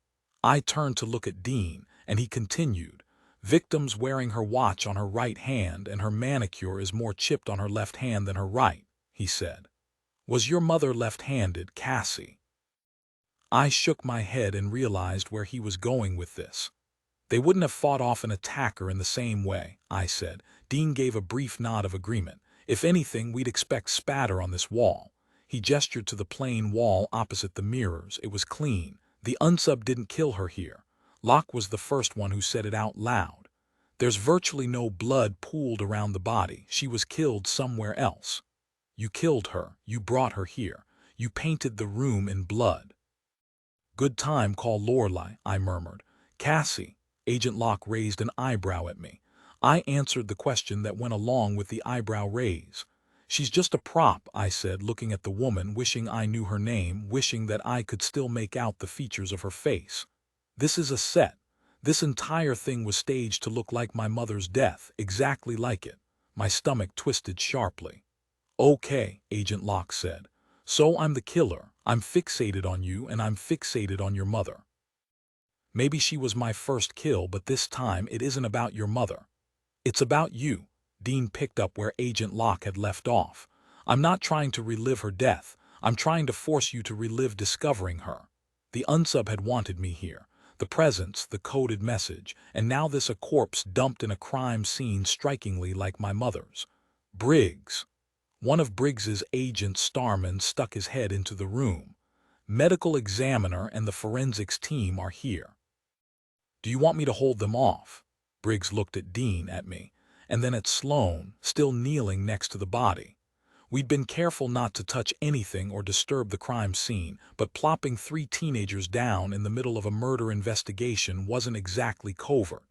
I turned to look at Dean, and he continued, "Victim's wearing her watch on her right hand, and her manicure is more chipped on her left hand than her right," he said. "Was your mother left-handed, Cassie?" I shook my head and realized where he was going with this. "They wouldn't have fought off an attacker in the same way," I said. Dean gave a brief nod of agreement. "If anything, we'd expect spatter on this wall." He gestured to the plain wall opposite the mirrors. It was clean. "The unsub didn't kill her here." Locke was the first one who said it out loud. "There's virtually no blood pooled around the body. She was killed somewhere else." "You killed her. You brought her here. You painted the room in blood." "Good time, call Lorelei," I murmured. "Cassie." Agent Locke raised an eyebrow at me. I answered the question that went along with the eyebrow raise. "She's just a prop," I said, looking at the woman, wishing I knew her name, wishing that I could still make out the features of her face. "This is a set. This entire thing was staged to look like my mother's death, exactly like it." My stomach twisted sharply. "Okay," Agent Locke said. "So I'm the killer. I'm fixated on you, and I'm fixated on your mother. Maybe she was my first kill, but this time it isn't about your mother. It's about you." Dean picked up where Agent Locke had left off. "I'm not trying to relive her death. I'm trying to force you to relive discovering her. The unsub had wanted me here. The presence, the coded message, and now this a corpse dumped in a crime scene strikingly like my mother's. Briggs. One of Briggs's agents, Starman, stuck his head into the room. Medical examiner and the forensics team are here. Do you want me to hold them off? Briggs looked at Dean, at me, and then at Sloane, still kneeling next to the body. We'd been careful not to touch anything or disturb the crime scene, but plopping 3 teenagers down in the middle of a murder investigation wasn't exactly covert.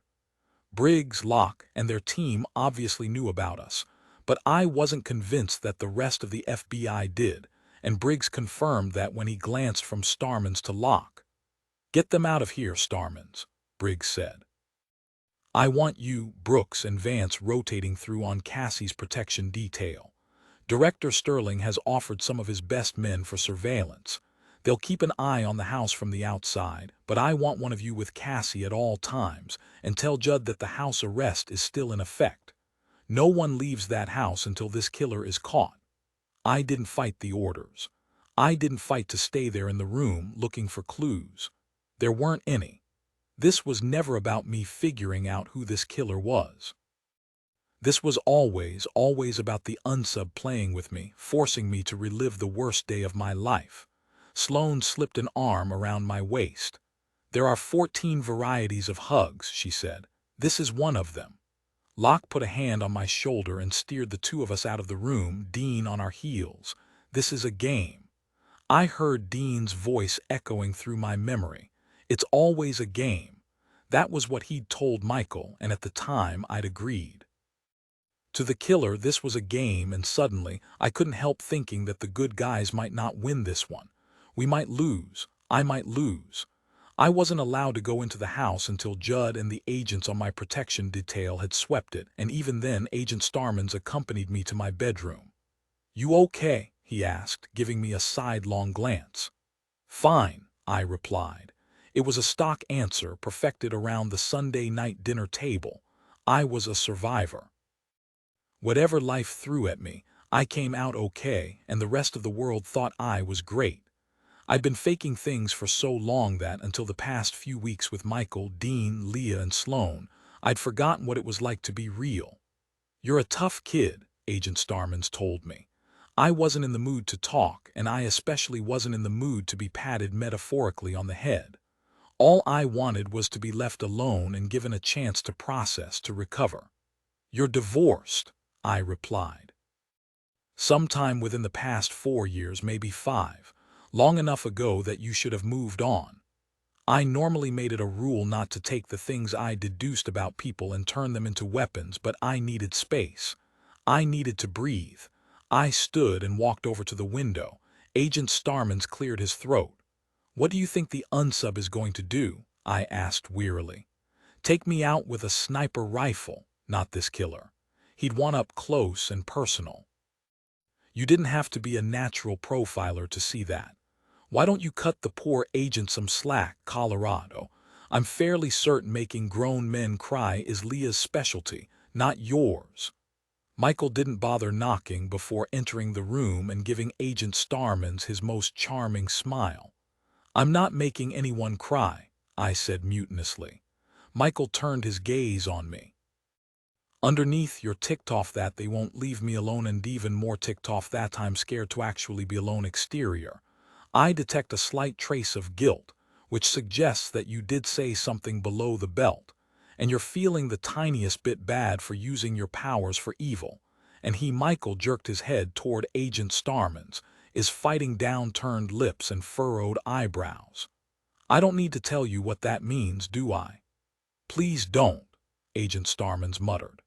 Briggs, Locke, and their team obviously knew about us, but I wasn't convinced that the rest of the FBI did, and Briggs confirmed that when he glanced from Starman's to Locke. "Get them out of here, Starman's," Briggs said. "I want you, Brooks, and Vance rotating through on Cassie's protection detail. Director Sterling has offered some of his best men for surveillance. They'll keep an eye on the house from the outside, but I want one of you with Cassie at all times, and tell Judd that the house arrest is still in effect. No one leaves that house until this killer is caught. I didn't fight the orders. I didn't fight to stay there in the room looking for clues. There weren't any. This was never about me figuring out who this killer was. This was always about the unsub playing with me, forcing me to relive the worst day of my life." Sloane slipped an arm around my waist. "There are 14 varieties of hugs," she said. "This is one of them." Locke put a hand on my shoulder and steered the 2 of us out of the room, Dean on our heels. "This is a game." I heard Dean's voice echoing through my memory. "It's always a game." That was what he'd told Michael, and at the time I'd agreed. To the killer, this was a game, and suddenly I couldn't help thinking that the good guys might not win this one. We might lose. I might lose. I wasn't allowed to go into the house until Judd and the agents on my protection detail had swept it, and even then Agent Starman's accompanied me to my bedroom. "You okay?" he asked, giving me a sidelong glance. "Fine," I replied. It was a stock answer perfected around the Sunday night dinner table. I was a survivor. Whatever life threw at me, I came out okay, and the rest of the world thought I was great. I'd been faking things for so long that, until the past few weeks with Michael, Dean, Leah, and Sloane, I'd forgotten what it was like to be real. "You're a tough kid," Agent Starman's told me. I wasn't in the mood to talk, and I especially wasn't in the mood to be patted metaphorically on the head. All I wanted was to be left alone and given a chance to process, to recover. "You're divorced," I replied. "Sometime within the past 4 years, maybe 5. Long enough ago that you should have moved on." I normally made it a rule not to take the things I deduced about people and turn them into weapons, but I needed space. I needed to breathe. I stood and walked over to the window. Agent Starman's cleared his throat. "What do you think the unsub is going to do?" I asked wearily. "Take me out with a sniper rifle, not this killer. He'd want up close and personal." "You didn't have to be a natural profiler to see that. Why don't you cut the poor agent some slack, Colorado? I'm fairly certain making grown men cry is Leah's specialty, not yours." Michael didn't bother knocking before entering the room and giving Agent Starman's his most charming smile. "I'm not making anyone cry," I said mutinously. Michael turned his gaze on me. "Underneath, you're ticked off that they won't leave me alone, and even more ticked off that I'm scared to actually be alone exterior. I detect a slight trace of guilt, which suggests that you did say something below the belt, and you're feeling the tiniest bit bad for using your powers for evil." And he, Michael, jerked his head toward Agent Starman's, is fighting downturned lips and furrowed eyebrows. "I don't need to tell you what that means, do I?" "Please don't," Agent Starman's muttered.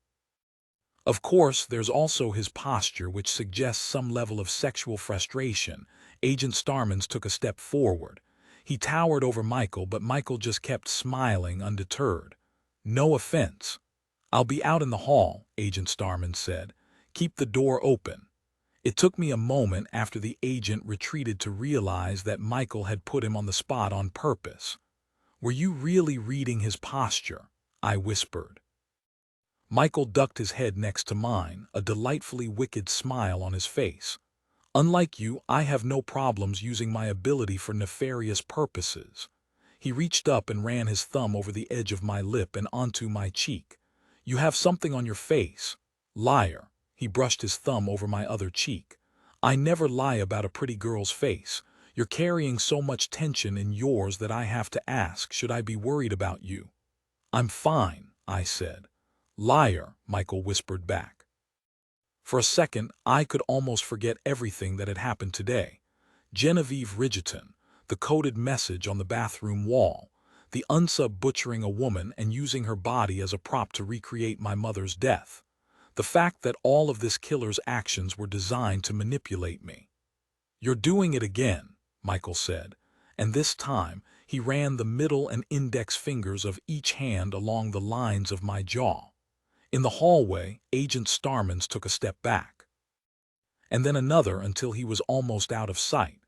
"Of course, there's also his posture, which suggests some level of sexual frustration." Agent Starman's took a step forward. He towered over Michael, but Michael just kept smiling undeterred. "No offense." "I'll be out in the hall," Agent Starman said. "Keep the door open." It took me a moment after the agent retreated to realize that Michael had put him on the spot on purpose. "Were you really reading his posture?" I whispered. Michael ducked his head next to mine, a delightfully wicked smile on his face. "Unlike you, I have no problems using my ability for nefarious purposes." He reached up and ran his thumb over the edge of my lip and onto my cheek. "You have something on your face. Liar." He brushed his thumb over my other cheek. "I never lie about a pretty girl's face. You're carrying so much tension in yours that I have to ask, should I be worried about you?" "I'm fine," I said. "Liar," Michael whispered back. For a second, I could almost forget everything that had happened today. Genevieve Ridgeton, the coded message on the bathroom wall, the unsub butchering a woman and using her body as a prop to recreate my mother's death. The fact that all of this killer's actions were designed to manipulate me. "You're doing it again," Michael said, and this time he ran the middle and index fingers of each hand along the lines of my jaw. In the hallway, Agent Starmans took a step back. And then another until he was almost out of sight.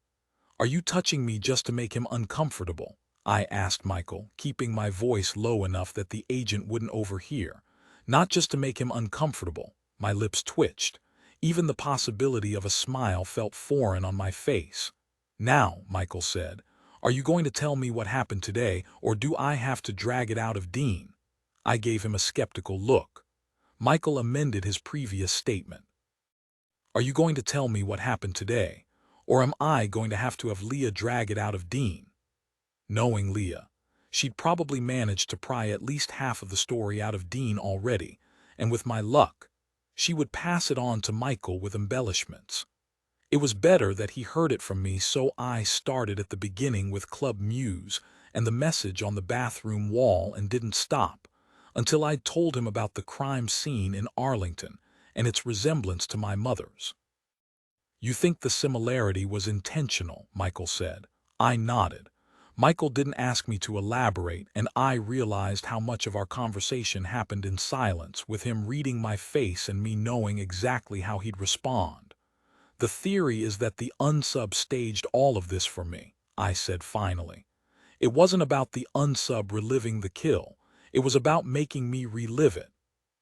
"Are you touching me just to make him uncomfortable?" I asked Michael, keeping my voice low enough that the agent wouldn't overhear. "Not just to make him uncomfortable." My lips twitched. Even the possibility of a smile felt foreign on my face. "Now," Michael said, "are you going to tell me what happened today, or do I have to drag it out of Dean?" I gave him a skeptical look. Michael amended his previous statement. "Are you going to tell me what happened today, or am I going to have Leah drag it out of Dean?" Knowing Leah, she'd probably managed to pry at least half of the story out of Dean already, and with my luck, she would pass it on to Michael with embellishments. It was better that he heard it from me, so I started at the beginning with Club Muse and the message on the bathroom wall and didn't stop until I'd told him about the crime scene in Arlington and its resemblance to my mother's. "You think the similarity was intentional?" Michael said. I nodded. Michael didn't ask me to elaborate, and I realized how much of our conversation happened in silence, with him reading my face and me knowing exactly how he'd respond. "The theory is that the unsub staged all of this for me," I said finally. "It wasn't about the unsub reliving the kill. It was about making me relive it."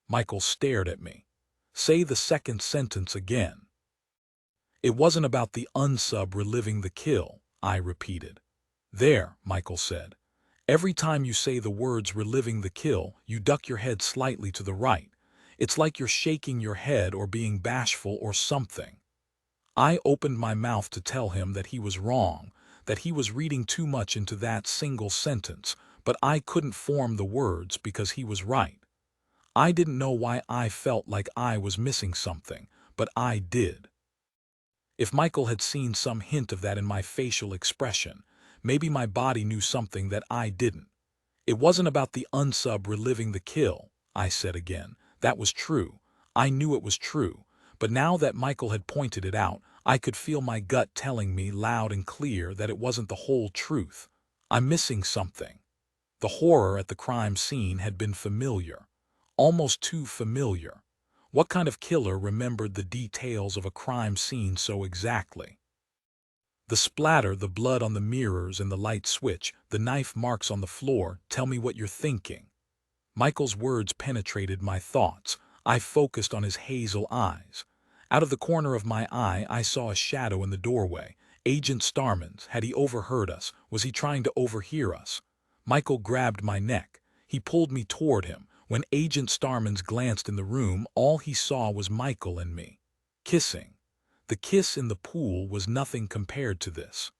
Michael stared at me. "Say the second sentence again." "It wasn't about the unsub reliving the kill," I repeated. "There," Michael said. "Every time you say the words reliving the kill, you duck your head slightly to the right. It's like you're shaking your head or being bashful or something." I opened my mouth to tell him that he was wrong, that he was reading too much into that single sentence, but I couldn't form the words because he was right. I didn't know why I felt like I was missing something, but I did. If Michael had seen some hint of that in my facial expression, maybe my body knew something that I didn't. "It wasn't about the unsub reliving the kill," I said again. That was true. I knew it was true. But now that Michael had pointed it out, I could feel my gut telling me loud and clear that it wasn't the whole truth. I'm missing something. The horror at the crime scene had been familiar. Almost too familiar. What kind of killer remembered the details of a crime scene so exactly? The splatter, the blood on the mirrors and the light switch, the knife marks on the floor, tell me what you're thinking. Michael's words penetrated my thoughts. I focused on his hazel eyes. Out of the corner of my eye, I saw a shadow in the doorway. Agent Starmans. Had he overheard us? Was he trying to overhear us? Michael grabbed my neck. He pulled me toward him. When Agent Starmans glanced in the room, all he saw was Michael and me. Kissing. The kiss in the pool was nothing compared to this.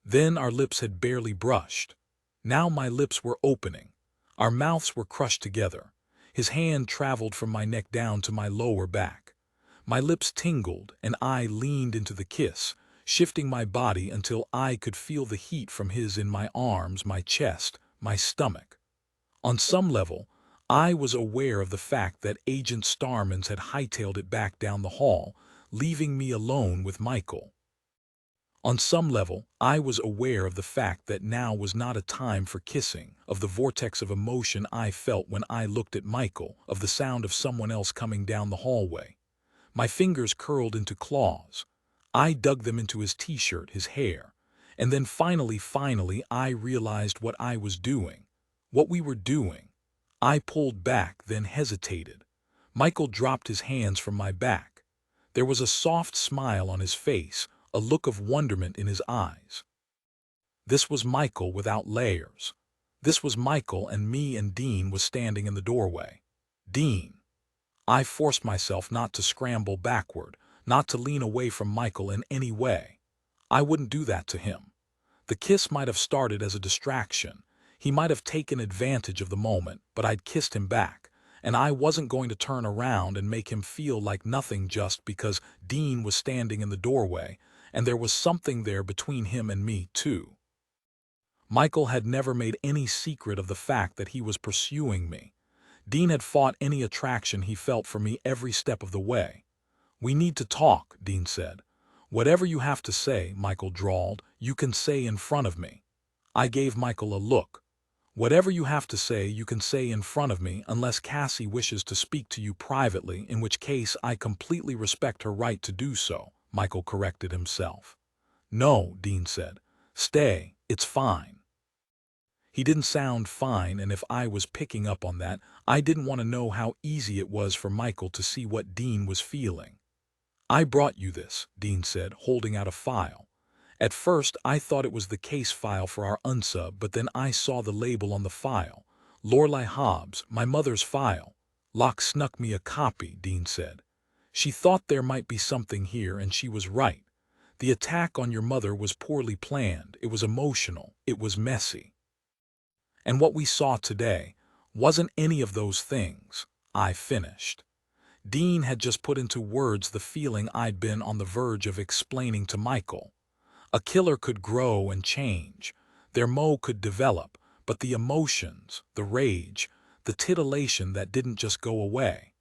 Then our lips had barely brushed. Now my lips were opening. Our mouths were crushed together. His hand traveled from my neck down to my lower back. My lips tingled, and I leaned into the kiss, shifting my body until I could feel the heat from his in my arms, my chest, my stomach. On some level, I was aware of the fact that Agent Starmans had hightailed it back down the hall, leaving me alone with Michael. On some level, I was aware of the fact that now was not a time for kissing, of the vortex of emotion I felt when I looked at Michael, of the sound of someone else coming down the hallway. My fingers curled into claws. I dug them into his t-shirt, his hair. And then finally, I realized what I was doing. What we were doing. I pulled back, then hesitated. Michael dropped his hands from my back. There was a soft smile on his face, a look of wonderment in his eyes. This was Michael without layers. This was Michael, and me and Dean was standing in the doorway. Dean. I forced myself not to scramble backward, not to lean away from Michael in any way. I wouldn't do that to him. The kiss might have started as a distraction. He might have taken advantage of the moment, but I'd kissed him back, and I wasn't going to turn around and make him feel like nothing just because Dean was standing in the doorway, and there was something there between him and me, too. Michael had never made any secret of the fact that he was pursuing me. Dean had fought any attraction he felt for me every step of the way. "We need to talk," Dean said. "Whatever you have to say," Michael drawled, "you can say in front of me." I gave Michael a look. "Whatever you have to say, you can say in front of me unless Cassie wishes to speak to you privately, in which case I completely respect her right to do so," Michael corrected himself. "No," Dean said. "Stay, it's fine." He didn't sound fine, and if I was picking up on that, I didn't want to know how easy it was for Michael to see what Dean was feeling. "I brought you this," Dean said, holding out a file. "At first, I thought it was the case file for our unsub, but then I saw the label on the file. Lorelei Hobbs, my mother's file. Locke snuck me a copy," Dean said. "She thought there might be something here, and she was right. The attack on your mother was poorly planned, it was emotional, it was messy. And what we saw today wasn't any of those things," I finished. Dean had just put into words the feeling I'd been on the verge of explaining to Michael. A killer could grow and change. Their mo could develop, but the emotions, the rage, the titillation that didn't just go away.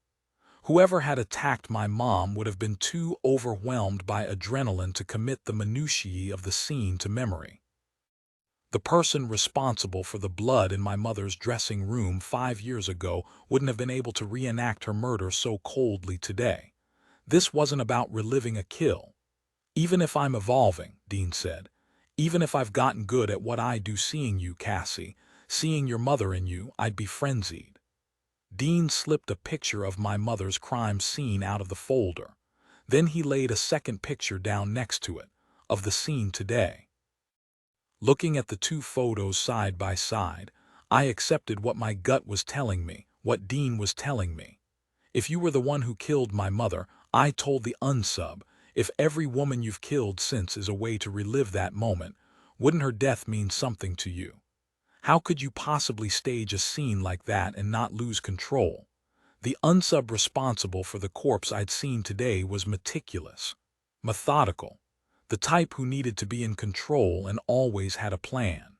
Whoever had attacked my mom would have been too overwhelmed by adrenaline to commit the minutiae of the scene to memory. The person responsible for the blood in my mother's dressing room 5 years ago wouldn't have been able to reenact her murder so coldly today. This wasn't about reliving a kill. "Even if I'm evolving," Dean said, "even if I've gotten good at what I do, seeing you, Cassie, seeing your mother in you, I'd be frenzied." Dean slipped a picture of my mother's crime scene out of the folder. Then he laid a second picture down next to it, of the scene today. Looking at the two photos side by side, I accepted what my gut was telling me, what Dean was telling me. "If you were the one who killed my mother," I told the unsub, "if every woman you've killed since is a way to relive that moment, wouldn't her death mean something to you? How could you possibly stage a scene like that and not lose control?" The unsub responsible for the corpse I'd seen today was meticulous, methodical, the type who needed to be in control and always had a plan.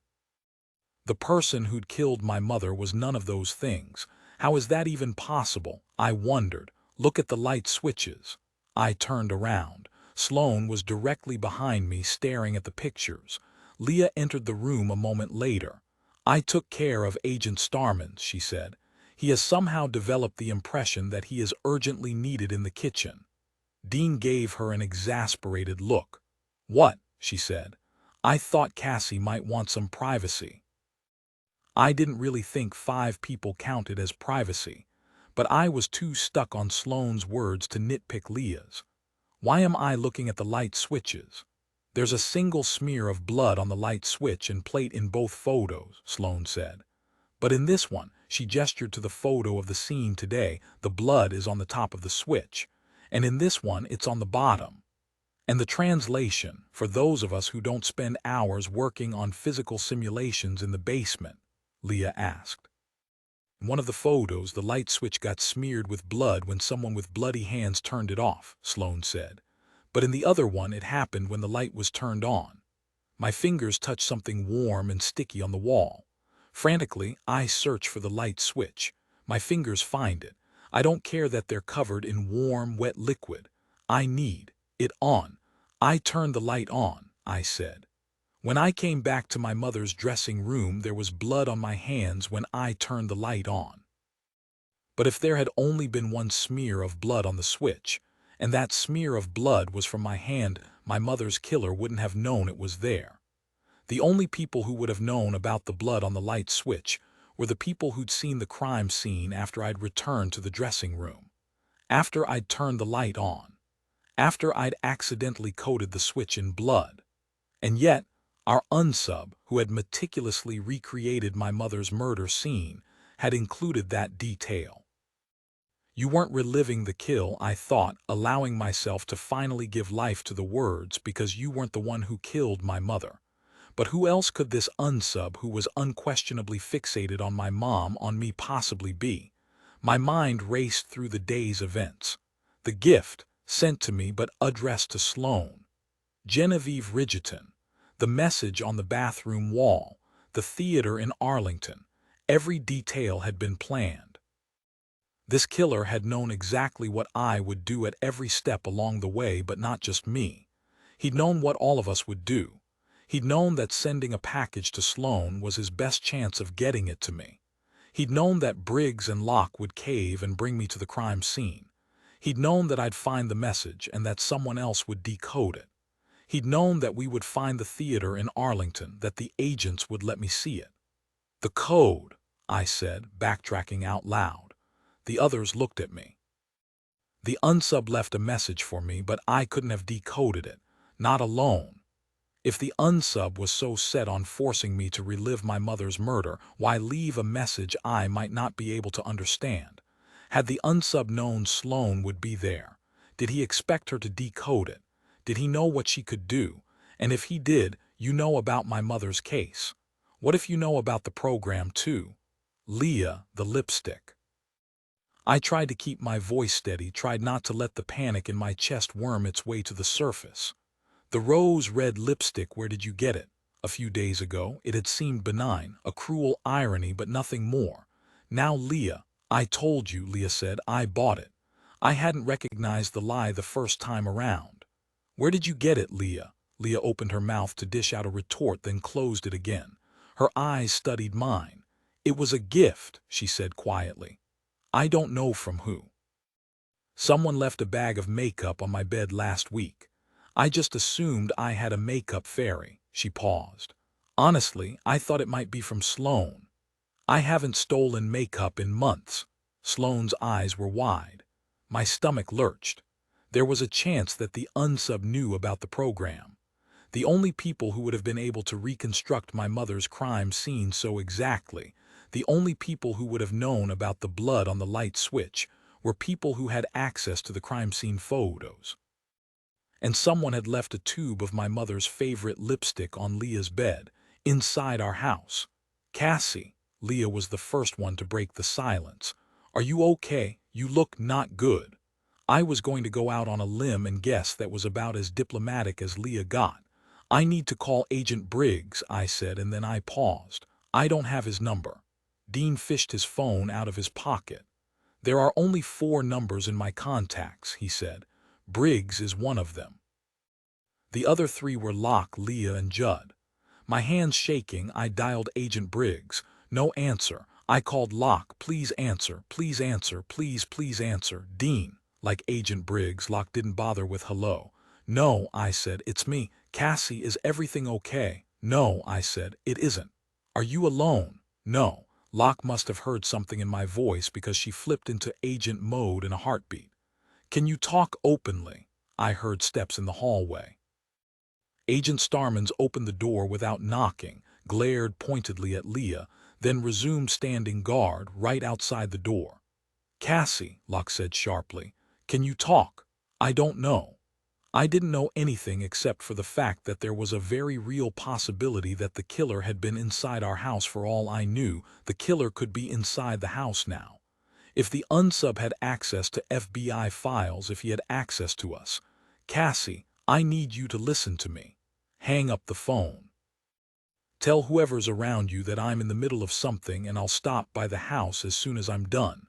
The person who'd killed my mother was none of those things. How is that even possible? I wondered. "Look at the light switches." I turned around. Sloane was directly behind me, staring at the pictures. Leah entered the room a moment later. "I took care of Agent Starman," she said. "He has somehow developed the impression that he is urgently needed in the kitchen." Dean gave her an exasperated look. "What?" she said. "I thought Cassie might want some privacy." I didn't really think 5 people counted as privacy, but I was too stuck on Sloane's words to nitpick Leah's. "Why am I looking at the light switches?" "There's a single smear of blood on the light switch and plate in both photos," Sloane said. "But in this one," she gestured to the photo of the scene today, "the blood is on the top of the switch, and in this one it's on the bottom." And the translation, for those of us who don't spend hours working on physical simulations in the basement, Leah asked. "In one of the photos, the light switch got smeared with blood when someone with bloody hands turned it off," Sloane said. "But in the other one, it happened when the light was turned on." My fingers touched something warm and sticky on the wall. Frantically, I search for the light switch. My fingers find it. I don't care that they're covered in warm, wet liquid. I need it on. "I turned the light on," I said. "When I came back to my mother's dressing room, there was blood on my hands when I turned the light on." But if there had only been one smear of blood on the switch, and that smear of blood was from my hand, my mother's killer wouldn't have known it was there. The only people who would have known about the blood on the light switch were the people who'd seen the crime scene after I'd returned to the dressing room, after I'd turned the light on, after I'd accidentally coated the switch in blood. And yet, Our unsub, who had meticulously recreated my mother's murder scene, had included that detail. You weren't reliving the kill, I thought, allowing myself to finally give life to the words because you weren't the one who killed my mother. But who else could this unsub who was unquestionably fixated on my mom on me possibly be? My mind raced through the day's events. The gift, sent to me but addressed to Sloane. Genevieve Ridgerton. The message on the bathroom wall. The theater in Arlington. Every detail had been planned. This killer had known exactly what I would do at every step along the way, but not just me. He'd known what all of us would do. He'd known that sending a package to Sloane was his best chance of getting it to me. He'd known that Briggs and Locke would cave and bring me to the crime scene. He'd known that I'd find the message and that someone else would decode it. He'd known that we would find the theater in Arlington, that the agents would let me see it. The code, I said, backtracking out loud. The others looked at me. The unsub left a message for me, but I couldn't have decoded it, not alone. If the unsub was so set on forcing me to relive my mother's murder, why leave a message I might not be able to understand? Had the unsub known Sloane would be there? Did he expect her to decode it? Did he know what she could do? And if he did, you know about my mother's case. What if you know about the program too? Leah, the lipstick. I tried to keep my voice steady, tried not to let the panic in my chest worm its way to the surface. The rose-red lipstick, where did you get it? A few days ago, it had seemed benign, a cruel irony, but nothing more. Now Leah, I told you, Leah said, I bought it. I hadn't recognized the lie the first time around. Where did you get it, Leah? Leah opened her mouth to dish out a retort, then closed it again. Her eyes studied mine. It was a gift, she said quietly. I don't know from who. Someone left a bag of makeup on my bed last week. I just assumed I had a makeup fairy. She paused. Honestly, I thought it might be from Sloane. I haven't stolen makeup in months. Sloane's eyes were wide. My stomach lurched. There was a chance that the unsub knew about the program. The only people who would have been able to reconstruct my mother's crime scene so exactly, the only people who would have known about the blood on the light switch, were people who had access to the crime scene photos. And someone had left a tube of my mother's favorite lipstick on Leah's bed, inside our house. Cassie, Leah was the first one to break the silence. Are you okay? You look not good. I was going to go out on a limb and guess that was about as diplomatic as Leah got. I need to call Agent Briggs, I said, and then I paused. I don't have his number. Dean fished his phone out of his pocket. There are only 4 numbers in my contacts, he said. Briggs is one of them. The other 3 were Locke, Leah, and Judd. My hands shaking, I dialed Agent Briggs. No answer. I called Locke. Please answer, please answer, please answer. Dean. Like Agent Briggs, Locke didn't bother with hello. No, I said, it's me. Cassie, is everything okay? No, I said, it isn't. Are you alone? No. Locke must have heard something in my voice because she flipped into agent mode in a heartbeat. Can you talk openly? I heard steps in the hallway. Agent Starmans opened the door without knocking, glared pointedly at Leah, then resumed standing guard right outside the door. Cassie, Locke said sharply, can you talk? I don't know. I didn't know anything except for the fact that there was a very real possibility that the killer had been inside our house. For all I knew, the killer could be inside the house now. If the unsub had access to FBI files, if he had access to us. Cassie, I need you to listen to me. Hang up the phone. Tell whoever's around you that I'm in the middle of something and I'll stop by the house as soon as I'm done.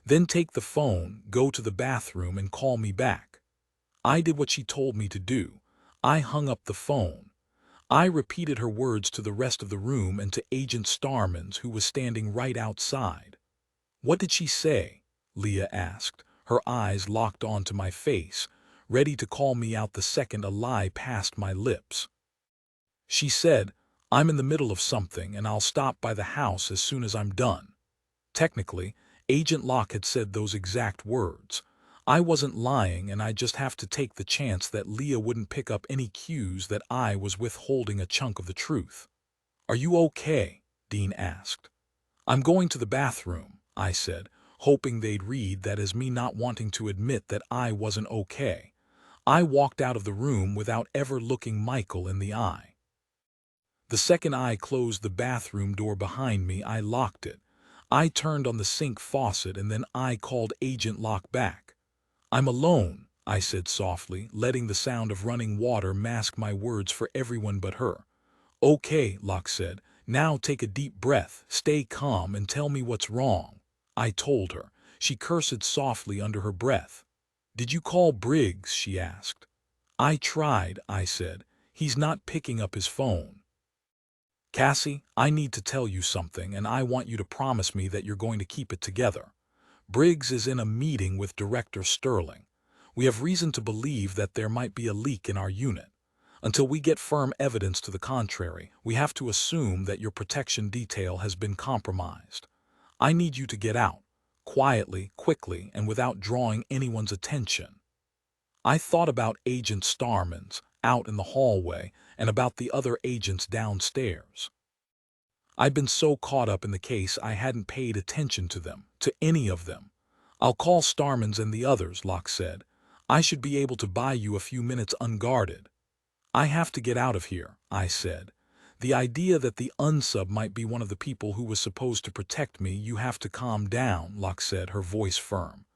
Then take the phone, go to the bathroom, and call me back. I did what she told me to do. I hung up the phone. I repeated her words to the rest of the room and to Agent Starmans, who was standing right outside. What did she say? Leah asked, her eyes locked onto my face, ready to call me out the second a lie passed my lips. She said, I'm in the middle of something and I'll stop by the house as soon as I'm done. Technically, Agent Locke had said those exact words. I wasn't lying, and I just have to take the chance that Leah wouldn't pick up any cues that I was withholding a chunk of the truth. "Are you okay?" Dean asked. "I'm going to the bathroom," I said, hoping they'd read that as me not wanting to admit that I wasn't okay. I walked out of the room without ever looking Michael in the eye. The second I closed the bathroom door behind me, I locked it. I turned on the sink faucet, and then I called Agent Locke back. "I'm alone," I said softly, letting the sound of running water mask my words for everyone but her. "Okay," Locke said. "Now take a deep breath, stay calm, and tell me what's wrong." I told her. She cursed softly under her breath. "Did you call Briggs?" she asked. "I tried," I said. "He's not picking up his phone." "Cassie, I need to tell you something, and I want you to promise me that you're going to keep it together. Briggs is in a meeting with Director Sterling. We have reason to believe that there might be a leak in our unit. Until we get firm evidence to the contrary, we have to assume that your protection detail has been compromised. I need you to get out, quietly, quickly, and without drawing anyone's attention." I thought about Agent Starman's out in the hallway and about the other agents downstairs. I'd been so caught up in the case I hadn't paid attention to them, to any of them. "I'll call Starman's and the others," Locke said. "I should be able to buy you a few minutes unguarded." "I have to get out of here," I said. "The idea that the unsub might be one of the people who was supposed to protect me." "You have to calm down," Locke said, her voice firm.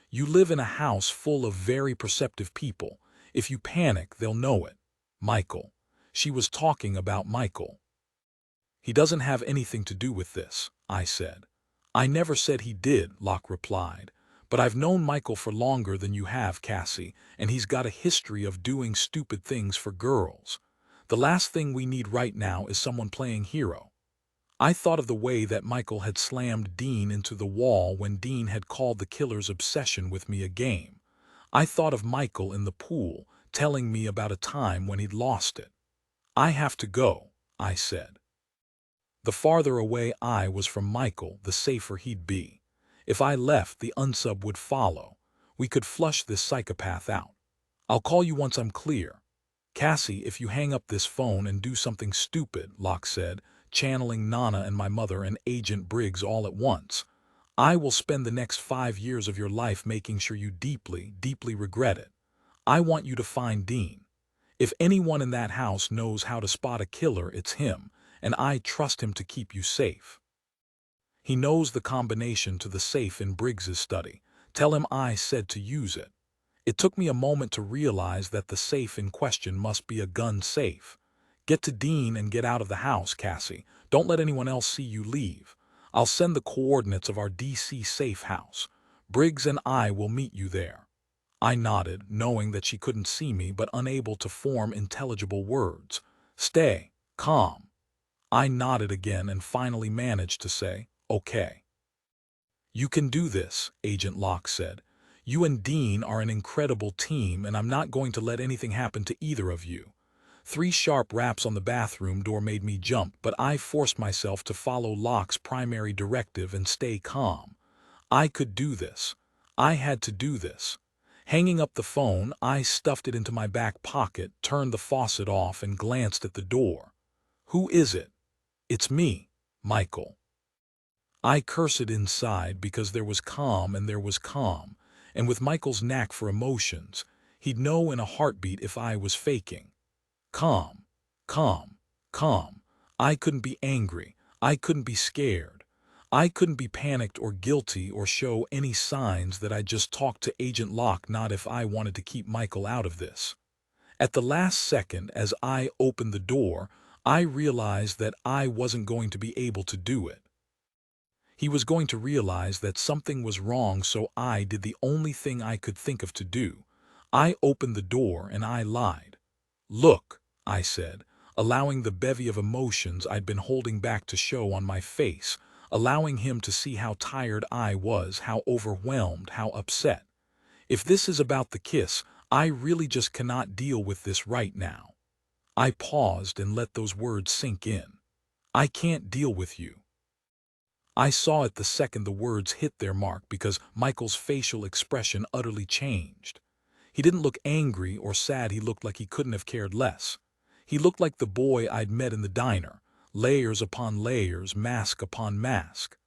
"You live in a house full of very perceptive people. If you panic, they'll know it." "Michael." She was talking about Michael. "He doesn't have anything to do with this," I said. "I never said he did," Locke replied. "But I've known Michael for longer than you have, Cassie, and he's got a history of doing stupid things for girls. The last thing we need right now is someone playing hero." I thought of the way that Michael had slammed Dean into the wall when Dean had called the killer's obsession with me a game. I thought of Michael in the pool, telling me about a time when he'd lost it. "I have to go," I said. The farther away I was from Michael, the safer he'd be. If I left, the unsub would follow. We could flush this psychopath out. "I'll call you once I'm clear." "Cassie, if you hang up this phone and do something stupid," Locke said, channeling Nana and my mother and Agent Briggs all at once, "I will spend the next 5 years of your life making sure you deeply, deeply regret it. I want you to find Dean. If anyone in that house knows how to spot a killer, it's him, and I trust him to keep you safe. He knows the combination to the safe in Briggs's study. Tell him I said to use it." It took me a moment to realize that the safe in question must be a gun safe. "Get to Dean and get out of the house, Cassie. Don't let anyone else see you leave. I'll send the coordinates of our DC safe house. Briggs and I will meet you there." I nodded, knowing that she couldn't see me but unable to form intelligible words. "Stay calm." I nodded again and finally managed to say, "Okay." "You can do this," Agent Locke said. "You and Dean are an incredible team, and I'm not going to let anything happen to either of you." 3 sharp raps on the bathroom door made me jump, but I forced myself to follow Locke's primary directive and stay calm. I could do this. I had to do this. Hanging up the phone, I stuffed it into my back pocket, turned the faucet off, and glanced at the door. "Who is it?" "It's me, Michael." I cursed inside because there was calm and there was calm, and with Michael's knack for emotions, he'd know in a heartbeat if I was faking. Calm, calm, calm. I couldn't be angry. I couldn't be scared. I couldn't be panicked or guilty or show any signs that I'd just talked to Agent Locke, not if I wanted to keep Michael out of this. At the last second, as I opened the door, I realized that I wasn't going to be able to do it. He was going to realize that something was wrong, so I did the only thing I could think of to do. I opened the door and I lied. "Look," I said, allowing the bevy of emotions I'd been holding back to show on my face, allowing him to see how tired I was, how overwhelmed, how upset. "If this is about the kiss, I really just cannot deal with this right now." I paused and let those words sink in. "I can't deal with you." I saw it the second the words hit their mark because Michael's facial expression utterly changed. He didn't look angry or sad, he looked like he couldn't have cared less. He looked like the boy I'd met in the diner, layers upon layers, mask upon mask.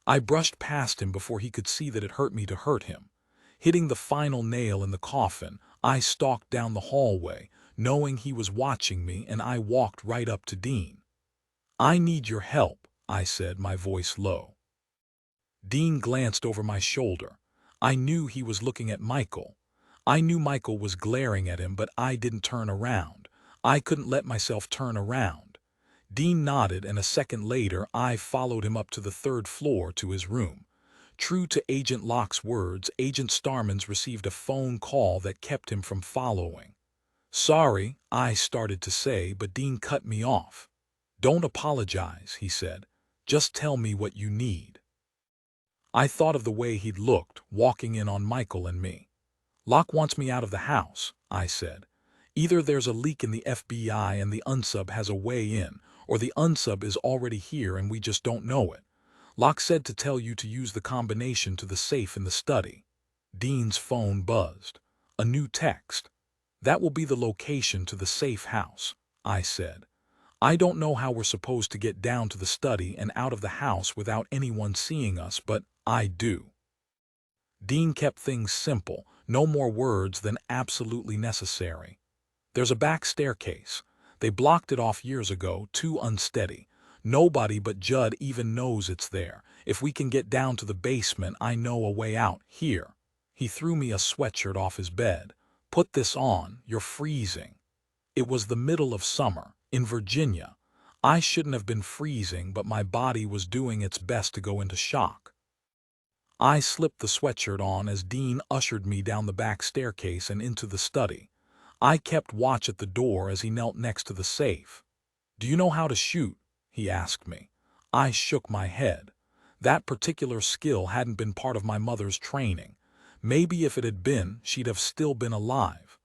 I brushed past him before he could see that it hurt me to hurt him. Hitting the final nail in the coffin, I stalked down the hallway, knowing he was watching me, and I walked right up to Dean. "I need your help," I said, my voice low. Dean glanced over my shoulder. I knew he was looking at Michael. I knew Michael was glaring at him, but I didn't turn around. I couldn't let myself turn around. Dean nodded, and a second later I followed him up to the 3rd floor to his room. True to Agent Locke's words, Agent Starmans received a phone call that kept him from following. "Sorry," I started to say, but Dean cut me off. "Don't apologize," he said. "Just tell me what you need." I thought of the way he'd looked, walking in on Michael and me. "Locke wants me out of the house," I said. "Either there's a leak in the FBI and the unsub has a way in, or the unsub is already here and we just don't know it. Locke said to tell you to use the combination to the safe in the study." Dean's phone buzzed. A new text. "That will be the location to the safe house," I said. "I don't know how we're supposed to get down to the study and out of the house without anyone seeing us, but I do." Dean kept things simple, no more words than absolutely necessary. "There's a back staircase. They blocked it off years ago, too unsteady. Nobody but Judd even knows it's there. If we can get down to the basement, I know a way out. Here." He threw me a sweatshirt off his bed. "Put this on, you're freezing." It was the middle of summer, in Virginia. I shouldn't have been freezing, but my body was doing its best to go into shock. I slipped the sweatshirt on as Dean ushered me down the back staircase and into the study. I kept watch at the door as he knelt next to the safe. "Do you know how to shoot?" he asked me. I shook my head. That particular skill hadn't been part of my mother's training. Maybe if it had been, she'd have still been alive.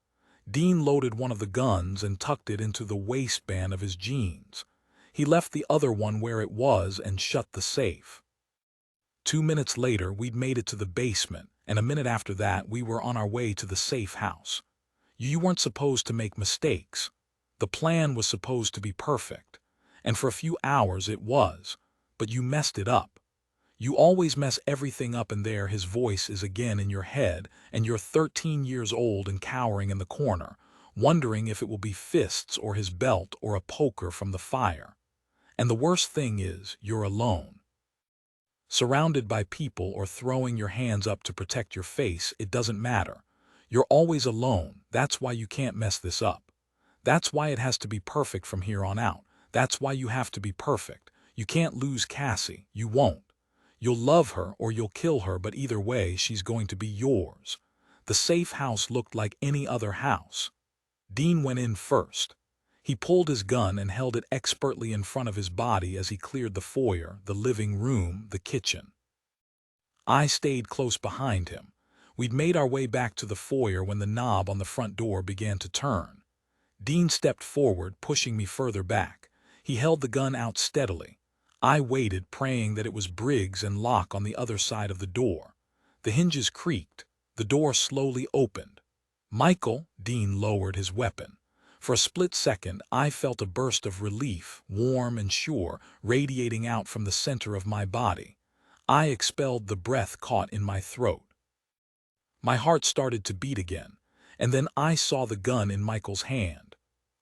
Dean loaded one of the guns and tucked it into the waistband of his jeans. He left the other one where it was and shut the safe. 2 minutes later, we'd made it to the basement, and a minute after that, we were on our way to the safe house. You weren't supposed to make mistakes. The plan was supposed to be perfect. And for a few hours it was. But you messed it up. You always mess everything up, and there his voice is again in your head, and you're 13 years old and cowering in the corner, wondering if it will be fists or his belt or a poker from the fire. And the worst thing is, you're alone. Surrounded by people or throwing your hands up to protect your face, it doesn't matter. You're always alone. That's why you can't mess this up. That's why it has to be perfect from here on out. That's why you have to be perfect. You can't lose Cassie. You won't. You'll love her or you'll kill her, but either way, she's going to be yours. The safe house looked like any other house. Dean went in first. He pulled his gun and held it expertly in front of his body as he cleared the foyer, the living room, the kitchen. I stayed close behind him. We'd made our way back to the foyer when the knob on the front door began to turn. Dean stepped forward, pushing me further back. He held the gun out steadily. I waited, praying that it was Briggs and Locke on the other side of the door. The hinges creaked. The door slowly opened. "Michael," Dean lowered his weapon. For a split second, I felt a burst of relief, warm and sure, radiating out from the center of my body. I expelled the breath caught in my throat. My heart started to beat again, and then I saw the gun in Michael's hand.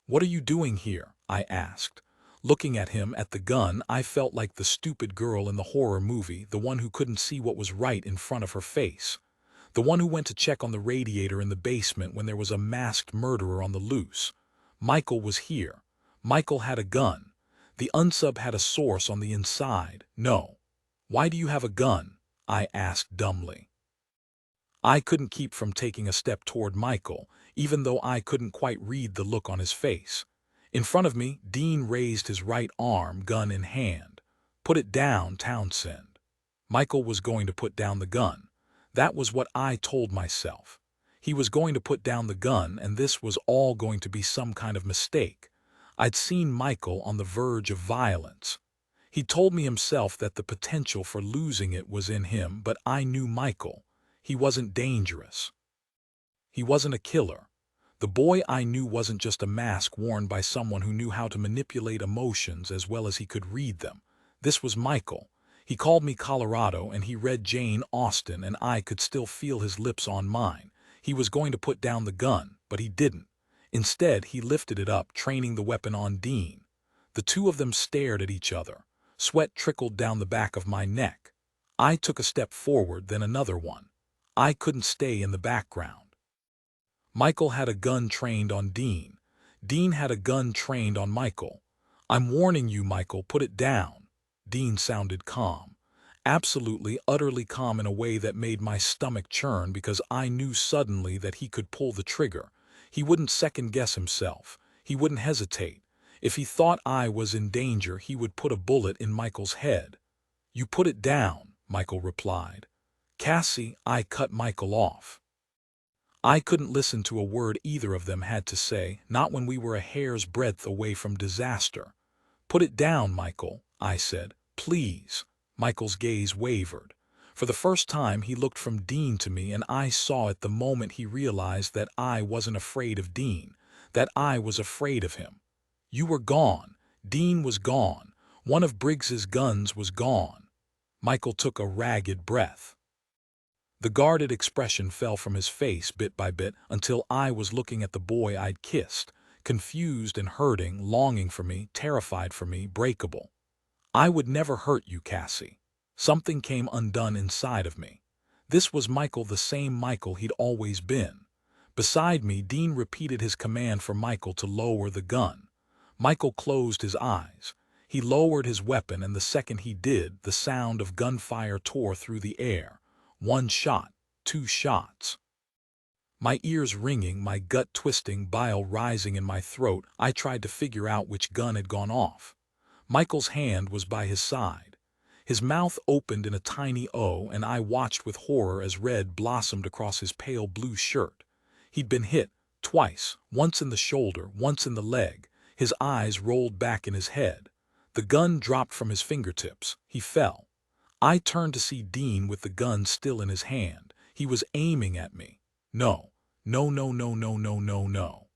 "What are you doing here?" I asked. Looking at him, at the gun, I felt like the stupid girl in the horror movie, the one who couldn't see what was right in front of her face. The one who went to check on the radiator in the basement when there was a masked murderer on the loose. Michael was here. Michael had a gun. The unsub had a source on the inside. "No." "Why do you have a gun?" I asked dumbly. I couldn't keep from taking a step toward Michael, even though I couldn't quite read the look on his face. In front of me, Dean raised his right arm, gun in hand. "Put it down, Townsend." Michael was going to put down the gun. That was what I told myself. He was going to put down the gun, and this was all going to be some kind of mistake. I'd seen Michael on the verge of violence. He told me himself that the potential for losing it was in him, but I knew Michael. He wasn't dangerous. He wasn't a killer. The boy I knew wasn't just a mask worn by someone who knew how to manipulate emotions as well as he could read them. This was Michael. He called me Colorado, and he read Jane Austen, and I could still feel his lips on mine. He was going to put down the gun, but he didn't. Instead, he lifted it up, training the weapon on Dean. The two of them stared at each other. Sweat trickled down the back of my neck. I took a step forward, then another one. I couldn't stay in the background. Michael had a gun trained on Dean. Dean had a gun trained on Michael. "I'm warning you, Michael, put it down." Dean sounded calm. Absolutely, utterly calm in a way that made my stomach churn, because I knew suddenly that he could pull the trigger. He wouldn't second-guess himself. He wouldn't hesitate. If he thought I was in danger, he would put a bullet in Michael's head. "You put it down," Michael replied. "Cassie," I cut Michael off. I couldn't listen to a word either of them had to say, not when we were a hair's breadth away from disaster. "Put it down, Michael," I said. "Please." Michael's gaze wavered. For the first time, he looked from Dean to me, and I saw it the moment he realized that I wasn't afraid of Dean, that I was afraid of him. "You were gone. Dean was gone. One of Briggs's guns was gone." Michael took a ragged breath. The guarded expression fell from his face bit by bit until I was looking at the boy I'd kissed, confused and hurting, longing for me, terrified for me, breakable. "I would never hurt you, Cassie." Something came undone inside of me. This was Michael, the same Michael he'd always been. Beside me, Dean repeated his command for Michael to lower the gun. Michael closed his eyes. He lowered his weapon, and the second he did, the sound of gunfire tore through the air. 1 shot, 2 shots. My ears ringing, my gut twisting, bile rising in my throat, I tried to figure out which gun had gone off. Michael's hand was by his side. His mouth opened in a tiny O, and I watched with horror as red blossomed across his pale blue shirt. He'd been hit twice, once in the shoulder, once in the leg. His eyes rolled back in his head. The gun dropped from his fingertips. He fell. I turned to see Dean with the gun still in his hand. He was aiming at me. No, no, no, no, no, no, no, no.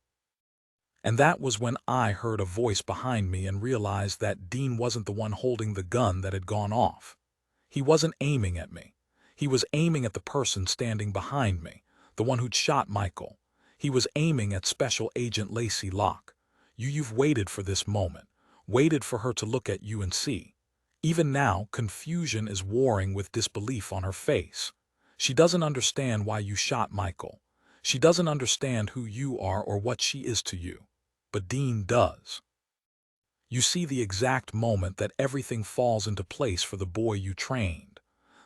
And that was when I heard a voice behind me and realized that Dean wasn't the one holding the gun that had gone off. He wasn't aiming at me. He was aiming at the person standing behind me, the one who'd shot Michael. He was aiming at Special Agent Lacey Locke. You've waited for this moment, waited for her to look at you and see. Even now, confusion is warring with disbelief on her face. She doesn't understand why you shot Michael. She doesn't understand who you are or what she is to you. But Dean does. You see the exact moment that everything falls into place for the boy you trained.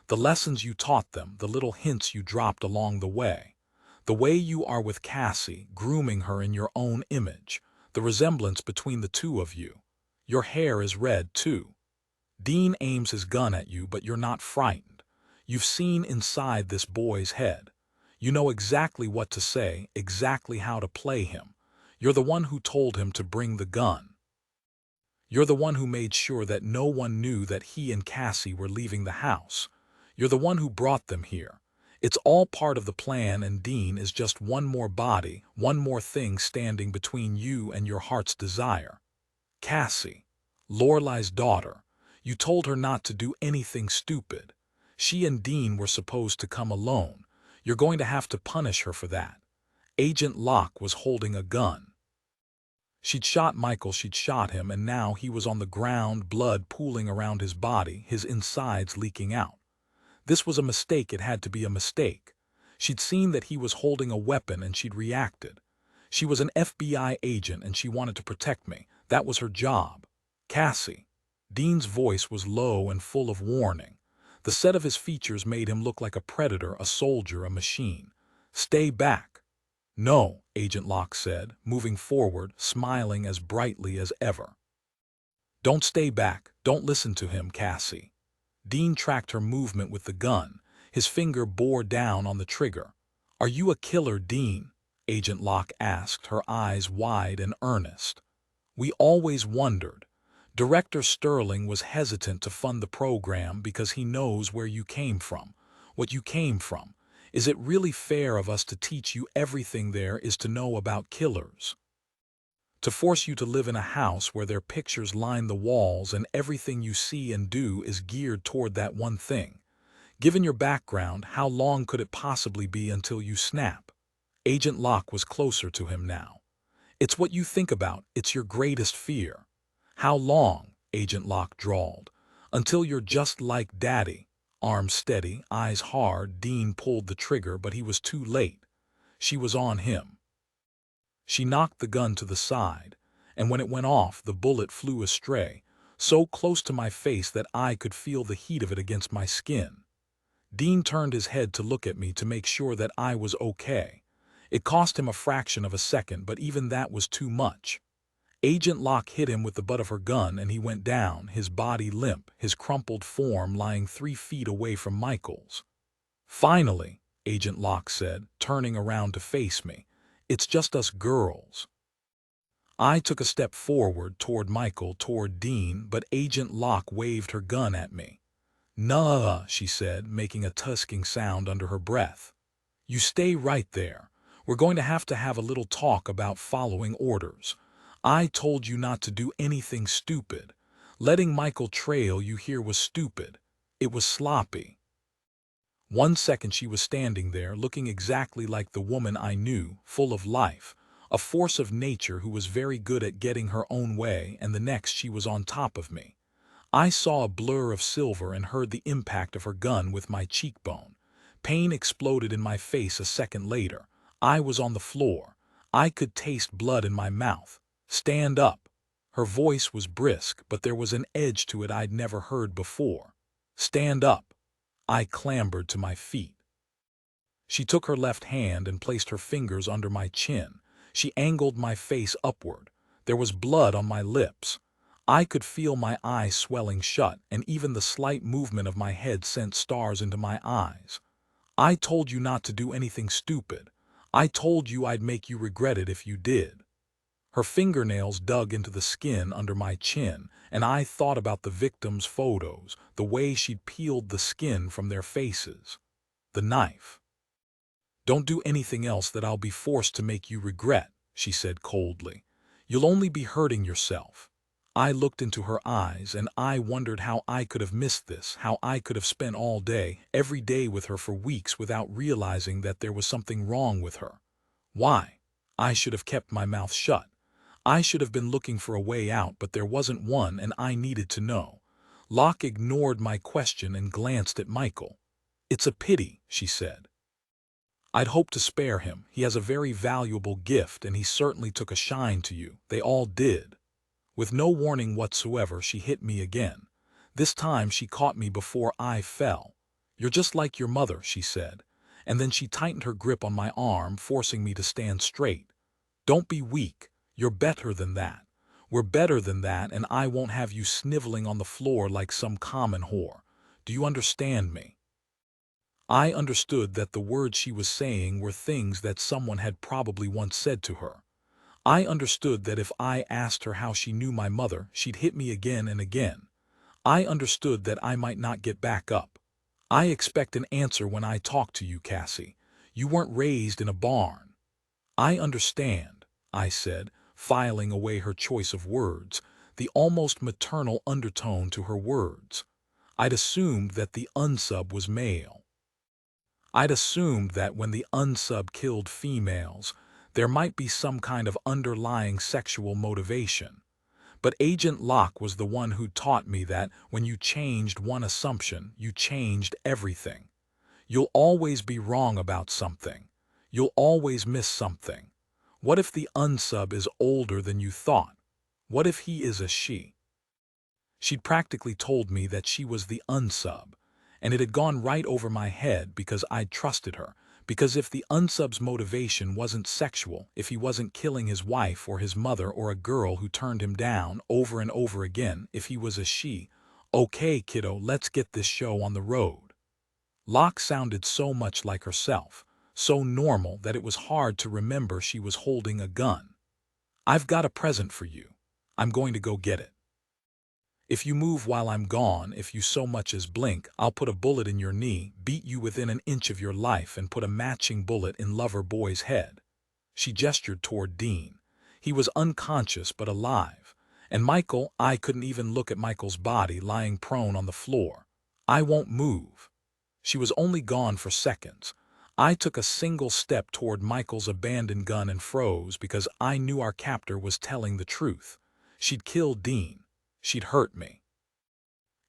The lessons you taught them, the little hints you dropped along the way you are with Cassie, grooming her in your own image, the resemblance between the two of you. Your hair is red, too. Dean aims his gun at you, but you're not frightened. You've seen inside this boy's head. You know exactly what to say, exactly how to play him. You're the one who told him to bring the gun. You're the one who made sure that no one knew that he and Cassie were leaving the house. You're the one who brought them here. It's all part of the plan, and Dean is just one more body, one more thing standing between you and your heart's desire. Cassie, Lorelai's daughter. You told her not to do anything stupid. She and Dean were supposed to come alone. You're going to have to punish her for that. Agent Locke was holding a gun. She'd shot Michael, she'd shot him, and now he was on the ground, blood pooling around his body, his insides leaking out. This was a mistake, it had to be a mistake. She'd seen that he was holding a weapon and she'd reacted. She was an FBI agent and she wanted to protect me. That was her job. Cassie. Dean's voice was low and full of warning. The set of his features made him look like a predator, a soldier, a machine. "Stay back." "No," Agent Locke said, moving forward, smiling as brightly as ever. "Don't stay back. Don't listen to him, Cassie." Dean tracked her movement with the gun. His finger bore down on the trigger. "Are you a killer, Dean?" Agent Locke asked, her eyes wide and earnest. "We always wondered. Director Sterling was hesitant to fund the program because he knows where you came from, what you came from. Is it really fair of us to teach you everything there is to know about killers? To force you to live in a house where their pictures line the walls and everything you see and do is geared toward that one thing? Given your background, how long could it possibly be until you snap? Agent Locke was closer to him now. It's what you think about. It's your greatest fear. How long? Agent Locke drawled. Until you're just like Daddy. Arms steady, eyes hard, Dean pulled the trigger, but he was too late. She was on him. She knocked the gun to the side, and when it went off, the bullet flew astray, so close to my face that I could feel the heat of it against my skin. Dean turned his head to look at me to make sure that I was okay. It cost him a fraction of a second, but even that was too much. Agent Locke hit him with the butt of her gun and he went down, his body limp, his crumpled form lying 3 feet away from Michael's. Finally, Agent Locke said, turning around to face me, it's just us girls. I took a step forward toward Michael, toward Dean, but Agent Locke waved her gun at me. "Nuh," she said, making a tusking sound under her breath. "You stay right there. We're going to have a little talk about following orders. I told you not to do anything stupid. Letting Michael trail you here was stupid. It was sloppy." 1 second she was standing there, looking exactly like the woman I knew, full of life, a force of nature who was very good at getting her own way, and the next she was on top of me. I saw a blur of silver and heard the impact of her gun with my cheekbone. Pain exploded in my face a second later. I was on the floor. I could taste blood in my mouth. "Stand up." Her voice was brisk, but there was an edge to it I'd never heard before. "Stand up." I clambered to my feet. She took her left hand and placed her fingers under my chin. She angled my face upward. There was blood on my lips. I could feel my eyes swelling shut, and even the slight movement of my head sent stars into my eyes. "I told you not to do anything stupid. I told you I'd make you regret it if you did." Her fingernails dug into the skin under my chin, and I thought about the victims' photos, the way she'd peeled the skin from their faces. The knife. "Don't do anything else that I'll be forced to make you regret," she said coldly. "You'll only be hurting yourself." I looked into her eyes, and I wondered how I could have missed this, how I could have spent all day, every day with her for weeks without realizing that there was something wrong with her. Why? I should have kept my mouth shut. I should have been looking for a way out, but there wasn't one, and I needed to know. Locke ignored my question and glanced at Michael. "It's a pity," she said. "I'd hoped to spare him. He has a very valuable gift, and he certainly took a shine to you. They all did." With no warning whatsoever, she hit me again. This time she caught me before I fell. "You're just like your mother," she said, and then she tightened her grip on my arm, forcing me to stand straight. "Don't be weak. You're better than that. We're better than that, and I won't have you sniveling on the floor like some common whore. Do you understand me?" I understood that the words she was saying were things that someone had probably once said to her. I understood that if I asked her how she knew my mother, she'd hit me again and again. I understood that I might not get back up. "I expect an answer when I talk to you, Cassie. You weren't raised in a barn." "I understand," I said, filing away her choice of words, the almost maternal undertone to her words. I'd assumed that the unsub was male. I'd assumed that when the unsub killed females, there might be some kind of underlying sexual motivation. But Agent Locke was the one who taught me that when you changed one assumption, you changed everything. You'll always be wrong about something. You'll always miss something. What if the unsub is older than you thought? What if he is a she? She'd practically told me that she was the unsub, and it had gone right over my head because I'd trusted her. Because if the unsub's motivation wasn't sexual, if he wasn't killing his wife or his mother or a girl who turned him down over and over again, if he was a she, okay, kiddo, let's get this show on the road. Locke sounded so much like herself, so normal that it was hard to remember she was holding a gun. "I've got a present for you. I'm going to go get it." If you move while I'm gone, if you so much as blink, I'll put a bullet in your knee, beat you within an inch of your life, and put a matching bullet in lover boy's head." She gestured toward Dean. He was unconscious but alive. And Michael, I couldn't even look at Michael's body lying prone on the floor. "I won't move." She was only gone for seconds. I took a single step toward Michael's abandoned gun and froze because I knew our captor was telling the truth. She'd killed Dean. She'd hurt me.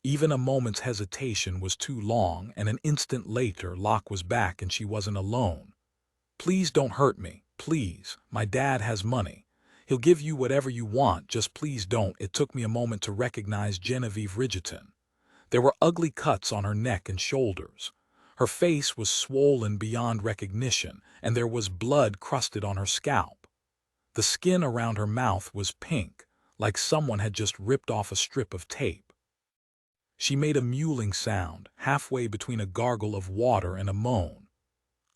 Even a moment's hesitation was too long, and an instant later Locke was back and she wasn't alone. "Please don't hurt me, please. My dad has money. He'll give you whatever you want, just please don't." It took me a moment to recognize Genevieve Ridgerton. There were ugly cuts on her neck and shoulders. Her face was swollen beyond recognition, and there was blood crusted on her scalp. The skin around her mouth was pink, like someone had just ripped off a strip of tape. She made a mewling sound, halfway between a gargle of water and a moan.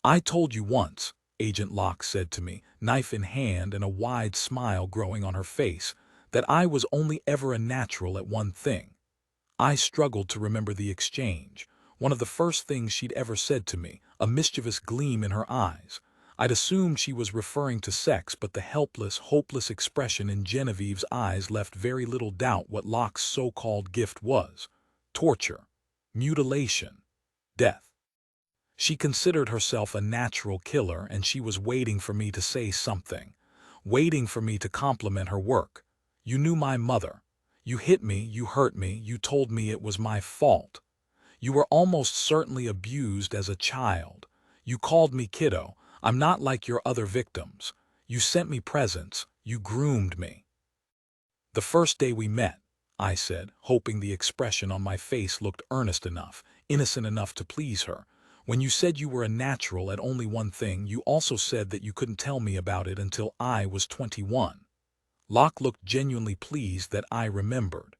"I told you once," Agent Locke said to me, knife in hand and a wide smile growing on her face, "that I was only ever a natural at one thing." I struggled to remember the exchange. One of the first things she'd ever said to me, a mischievous gleam in her eyes. I'd assumed she was referring to sex, but the helpless, hopeless expression in Genevieve's eyes left very little doubt what Locke's so-called gift was. Torture, mutilation, death. She considered herself a natural killer, and she was waiting for me to say something, waiting for me to compliment her work. "You knew my mother. You hit me, you hurt me, you told me it was my fault. You were almost certainly abused as a child. You called me kiddo. I'm not like your other victims. You sent me presents. You groomed me." "The first day we met," I said, hoping the expression on my face looked earnest enough, innocent enough to please her. "When you said you were a natural at only one thing, you also said that you couldn't tell me about it until I was 21. Locke looked genuinely pleased that I remembered.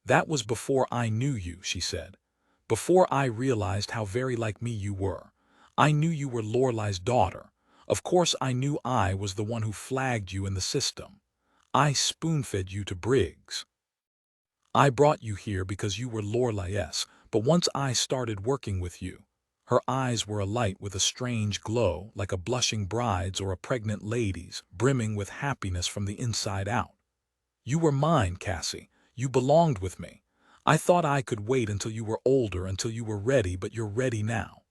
"That was before I knew you," she said. "Before I realized how very like me you were. I knew you were Lorelai's daughter. Of course I knew I was the one who flagged you in the system. I spoon-fed you to Briggs. I brought you here because you were Lorelai's, but once I started working with you." Her eyes were alight with a strange glow, like a blushing bride's or a pregnant lady's, brimming with happiness from the inside out. "You were mine, Cassie. You belonged with me. I thought I could wait until you were older, until you were ready, but you're ready now."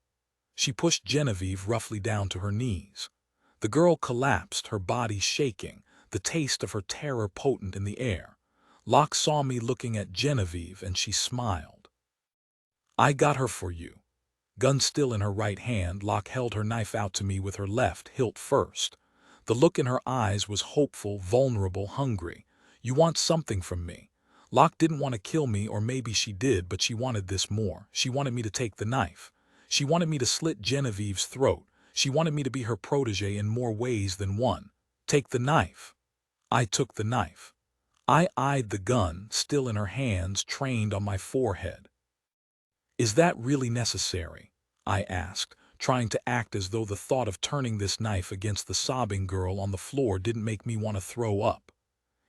She pushed Genevieve roughly down to her knees. The girl collapsed, her body shaking, the taste of her terror potent in the air. Locke saw me looking at Genevieve, and she smiled. "I got her for you." Gun still in her right hand, Locke held her knife out to me with her left, hilt first. The look in her eyes was hopeful, vulnerable, hungry. "You want something from me." Locke didn't want to kill me, or maybe she did, but she wanted this more. She wanted me to take the knife. She wanted me to slit Genevieve's throat. She wanted me to be her protege in more ways than one. "Take the knife." I took the knife. I eyed the gun, still in her hands, trained on my forehead. "Is that really necessary?" I asked, trying to act as though the thought of turning this knife against the sobbing girl on the floor didn't make me want to throw up.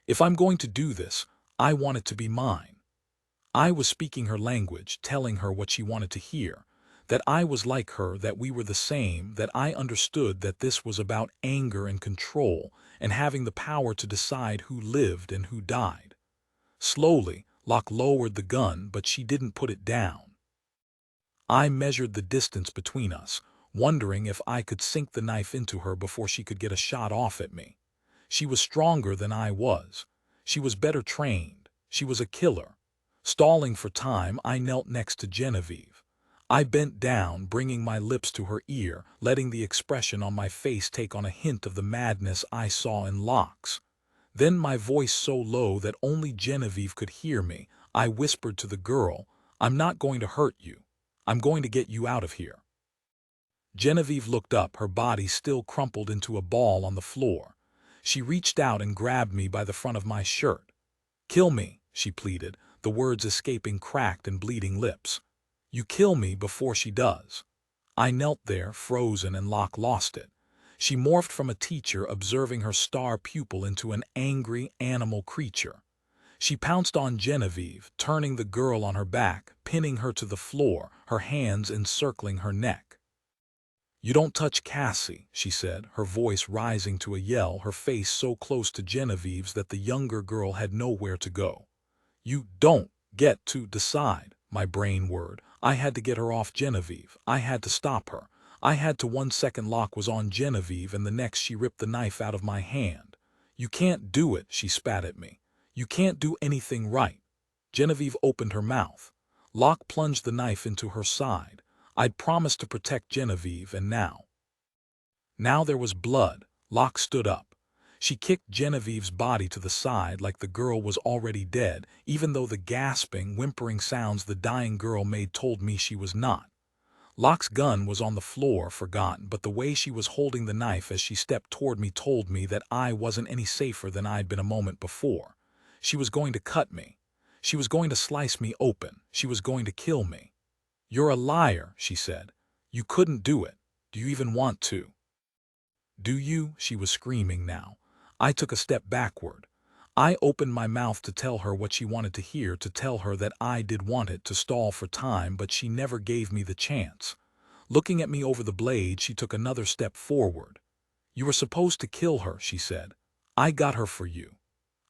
"If I'm going to do this, I want it to be mine." I was speaking her language, telling her what she wanted to hear, that I was like her, that we were the same, that I understood that this was about anger and control and having the power to decide who lived and who died. Slowly, Locke lowered the gun, but she didn't put it down. I measured the distance between us, wondering if I could sink the knife into her before she could get a shot off at me. She was stronger than I was. She was better trained. She was a killer. Stalling for time, I knelt next to Genevieve. I bent down, bringing my lips to her ear, letting the expression on my face take on a hint of the madness I saw in Locke's. Then, my voice so low that only Genevieve could hear me, I whispered to the girl, "I'm not going to hurt you. I'm going to get you out of here." Genevieve looked up, her body still crumpled into a ball on the floor. She reached out and grabbed me by the front of my shirt. "Kill me," she pleaded, the words escaping cracked and bleeding lips. "You kill me before she does." I knelt there, frozen, and Locke lost it. She morphed from a teacher observing her star pupil into an angry, animal creature. She pounced on Genevieve, turning the girl on her back, pinning her to the floor, her hands encircling her neck. "You don't touch Cassie," she said, her voice rising to a yell, her face so close to Genevieve's that the younger girl had nowhere to go. "You don't get to decide," my brain whirred. I had to get her off Genevieve. I had to stop her. I had to. 1 second Locke was on Genevieve and the next she ripped the knife out of my hand. "You can't do it," she spat at me. "You can't do anything right." Genevieve opened her mouth. Locke plunged the knife into her side. I'd promised to protect Genevieve, and now there was blood. Locke stood up. She kicked Genevieve's body to the side like the girl was already dead, even though the gasping, whimpering sounds the dying girl made told me she was not. Locke's gun was on the floor, forgotten, but the way she was holding the knife as she stepped toward me told me that I wasn't any safer than I'd been a moment before. She was going to cut me. She was going to slice me open. She was going to kill me. "You're a liar," she said. "You couldn't do it. Do you even want to?" "Do you?" She was screaming now. I took a step backward. I opened my mouth to tell her what she wanted to hear, to tell her that I did want it, to stall for time, but she never gave me the chance. Looking at me over the blade, she took another step forward. "You were supposed to kill her," she said. "I got her for you."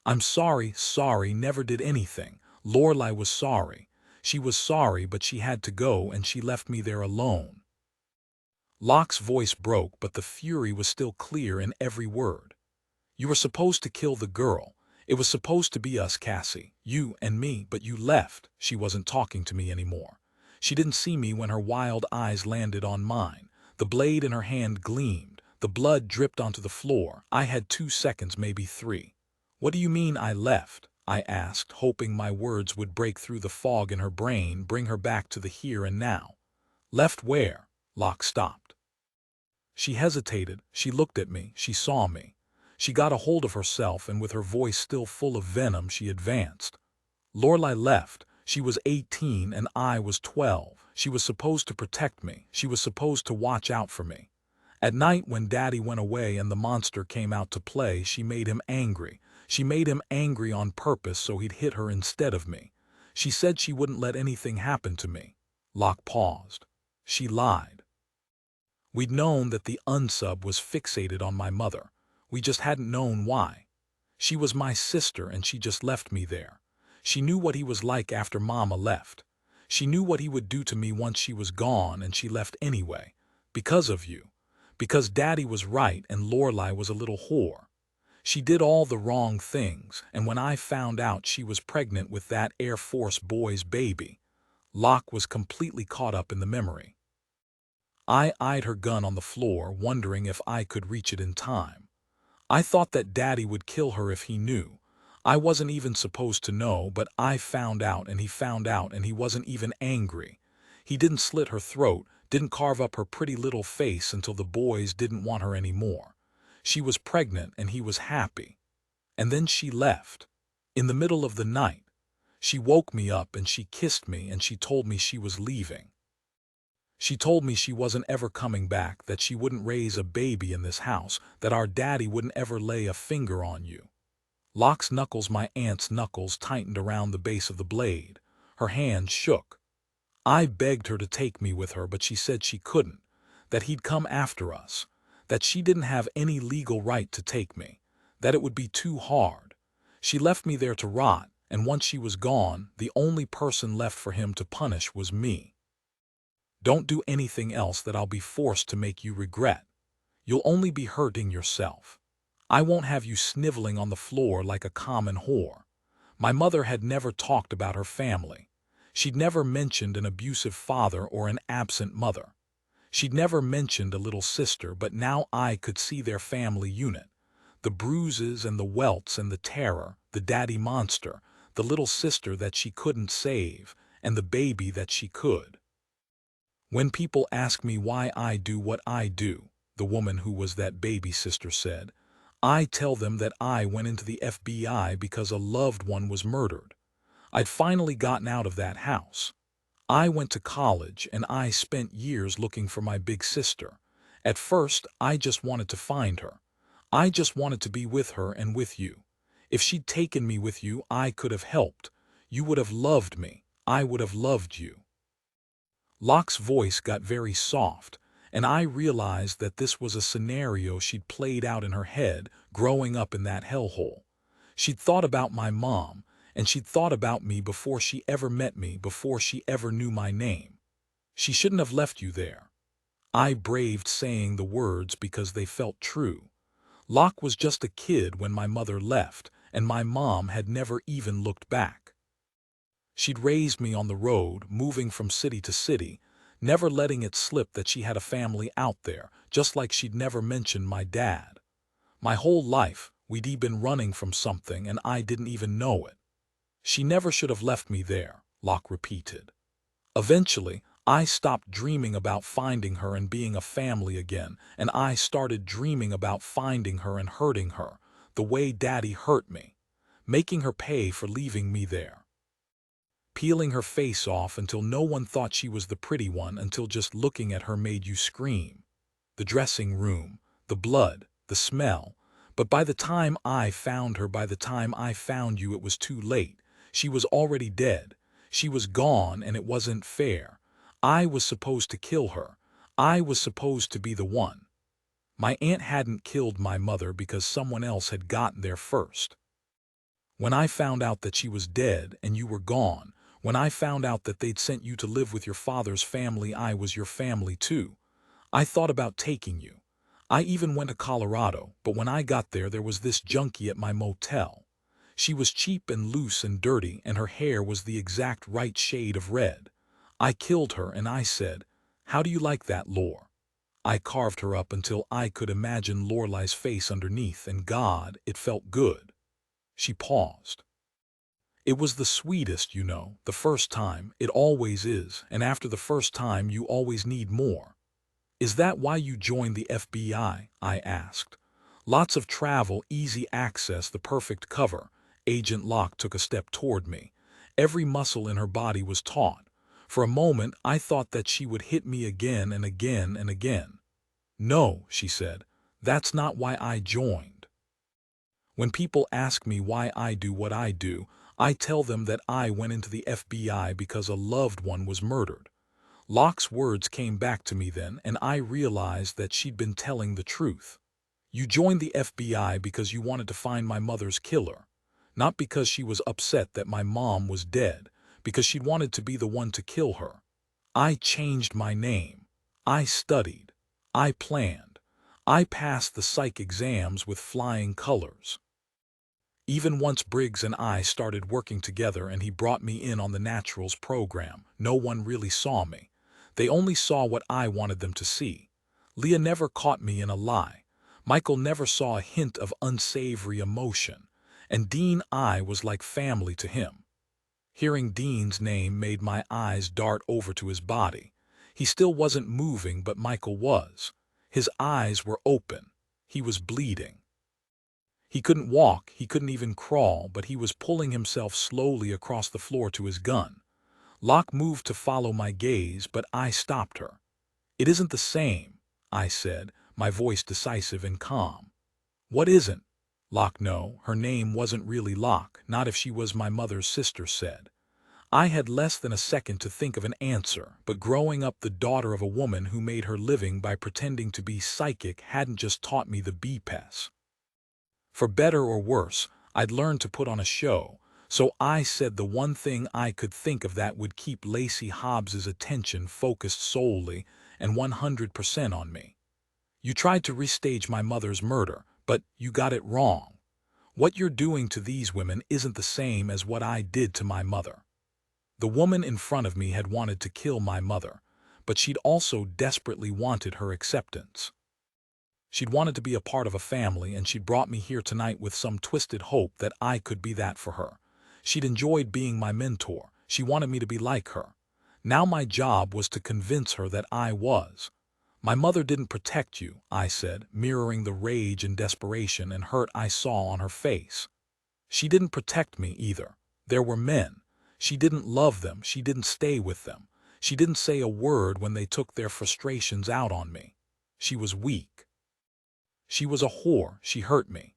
"I'm sorry, never did anything." Lorelei was sorry. She was sorry, but she had to go, and she left me there alone. Locke's voice broke, but the fury was still clear in every word. "You were supposed to kill the girl. It was supposed to be us, Cassie, you and me, but you left." She wasn't talking to me anymore. She didn't see me when her wild eyes landed on mine. The blade in her hand gleamed. The blood dripped onto the floor. I had 2 seconds, maybe 3. "What do you mean I left?" I asked, hoping my words would break through the fog in her brain, bring her back to the here and now. "Left where?" Locke stopped. She hesitated. She looked at me. She saw me. She got a hold of herself, and with her voice still full of venom, she advanced. "Lorelei left. She was 18 and I was 12. She was supposed to protect me. She was supposed to watch out for me. At night when Daddy went away and the monster came out to play, she made him angry. She made him angry on purpose so he'd hit her instead of me. She said she wouldn't let anything happen to me." Locke paused. "She lied." We'd known that the unsub was fixated on my mother. We just hadn't known why. She was my sister and she just left me there. She knew what he was like after Mama left. She knew what he would do to me once she was gone, and she left anyway. Because of you. Because Daddy was right and Lorelei was a little whore. She did all the wrong things, and when I found out she was pregnant with that Air Force boy's baby, Locke was completely caught up in the memory. I eyed her gun on the floor, wondering if I could reach it in time. I thought that Daddy would kill her if he knew. I wasn't even supposed to know, but I found out, and he found out, and he wasn't even angry. He didn't slit her throat, didn't carve up her pretty little face until the boys didn't want her anymore. She was pregnant and he was happy. And then she left. In the middle of the night. She woke me up and she kissed me and she told me she was leaving. She told me she wasn't ever coming back, that she wouldn't raise a baby in this house, that our Daddy wouldn't ever lay a finger on you. Locke's knuckles, my aunt's knuckles, tightened around the base of the blade. Her hand shook. I begged her to take me with her, but she said she couldn't, that he'd come after us, that she didn't have any legal right to take me, that it would be too hard. She left me there to rot, and once she was gone, the only person left for him to punish was me. Don't do anything else that I'll be forced to make you regret. You'll only be hurting yourself. I won't have you sniveling on the floor like a common whore. My mother had never talked about her family. She'd never mentioned an abusive father or an absent mother. She'd never mentioned a little sister, but now I could see their family unit. The bruises and the welts and the terror, the daddy monster, the little sister that she couldn't save, and the baby that she could. When people ask me why I do what I do, the woman who was that baby sister said, I tell them that I went into the FBI because a loved one was murdered. I'd finally gotten out of that house. I went to college and I spent years looking for my big sister. At first, I just wanted to find her. I just wanted to be with her and with you. If she'd taken me with you, I could have helped. You would have loved me. I would have loved you." Locke's voice got very soft, and I realized that this was a scenario she'd played out in her head growing up in that hellhole. She'd thought about my mom, and she'd thought about me before she ever met me, before she ever knew my name. "She shouldn't have left you there." I braved saying the words because they felt true. Locke was just a kid when my mother left, and my mom had never even looked back. She'd raised me on the road, moving from city to city, never letting it slip that she had a family out there, just like she'd never mentioned my dad. My whole life, we'd been running from something, and I didn't even know it. "She never should have left me there," Locke repeated. Eventually, I stopped dreaming about finding her and being a family again, and I started dreaming about finding her and hurting her, the way Daddy hurt me, making her pay for leaving me there. Peeling her face off until no one thought she was the pretty one, until just looking at her made you scream. The dressing room, the blood, the smell. But by the time I found her, by the time I found you, it was too late. She was already dead. She was gone, and it wasn't fair. I was supposed to kill her. I was supposed to be the one. My aunt hadn't killed my mother because someone else had gotten there first. When I found out that she was dead and you were gone, when I found out that they'd sent you to live with your father's family, I was your family too. I thought about taking you. I even went to Colorado, but when I got there, there was this junkie at my motel. She was cheap and loose and dirty, and her hair was the exact right shade of red. I killed her, and I said, "How do you like that, Lore?" I carved her up until I could imagine Lorelai's face underneath, and God, it felt good. She paused. "It was the sweetest, you know, the first time. It always is, and after the first time you always need more." "Is that why you joined the FBI?" I asked. "Lots of travel, easy access, the perfect cover." Agent Locke took a step toward me. Every muscle in her body was taut. For a moment I thought that she would hit me again and again and again. "No," she said, "that's not why I joined. When people ask me why I do what I do, I tell them that I went into the FBI because a loved one was murdered." Locke's words came back to me then, and I realized that she'd been telling the truth. "You joined the FBI because you wanted to find my mother's killer. Not because she was upset that my mom was dead, because she wanted to be the one to kill her. I changed my name. I studied. I planned. I passed the psych exams with flying colors. Even once Briggs and I started working together and he brought me in on the Naturals program, no one really saw me. They only saw what I wanted them to see. Leah never caught me in a lie. Michael never saw a hint of unsavory emotion. And Dean, I was like family to him. Hearing Dean's name made my eyes dart over to his body. He still wasn't moving, but Michael was. His eyes were open. He was bleeding. He couldn't walk, he couldn't even crawl, but he was pulling himself slowly across the floor to his gun. Locke moved to follow my gaze, but I stopped her. "It isn't the same," I said, my voice decisive and calm. "What isn't?" Locke, no, her name wasn't really Locke, not if she was my mother's sister, said. I had less than a second to think of an answer, but growing up the daughter of a woman who made her living by pretending to be psychic hadn't just taught me the BPS. For better or worse, I'd learned to put on a show, so I said the one thing I could think of that would keep Lacey Hobbs's attention focused solely and 100% on me. "You tried to restage my mother's murder, but you got it wrong. What you're doing to these women isn't the same as what I did to my mother." The woman in front of me had wanted to kill my mother, but she'd also desperately wanted her acceptance. She'd wanted to be a part of a family, and she'd brought me here tonight with some twisted hope that I could be that for her. She'd enjoyed being my mentor. She wanted me to be like her. Now my job was to convince her that I was. "My mother didn't protect you," I said, mirroring the rage and desperation and hurt I saw on her face. "She didn't protect me either. There were men. She didn't love them. She didn't stay with them. She didn't say a word when they took their frustrations out on me. She was weak. She was a whore. She hurt me."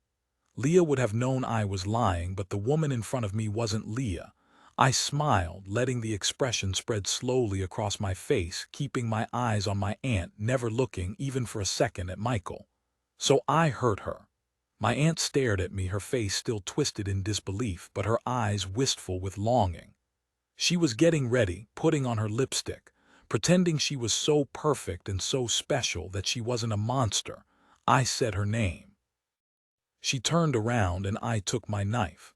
Leah would have known I was lying, but the woman in front of me wasn't Leah. I smiled, letting the expression spread slowly across my face, keeping my eyes on my aunt, never looking even for a second at Michael. So I hurt her. My aunt stared at me, her face still twisted in disbelief, but her eyes wistful with longing. She was getting ready, putting on her lipstick, pretending she was so perfect and so special that she wasn't a monster. I said her name. She turned around and I took my knife.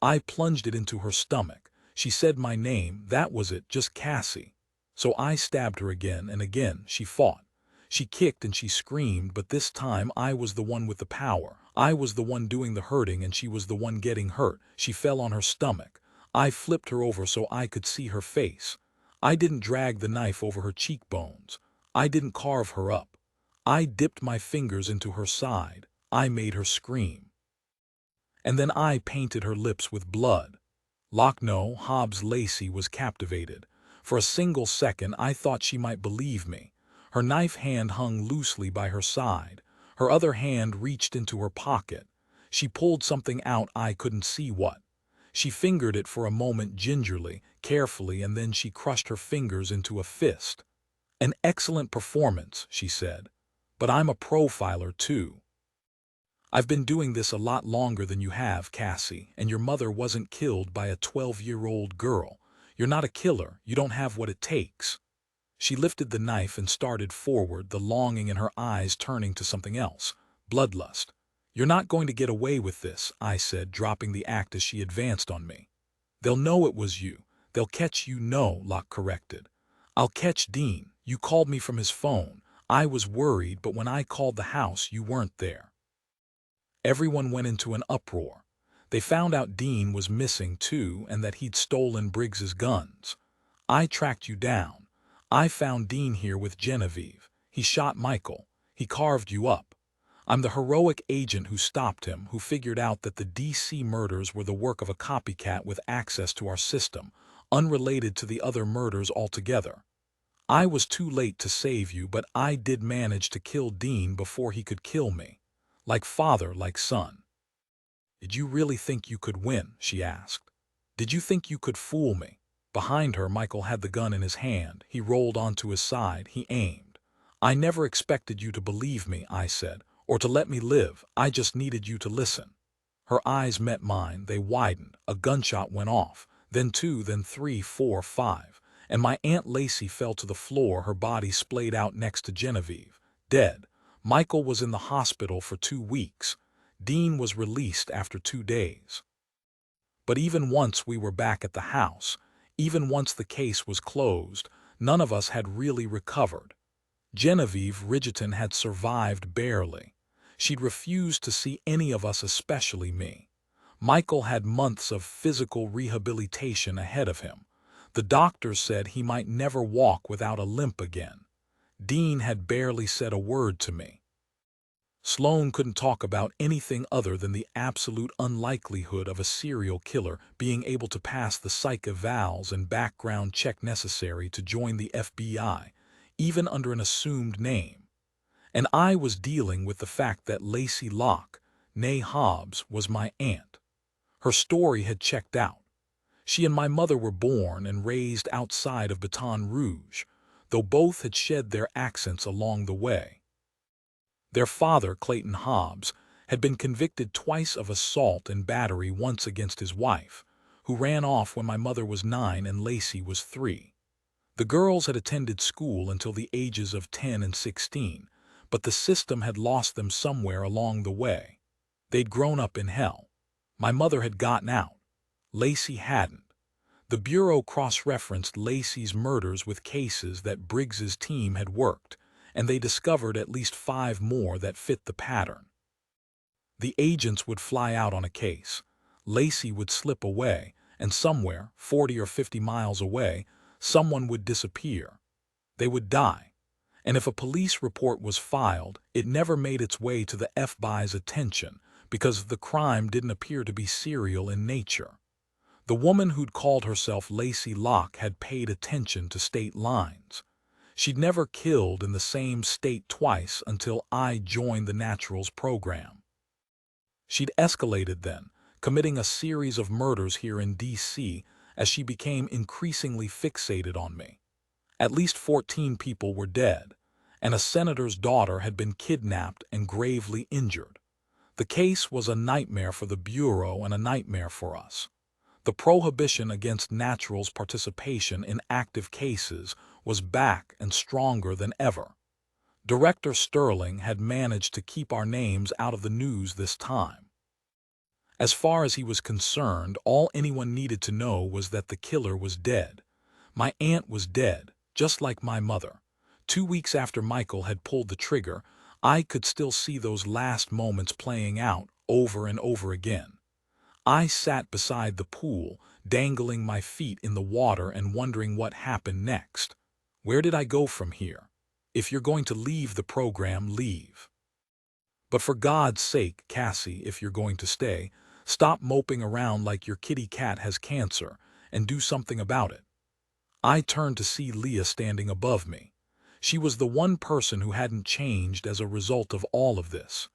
I plunged it into her stomach. She said my name, that was it, just Cassie. So I stabbed her again and again. She fought. She kicked and she screamed, but this time I was the one with the power. I was the one doing the hurting and she was the one getting hurt. She fell on her stomach. I flipped her over so I could see her face. I didn't drag the knife over her cheekbones. I didn't carve her up. I dipped my fingers into her side. I made her scream. And then I painted her lips with blood. Lochno Hobbs Lacey was captivated. For a single second I thought she might believe me. Her knife hand hung loosely by her side. Her other hand reached into her pocket. She pulled something out, I couldn't see what. She fingered it for a moment gingerly, carefully, and then she crushed her fingers into a fist. "An excellent performance," she said. "But I'm a profiler too. I've been doing this a lot longer than you have, Cassie, and your mother wasn't killed by a 12-year-old girl. You're not a killer, you don't have what it takes." She lifted the knife and started forward, the longing in her eyes turning to something else, bloodlust. "You're not going to get away with this," I said, dropping the act as she advanced on me. "They'll know it was you. They'll catch you." "No," Locke corrected. "I'll catch Dean. You called me from his phone. I was worried, but when I called the house, you weren't there." Everyone went into an uproar. They found out Dean was missing too and that he'd stolen Briggs's guns. "I tracked you down. I found Dean here with Genevieve. He shot Michael. He carved you up. I'm the heroic agent who stopped him, who figured out that the DC murders were the work of a copycat with access to our system, unrelated to the other murders altogether. I was too late to save you, but I did manage to kill Dean before he could kill me. Like father, like son." "Did you really think you could win?" she asked. "Did you think you could fool me?" Behind her, Michael had the gun in his hand. He rolled onto his side. He aimed. "I never expected you to believe me," I said, "or to let me live. I just needed you to listen." Her eyes met mine. They widened. A gunshot went off. Then two, then three, four, five. And my Aunt Lacey fell to the floor, her body splayed out next to Genevieve, dead. Michael was in the hospital for 2 weeks. Dean was released after 2 days. But even once we were back at the house, even once the case was closed, none of us had really recovered. Genevieve Ridgeton had survived barely. She'd refused to see any of us, especially me. Michael had months of physical rehabilitation ahead of him. The doctors said he might never walk without a limp again. Dean had barely said a word to me. Sloane couldn't talk about anything other than the absolute unlikelihood of a serial killer being able to pass the psych evals and background check necessary to join the FBI, even under an assumed name. And I was dealing with the fact that Lacey Locke, née Hobbs, was my aunt. Her story had checked out. She and my mother were born and raised outside of Baton Rouge, though both had shed their accents along the way. Their father, Clayton Hobbs, had been convicted twice of assault and battery, once against his wife, who ran off when my mother was 9 and Lacey was 3. The girls had attended school until the ages of 10 and 16, but the system had lost them somewhere along the way. They'd grown up in hell. My mother had gotten out. Lacey hadn't. The Bureau cross-referenced Lacey's murders with cases that Briggs's team had worked, and they discovered at least 5 more that fit the pattern. The agents would fly out on a case. Lacey would slip away, and somewhere, 40 or 50 miles away, someone would disappear. They would die. And if a police report was filed, it never made its way to the FBI's attention because the crime didn't appear to be serial in nature. The woman who'd called herself Lacey Locke had paid attention to state lines. She'd never killed in the same state twice until I joined the Naturals program. She'd escalated then, committing a series of murders here in D.C. as she became increasingly fixated on me. At least 14 people were dead, and a senator's daughter had been kidnapped and gravely injured. The case was a nightmare for the Bureau and a nightmare for us. The prohibition against natural's participation in active cases was back and stronger than ever. Director Sterling had managed to keep our names out of the news this time. As far as he was concerned, all anyone needed to know was that the killer was dead. My aunt was dead, just like my mother. 2 weeks after Michael had pulled the trigger, I could still see those last moments playing out over and over again. I sat beside the pool, dangling my feet in the water and wondering what happened next. Where did I go from here? If you're going to leave the program, leave. But for God's sake, Cassie, if you're going to stay, stop moping around like your kitty cat has cancer and do something about it. I turned to see Leah standing above me. She was the one person who hadn't changed as a result of all of this.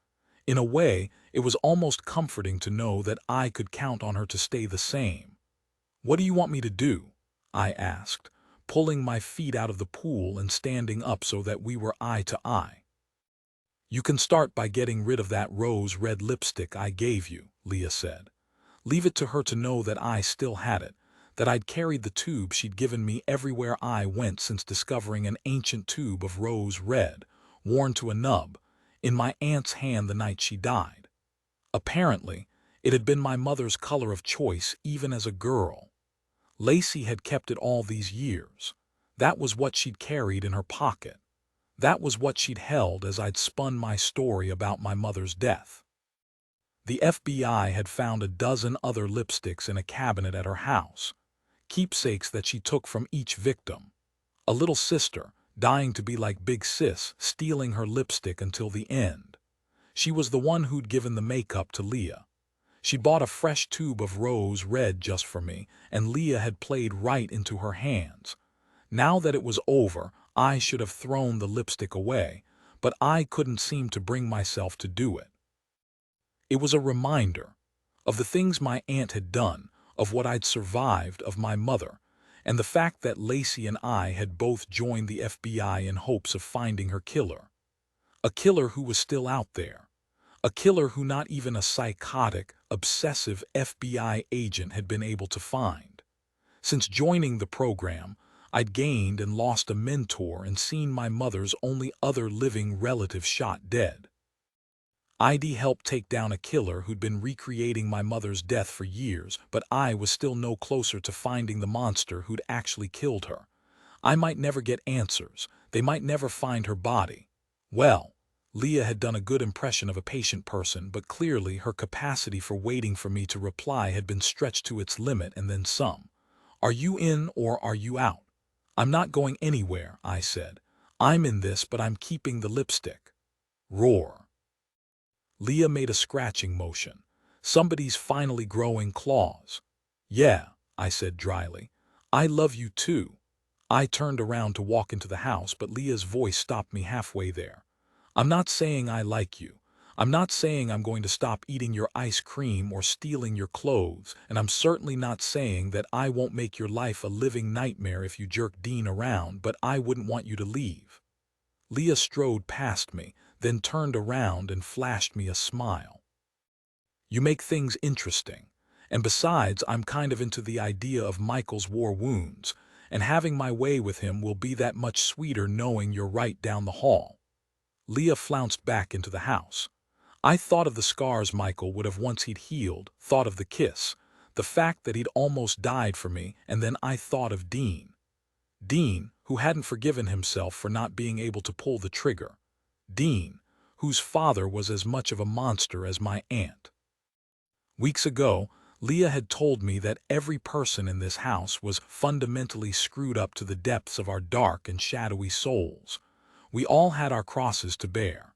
In a way, it was almost comforting to know that I could count on her to stay the same. "What do you want me to do?" I asked, pulling my feet out of the pool and standing up so that we were eye to eye. "You can start by getting rid of that rose-red lipstick I gave you," Leah said. "Leave it to her to know that I still had it, that I'd carried the tube she'd given me everywhere I went since discovering an ancient tube of rose red, worn to a nub, in my aunt's hand the night she died. Apparently, it had been my mother's color of choice even as a girl. Lacey had kept it all these years. That was what she'd carried in her pocket. That was what she'd held as I'd spun my story about my mother's death. The FBI had found a dozen other lipsticks in a cabinet at her house, keepsakes that she took from each victim. A little sister, dying to be like Big Sis, stealing her lipstick until the end. She was the one who'd given the makeup to Leah. She'd bought a fresh tube of rose red just for me, and Leah had played right into her hands. Now that it was over, I should have thrown the lipstick away, but I couldn't seem to bring myself to do it. It was a reminder of the things my aunt had done, of what I'd survived of my mother, and the fact that Lacey and I had both joined the FBI in hopes of finding her killer. A killer who was still out there. A killer who not even a psychotic, obsessive FBI agent had been able to find. Since joining the program, I'd gained and lost a mentor and seen my mother's only other living relative shot dead. I'd helped take down a killer who'd been recreating my mother's death for years, but I was still no closer to finding the monster who'd actually killed her. I might never get answers. They might never find her body. Well, Leah had done a good impression of a patient person, but clearly her capacity for waiting for me to reply had been stretched to its limit and then some. "Are you in or are you out?" "I'm not going anywhere," I said. "I'm in this, but I'm keeping the lipstick." Roar. Leah made a scratching motion. "Somebody's finally growing claws." "Yeah," I said dryly. "I love you too." I turned around to walk into the house, but Leah's voice stopped me halfway there. "I'm not saying I like you. I'm not saying I'm going to stop eating your ice cream or stealing your clothes, and I'm certainly not saying that I won't make your life a living nightmare if you jerk Dean around, but I wouldn't want you to leave." Leah strode past me, then turned around and flashed me a smile. "You make things interesting. And besides, I'm kind of into the idea of Michael's war wounds, and having my way with him will be that much sweeter knowing you're right down the hall." Leah flounced back into the house. I thought of the scars Michael would have once he'd healed, thought of the kiss, the fact that he'd almost died for me, and then I thought of Dean. Dean, who hadn't forgiven himself for not being able to pull the trigger. Dean, whose father was as much of a monster as my aunt. Weeks ago, Leah had told me that every person in this house was fundamentally screwed up to the depths of our dark and shadowy souls. We all had our crosses to bear.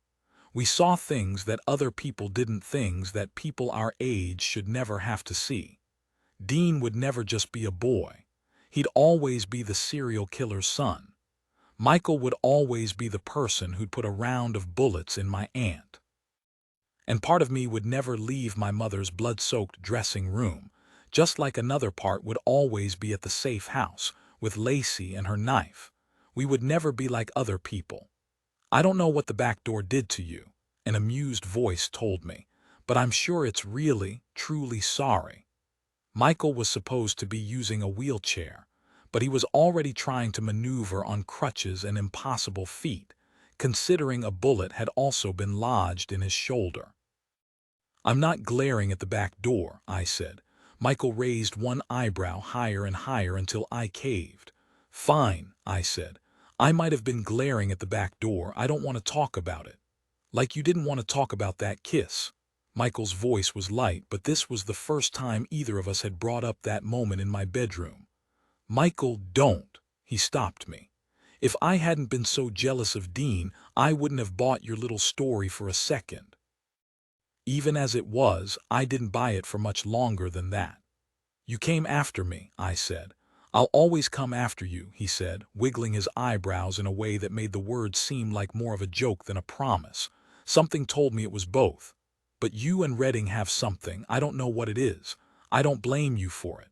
We saw things that other people didn't, things that people our age should never have to see. Dean would never just be a boy. He'd always be the serial killer's son. Michael would always be the person who'd put a round of bullets in my aunt. And part of me would never leave my mother's blood-soaked dressing room, just like another part would always be at the safe house, with Lacey and her knife. We would never be like other people. I don't know what the back door did to you, an amused voice told me, but I'm sure it's really, truly sorry. Michael was supposed to be using a wheelchair, but he was already trying to maneuver on crutches and impossible feet, considering a bullet had also been lodged in his shoulder. I'm not glaring at the back door, I said. Michael raised one eyebrow higher and higher until I caved. Fine, I said. I might have been glaring at the back door. I don't want to talk about it. Like you didn't want to talk about that kiss. Michael's voice was light, but this was the first time either of us had brought up that moment in my bedroom. Michael, don't. He stopped me. If I hadn't been so jealous of Dean, I wouldn't have bought your little story for a second. Even as it was, I didn't buy it for much longer than that. You came after me, I said. I'll always come after you, he said, wiggling his eyebrows in a way that made the words seem like more of a joke than a promise. Something told me it was both. But you and Redding have something, I don't know what it is. I don't blame you for it.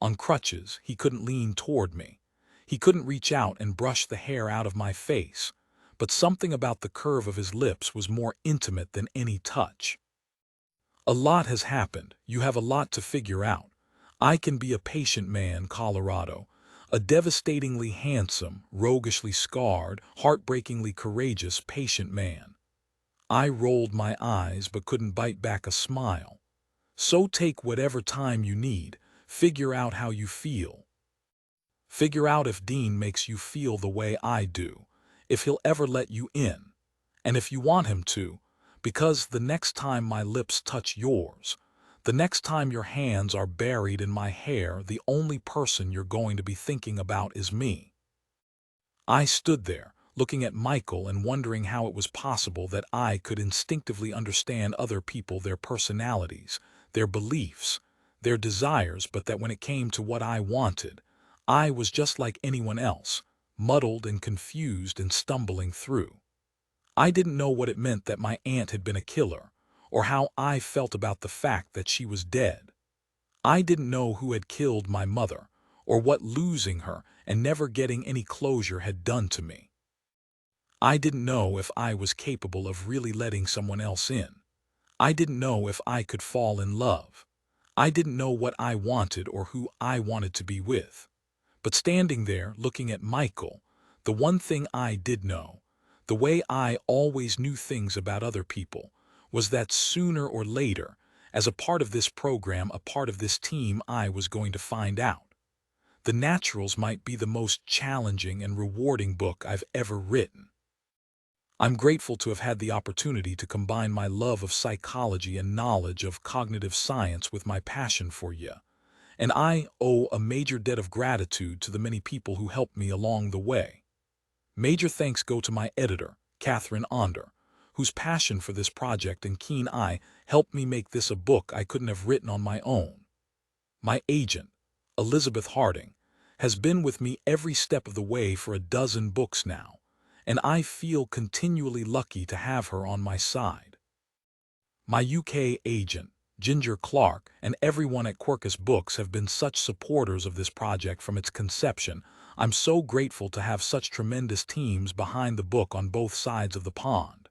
On crutches, he couldn't lean toward me. He couldn't reach out and brush the hair out of my face. But something about the curve of his lips was more intimate than any touch. A lot has happened. You have a lot to figure out. I can be a patient man, Colorado, a devastatingly handsome, roguishly scarred, heartbreakingly courageous patient man. I rolled my eyes but couldn't bite back a smile. So take whatever time you need, figure out how you feel. Figure out if Dean makes you feel the way I do, if he'll ever let you in, and if you want him to, because the next time my lips touch yours, the next time your hands are buried in my hair, the only person you're going to be thinking about is me. I stood there, looking at Michael and wondering how it was possible that I could instinctively understand other people, their personalities, their beliefs, their desires, but that when it came to what I wanted, I was just like anyone else, muddled and confused and stumbling through. I didn't know what it meant that my aunt had been a killer, or how I felt about the fact that she was dead. I didn't know who had killed my mother, or what losing her and never getting any closure had done to me. I didn't know if I was capable of really letting someone else in. I didn't know if I could fall in love. I didn't know what I wanted or who I wanted to be with. But standing there, looking at Michael, the one thing I did know, the way I always knew things about other people, was that sooner or later, as a part of this program, a part of this team, I was going to find out. The Naturals might be the most challenging and rewarding book I've ever written. I'm grateful to have had the opportunity to combine my love of psychology and knowledge of cognitive science with my passion for you. And I owe a major debt of gratitude to the many people who helped me along the way. Major thanks go to my editor, Catherine Onder, whose passion for this project and keen eye helped me make this a book I couldn't have written on my own. My agent, Elizabeth Harding, has been with me every step of the way for a dozen books now, and I feel continually lucky to have her on my side. My UK agent, Ginger Clark, and everyone at Quercus Books have been such supporters of this project from its conception. I'm so grateful to have such tremendous teams behind the book on both sides of the pond.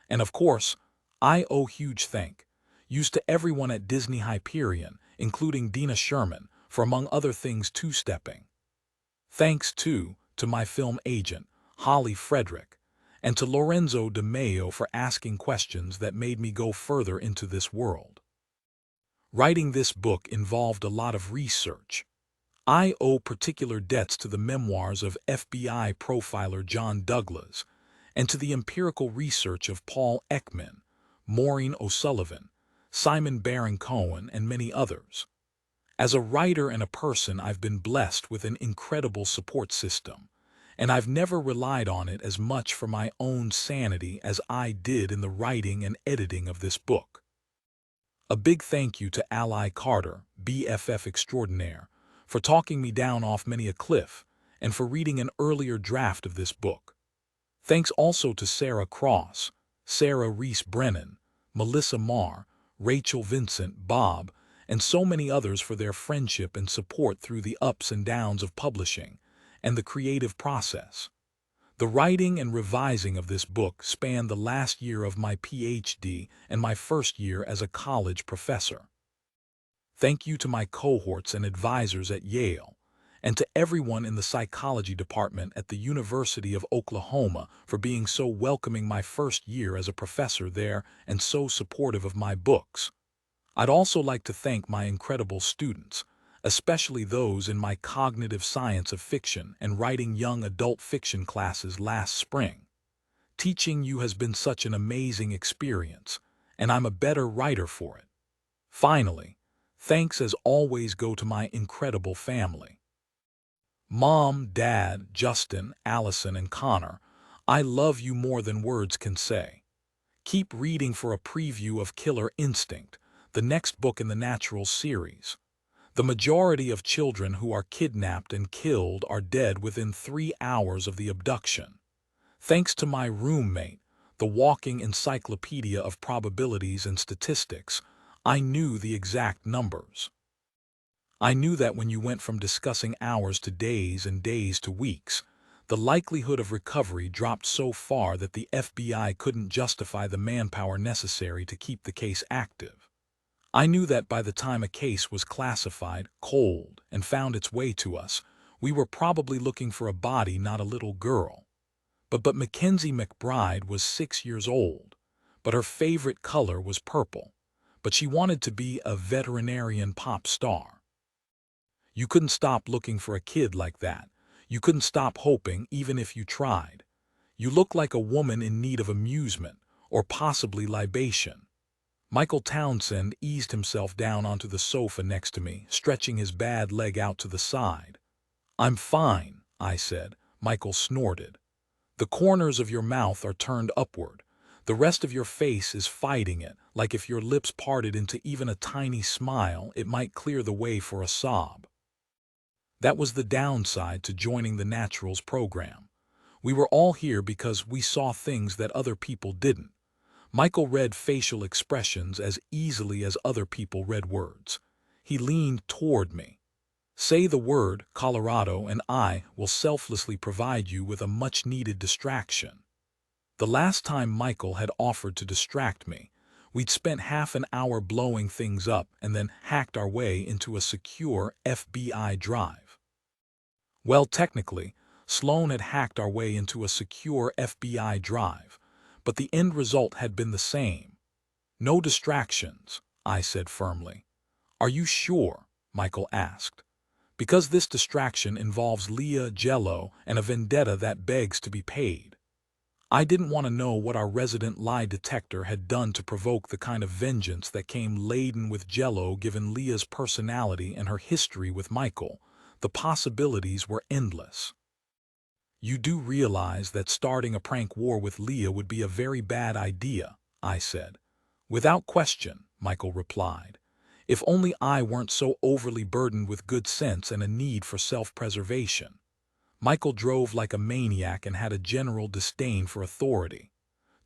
And of course, I owe huge thank yous to everyone at Disney Hyperion, including Dina Sherman, for among other things two-stepping. Thanks too to my film agent, Holly Frederick, and to Lorenzo de Mayo for asking questions that made me go further into this world. Writing this book involved a lot of research. I owe particular debts to the memoirs of FBI profiler John Douglas and to the empirical research of Paul Ekman, Maureen O'Sullivan, Simon Baron-Cohen, and many others. As a writer and a person, I've been blessed with an incredible support system, and I've never relied on it as much for my own sanity as I did in the writing and editing of this book. A big thank you to Ally Carter, BFF extraordinaire, for talking me down off many a cliff and for reading an earlier draft of this book. Thanks also to Sarah Cross, Sarah Reese Brennan, Melissa Marr, Rachel Vincent, Bob, and so many others for their friendship and support through the ups and downs of publishing and the creative process. The writing and revising of this book spanned the last year of my PhD and my first year as a college professor. Thank you to my cohorts and advisors at Yale, and to everyone in the psychology department at the University of Oklahoma for being so welcoming my first year as a professor there and so supportive of my books. I'd also like to thank my incredible students, especially those in my cognitive science of fiction and writing young adult fiction classes last spring. Teaching you has been such an amazing experience, and I'm a better writer for it. Finally, thanks as always go to my incredible family. Mom, Dad, Justin, Allison, and Connor, I love you more than words can say. Keep reading for a preview of Killer Instinct, the next book in the Natural series. The majority of children who are kidnapped and killed are dead within 3 hours of the abduction. Thanks to my roommate, the walking encyclopedia of probabilities and statistics, I knew the exact numbers. I knew that when you went from discussing hours to days and days to weeks, the likelihood of recovery dropped so far that the FBI couldn't justify the manpower necessary to keep the case active. I knew that by the time a case was classified, cold, and found its way to us, we were probably looking for a body, not a little girl. But Mackenzie McBride was 6 years old, but her favorite color was purple, but she wanted to be a veterinarian pop star. You couldn't stop looking for a kid like that. You couldn't stop hoping, even if you tried. You looked like a woman in need of amusement, or possibly libation. Michael Townsend eased himself down onto the sofa next to me, stretching his bad leg out to the side. "I'm fine," I said. Michael snorted. "The corners of your mouth are turned upward. The rest of your face is fighting it, like if your lips parted into even a tiny smile, it might clear the way for a sob." That was the downside to joining the Naturals program. We were all here because we saw things that other people didn't. Michael read facial expressions as easily as other people read words. He leaned toward me. "Say the word, Colorado, and I will selflessly provide you with a much-needed distraction." The last time Michael had offered to distract me, we'd spent half an hour blowing things up and then hacked our way into a secure FBI drive. Well, technically, Sloan had hacked our way into a secure FBI drive, but the end result had been the same. "No distractions," I said firmly. "Are you sure?" Michael asked. "Because this distraction involves Leah Jello and a vendetta that begs to be paid." I didn't want to know what our resident lie detector had done to provoke the kind of vengeance that came laden with Jello given Leah's personality and her history with Michael. The possibilities were endless. "You do realize that starting a prank war with Leah would be a very bad idea," I said. "Without question," Michael replied. "If only I weren't so overly burdened with good sense and a need for self-preservation." Michael drove like a maniac and had a general disdain for authority.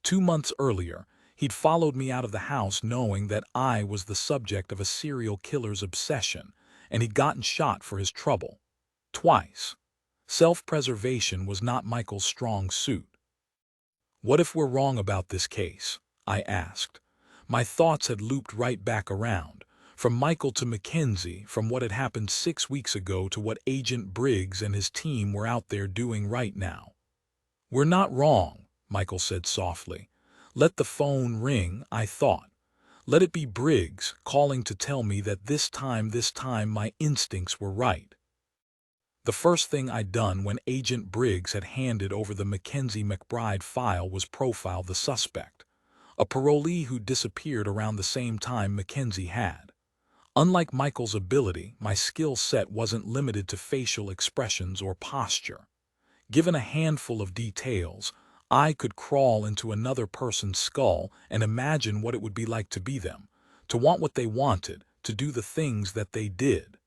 2 months earlier, he'd followed me out of the house knowing that I was the subject of a serial killer's obsession, and he'd gotten shot for his trouble. Twice. Self-preservation was not Michael's strong suit. "What if we're wrong about this case?" I asked. My thoughts had looped right back around, from Michael to Mackenzie, from what had happened 6 weeks ago to what Agent Briggs and his team were out there doing right now. "We're not wrong," Michael said softly. "Let the phone ring," I thought. Let it be Briggs calling to tell me that this time my instincts were right. The first thing I'd done when Agent Briggs had handed over the Mackenzie McBride file was profile the suspect, a parolee who disappeared around the same time Mackenzie had. Unlike Michael's ability, my skill set wasn't limited to facial expressions or posture. Given a handful of details, I could crawl into another person's skull and imagine what it would be like to be them, to want what they wanted, to do the things that they did.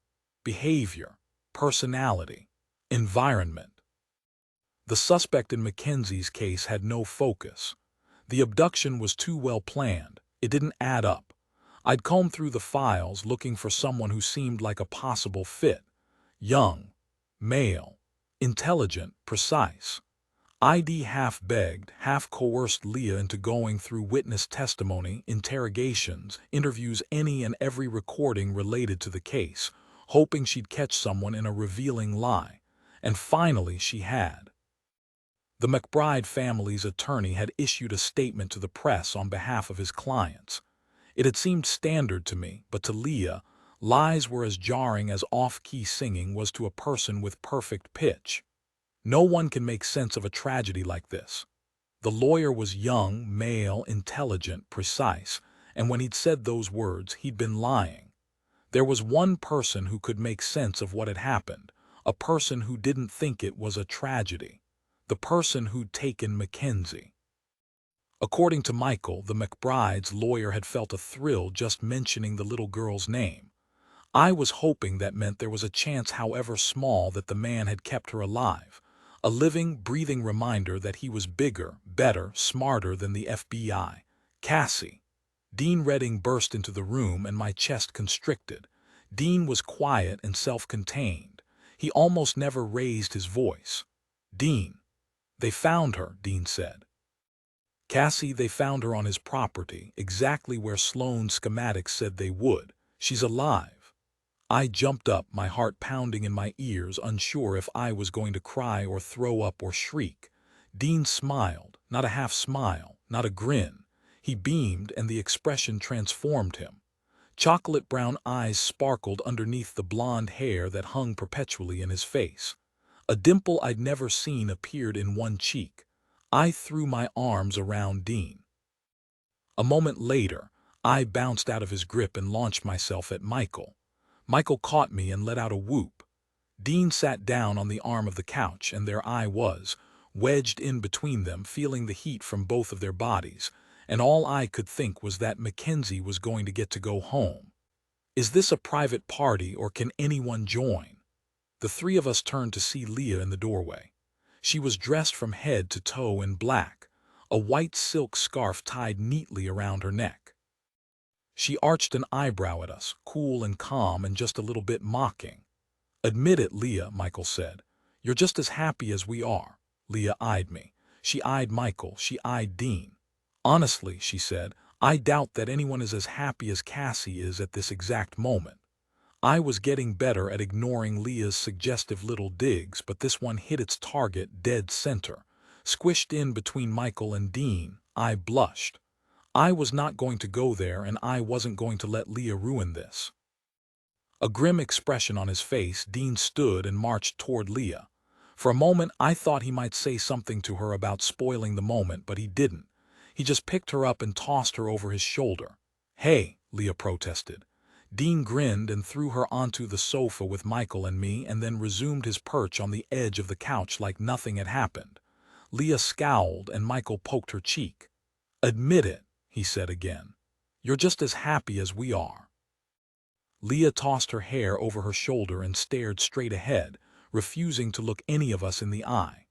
Behavior, personality, environment. The suspect in Mackenzie's case had no focus. The abduction was too well planned, It didn't add up. I'd combed through the files looking for someone who seemed like a possible fit. Young, male, intelligent, precise. ID half-begged, half-coerced Leah into going through witness testimony, interrogations, interviews, any and every recording related to the case, hoping she'd catch someone in a revealing lie. And finally she had. The McBride family's attorney had issued a statement to the press on behalf of his clients. It had seemed standard to me, but to Leah, lies were as jarring as off-key singing was to a person with perfect pitch. No one can make sense of a tragedy like this. The lawyer was young, male, intelligent, precise, and when he'd said those words, he'd been lying. There was one person who could make sense of what had happened, a person who didn't think it was a tragedy, the person who'd taken Mackenzie. According to Michael, the McBride's lawyer had felt a thrill just mentioning the little girl's name. I was hoping that meant there was a chance, however small, that the man had kept her alive. A living, breathing reminder that he was bigger, better, smarter than the FBI. Cassie. Dean Redding burst into the room and my chest constricted. Dean was quiet and self-contained. He almost never raised his voice. Dean. They found her, Dean said. Cassie, they found her on his property, exactly where Sloane's schematics said they would. She's alive. I jumped up, my heart pounding in my ears, unsure if I was going to cry or throw up or shriek. Dean smiled, not a half smile, not a grin. He beamed, and the expression transformed him. Chocolate brown eyes sparkled underneath the blonde hair that hung perpetually in his face. A dimple I'd never seen appeared in one cheek. I threw my arms around Dean. A moment later, I bounced out of his grip and launched myself at Michael. Michael caught me and let out a whoop. Dean sat down on the arm of the couch, and there I was, wedged in between them, feeling the heat from both of their bodies, and all I could think was that Mackenzie was going to get to go home. Is this a private party, or can anyone join? The three of us turned to see Leah in the doorway. She was dressed from head to toe in black, a white silk scarf tied neatly around her neck. She arched an eyebrow at us, cool and calm and just a little bit mocking. "Admit it, Leah," Michael said. "You're just as happy as we are." Leah eyed me. She eyed Michael. She eyed Dean. "Honestly," she said, "I doubt that anyone is as happy as Cassie is at this exact moment." I was getting better at ignoring Leah's suggestive little digs, but this one hit its target dead center. Squished in between Michael and Dean, I blushed. I was not going to go there, and I wasn't going to let Leah ruin this. A grim expression on his face, Dean stood and marched toward Leah. For a moment, I thought he might say something to her about spoiling the moment, but he didn't. He just picked her up and tossed her over his shoulder. "Hey," Leah protested. Dean grinned and threw her onto the sofa with Michael and me, and then resumed his perch on the edge of the couch like nothing had happened. Leah scowled, and Michael poked her cheek. "Admit it," he said again. "You're just as happy as we are." Leah tossed her hair over her shoulder and stared straight ahead, refusing to look any of us in the eye.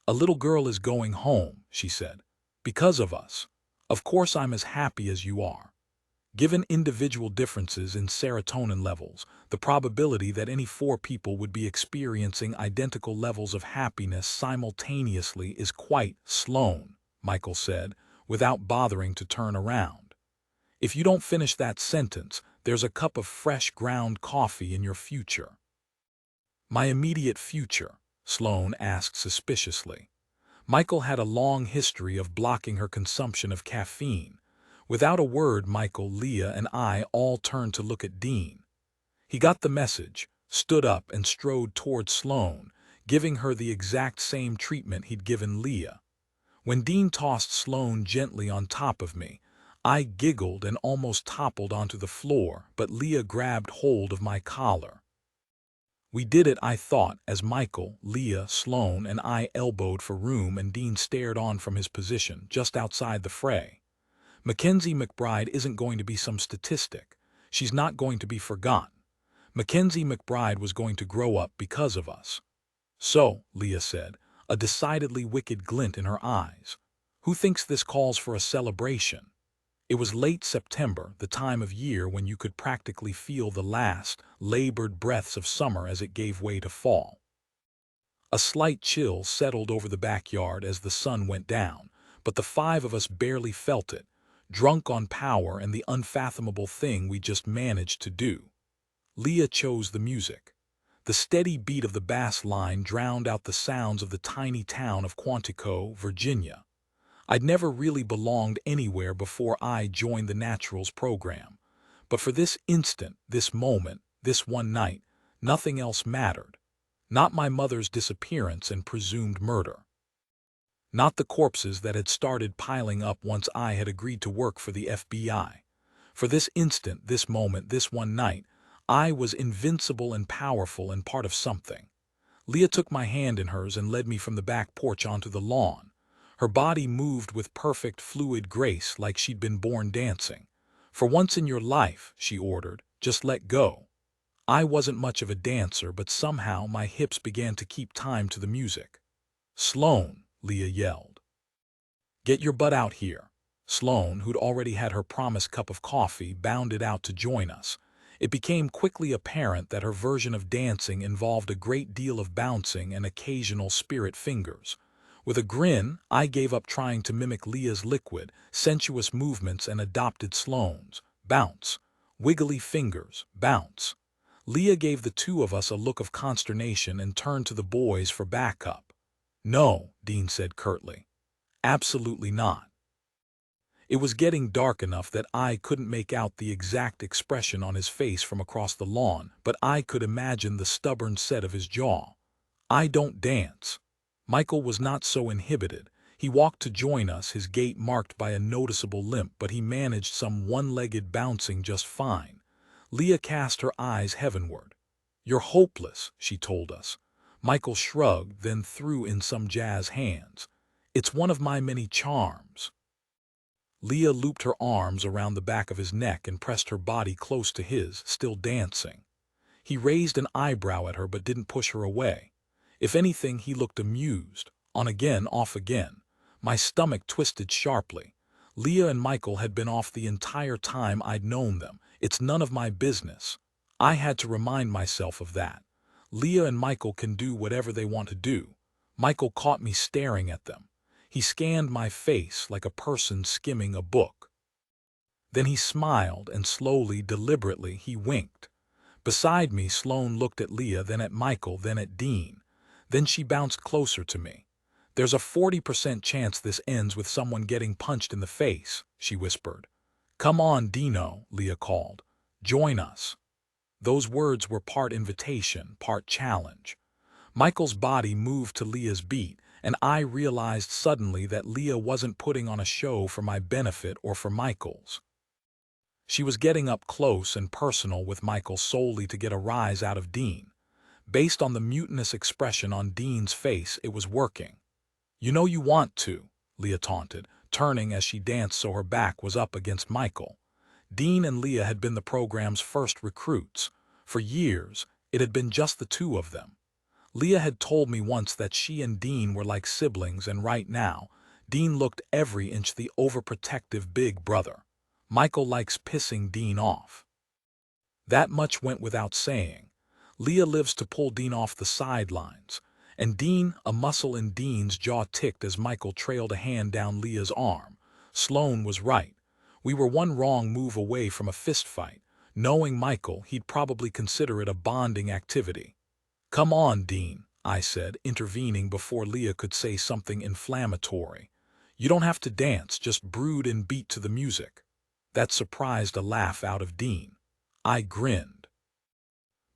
"A little girl is going home," she said. "Because of us. Of course I'm as happy as you are." Given individual differences in serotonin levels, the probability that any four people would be experiencing identical levels of happiness simultaneously is quite Sloan, Michael said, without bothering to turn around. "If you don't finish that sentence, there's a cup of fresh ground coffee in your future." "My immediate future?" Sloan asked suspiciously. Michael had a long history of blocking her consumption of caffeine. Without a word, Michael, Leah, and I all turned to look at Dean. He got the message, stood up, and strode toward Sloan, giving her the exact same treatment he'd given Leah. When Dean tossed Sloan gently on top of me, I giggled and almost toppled onto the floor, but Leah grabbed hold of my collar. We did it, I thought, as Michael, Leah, Sloan, and I elbowed for room, and Dean stared on from his position just outside the fray. Mackenzie McBride isn't going to be some statistic. She's not going to be forgotten. Mackenzie McBride was going to grow up because of us. "So," Leah said, a decidedly wicked glint in her eyes, "who thinks this calls for a celebration?" It was late September, the time of year when you could practically feel the last, labored breaths of summer as it gave way to fall. A slight chill settled over the backyard as the sun went down, but the five of us barely felt it, drunk on power and the unfathomable thing we just managed to do. Leah chose the music. The steady beat of the bass line drowned out the sounds of the tiny town of Quantico, Virginia. I'd never really belonged anywhere before I joined the Naturals program. But for this instant, this moment, this one night, nothing else mattered. Not my mother's disappearance and presumed murder. Not the corpses that had started piling up once I had agreed to work for the FBI. For this instant, this moment, this one night, I was invincible and powerful and part of something. Leah took my hand in hers and led me from the back porch onto the lawn. Her body moved with perfect, fluid grace like she'd been born dancing. "For once in your life," she ordered, "just let go." I wasn't much of a dancer, but somehow my hips began to keep time to the music. "Sloan," Leah yelled. "Get your butt out here." Sloan, who'd already had her promised cup of coffee, bounded out to join us. It became quickly apparent that her version of dancing involved a great deal of bouncing and occasional spirit fingers. With a grin, I gave up trying to mimic Leah's liquid, sensuous movements and adopted Sloan's. Bounce. Wiggly fingers. Bounce. Leah gave the two of us a look of consternation and turned to the boys for backup. "No," Dean said curtly. "Absolutely not." It was getting dark enough that I couldn't make out the exact expression on his face from across the lawn, but I could imagine the stubborn set of his jaw. "I don't dance." Michael was not so inhibited. He walked to join us, his gait marked by a noticeable limp, but he managed some one-legged bouncing just fine. Leah cast her eyes heavenward. "You're hopeless," she told us. Michael shrugged, then threw in some jazz hands. "It's one of my many charms." Leah looped her arms around the back of his neck and pressed her body close to his, still dancing. He raised an eyebrow at her but didn't push her away. If anything, he looked amused. On again, off again. My stomach twisted sharply. Leah and Michael had been off the entire time I'd known them. It's none of my business. I had to remind myself of that. Leah and Michael can do whatever they want to do. Michael caught me staring at them. He scanned my face like a person skimming a book. Then he smiled and slowly, deliberately, he winked. Beside me, Sloan looked at Leah, then at Michael, then at Dean. Then she bounced closer to me. "There's a 40% chance this ends with someone getting punched in the face," she whispered. "Come on, Dino," Leah called. "Join us." Those words were part invitation, part challenge. Michael's body moved to Leah's beat, and I realized suddenly that Leah wasn't putting on a show for my benefit or for Michael's. She was getting up close and personal with Michael solely to get a rise out of Dean. Based on the mutinous expression on Dean's face, it was working. "You know you want to," Leah taunted, turning as she danced so her back was up against Michael. Dean and Leah had been the program's first recruits. For years, it had been just the two of them. Leah had told me once that she and Dean were like siblings, and right now, Dean looked every inch the overprotective big brother. Michael likes pissing Dean off. That much went without saying. Leah lives to pull Dean off the sidelines. And Dean, a muscle in Dean's jaw ticked as Michael trailed a hand down Leah's arm. Sloan was right. We were one wrong move away from a fistfight. Knowing Michael, he'd probably consider it a bonding activity. "Come on, Dean," I said, intervening before Leah could say something inflammatory. "You don't have to dance, just brood and beat to the music." That surprised a laugh out of Dean. I grinned.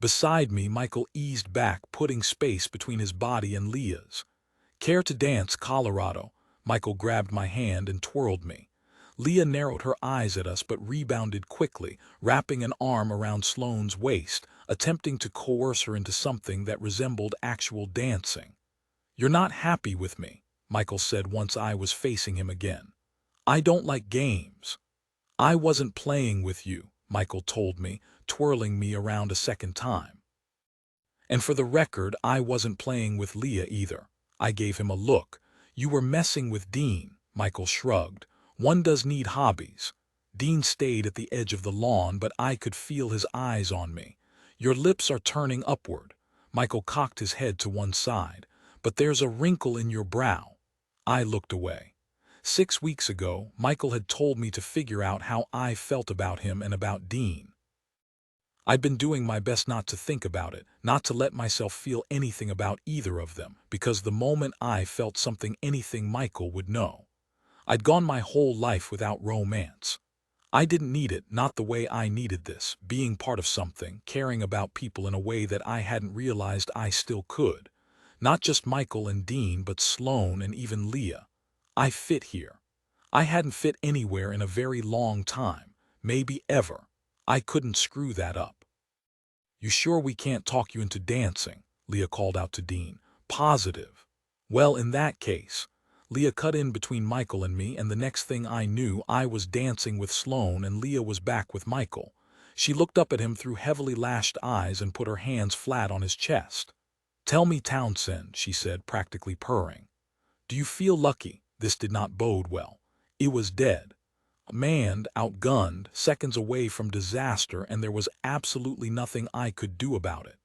Beside me, Michael eased back, putting space between his body and Leah's. "Care to dance, Colorado?" Michael grabbed my hand and twirled me. Leah narrowed her eyes at us but rebounded quickly, wrapping an arm around Sloane's waist, attempting to coerce her into something that resembled actual dancing. "You're not happy with me," Michael said once I was facing him again. "I don't like games." "I wasn't playing with you," Michael told me, twirling me around a second time. "And for the record, I wasn't playing with Leah either." I gave him a look. "You were messing with Dean," Michael shrugged. "One does need hobbies." Dean stayed at the edge of the lawn, but I could feel his eyes on me. Your lips are turning upward. Michael cocked his head to one side. But there's a wrinkle in your brow. I looked away. 6 weeks ago, Michael had told me to figure out how I felt about him and about Dean. I'd been doing my best not to think about it, not to let myself feel anything about either of them, because the moment I felt something, anything, Michael would know. I'd gone my whole life without romance. I didn't need it, not the way I needed this, being part of something, caring about people in a way that I hadn't realized I still could. Not just Michael and Dean, but Sloane and even Leah. I fit here. I hadn't fit anywhere in a very long time, maybe ever. I couldn't screw that up. You sure we can't talk you into dancing? Leah called out to Dean. Positive. Well, in that case. Leah cut in between Michael and me, and the next thing I knew, I was dancing with Sloane and Leah was back with Michael. She looked up at him through heavily lashed eyes and put her hands flat on his chest. Tell me, Townsend, she said, practically purring. Do you feel lucky? This did not bode well. It was dead. Manned, outgunned, seconds away from disaster, and there was absolutely nothing I could do about it.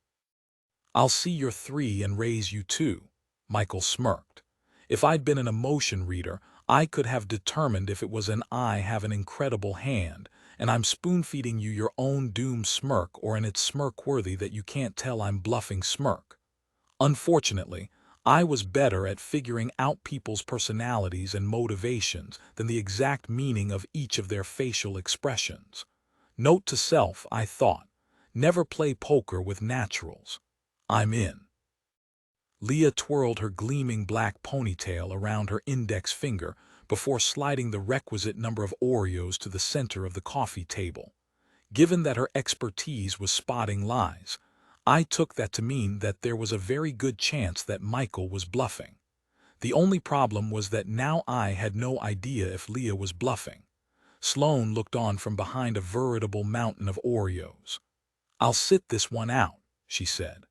I'll see your 3 and raise you 2. Michael smirked. If I'd been an emotion reader, I could have determined if it was an I have an incredible hand, and I'm spoon-feeding you your own doom smirk, or an it's smirk-worthy that you can't tell I'm bluffing smirk. Unfortunately, I was better at figuring out people's personalities and motivations than the exact meaning of each of their facial expressions. Note to self, I thought. Never play poker with naturals. I'm in. Leah twirled her gleaming black ponytail around her index finger before sliding the requisite number of Oreos to the center of the coffee table. Given that her expertise was spotting lies, I took that to mean that there was a very good chance that Michael was bluffing. The only problem was that now I had no idea if Leah was bluffing. Sloane looked on from behind a veritable mountain of Oreos. I'll sit this one out, she said.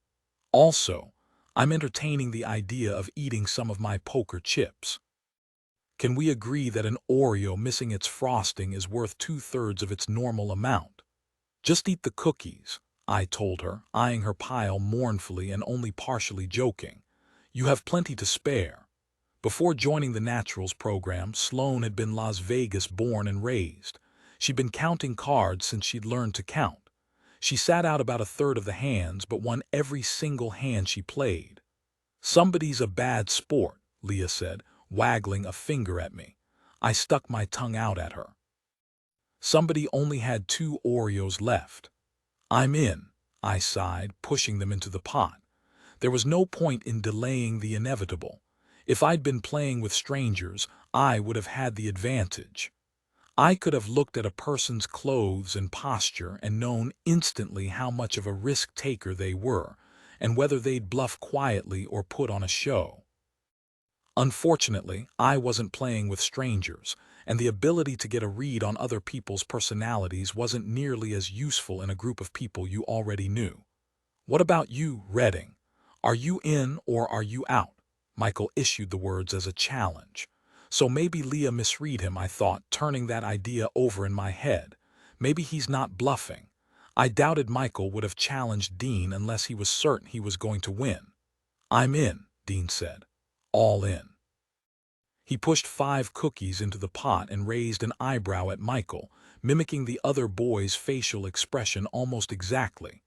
Also, I'm entertaining the idea of eating some of my poker chips. Can we agree that an Oreo missing its frosting is worth 2/3 of its normal amount? Just eat the cookies, I told her, eyeing her pile mournfully and only partially joking. You have plenty to spare. Before joining the Naturals program, Sloane had been Las Vegas born and raised. She'd been counting cards since she'd learned to count. She sat out about 1/3 of the hands, but won every single hand she played. Somebody's a bad sport, Leah said, waggling a finger at me. I stuck my tongue out at her. Somebody only had 2 Oreos left. I'm in, I sighed, pushing them into the pot. There was no point in delaying the inevitable. If I'd been playing with strangers, I would have had the advantage. I could have looked at a person's clothes and posture and known instantly how much of a risk-taker they were, and whether they'd bluff quietly or put on a show. Unfortunately, I wasn't playing with strangers, and the ability to get a read on other people's personalities wasn't nearly as useful in a group of people you already knew. What about you, Redding? Are you in or are you out? Michael issued the words as a challenge. So maybe Leah misread him, I thought, turning that idea over in my head. Maybe he's not bluffing. I doubted Michael would have challenged Dean unless he was certain he was going to win. I'm in, Dean said. All in. He pushed 5 cookies into the pot and raised an eyebrow at Michael, mimicking the other boy's facial expression almost exactly.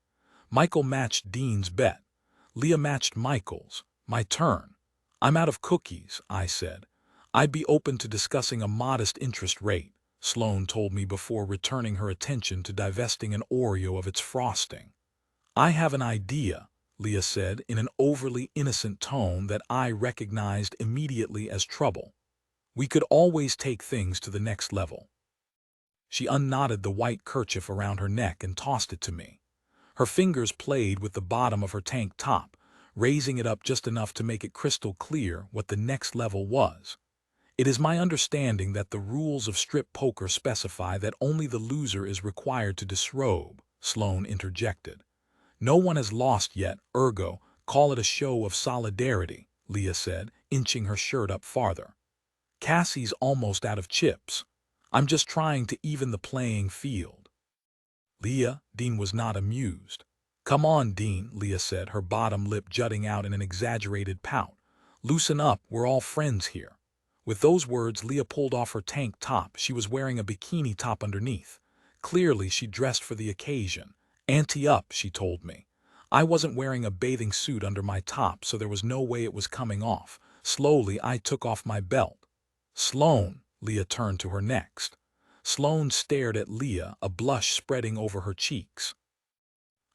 Michael matched Dean's bet. Leah matched Michael's. My turn. I'm out of cookies, I said. I'd be open to discussing a modest interest rate, Sloane told me before returning her attention to divesting an Oreo of its frosting. I have an idea, Leah said in an overly innocent tone that I recognized immediately as trouble. We could always take things to the next level. She unknotted the white kerchief around her neck and tossed it to me. Her fingers played with the bottom of her tank top, raising it up just enough to make it crystal clear what the next level was. It is my understanding that the rules of strip poker specify that only the loser is required to disrobe, Sloane interjected. No one has lost yet, ergo, call it a show of solidarity, Leah said, inching her shirt up farther. Cassie's almost out of chips. I'm just trying to even the playing field." Leah, Dean was not amused. "Come on, Dean," Leah said, her bottom lip jutting out in an exaggerated pout. "Loosen up, we're all friends here." With those words, Leah pulled off her tank top. She was wearing a bikini top underneath. Clearly, she dressed for the occasion. "Ante up," she told me. I wasn't wearing a bathing suit under my top, so there was no way it was coming off. Slowly, I took off my belt. "Sloane," Leah turned to her next. Sloane stared at Leah, a blush spreading over her cheeks.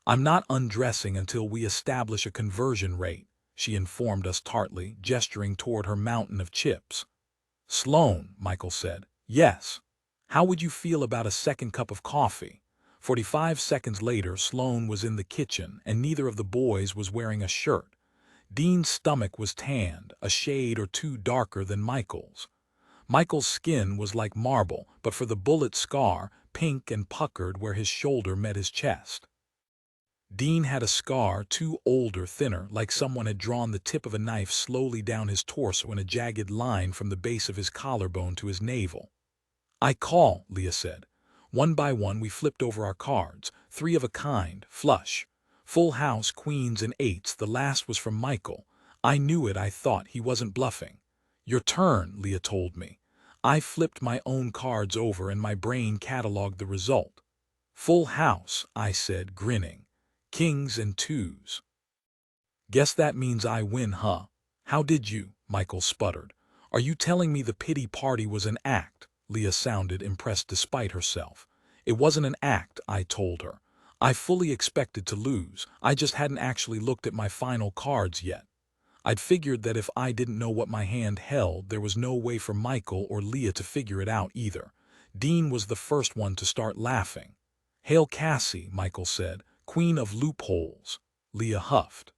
"I'm not undressing until we establish a conversion rate," she informed us tartly, gesturing toward her mountain of chips. "Sloane," Michael said. "Yes. How would you feel about a second cup of coffee?" 45 seconds later, Sloane was in the kitchen, and neither of the boys was wearing a shirt. Dean's stomach was tanned, a shade or two darker than Michael's. Michael's skin was like marble, but for the bullet scar, pink and puckered where his shoulder met his chest. Dean had a scar, too older, thinner, like someone had drawn the tip of a knife slowly down his torso in a jagged line from the base of his collarbone to his navel. "I call," Leah said. One by one we flipped over our cards, 3 of a kind, flush. Full house, queens and eights, the last was from Michael. I knew it, I thought, he wasn't bluffing. "Your turn," Leah told me. I flipped my own cards over and my brain catalogued the result. "Full house," I said, grinning. "Kings and twos." "Guess that means I win, huh?" "How did you?" Michael sputtered. "Are you telling me the pity party was an act?" Leah sounded impressed despite herself. "It wasn't an act," I told her. "I fully expected to lose. I just hadn't actually looked at my final cards yet. I'd figured that if I didn't know what my hand held, there was no way for Michael or Leah to figure it out either." Dean was the first one to start laughing. "Hail Cassie," Michael said. "Queen of loopholes." Leah huffed.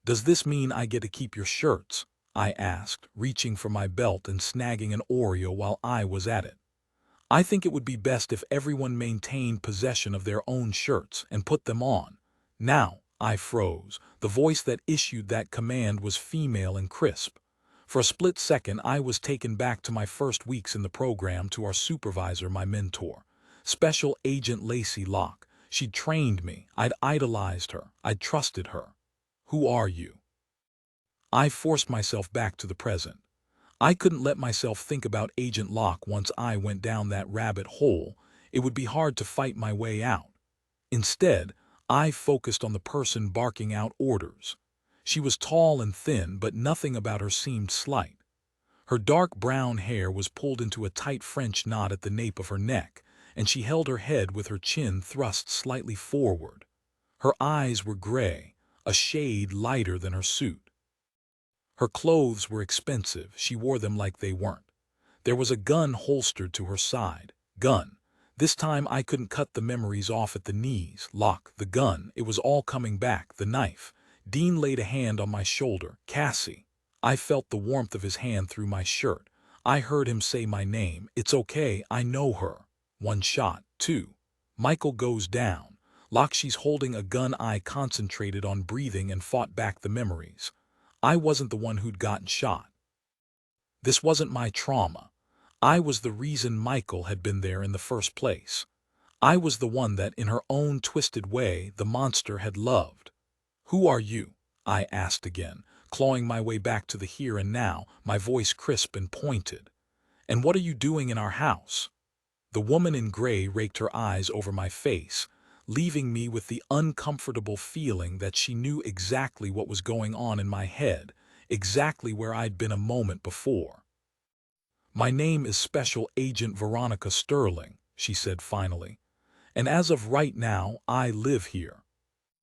"Does this mean I get to keep your shirts?" I asked, reaching for my belt and snagging an Oreo while I was at it. "I think it would be best if everyone maintained possession of their own shirts and put them on." "Now," I froze. The voice that issued that command was female and crisp. For a split second, I was taken back to my first weeks in the program, to our supervisor, my mentor, Special Agent Lacey Locke. She'd trained me. I'd idolized her. I'd trusted her. "Who are you?" I forced myself back to the present. I couldn't let myself think about Agent Locke. Once I went down that rabbit hole, it would be hard to fight my way out. Instead, I focused on the person barking out orders. She was tall and thin, but nothing about her seemed slight. Her dark brown hair was pulled into a tight French knot at the nape of her neck, and she held her head with her chin thrust slightly forward. Her eyes were gray, a shade lighter than her suit. Her clothes were expensive. She wore them like they weren't. There was a gun holstered to her side. Gun. This time I couldn't cut the memories off at the knees. Locke, the gun, it was all coming back. The knife. Dean laid a hand on my shoulder. "Cassie." I felt the warmth of his hand through my shirt. I heard him say my name. "It's okay, I know her." 1 shot. 2. Michael goes down. Locke, she's holding a gun. I concentrated on breathing and fought back the memories. I wasn't the one who'd gotten shot. This wasn't my trauma. I was the reason Michael had been there in the first place. I was the one that, in her own twisted way, the monster had loved. "Who are you?" I asked again, clawing my way back to the here and now, my voice crisp and pointed. "And what are you doing in our house?" The woman in gray raked her eyes over my face, leaving me with the uncomfortable feeling that she knew exactly what was going on in my head, exactly where I'd been a moment before. "My name is Special Agent Veronica Sterling," she said finally. "And as of right now, I live here."